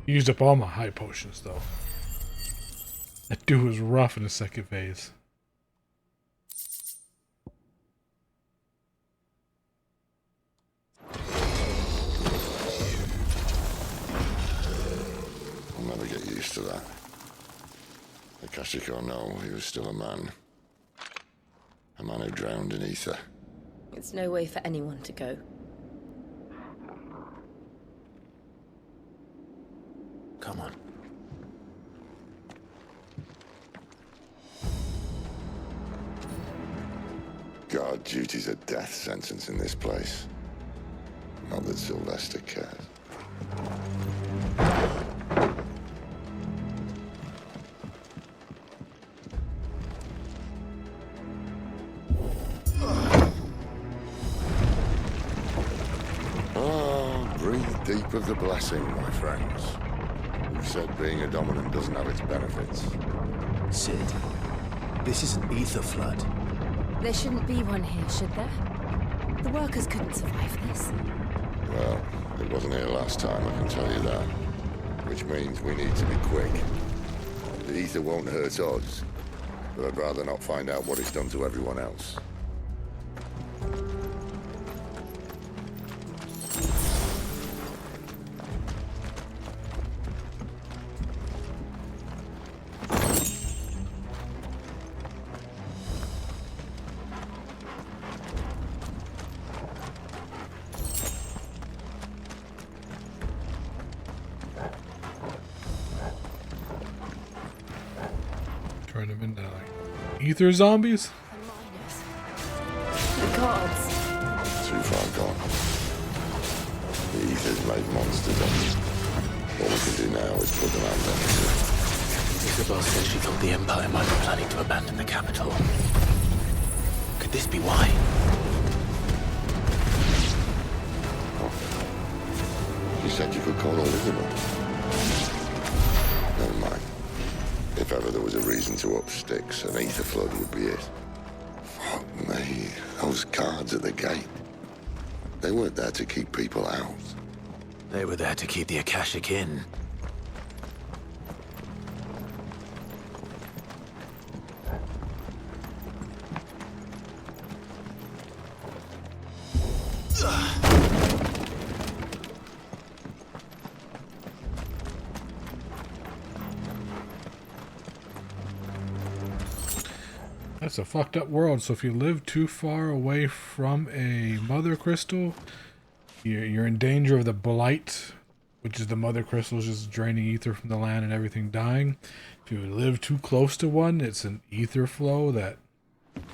Used up all my high potions, though. That dude was rough in the second phase. I'll never get used to that. Akashic or no, he was still a man. A man who drowned in ether. It's no way for anyone to go. Come on. God, duty's a death sentence in this place. Not that Sylvester cares. Oh, breathe deep of the blessing, my friends. Who said being a dominant doesn't have its benefits? Sid, this is an ether flood. There shouldn't be one here, should there? The workers couldn't survive this. Well, it wasn't here last time, I can tell you that. Which means we need to be quick. The ether won't hurt us, but I'd rather not find out what it's done to everyone else. Turn them into like ether zombies? The gods. Too far gone. The ether's made monsters of them. All we can do now is put them out there. Isabel said she thought the Empire might be planning to abandon the capital. Could this be why? You said you could call all of them up. Never mind. If ever there was a reason to up sticks, an ether flood would be it. Fuck me. Those guards at the gate. They weren't there to keep people out. They were there to keep the Akashic in. That's a fucked up world. So if you live too far away from a mother crystal, you're in danger of the blight, which is the mother crystals just draining ether from the land and everything dying. If you live too close to one, it's an ether flow, that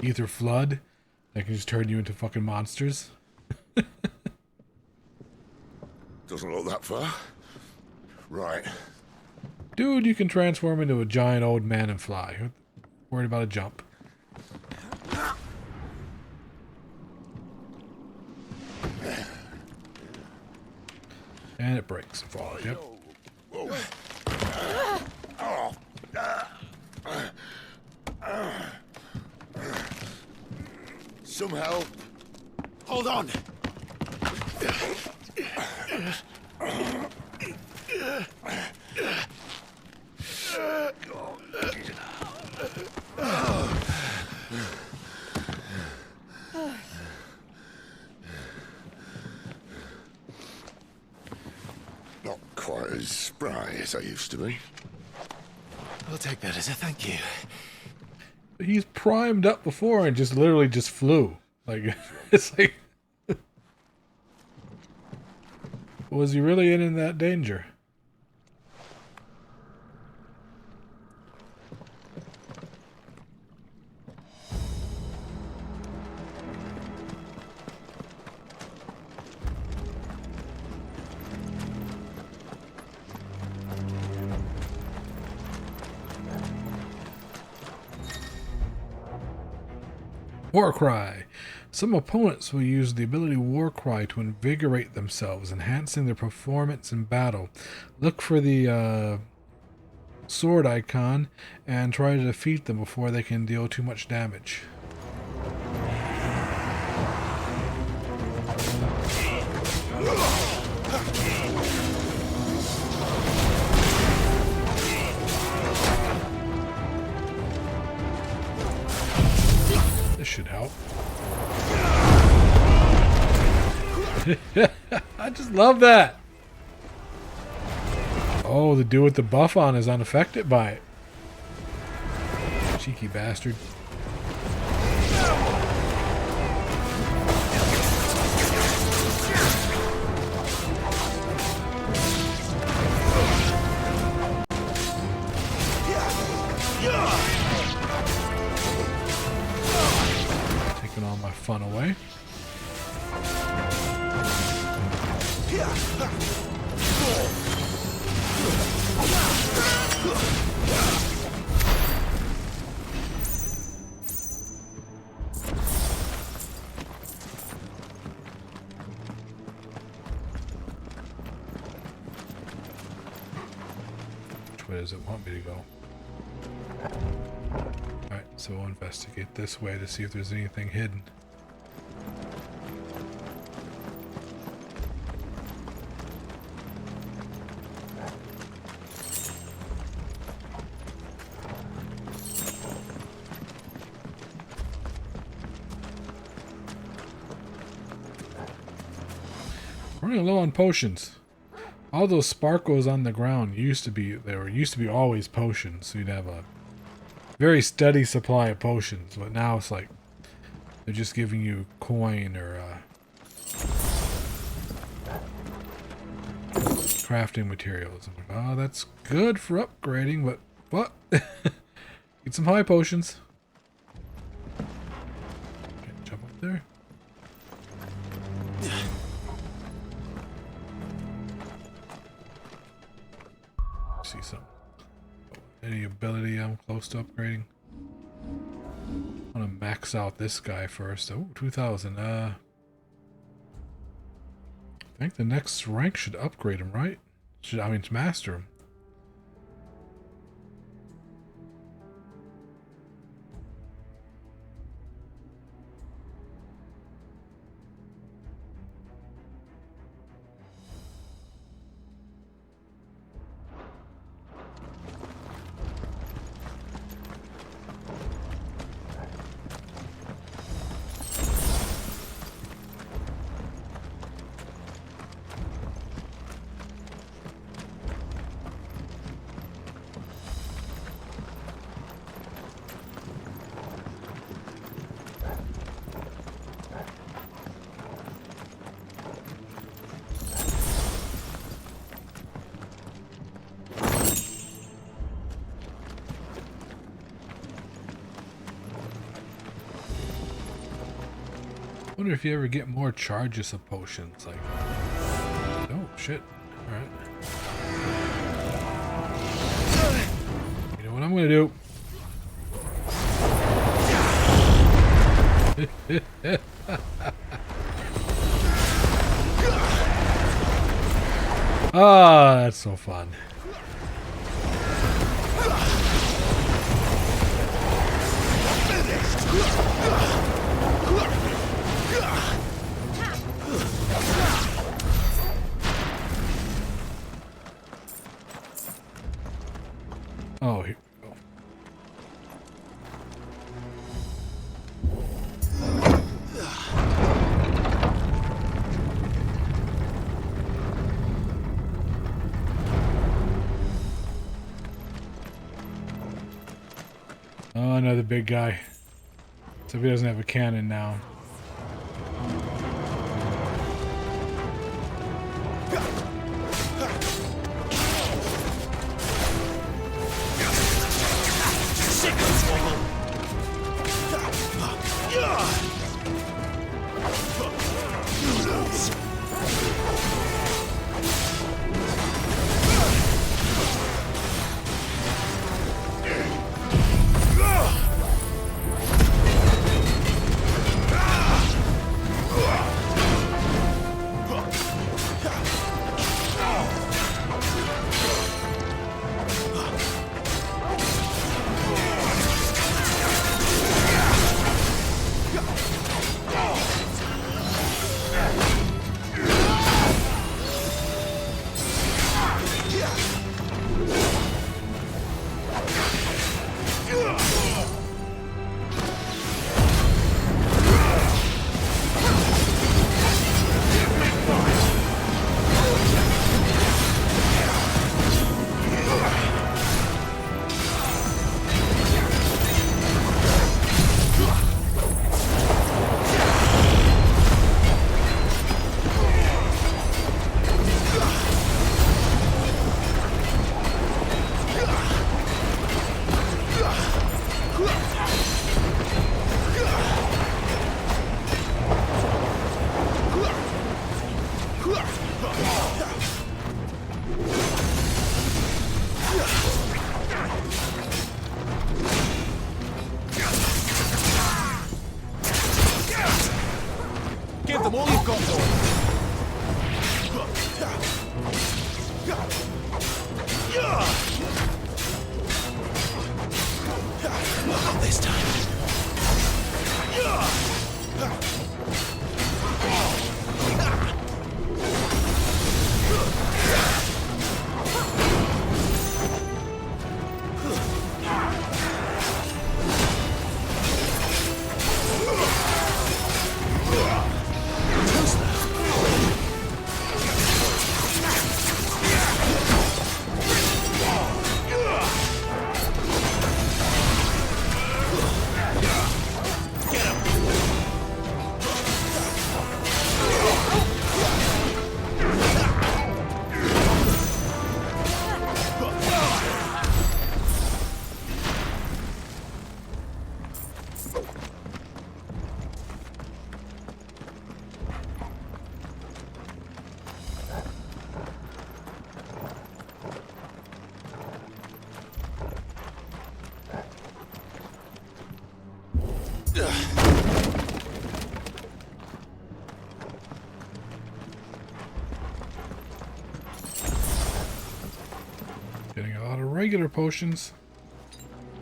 ether flood that can just turn you into fucking monsters. Doesn't look that far. Right. Dude, you can transform into a giant old man and fly. Worried about a jump. And it breaks and falls, yep. Some help. Hold on! Not quite as spry as I used to be. I'll take that as a thank you. He's primed up before and just literally just flew. Like, it's like... Was he really in that danger? War Cry. Some opponents will use the ability War Cry to invigorate themselves, enhancing their performance in battle. Look for the sword icon and try to defeat them before they can deal too much damage. I just love that. Oh, the dude with the buff on is unaffected by it. Cheeky bastard. Taking all my fun away. Which way does it want me to go? Alright, so we'll investigate this way to see if there's anything hidden. Running low on potions. All those sparkles on the ground used to be always potions, so you'd have a very steady supply of potions. But now it's like they're just giving you coin or crafting materials. I'm like, oh, that's good for upgrading, but what? Get some high potions. Okay, jump up there. See something. Any ability I'm close to upgrading? I want to max out this guy first. Oh, 2000. I think the next rank should upgrade him, right? I mean, to master him. I wonder if you ever get more charges of potions, like... Oh, shit. Alright. You know what I'm gonna do? Ah, that's so fun. Oh, here we go. Oh, another big guy. So he doesn't have a cannon now. Give them all you've got, boy. Not this time. Getting a lot of regular potions.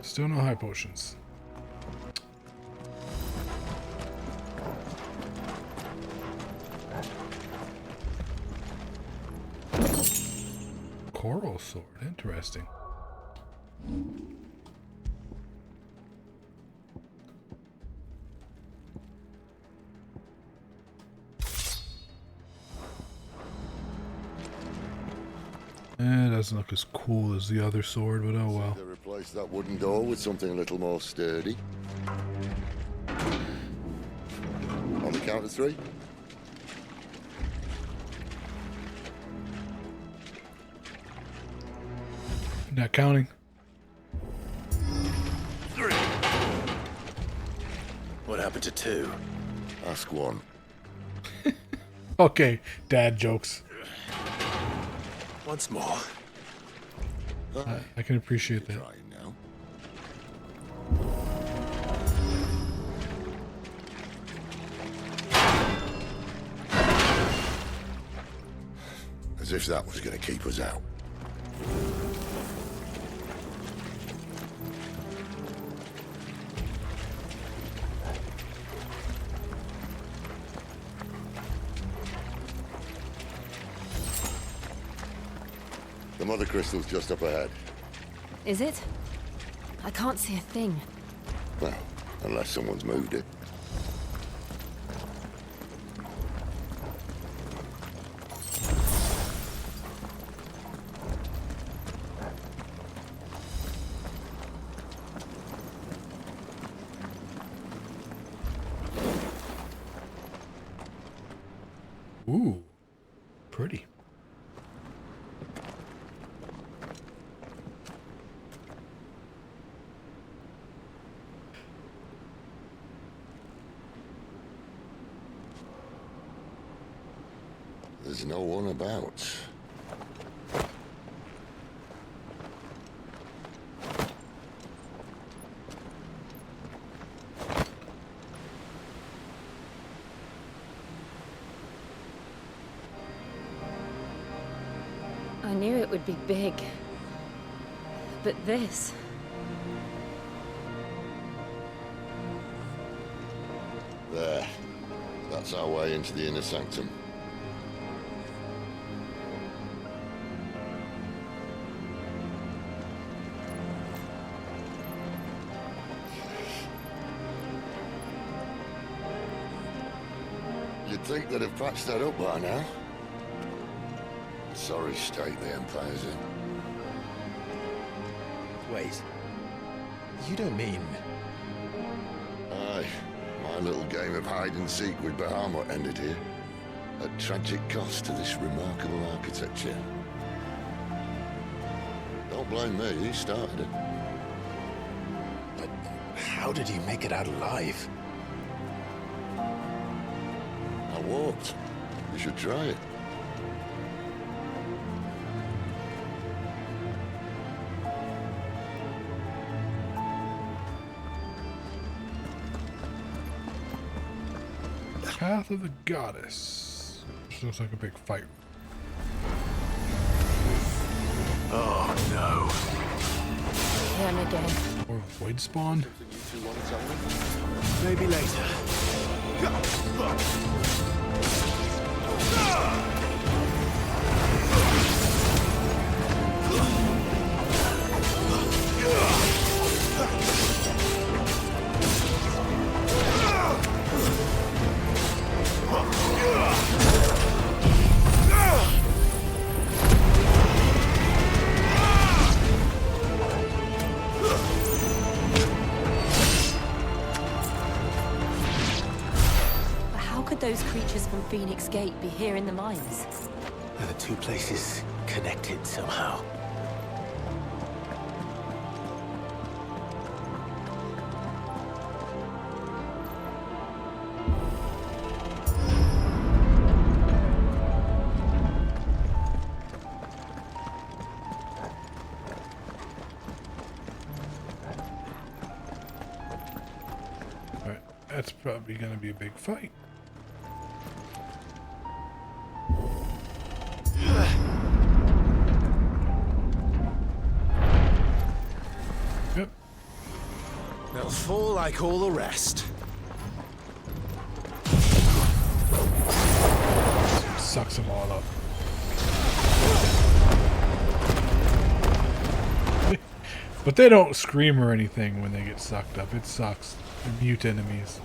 Still no high potions. Coral sword, interesting. It doesn't look as cool as the other sword, but oh well. To replace that wooden door with something a little more sturdy. On the count of 3. Not counting. 3. What happened to 2? Ask 1. Okay, dad jokes. Once more. I can appreciate that. Now. As if that was going to keep us out. The mother crystal's just up ahead. Is it? I can't see a thing. Well, unless someone's moved it. Ooh, pretty. There's no one about. I knew it would be big. But this... There. That's our way into the inner sanctum. You'd think they'd have patched that up by now. Sorry state the Empire's in. Wait. You don't mean... Aye. My little game of hide-and-seek with Bahamut ended here. At tragic cost to this remarkable architecture. Don't blame me, he started it. But how did you make it out alive? I walked. You should try it. Path of the Goddess. This looks like a big fight. Oh no. Him again. Or void spawn? Maybe later. But how could those creatures from Phoenix Gate be here in the mines? Are the two places connected somehow? Alright, that's probably gonna be a big fight. Yep. They'll fall like all the rest. Sucks them all up. But they don't scream or anything when they get sucked up. It sucks. They're mute enemies.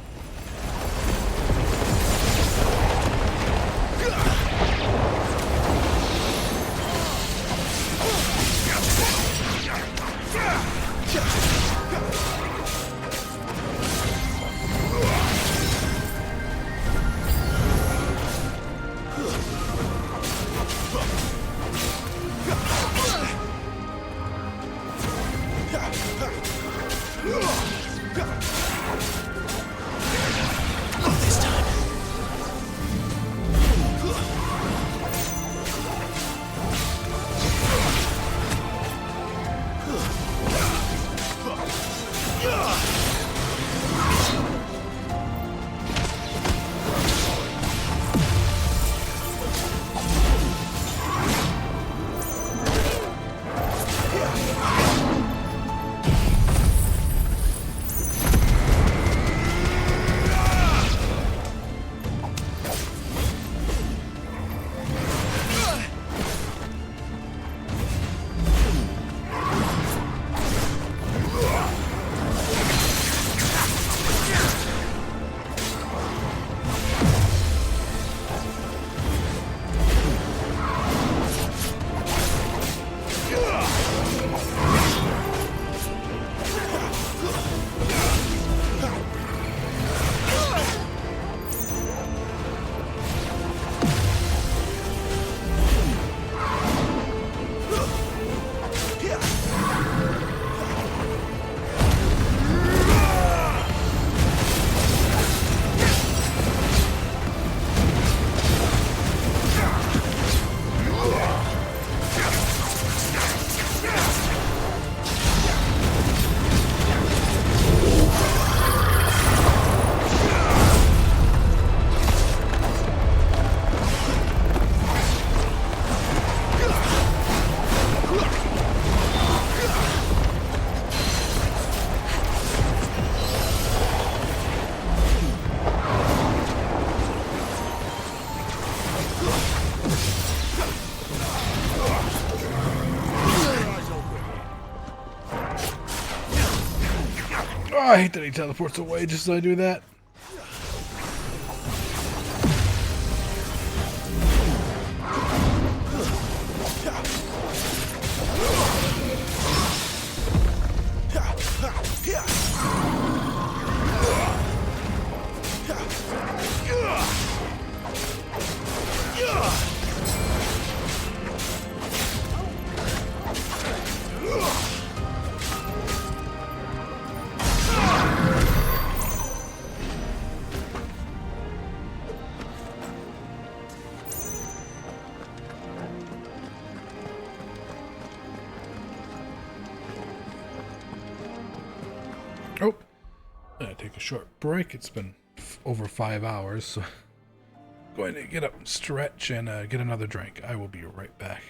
Oh, I hate that he teleports away just so I do that. Oh, I take a short break. It's been over 5 hours, so Going to get up and stretch and get another drink. I will be right back.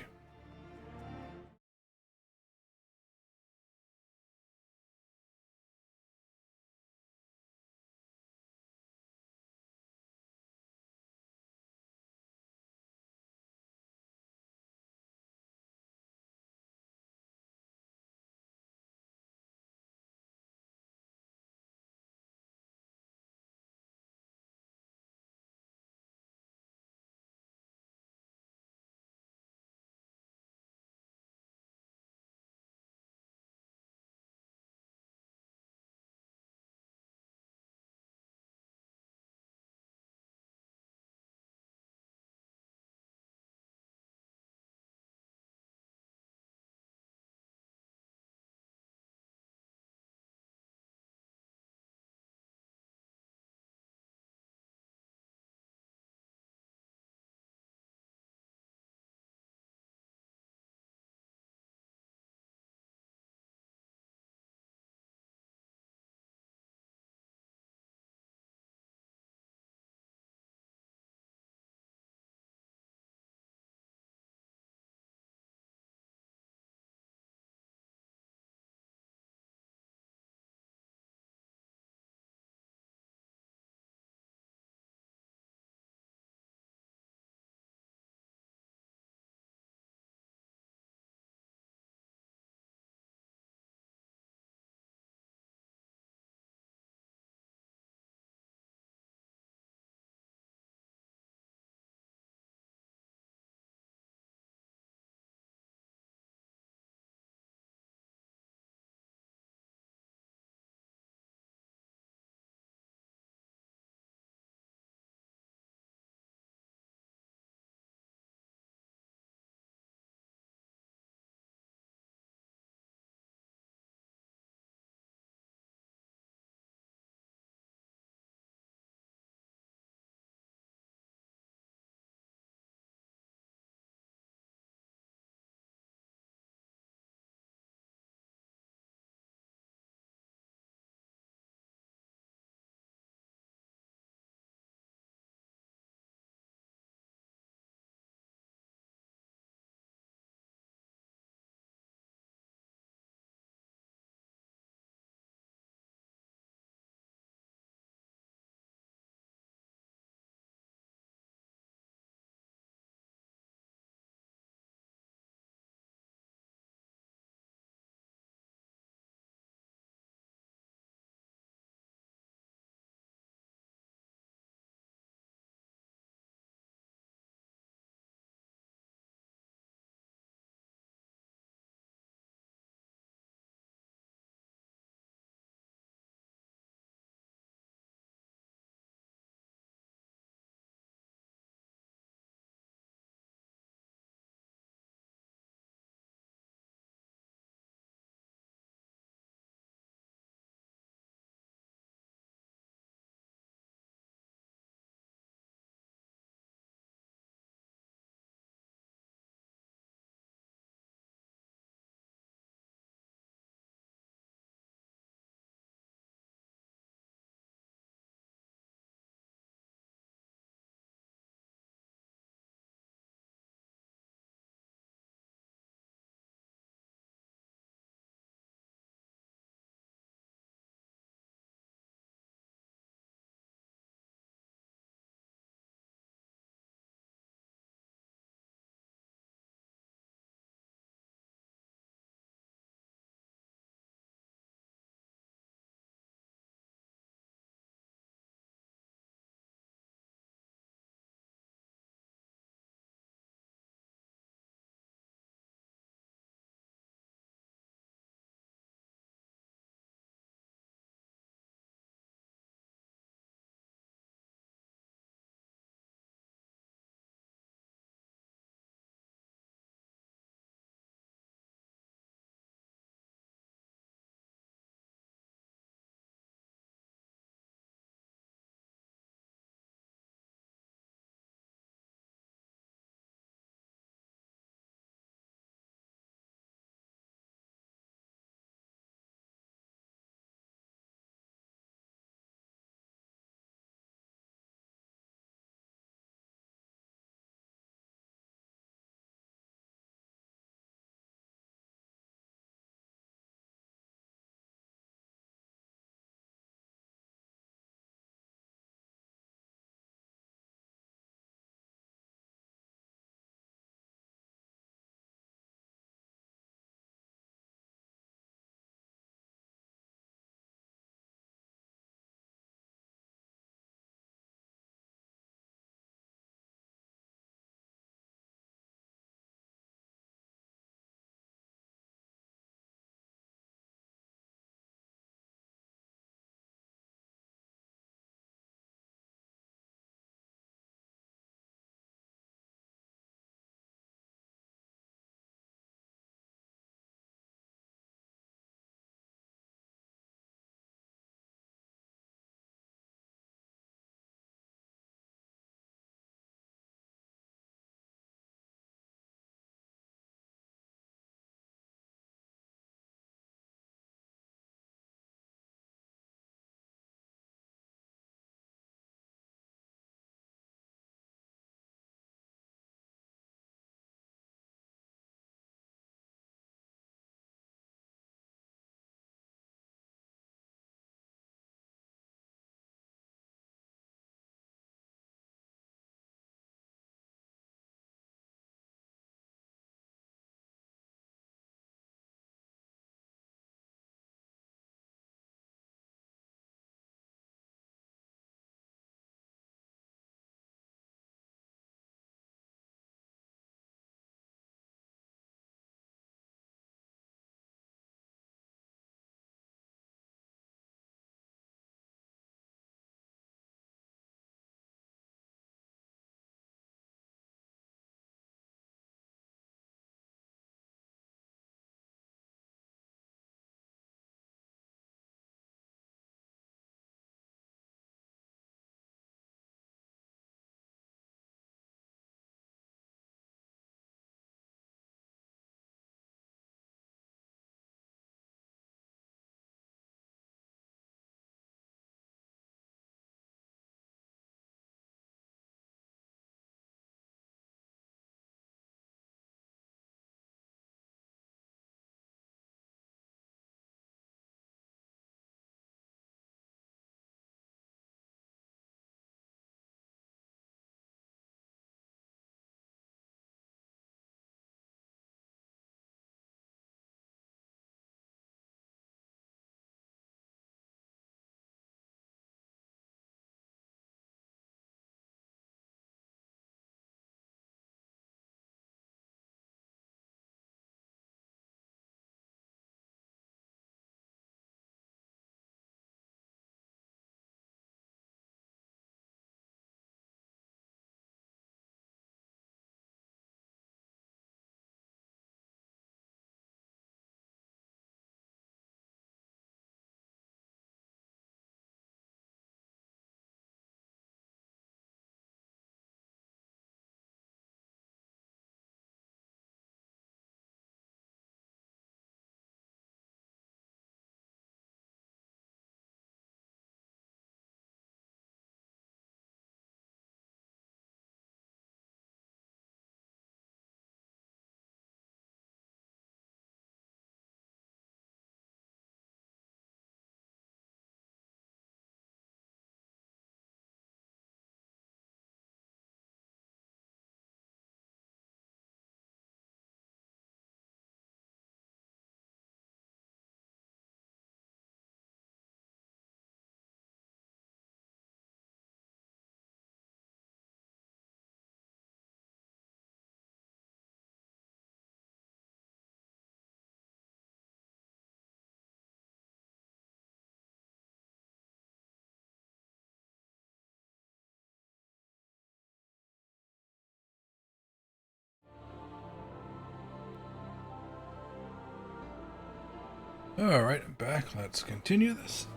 Alright, I'm back. Let's continue this.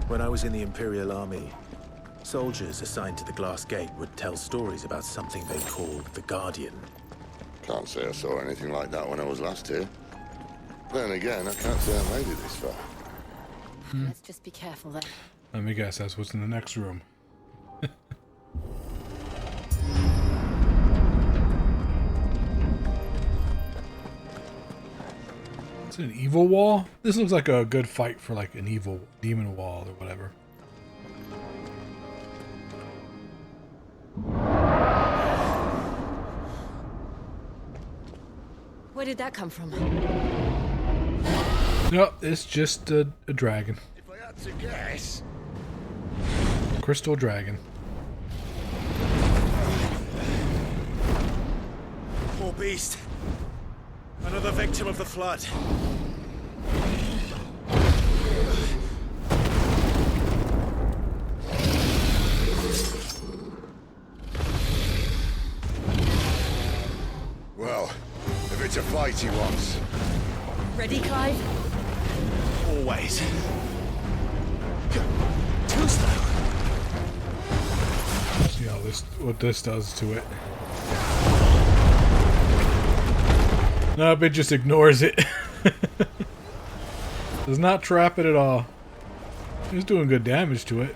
When I was in the Imperial Army, soldiers assigned to the Glass Gate would tell stories about something they called the Guardian. Can't say I saw anything like that when I was last here. Then again, I can't say I made it this far. Let's just be careful then. Let me guess, that's what's in the next room. It's an evil wall? This looks like a good fight for like an evil demon wall or whatever. Where did that come from? No, it's just a dragon. If I had to guess... Crystal dragon. Poor beast. Another victim of the flood. Well, if it's a fight he wants. Ready, Clive? Always. Too slow. See how what this does to it. Nope, it just ignores it. Does not trap it at all. It's doing good damage to it.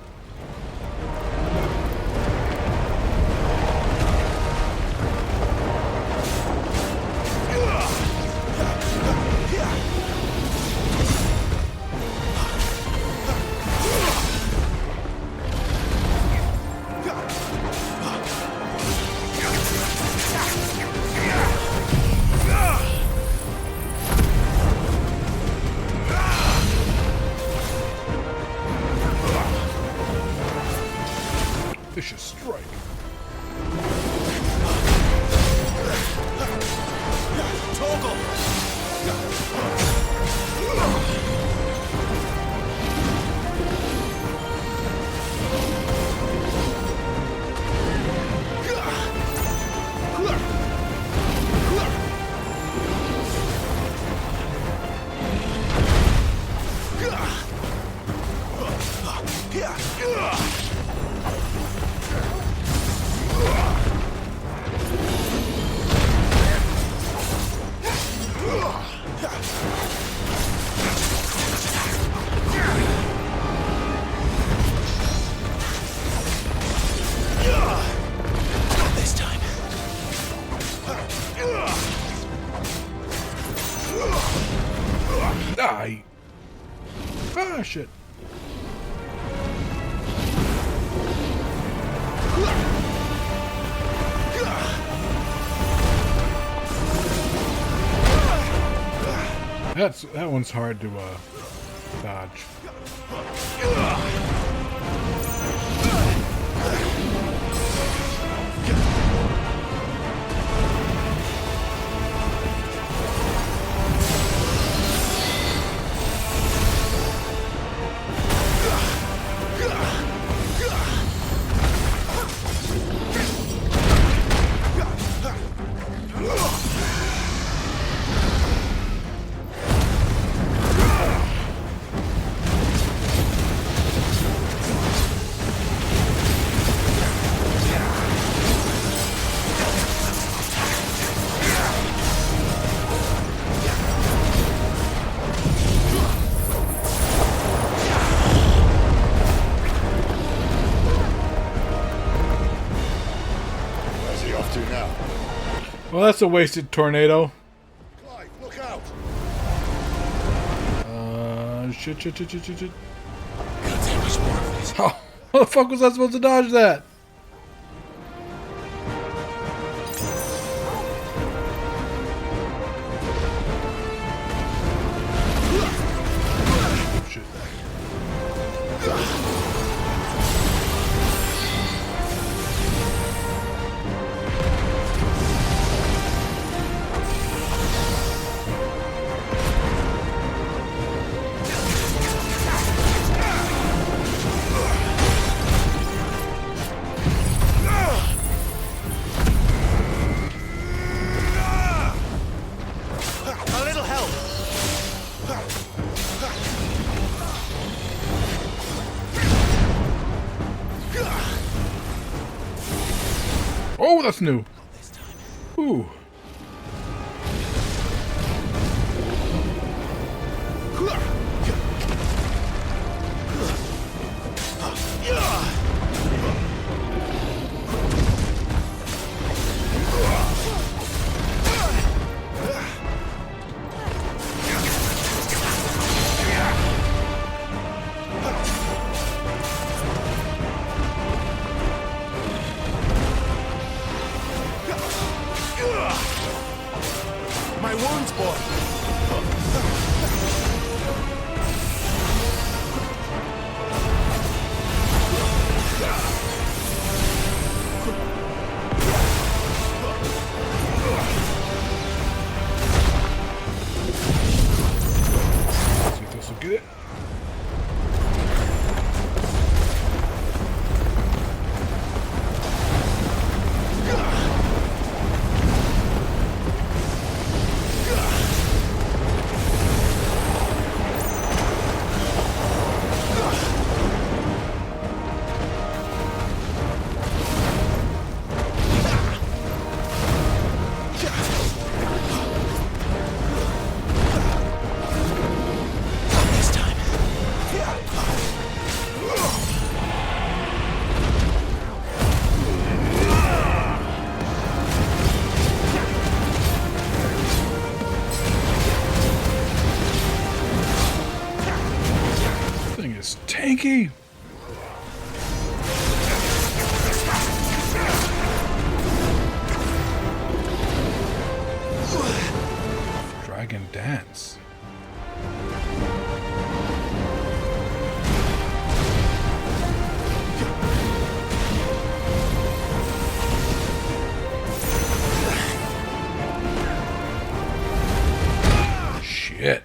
Vicious strike. Toggle! This time. Die. Ah, shit. That one's hard to dodge. Well, that's a wasted tornado. Clive, look out! Shit. How the fuck was I supposed to dodge that? Shit. Oh, that's new. Ooh. My wounds, boy. See if this will get it. Thing is tanky. Dragon dance. Shit.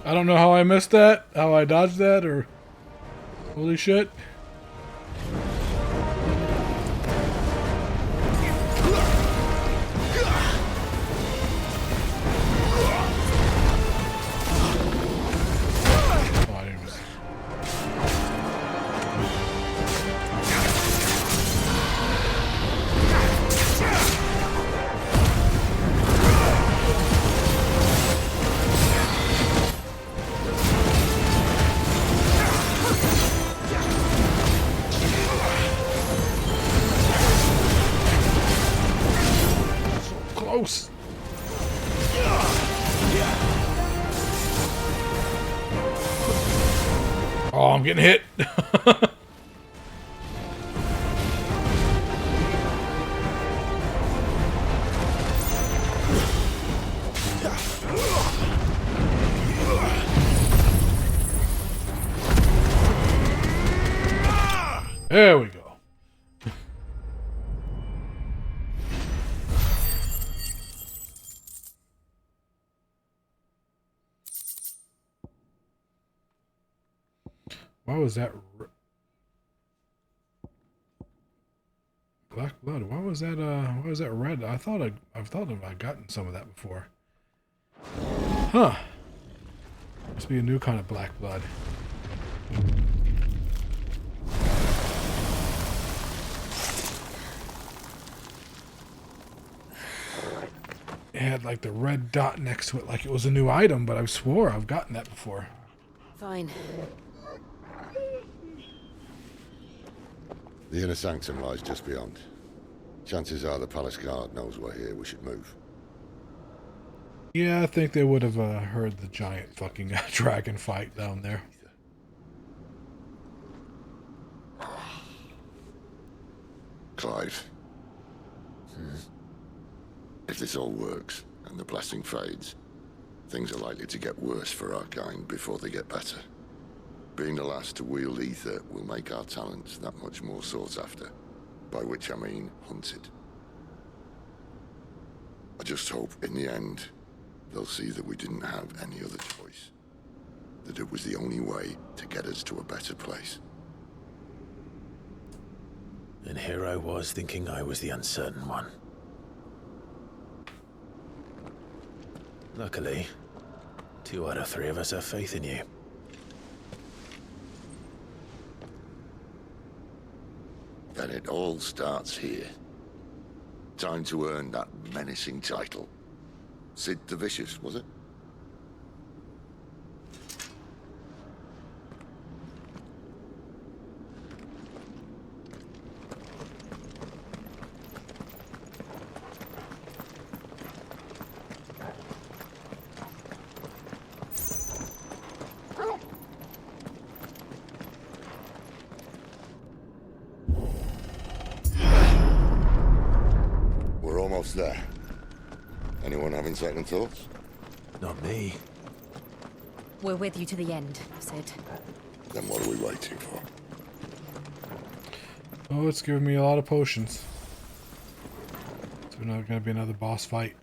I don't know how I missed that, how I dodged that, or holy shit. Oh, I didn't miss. Close. Oh, I'm getting hit. There we go. Why was that? black blood. Why was that? Why was that red? I thought I'd gotten some of that before. Huh? Must be a new kind of black blood. It had like the red dot next to it, like it was a new item, but I swore I've gotten that before. Fine. The inner sanctum lies just beyond. Chances are the palace guard knows we're here. We should move. Yeah, I think they would have heard the giant fucking dragon fight down there. Clive. If this all works, and the blessing fades, things are likely to get worse for our kind before they get better. Being the last to wield ether will make our talents that much more sought after. By which I mean hunted. I just hope, in the end, they'll see that we didn't have any other choice. That it was the only way to get us to a better place. And here I was thinking I was the uncertain one. Luckily, 2 out of 3 of us have faith in you. Then it all starts here. Time to earn that menacing title. Sid the Vicious, was it? We're almost there. Anyone having second thoughts? Not me. We're with you to the end, Sid. Then what are we waiting for? Oh, it's giving me a lot of potions. So now gonna be another boss fight.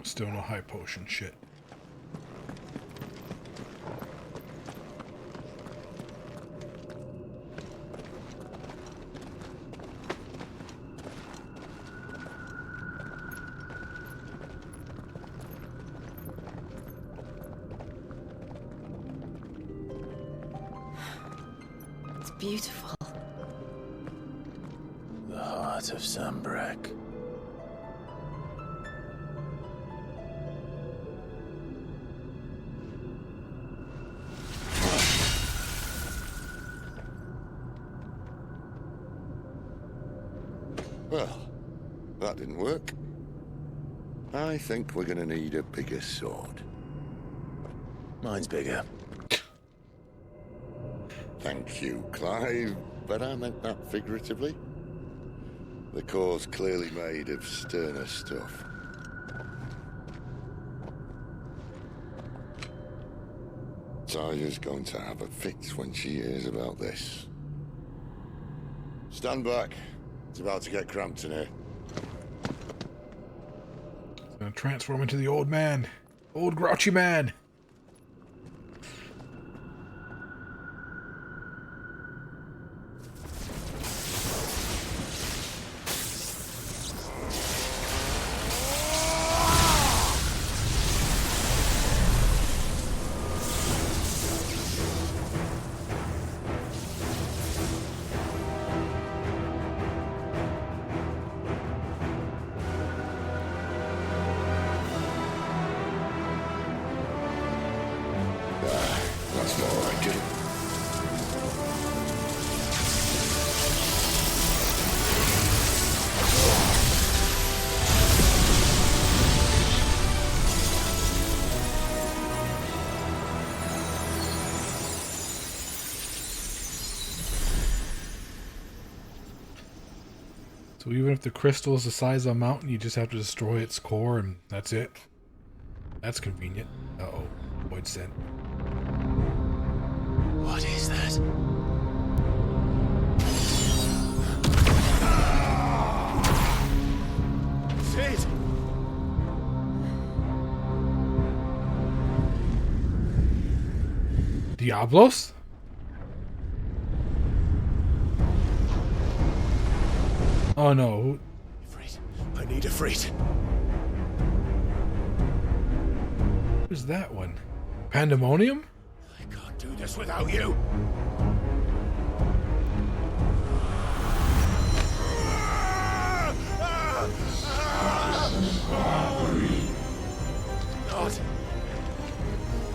Still no high potion shit. It's beautiful. The heart of Sambrek. Well, that didn't work. I think we're gonna need a bigger sword. Mine's bigger. Thank you, Clive, but I meant that figuratively. The core's clearly made of sterner stuff. Taya's going to have a fit when she hears about this. Stand back. It's about to get cramped in here. It's gonna transform into the old man. Old grouchy man. That's more like it. So even if the crystal is the size of a mountain, you just have to destroy its core and that's it. That's convenient. Uh-oh. Void sent. What is that? Diablos? Oh no. I need a Ifrit. Who's that one? Pandemonium? I can't do this without you.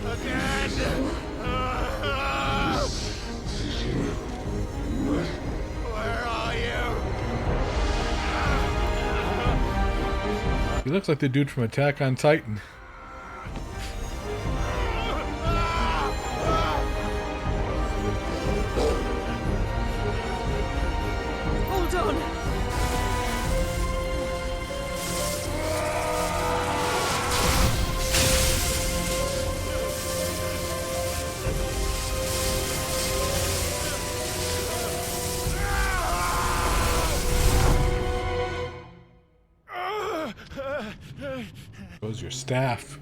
Not again. Where are you? He looks like the dude from Attack on Titan. Hold on. Goes your staff.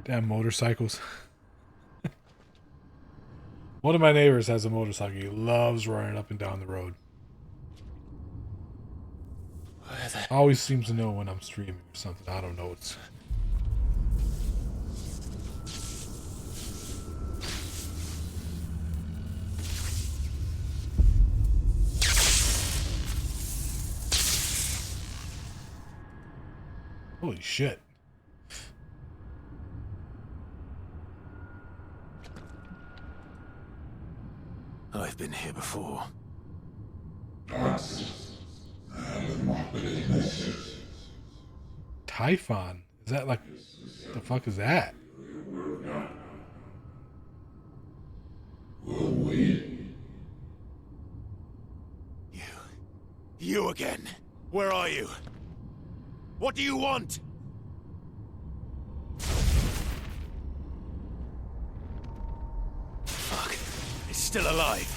Damn motorcycles. One of my neighbors has a motorcycle. He loves running up and down the road. Always seems to know when I'm streaming or something. I don't know. It's holy shit. I've been here before. Typhon? Is that like... the fuck is that? You again. Where are you? What do you want? Fuck. It's still alive.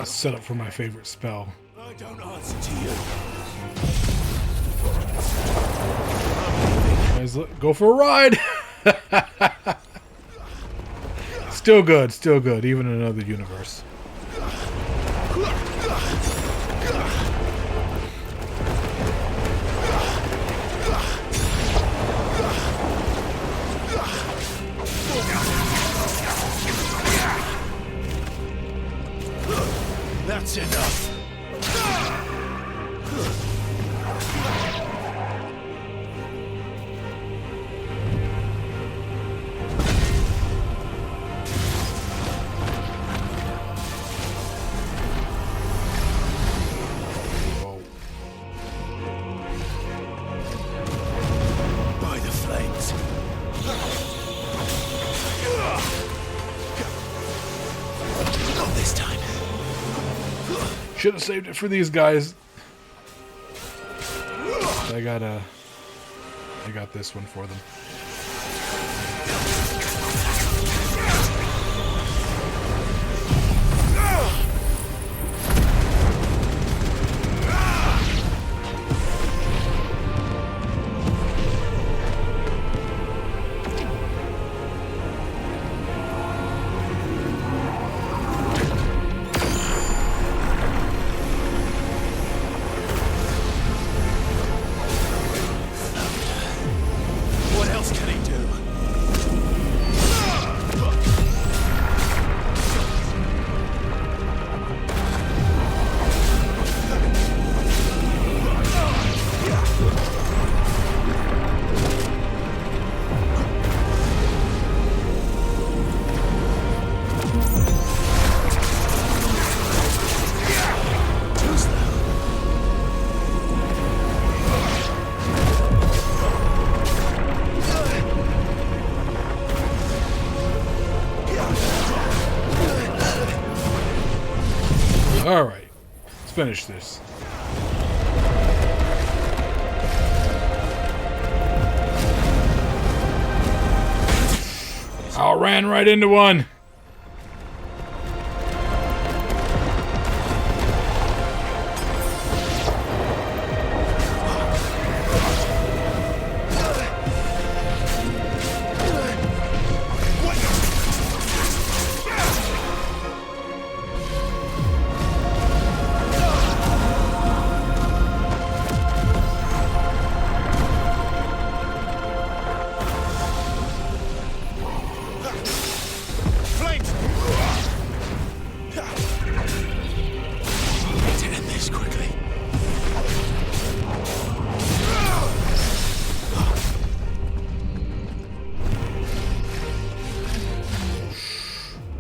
Set up for my favorite spell. I don't answer to you. Guys, go for a ride. Still good, even in another universe. That's enough. By the flames. Not this time. Should have saved it for these guys. I got this one for them. What else can he do? finish this. I ran right into one.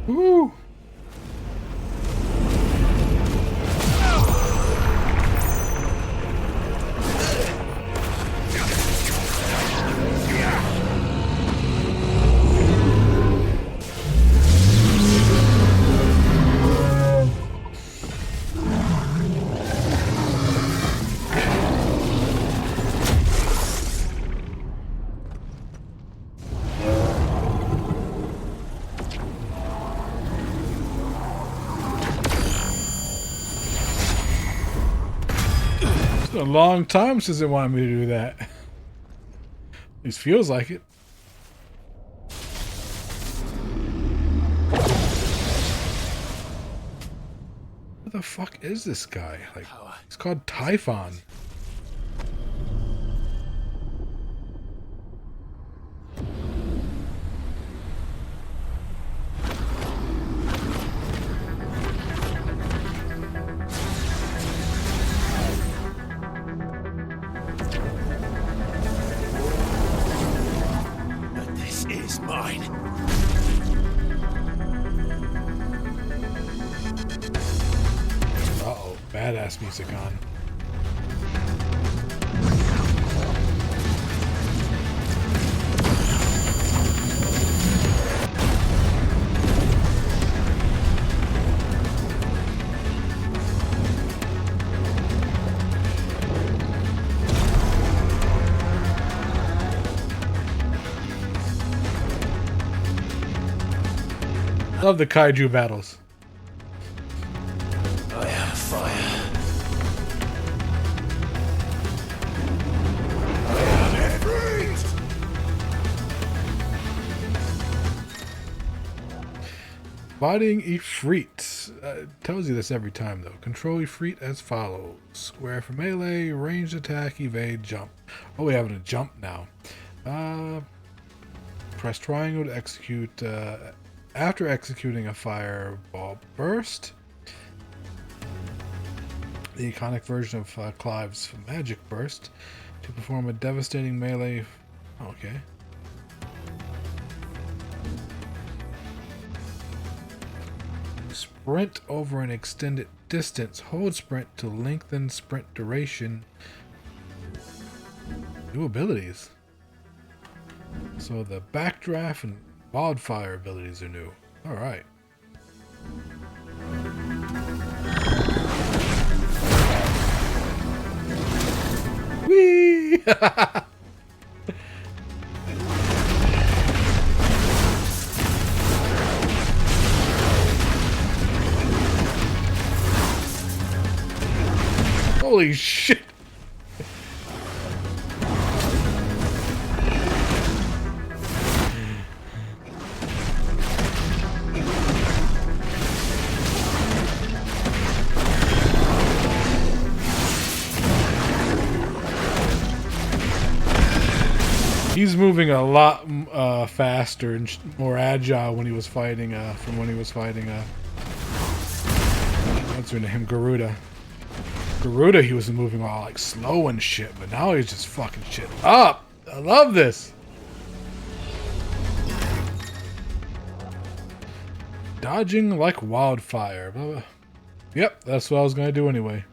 Woo! It's been a long time since they wanted me to do that. At least feels like it. What the fuck is this guy? Like, it's called Typhon. But this is mine. Uh-oh, badass music on. Love the kaiju battles. I have fire. I have freeze. Fighting Ifrit. Tells you this every time though. Control Ifrit as follows. Square for melee, ranged attack, evade, jump. Oh, we have a jump now. Press triangle to execute after executing a fireball burst. The iconic version of Clive's magic burst to perform a devastating melee. Okay. Sprint over an extended distance. Hold sprint to lengthen sprint duration. New abilities. So the backdraft and wildfire abilities are new. Alright. Whee! Holy shit! He's moving a lot faster and more agile when he was fighting, from when he was fighting, what's her name, Garuda. Garuda, he was moving all like slow and shit, but now he's just fucking shit up. I love this. Dodging like wildfire. Blah, blah. Yep, that's what I was gonna do anyway.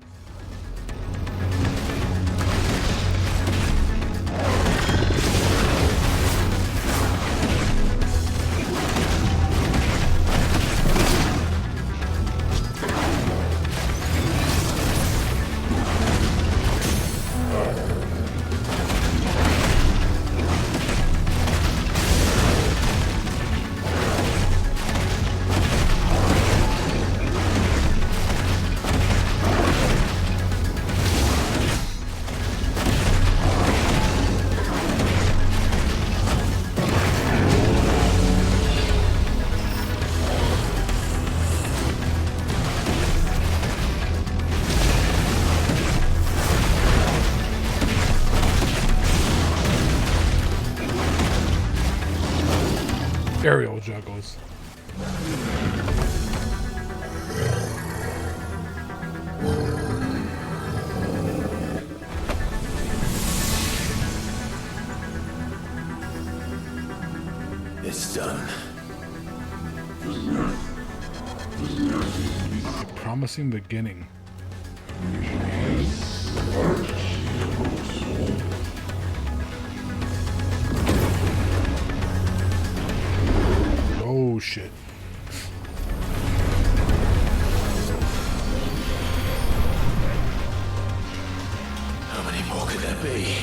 Aerial juggles. It's done. A promising beginning. Oh shit. How many more could there be?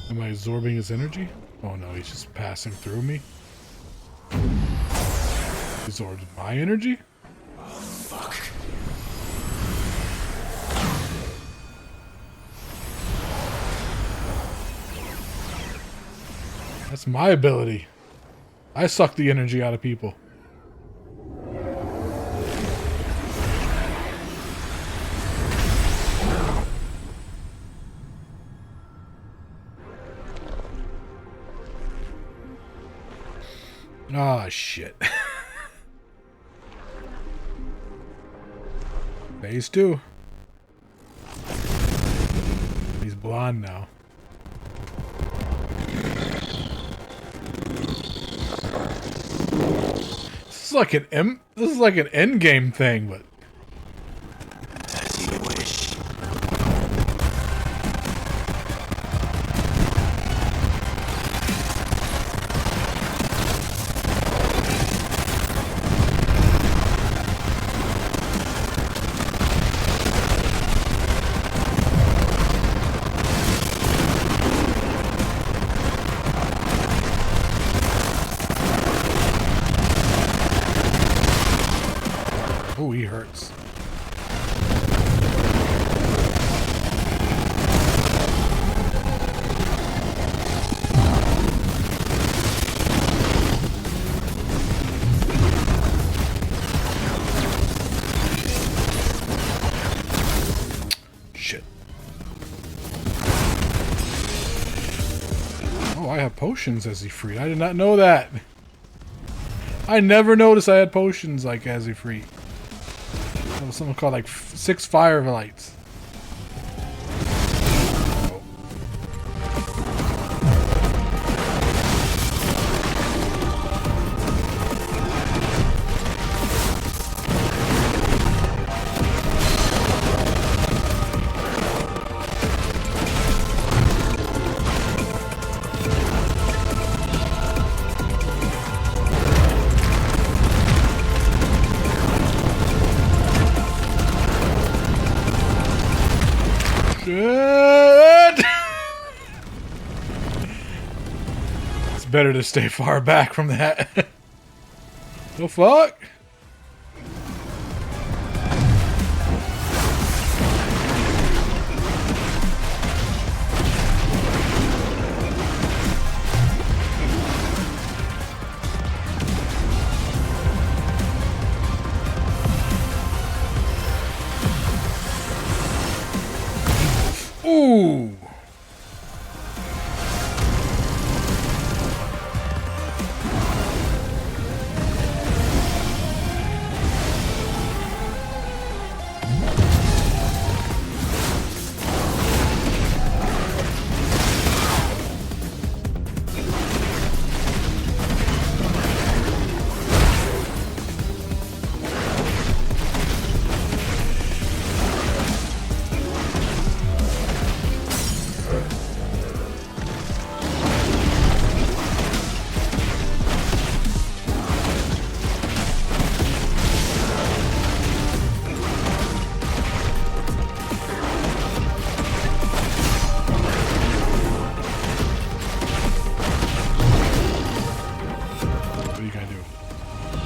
Am I absorbing his energy? Oh no, he's just passing through me. Absorbs my energy? Oh, fuck. That's my ability. I suck the energy out of people. Ah, shit. Phase 2. He's blonde now. This is like an end game thing, but As you wish. oh, he hurts. Shit. Oh, I have potions as he free. I did not know that. I never noticed I had potions like as he free. There was something called like 6 fire lights. Shit! It's better to stay far back from that. The fuck? Ooh.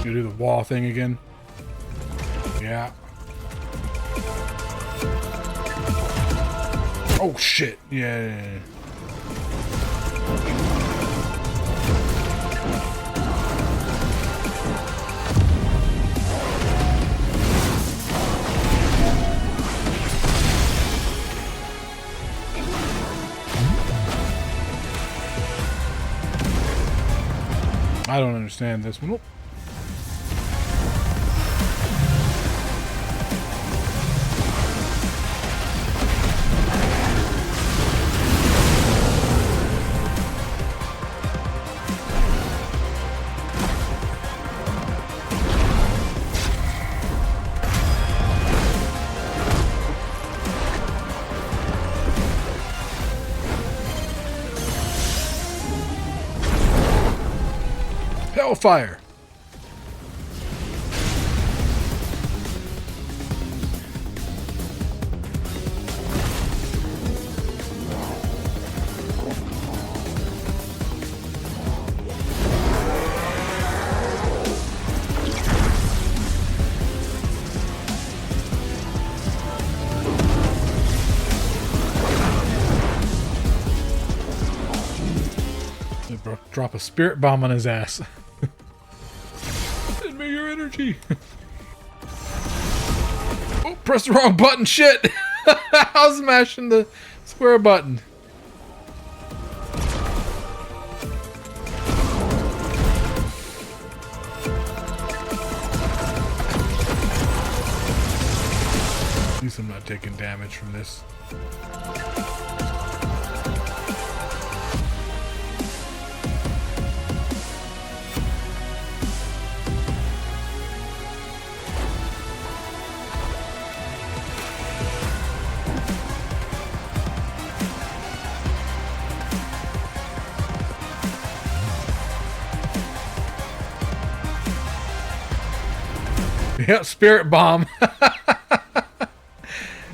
You do the wall thing again? Yeah. Oh shit. Yeah. I don't understand this one. Oh. Hellfire! Drop a spirit bomb on his ass. Send me your energy. Oh, press the wrong button. Shit. I was smashing the square button. At least I'm not taking damage from this. Yep, spirit bomb.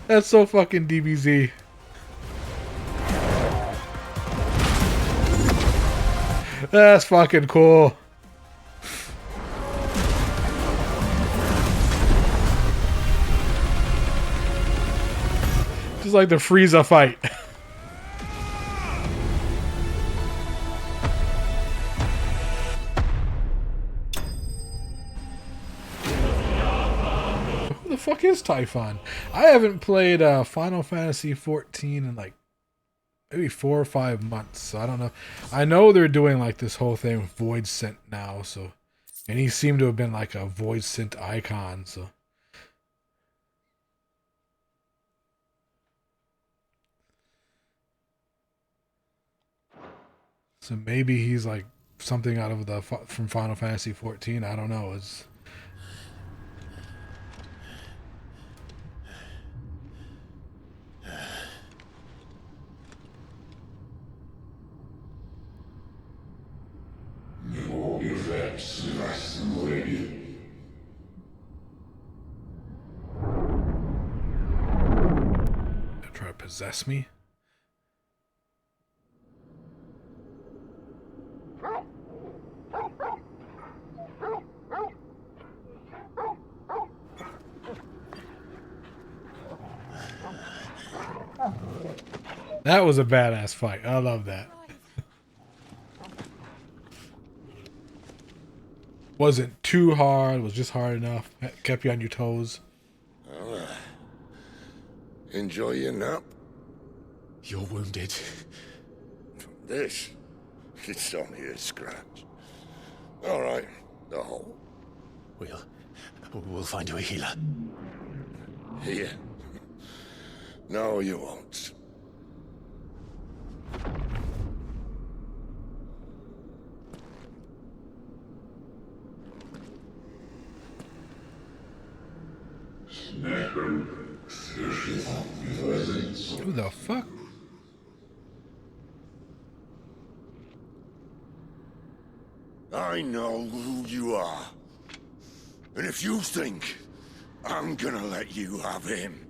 That's so fucking DBZ. That's fucking cool. Just like the Frieza fight. Who the fuck is Typhon? I haven't played Final Fantasy 14 in like maybe 4 or 5 months, so I don't know. I know they're doing like this whole thing with Void Scent now, so, and he seemed to have been like a Void Scent icon, so. So maybe he's like something out of the from Final Fantasy 14. I don't know. It's try to possess me. That was a badass fight. I love that. Wasn't too hard, was just hard enough. Kept you on your toes. Well, enjoy your nap. You're wounded. This? It's only a scratch. All right, the hole. We'll find you a healer. Here? No, you won't. Who the fuck? I know who you are. And if you think I'm gonna let you have him...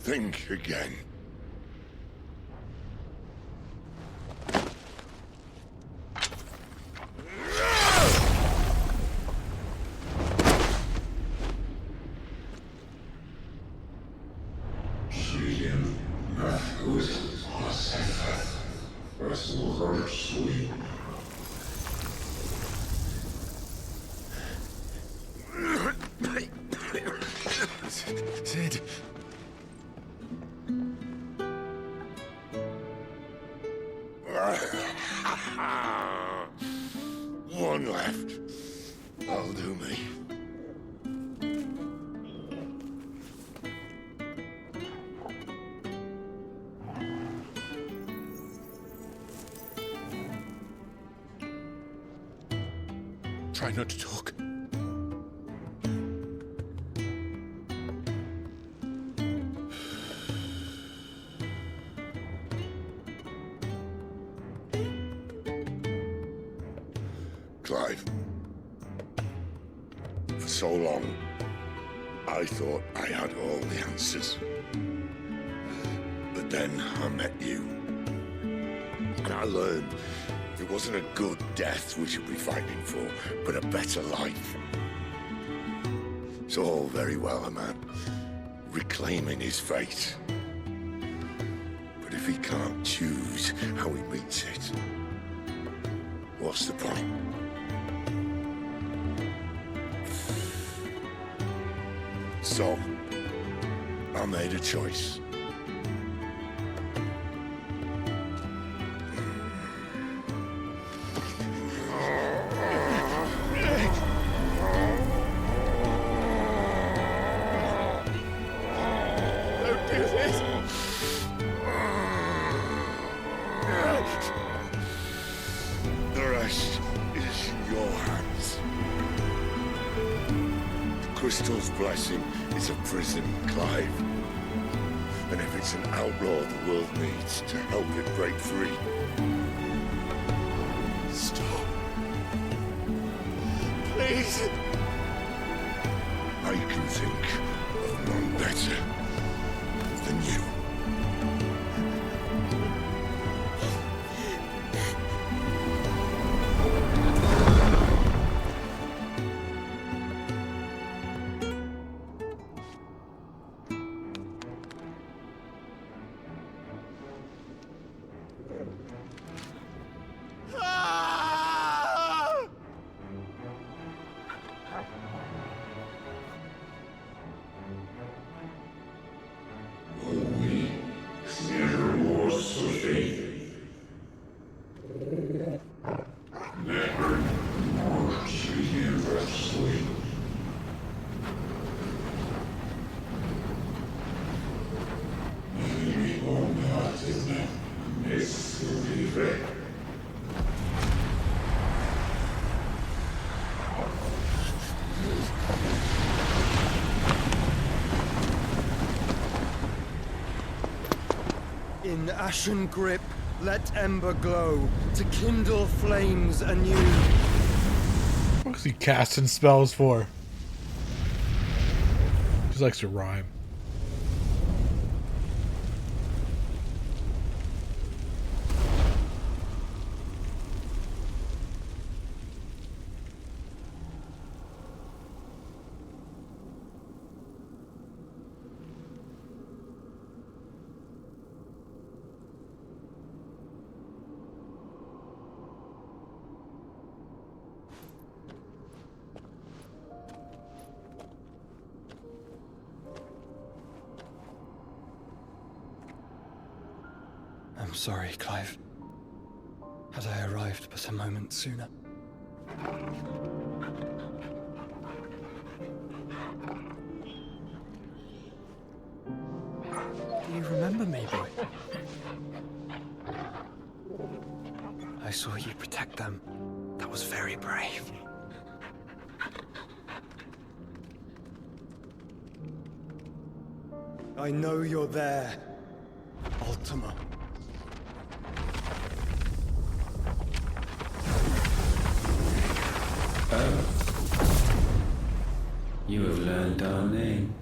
think again. Sid. One left. That'll do me. Try not to talk. Clive, for so long, I thought I had all the answers. But then I met you. And I learned it wasn't a good death we should be fighting for, but a better life. It's all very well, a man reclaiming his fate. But if he can't choose how he meets it, what's the point? So, I made a choice. Don't do this! The rest is in your hands. The Crystal's blessing is a prison, Clive. And if it's an outlaw the world needs to help it break free. Stop. Please. I can think of none better than you. In ashen grip, let ember glow, to kindle flames anew. What's he casting spells for? He likes to rhyme. I'm sorry, Clive. Had I arrived but a moment sooner. Do you remember me, boy? I saw you protect them. That was very brave. I know you're there, Ultima. You have learned our name.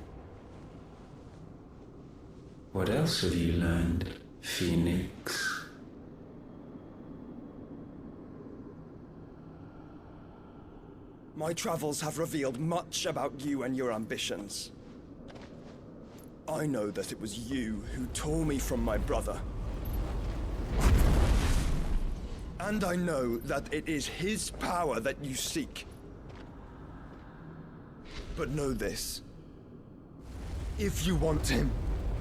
What else have you learned, Phoenix? My travels have revealed much about you and your ambitions. I know that it was you who tore me from my brother. And I know that it is his power that you seek. But know this. If you want him,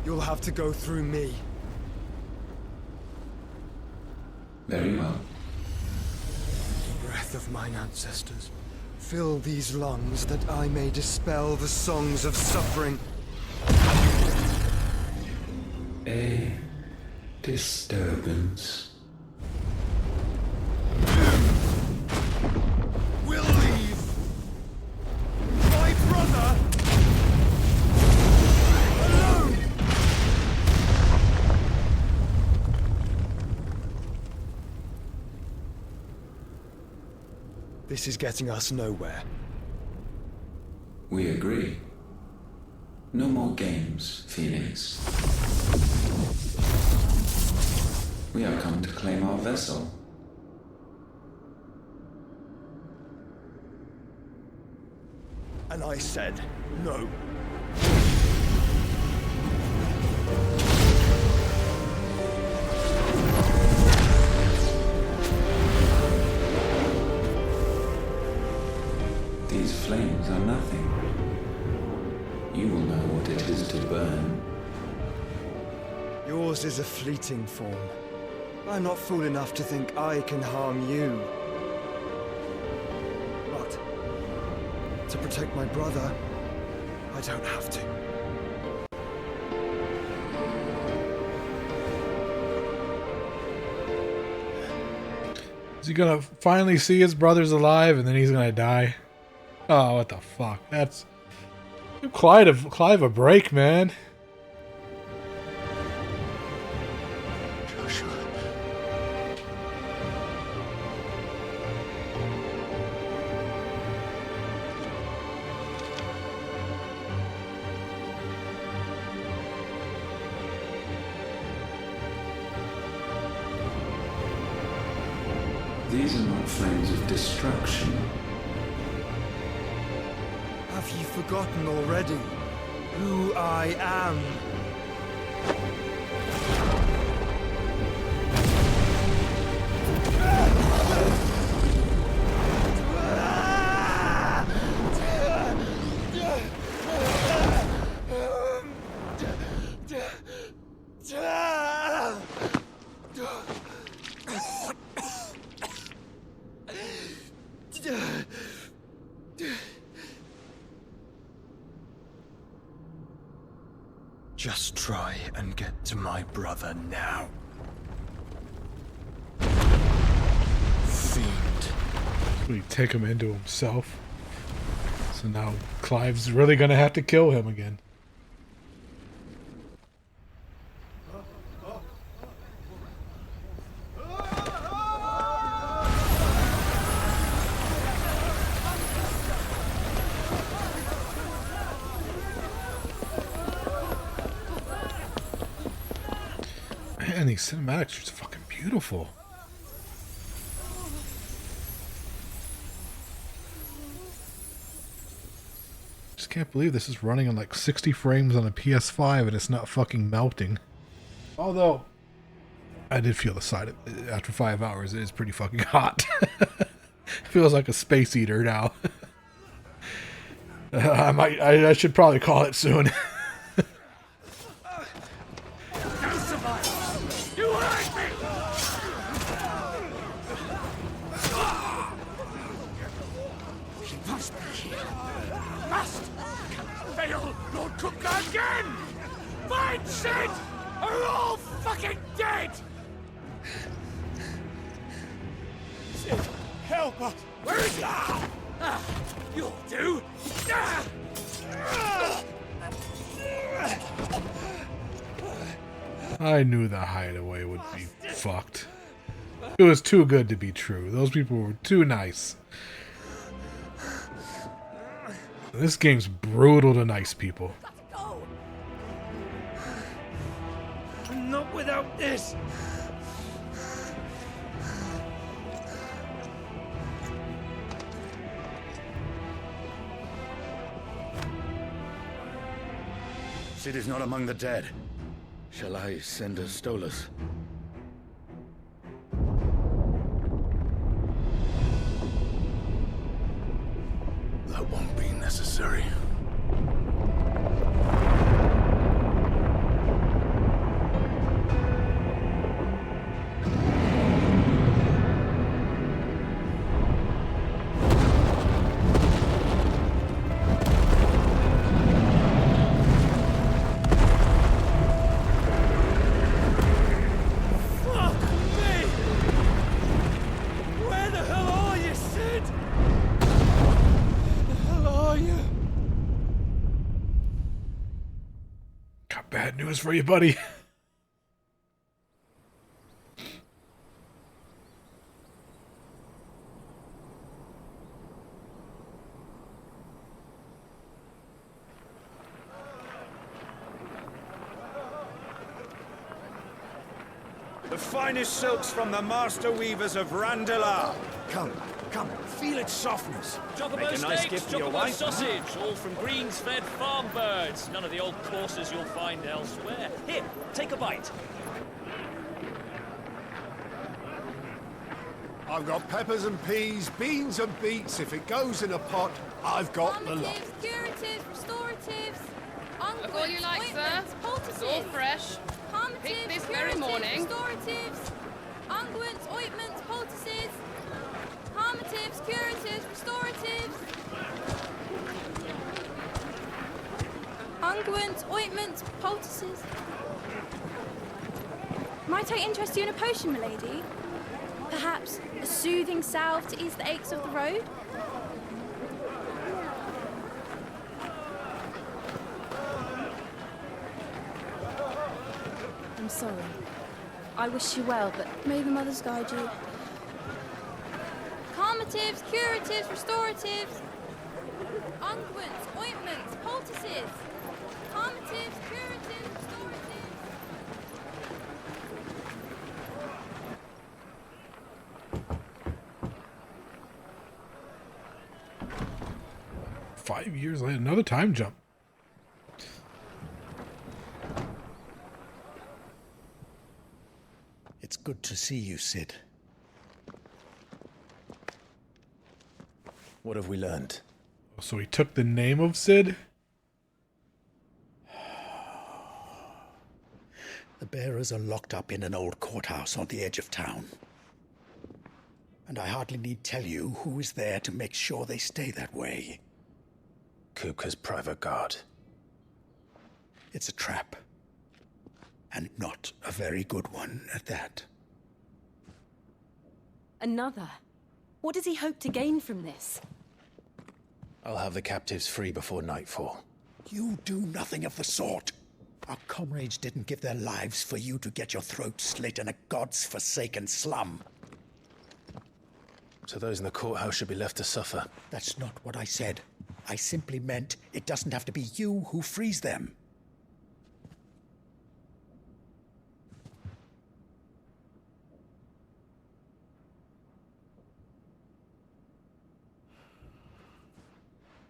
you'll have to go through me. Very well. Breath of mine ancestors, fill these lungs that I may dispel the songs of suffering. A disturbance. We'll leave. My brother alone. This is getting us nowhere. We agree. No more games, Phoenix. We have come to claim our vessel. And I said no. These flames are nothing. You will know what it is to burn. Yours is a fleeting form. I'm not fool enough to think I can harm you. But to protect my brother, I don't have to. Is he gonna finally see his brother's alive and then he's gonna die? Oh, what the fuck? That's... Give Clive a break, man. These are not flames of destruction. Have you forgotten already who I am? Just try and get to my brother now. Fiend. We take him into himself. So now Clive's really gonna have to kill him again. Man, these cinematics are just fucking beautiful. Just can't believe this is running on like 60 frames on a PS5 and it's not fucking melting. Although, I did feel the side after 5 hours. It is pretty fucking hot. Feels like a space eater now. I should probably call it soon. Lord Cookler again! Find Sid! Are all fucking dead! Sid, help us! Where is he? You'll do! I knew the hideaway would be fucked. It was too good to be true. Those people were too nice. This game's brutal to nice people. Not without this! Sid is not among the dead. Shall I send a Stolas? That won't be necessary. Bad news for you, buddy. The finest silks from the master weavers of Randalar. Come, feel its softness. Chocobo Make a nice steaks, gift for your chocobo wife. sausage, all from greens-fed farm birds. None of the old courses you'll find elsewhere. Here, take a bite. I've got peppers and peas, beans and beets. If it goes in a pot, I've got the lot. Curatives, restoratives, Look all you like, sir. It's all fresh. Picked this very morning. Restoratives, unguents, ointments, poultices, harmatives, curatives, restoratives, unguents, ointments, poultices. Might I interest you in a potion, milady? Perhaps a soothing salve to ease the aches of the road? I'm sorry. I wish you well, but may the mothers guide you. Calmatives, curatives, restoratives, unguents, ointments, poultices, calmatives, curatives, restoratives. 5 years later, another time jump. It's good to see you, Sid. What have we learned? So he took the name of Sid? The bearers are locked up in an old courthouse on the edge of town. And I hardly need tell you who is there to make sure they stay that way. Kupka's private guard. It's a trap. And not a very good one at that. Another? What does he hope to gain from this? I'll have the captives free before nightfall. You do nothing of the sort. Our comrades didn't give their lives for you to get your throat slit in a god's forsaken slum. So those in the courthouse should be left to suffer. That's not what I said. I simply meant it doesn't have to be you who frees them.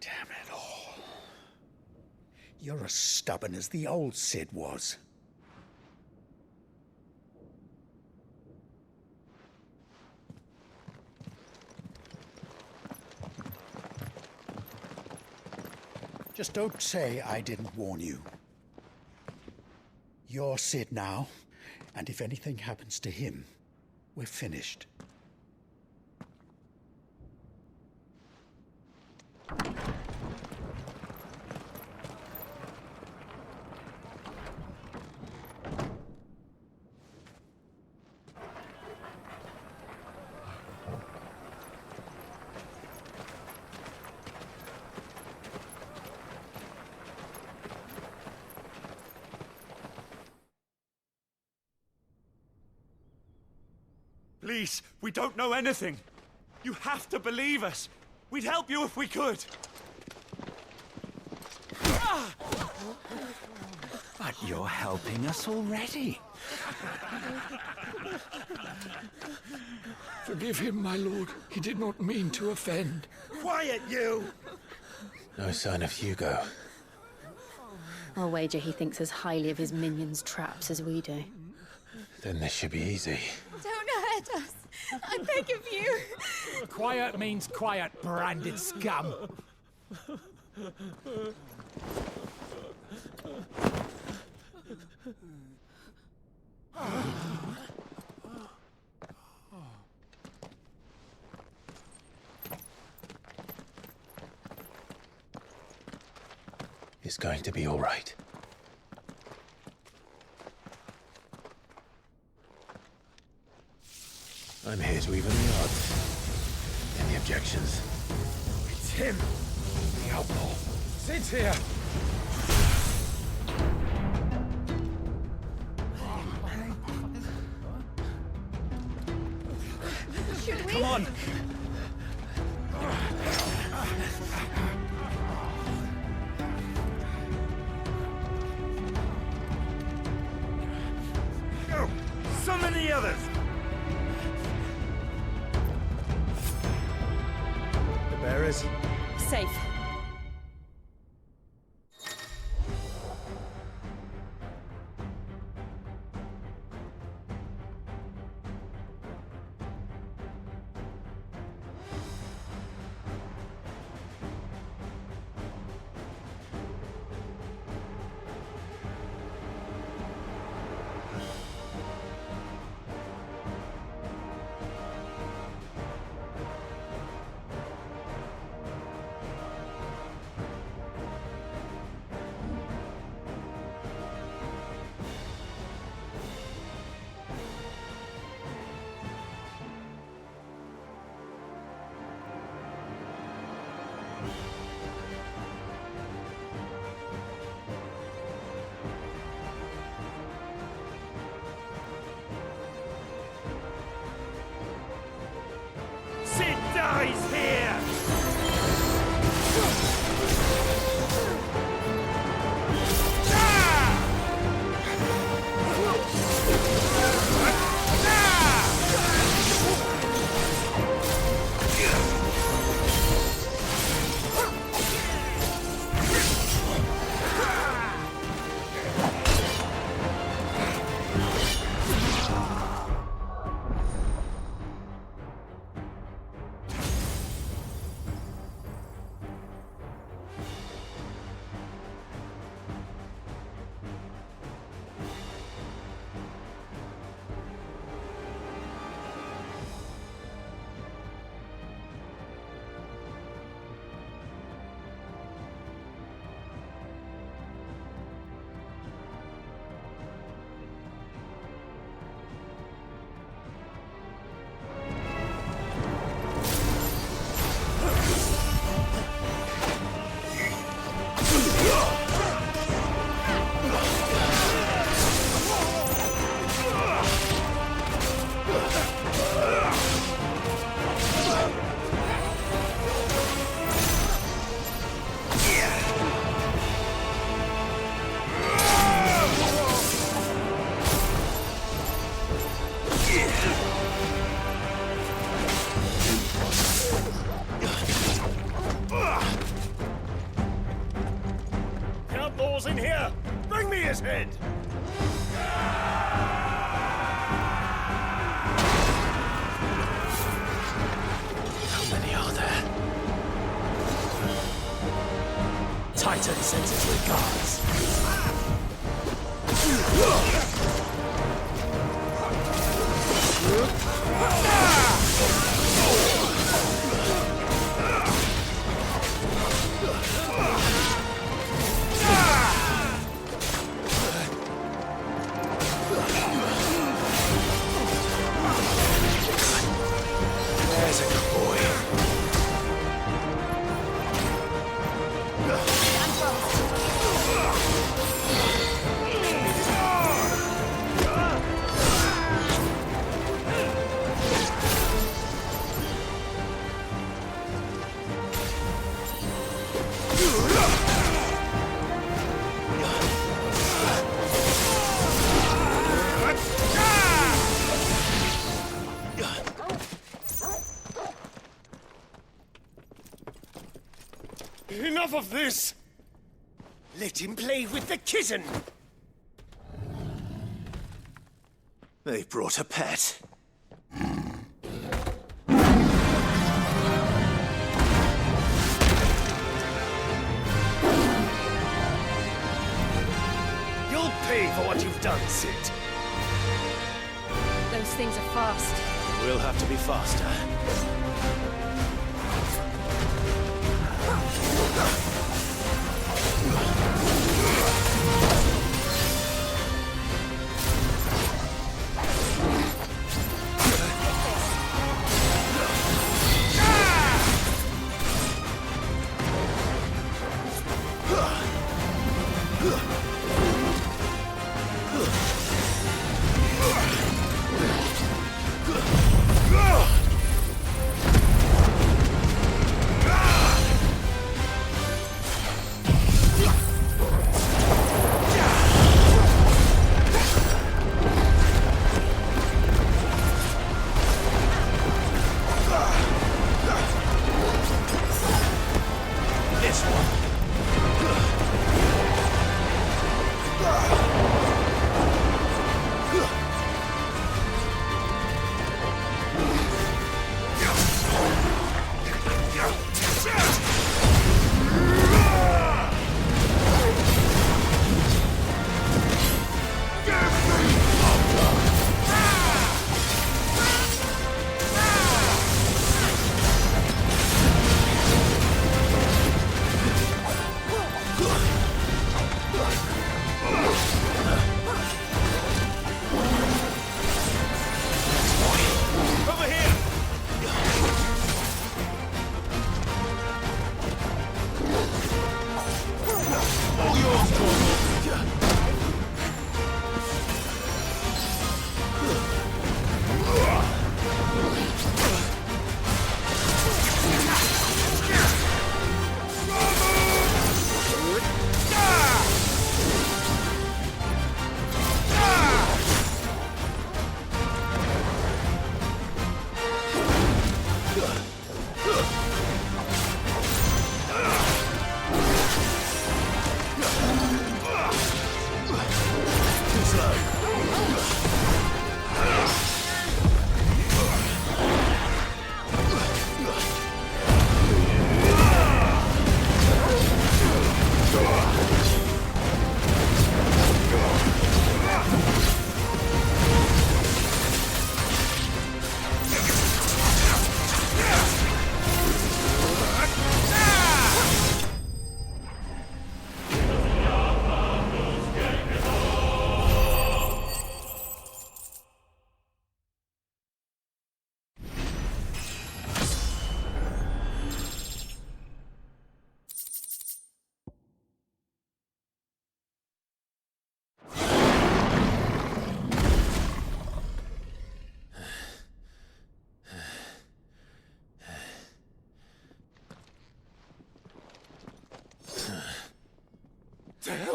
Damn it all. You're as stubborn as the old Sid was. Just don't say I didn't warn you. You're Sid now, and if anything happens to him, we're finished. Please, we don't know anything. You have to believe us. We'd help you if we could. But you're helping us already. Forgive him, my lord. He did not mean to offend. Quiet, you! No sign of Hugo. I'll wager he thinks as highly of his minions' traps as we do. Then this should be easy. Don't hurt us. I beg of you. Quiet means quiet, branded scum. It's going to be all right. I'm here to even the odds. Any objections? It's him, the outlaw. Sid's here. Come on! Go! Summon the others! The bearers? Safe. Sid dies here! Outlaws in here! Bring me his head! How many are there? Titan sends his regards. There's a good boy. Enough of this! Let him play with the kitten! They've brought a pet. You'll pay for what you've done, Sid. Those things are fast. We'll have to be faster.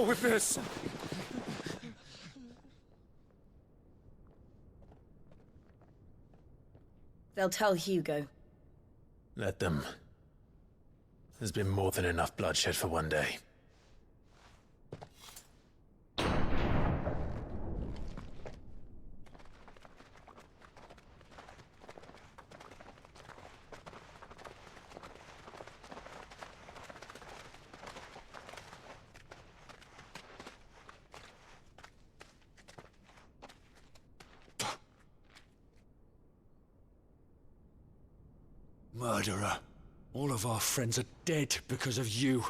with this. They'll tell Hugo. Let them. There's been more than enough bloodshed for one day. Murderer. All of our friends are dead because of you.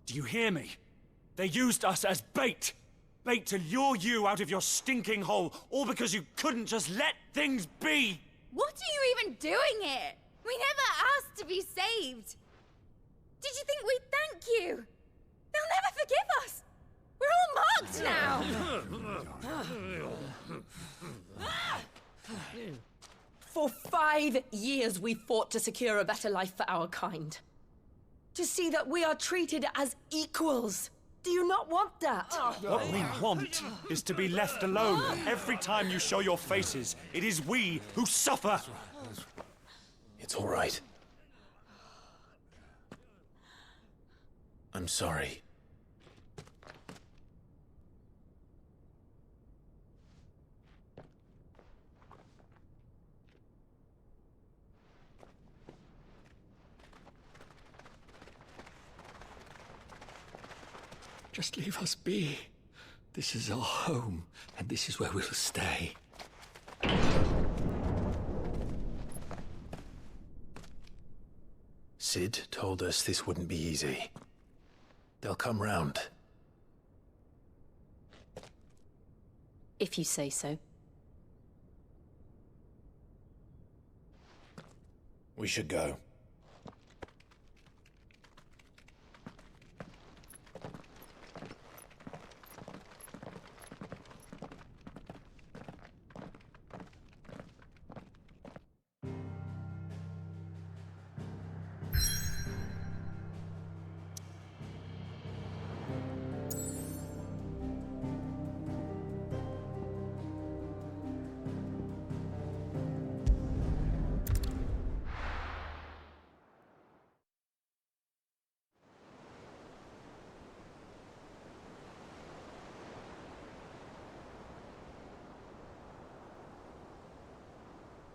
Do you hear me? They used us as bait. Bait to lure you out of your stinking hole, all because you couldn't just let things be. What are you even doing here? We never asked to be saved. Did you think we'd thank you? They'll never forgive us. We're all marked now. For 5 years we fought to secure a better life for our kind. To see that we are treated as equals. Do you not want that? What we want is to be left alone. Every time you show your faces, it is we who suffer. It's all right. I'm sorry. Just leave us be. This is our home, and this is where we'll stay. Sid told us this wouldn't be easy. They'll come round. If you say so. We should go.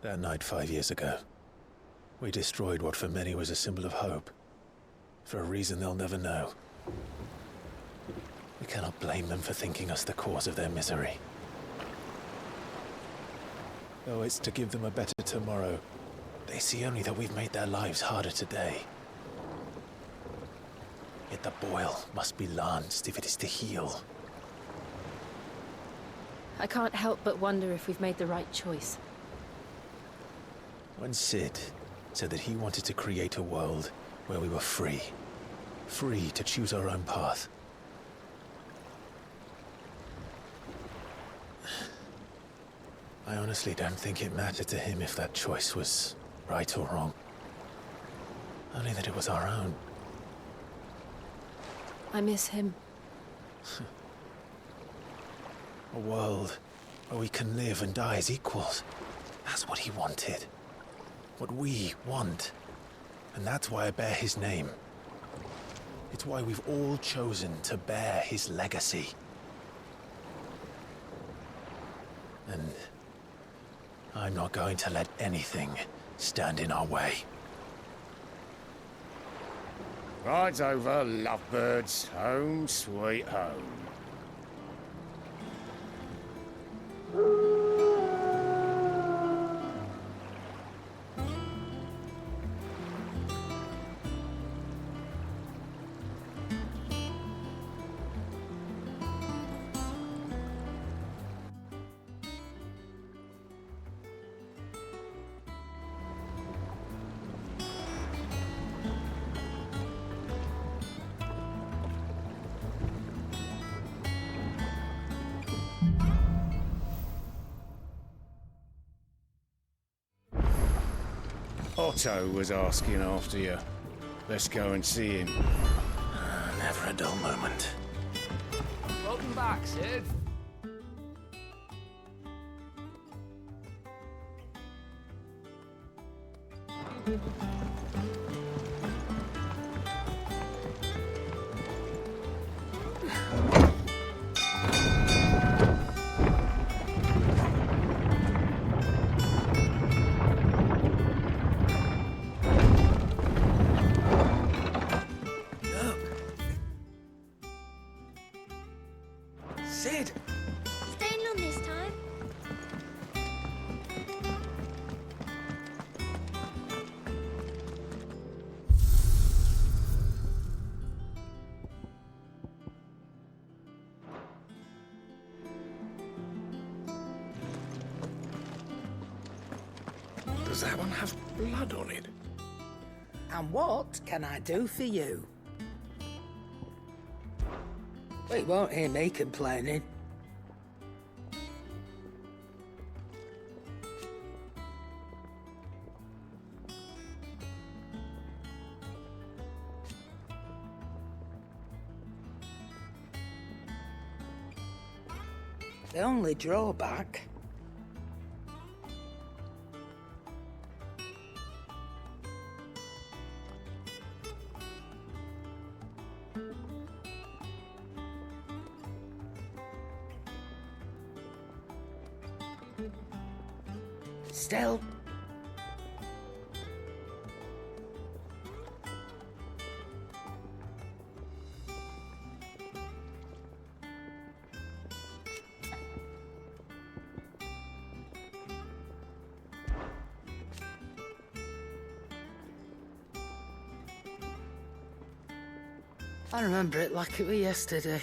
That night 5 years ago, we destroyed what for many was a symbol of hope. For a reason they'll never know. We cannot blame them for thinking us the cause of their misery. Though it's to give them a better tomorrow, they see only that we've made their lives harder today. Yet the boil must be lanced if it is to heal. I can't help but wonder if we've made the right choice. When Sid said that he wanted to create a world where we were free. Free to choose our own path. I honestly don't think it mattered to him if that choice was right or wrong. Only that it was our own. I miss him. A world where we can live and die as equals. That's what he wanted. What we want. And that's why I bear his name. It's why we've all chosen to bear his legacy. And I'm not going to let anything stand in our way. Rides over, lovebirds. Home, sweet home. Otto was asking after you. Let's go and see him. Never a dull moment. Welcome back, Sid. Sid! Staying long this time? Does that one have blood on it? And what can I do for you? Well, you won't hear me complaining. The only drawback... Still... I remember it like it was yesterday.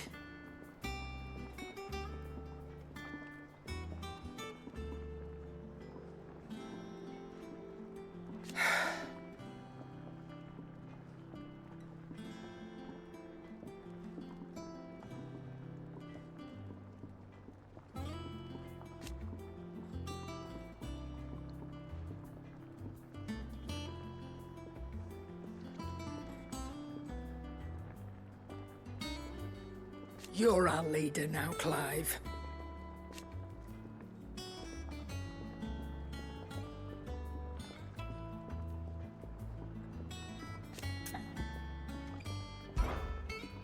You're our leader now, Clive.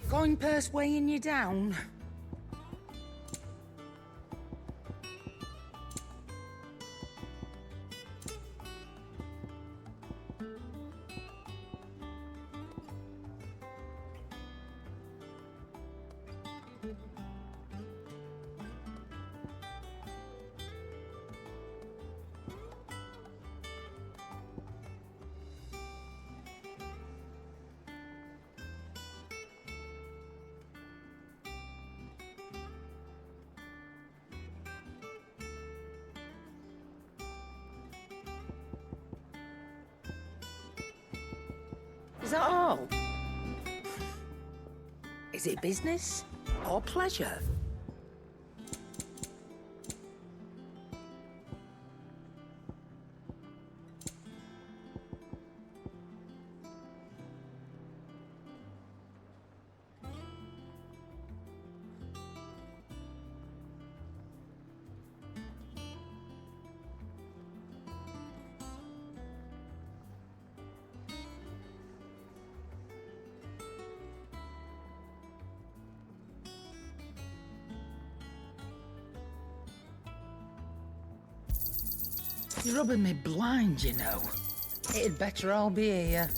Going purse weighing you down? Is that all? Is it business or pleasure? You're rubbing me blind, you know. It'd better all be here.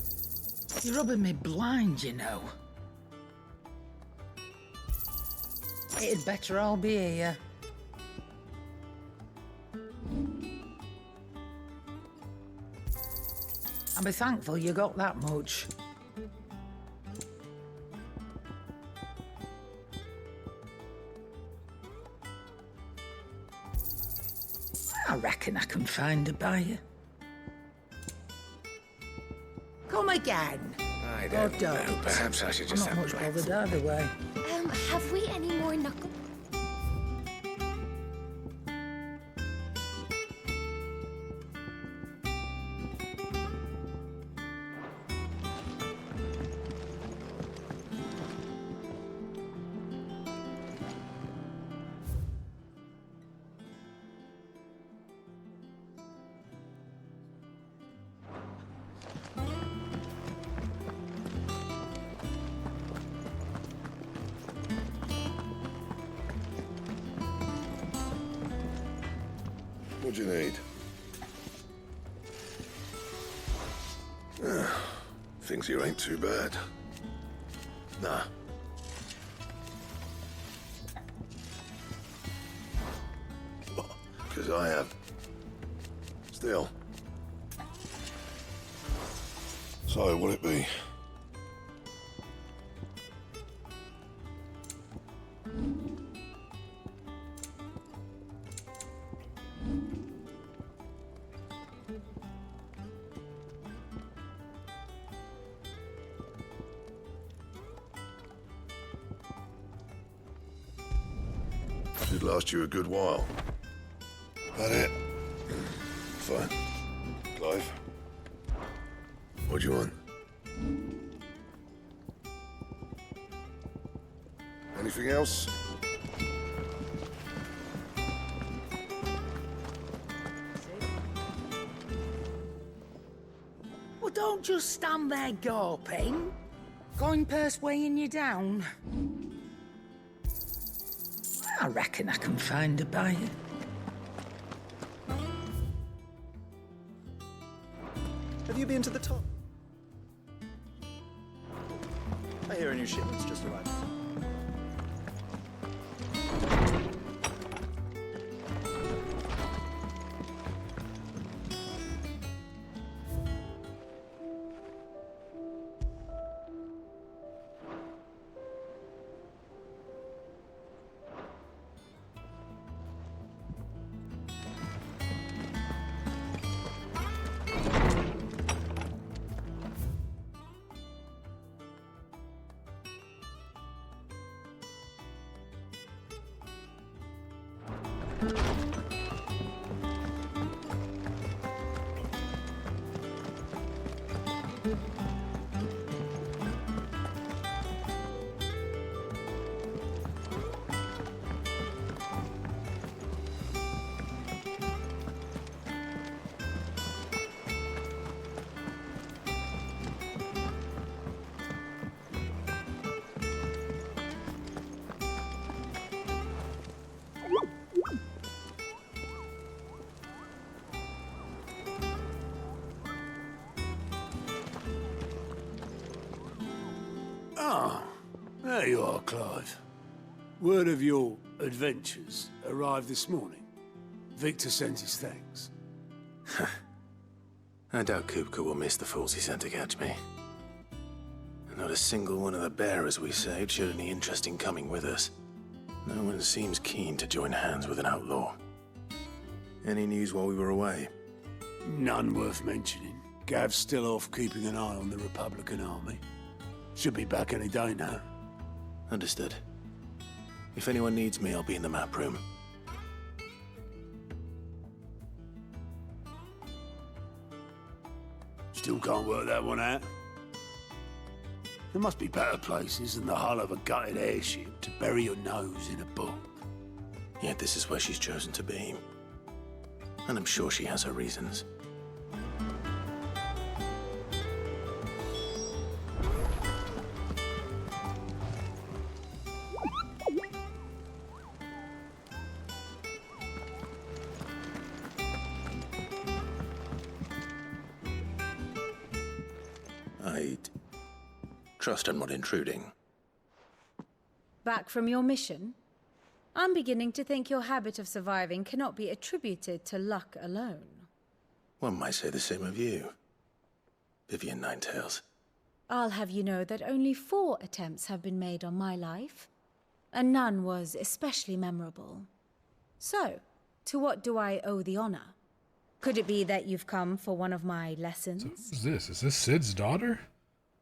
You're rubbing me blind, you know. It'd better all be here. I'll be thankful you got that much. I reckon I can find a buyer. Come again. I don't know. Don't. Perhaps I should just I'm not have much bothered either way. Have we any more knuckle? What do you need? Things here ain't too bad. Nah. Because I have. Still. So, what'll it be? Should last you a good while. That it? Fine. Clive? What do you want? Anything else? Well, don't just stand there gawping. Going purse weighing you down. I reckon I can find a buyer. Have you been to the top? I hear a new shipment's just arrived. Ah, there you are, Clive. Word of your adventures arrived this morning. Victor sends his thanks. I doubt Kupka will miss the fools he sent to catch me. Not a single one of the bearers we saved showed any interest in coming with us. No one seems keen to join hands with an outlaw. Any news while we were away? None worth mentioning. Gav's still off keeping an eye on the Republican army. Should be back any day now. Understood. If anyone needs me, I'll be in the map room. Still can't work that one out. There must be better places than the hull of a gutted airship to bury your nose in a book. Yet this is where she's chosen to be. And I'm sure she has her reasons. I'd trust I'm not intruding. Back from your mission? I'm beginning to think your habit of surviving cannot be attributed to luck alone. One might say the same of you, Vivian Ninetails. I'll have you know that only 4 attempts have been made on my life, and none was especially memorable. So, to what do I owe the honor? Could it be that you've come for one of my lessons? So who's this? Is this Sid's daughter?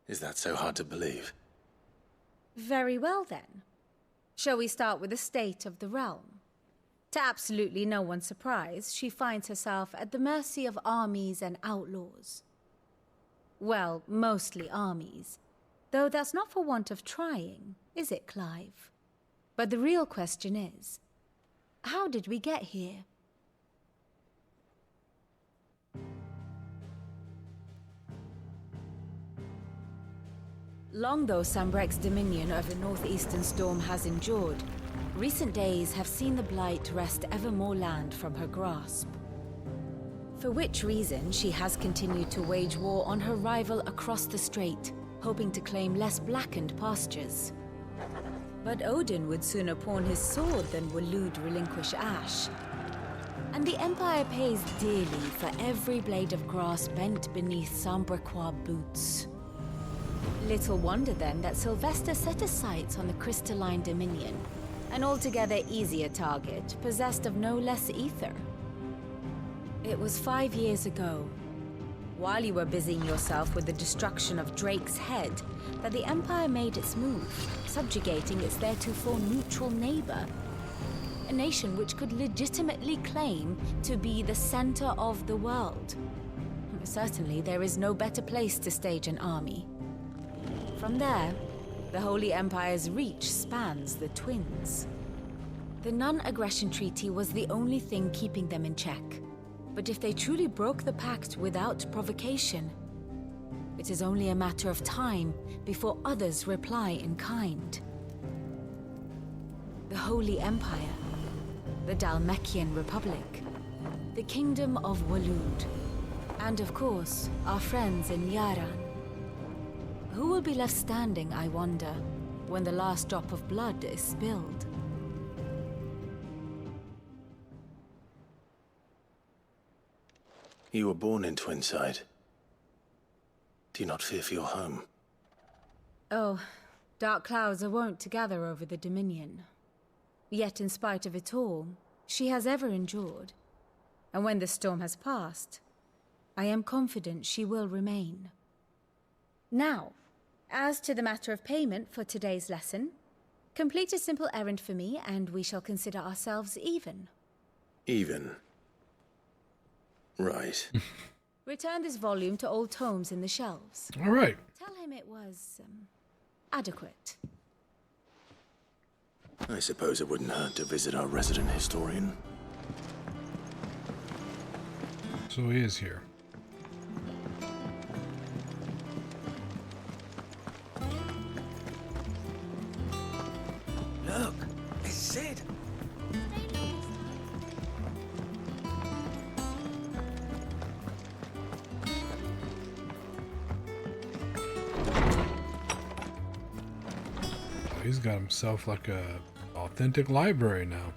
Is that so hard to believe? Very well then. Shall we start with the state of the realm? To absolutely no one's surprise, she finds herself at the mercy of armies and outlaws. Well, mostly armies. Though that's not for want of trying, is it, Clive? But the real question is, how did we get here? Long though Sambrek's dominion over northeastern storm has endured, recent days have seen the Blight wrest ever more land from her grasp. For which reason she has continued to wage war on her rival across the strait, hoping to claim less blackened pastures. But Odin would sooner pawn his sword than Waloed relinquish Ash. And the Empire pays dearly for every blade of grass bent beneath Sambrequois boots. Little wonder then that Sylvester set his sights on the crystalline Dominion, an altogether easier target, possessed of no less ether. It was 5 years ago, while you were busying yourself with the destruction of Drake's head, that the Empire made its move, subjugating its theretofore neutral neighbor. A nation which could legitimately claim to be the center of the world. Certainly, there is no better place to stage an army. From there, the Holy Empire's reach spans the Twins. The non-aggression treaty was the only thing keeping them in check. But if they truly broke the pact without provocation, it is only a matter of time before others reply in kind. The Holy Empire, the Dhalmekian Republic, the Kingdom of Waloed, and of course, our friends in Yaran. Who will be left standing, I wonder, when the last drop of blood is spilled? You were born in Twinside. Do you not fear for your home? Oh, dark clouds are wont to gather over the Dominion. Yet in spite of it all, she has ever endured. And when the storm has passed, I am confident she will remain. Now, as to the matter of payment for today's lesson, complete a simple errand for me and we shall consider ourselves even. Even? Right. Return this volume to old tomes in the shelves. All right. Tell him it was, adequate. I suppose it wouldn't hurt to visit our resident historian. So he is here. Look, it's Sid. He's got himself like a authentic library now.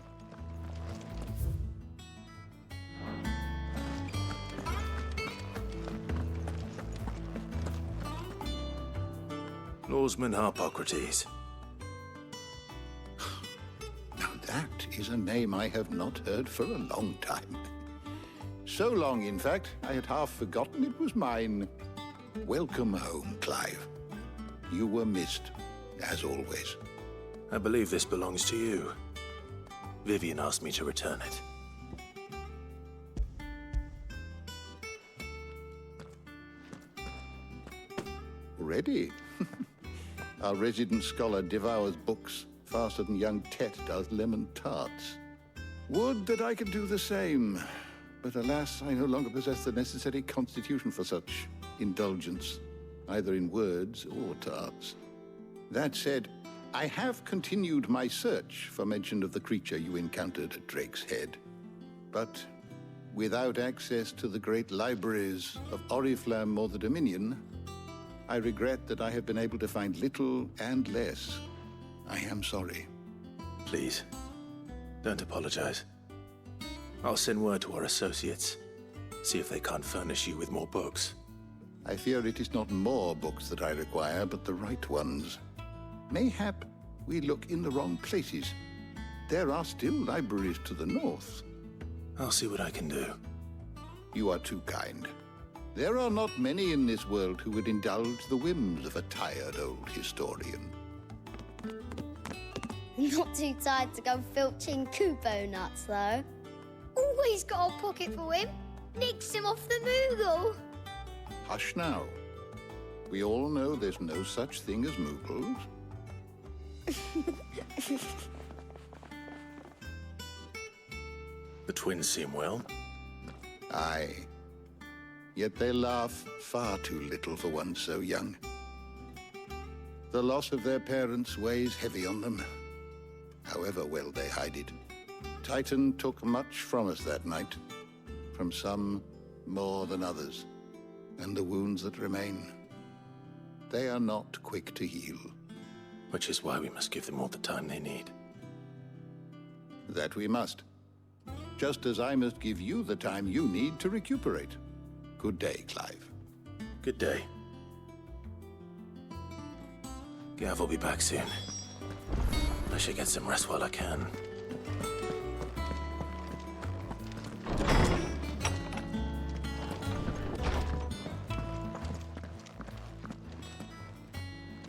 Lawsman Harpocrates. Now that is a name I have not heard for a long time. So long, in fact, I had half forgotten it was mine. Welcome home, Clive. You were missed, as always. I believe this belongs to you. Vivian asked me to return it. Ready? Our resident scholar devours books faster than young Tet does lemon tarts. Would that I could do the same. But alas, I no longer possess the necessary constitution for such indulgence, either in words or tarts. That said, I have continued my search for mention of the creature you encountered at Drake's Head. But without access to the great libraries of Oriflamme or the Dominion, I regret that I have been able to find little and less. I am sorry. Please, don't apologize. I'll send word to our associates, see if they can't furnish you with more books. I fear it is not more books that I require, but the right ones. Mayhap we look in the wrong places. There are still libraries to the north. I'll see what I can do. You are too kind. There are not many in this world who would indulge the whims of a tired old historian. Not too tired to go filching Kupo nuts, though. Always got a pocket for him. Nicks him off the Moogle. Hush now. We all know there's no such thing as Moogles. The twins seem well. Aye. Yet they laugh far too little for one so young. The loss of their parents weighs heavy on them, however well they hide it. Titan took much from us that night, from some more than others. And the wounds that remain, they are not quick to heal. Which is why we must give them all the time they need. That we must. Just as I must give you the time you need to recuperate. Good day, Clive. Good day. Gav will be back soon. I should get some rest while I can.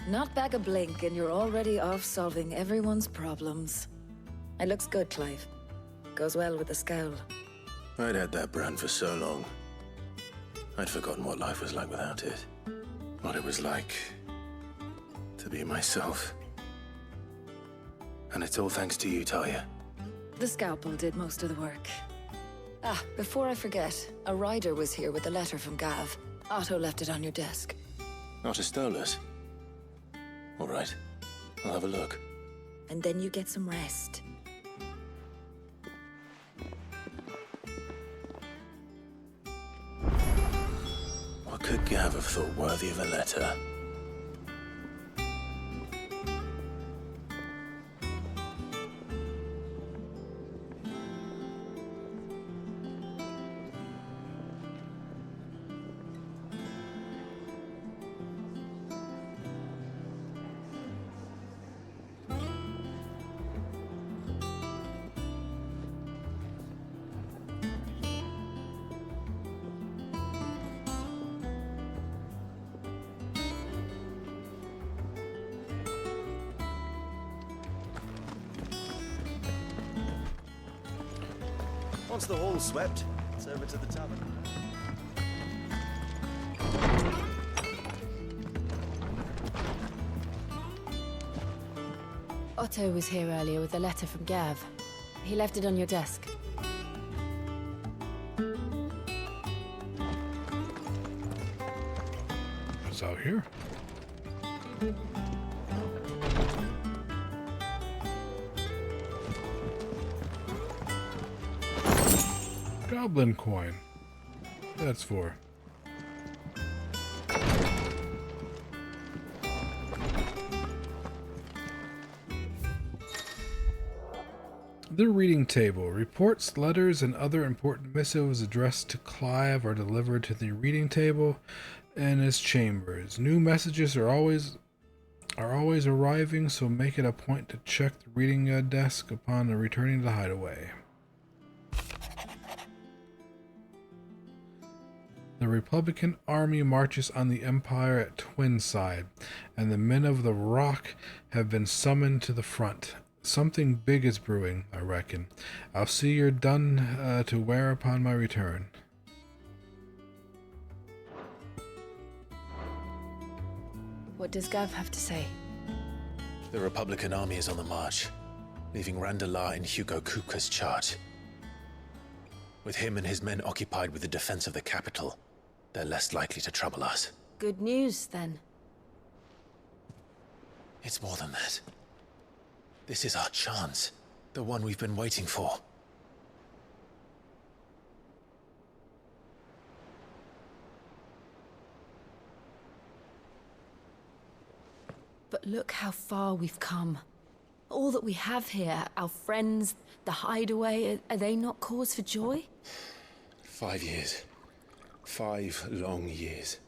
Not back a blink and you're already off solving everyone's problems. It looks good, Clive. Goes well with the scowl. I'd had that brand for so long. I'd forgotten what life was like without it. What it was like to be myself. And it's all thanks to you, Talia. The scalpel did most of the work. Ah, before I forget, a rider was here with a letter from Gav. Otto left it on your desk. Not a Stolas. All right, I'll have a look. And then you get some rest. What could Gav have thought worthy of a letter? Once the hall's swept, it's over to the tavern. Otto was here earlier with a letter from Gav. He left it on your desk. It's out here. Goblin coin. That's for. The reading table. Reports, letters, and other important missives addressed to Clive are delivered to the reading table and his chambers. New messages are always arriving, so make it a point to check the reading desk upon returning to the hideaway. The Republican army marches on the Empire at Twinside, and the men of the Rock have been summoned to the front. Something big is brewing, I reckon. I'll see you're done to wear upon my return. What does Gav have to say? The Republican army is on the march, leaving Randalar in Hugo Kupka's charge. With him and his men occupied with the defense of the capital, they're less likely to trouble us. Good news, then. It's more than that. This is our chance. The one we've been waiting for. But look how far we've come. All that we have here, our friends, the hideaway, are they not cause for joy? 5 years. 5 long years.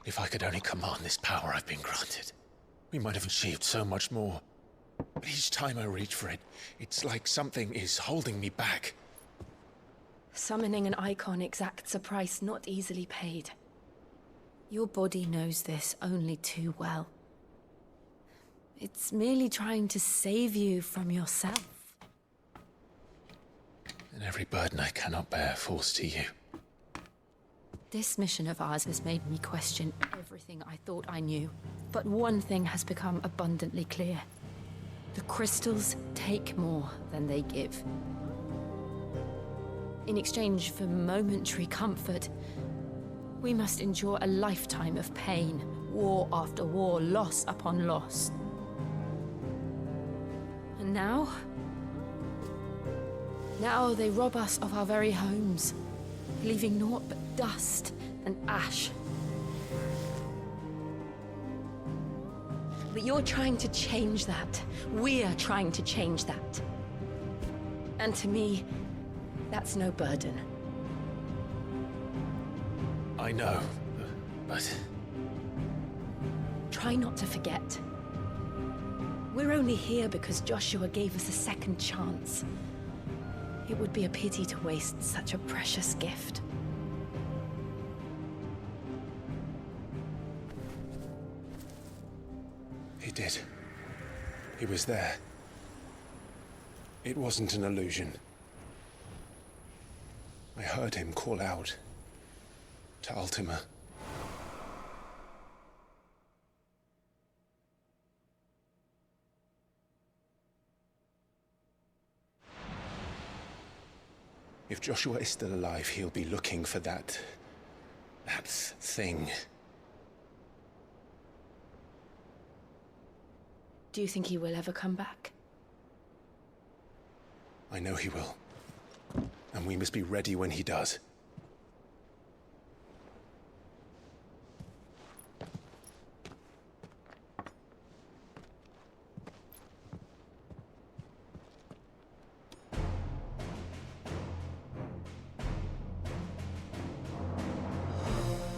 If I could only command this power I've been granted, we might have achieved so much more. But each time I reach for it, it's like something is holding me back. Summoning an icon exacts a price not easily paid. Your body knows this only too well. It's merely trying to save you from yourself. And every burden I cannot bear falls to you. This mission of ours has made me question everything I thought I knew. But one thing has become abundantly clear. The crystals take more than they give. In exchange for momentary comfort, we must endure a lifetime of pain, war after war, loss upon loss. And now they rob us of our very homes, leaving naught but dust and ash. But you're trying to change that. We're trying to change that. And to me, that's no burden. I know, but... Try not to forget. We're only here because Joshua gave us a second chance. It would be a pity to waste such a precious gift. He did. He was there. It wasn't an illusion. I heard him call out to Ultima. If Joshua is still alive, he'll be looking for that thing. Do you think he will ever come back? I know he will. And we must be ready when he does.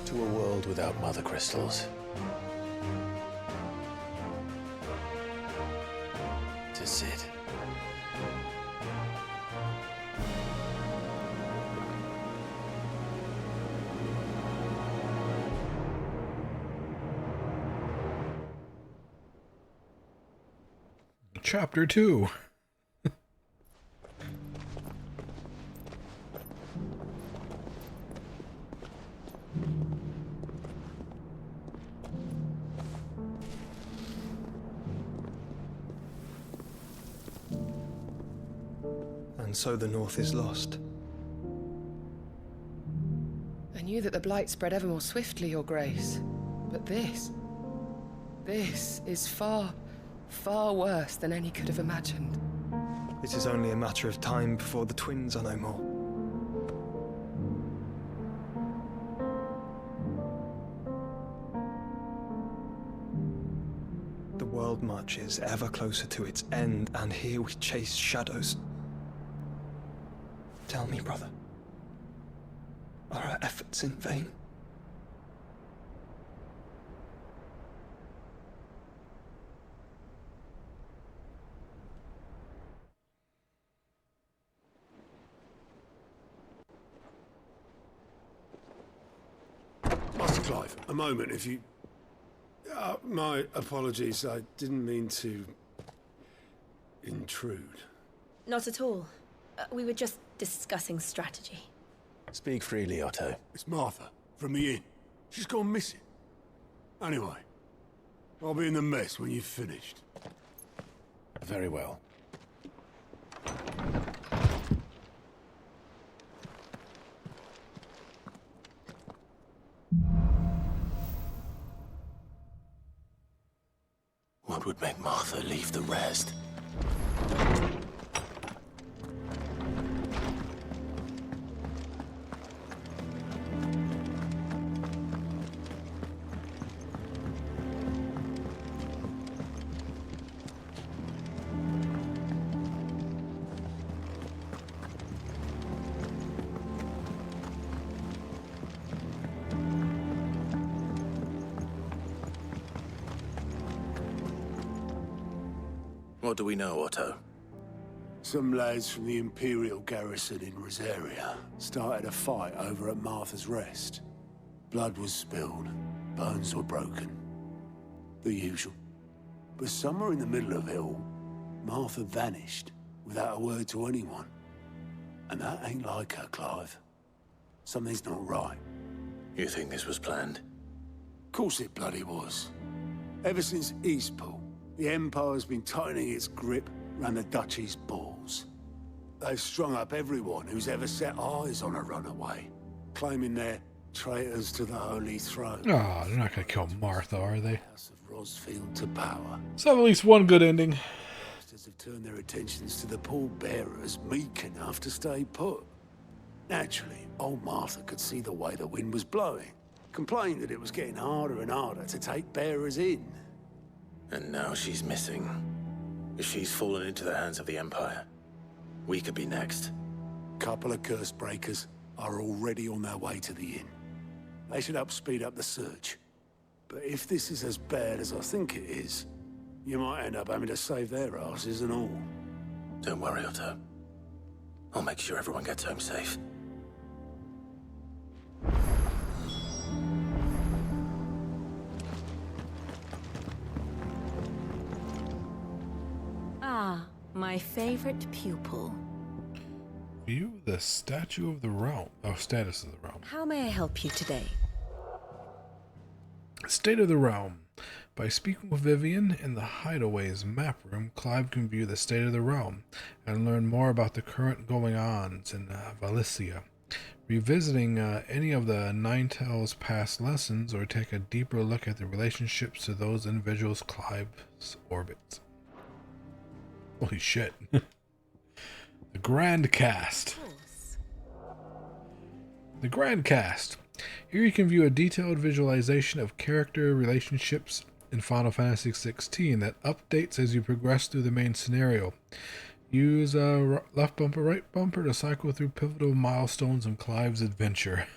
To a world without mother crystals. To Sid. Chapter 2. And so the North is lost. I knew that the blight spread ever more swiftly, Your Grace. But this is far, far worse than any could have imagined. It is only a matter of time before the twins are no more. The world marches ever closer to its end, and here we chase shadows. Tell me, brother, are our efforts in vain? Master Clive, a moment, if you... my apologies, I didn't mean to... intrude. Not at all. We were just discussing strategy. Speak freely, Otto. It's Martha, from the inn. She's gone missing. Anyway, I'll be in the mess when you've finished. Very well. What would make Martha leave the rest? What do we know, Otto? Some lads from the Imperial garrison in Rosaria started a fight over at Martha's Rest. Blood was spilled, bones were broken. The usual. But somewhere in the middle of it all, Martha vanished without a word to anyone. And that ain't like her, Clive. Something's not right. You think this was planned? Of course it bloody was. Ever since Eastpool, the Empire's been tightening its grip around the Duchy's balls. They've strung up everyone who's ever set eyes on a runaway, claiming they're traitors to the Holy Throne. Oh, they're not gonna kill Martha, are they? House of Rosfield to power. Let's have at least one good ending. Bastards have turned their attentions to the pallbearers meek enough to stay put. Naturally, old Martha could see the way the wind was blowing, complained that it was getting harder and harder to take bearers in. And now she's missing. If she's fallen into the hands of the Empire, we could be next. Couple of curse breakers are already on their way to the inn. They should help speed up the search. But if this is as bad as I think it is, you might end up having to save their asses and all. Don't worry, Otto. I'll make sure everyone gets home safe. Ah, my favorite pupil. View the statue of the realm. Oh, status of the realm. How may I help you today? State of the realm. By speaking with Vivian in the Hideaway's map room, Clive can view the state of the realm and learn more about the current going-ons in Valicia. Revisiting any of the Ninetales past lessons or take a deeper look at the relationships to those individuals Clive's orbits. Holy shit. The Grand Cast. The Grand Cast. Here you can view a detailed visualization of character relationships in Final Fantasy XVI that updates as you progress through the main scenario. Use left bumper, right bumper to cycle through pivotal milestones in Clive's adventure.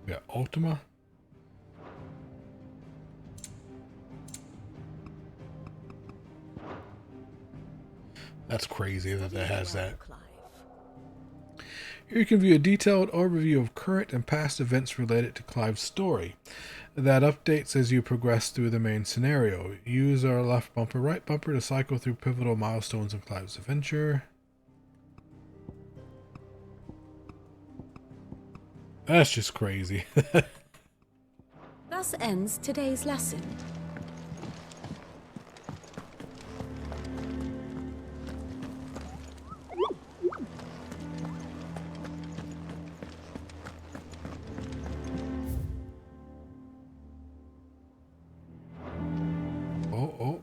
We got Ultima. That's crazy that it has that. Here you can view a detailed overview of current and past events related to Clive's story. That updates as you progress through the main scenario. Use our left bumper, right bumper to cycle through pivotal milestones in Clive's adventure. That's just crazy. Thus ends today's lesson.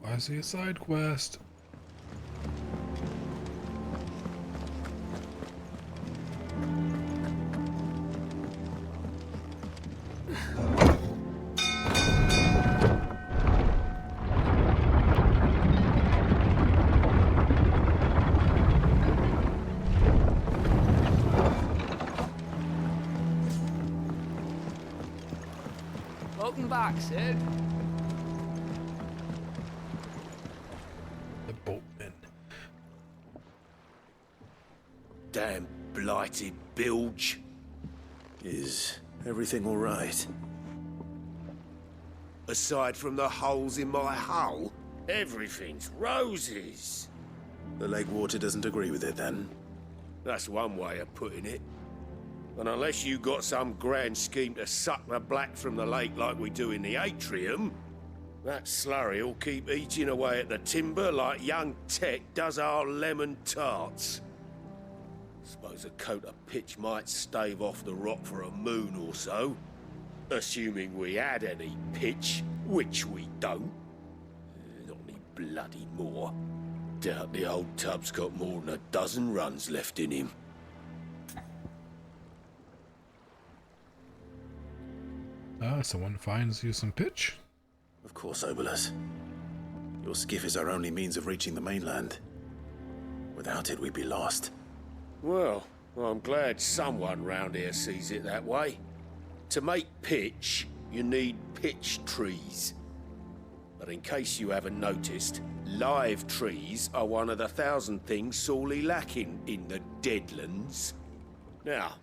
I see a side quest. Welcome back, Sid. Damn blighted bilge. Is everything all right? Aside from the holes in my hull, everything's roses. The lake water doesn't agree with it, then? That's one way of putting it. And unless you got some grand scheme to suck the black from the lake like we do in the atrium, that slurry'll keep eating away at the timber like young Tech does our lemon tarts. Suppose a coat of pitch might stave off the rot for a moon or so. Assuming we had any pitch, which we don't. Not any bloody more. Doubt the old tub's got more than a dozen runs left in him. Someone finds you some pitch? Of course, Obolus. Your skiff is our only means of reaching the mainland. Without it, we'd be lost. Well, I'm glad someone round here sees it that way. To make pitch, you need pitch trees. But in case you haven't noticed, live trees are one of the 1,000 things sorely lacking in the Deadlands. Now,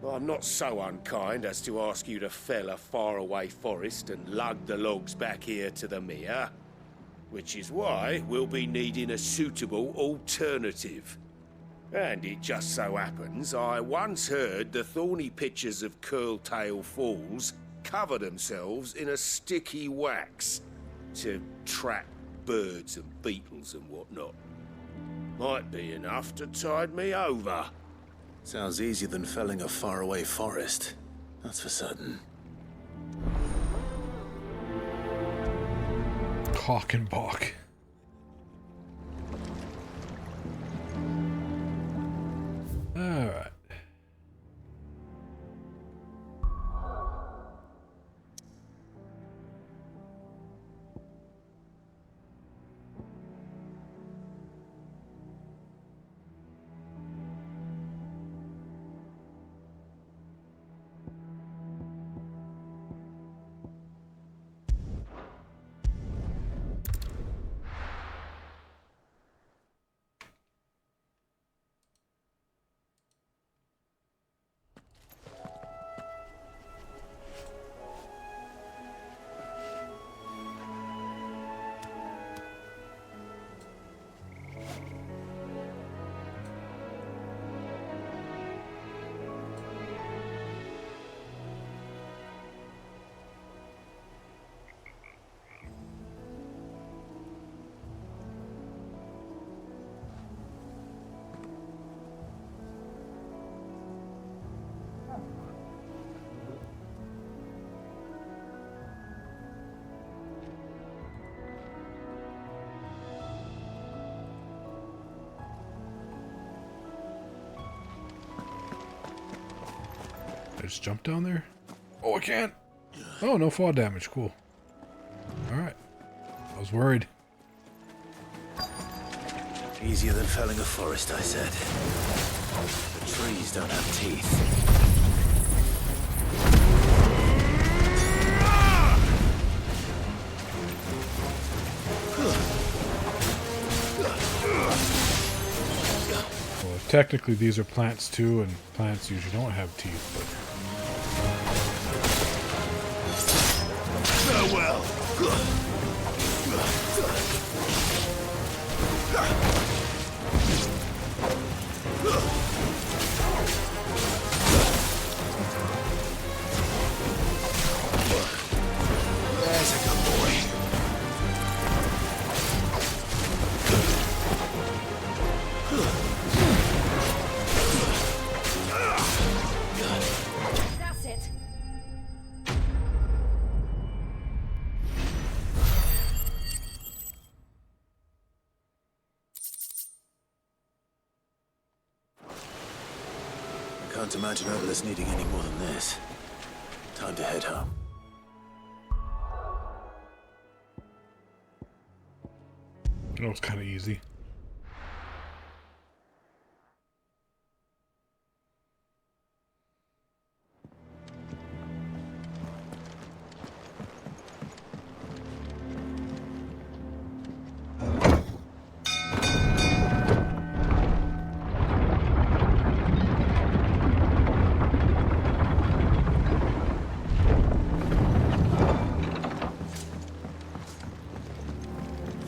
I'm not so unkind as to ask you to fell a faraway forest and lug the logs back here to the mere, which is why we'll be needing a suitable alternative. And it just so happens I once heard the thorny pitchers of Curltail Falls cover themselves in a sticky wax to trap birds and beetles and whatnot. Might be enough to tide me over. Sounds easier than felling a faraway forest. That's for certain. Hawk and Balk. Alright. I just jump down there? Oh, I can't. Oh, no fall damage. Cool. Alright. I was worried. Easier than felling a forest, I said. The trees don't have teeth. Well, technically these are plants too, and plants usually don't have teeth, but... Farewell! There's a good boy. That's it. I can't imagine Atlas needing any more than this. Time to head home. You know, it's kind of easy.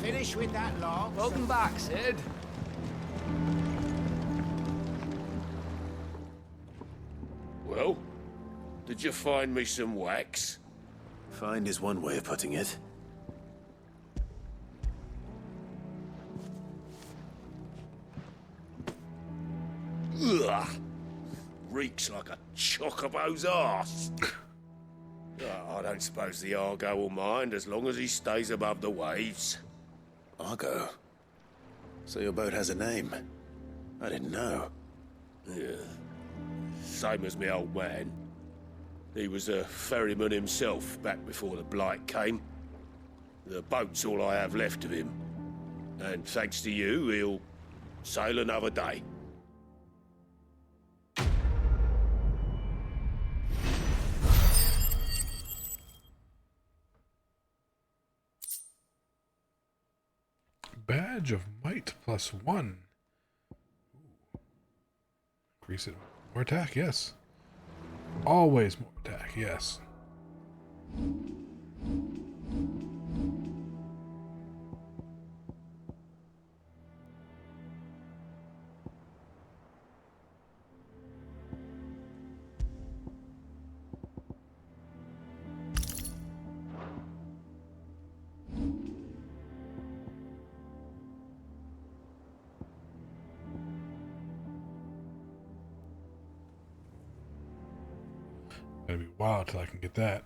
Finish with that lot. Welcome back, Sid. Well, did you find me some wax? Find is one way of putting it. Ugh! Reeks like a chocobo's arse. I don't suppose the Argo will mind as long as he stays above the waves. Argo? So your boat has a name? I didn't know. Yeah. Same as me old man. He was a ferryman himself back before the Blight came. The boat's all I have left of him. And thanks to you, he'll sail another day. Badge of Might +1. Ooh. Increase it. More attack, yes. Always more attack, yes. Gonna be wild till I can get that.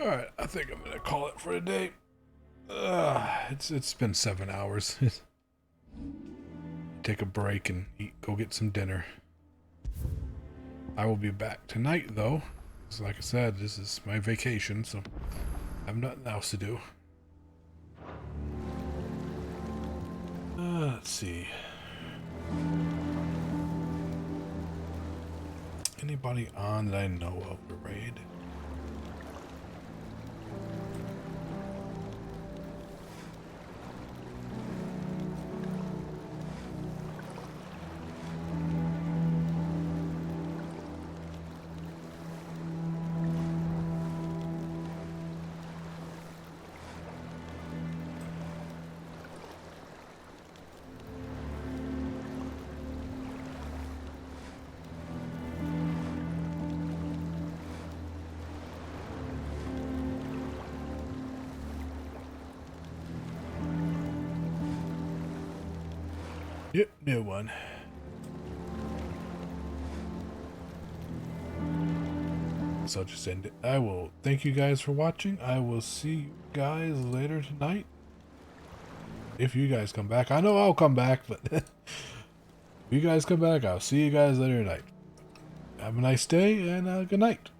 Alright, I think I'm gonna call it for a day. It's been 7 hours. Take a break and go get some dinner. I will be back tonight though. So like I said, this is my vacation, so I have nothing else to do. Let's see. Anybody on that I know of the raid? Yep, new one. So I'll just end it. I will thank you guys for watching. I will see you guys later tonight. If you guys come back. I know I'll come back, but if you guys come back, I'll see you guys later tonight. Have a nice day and good night.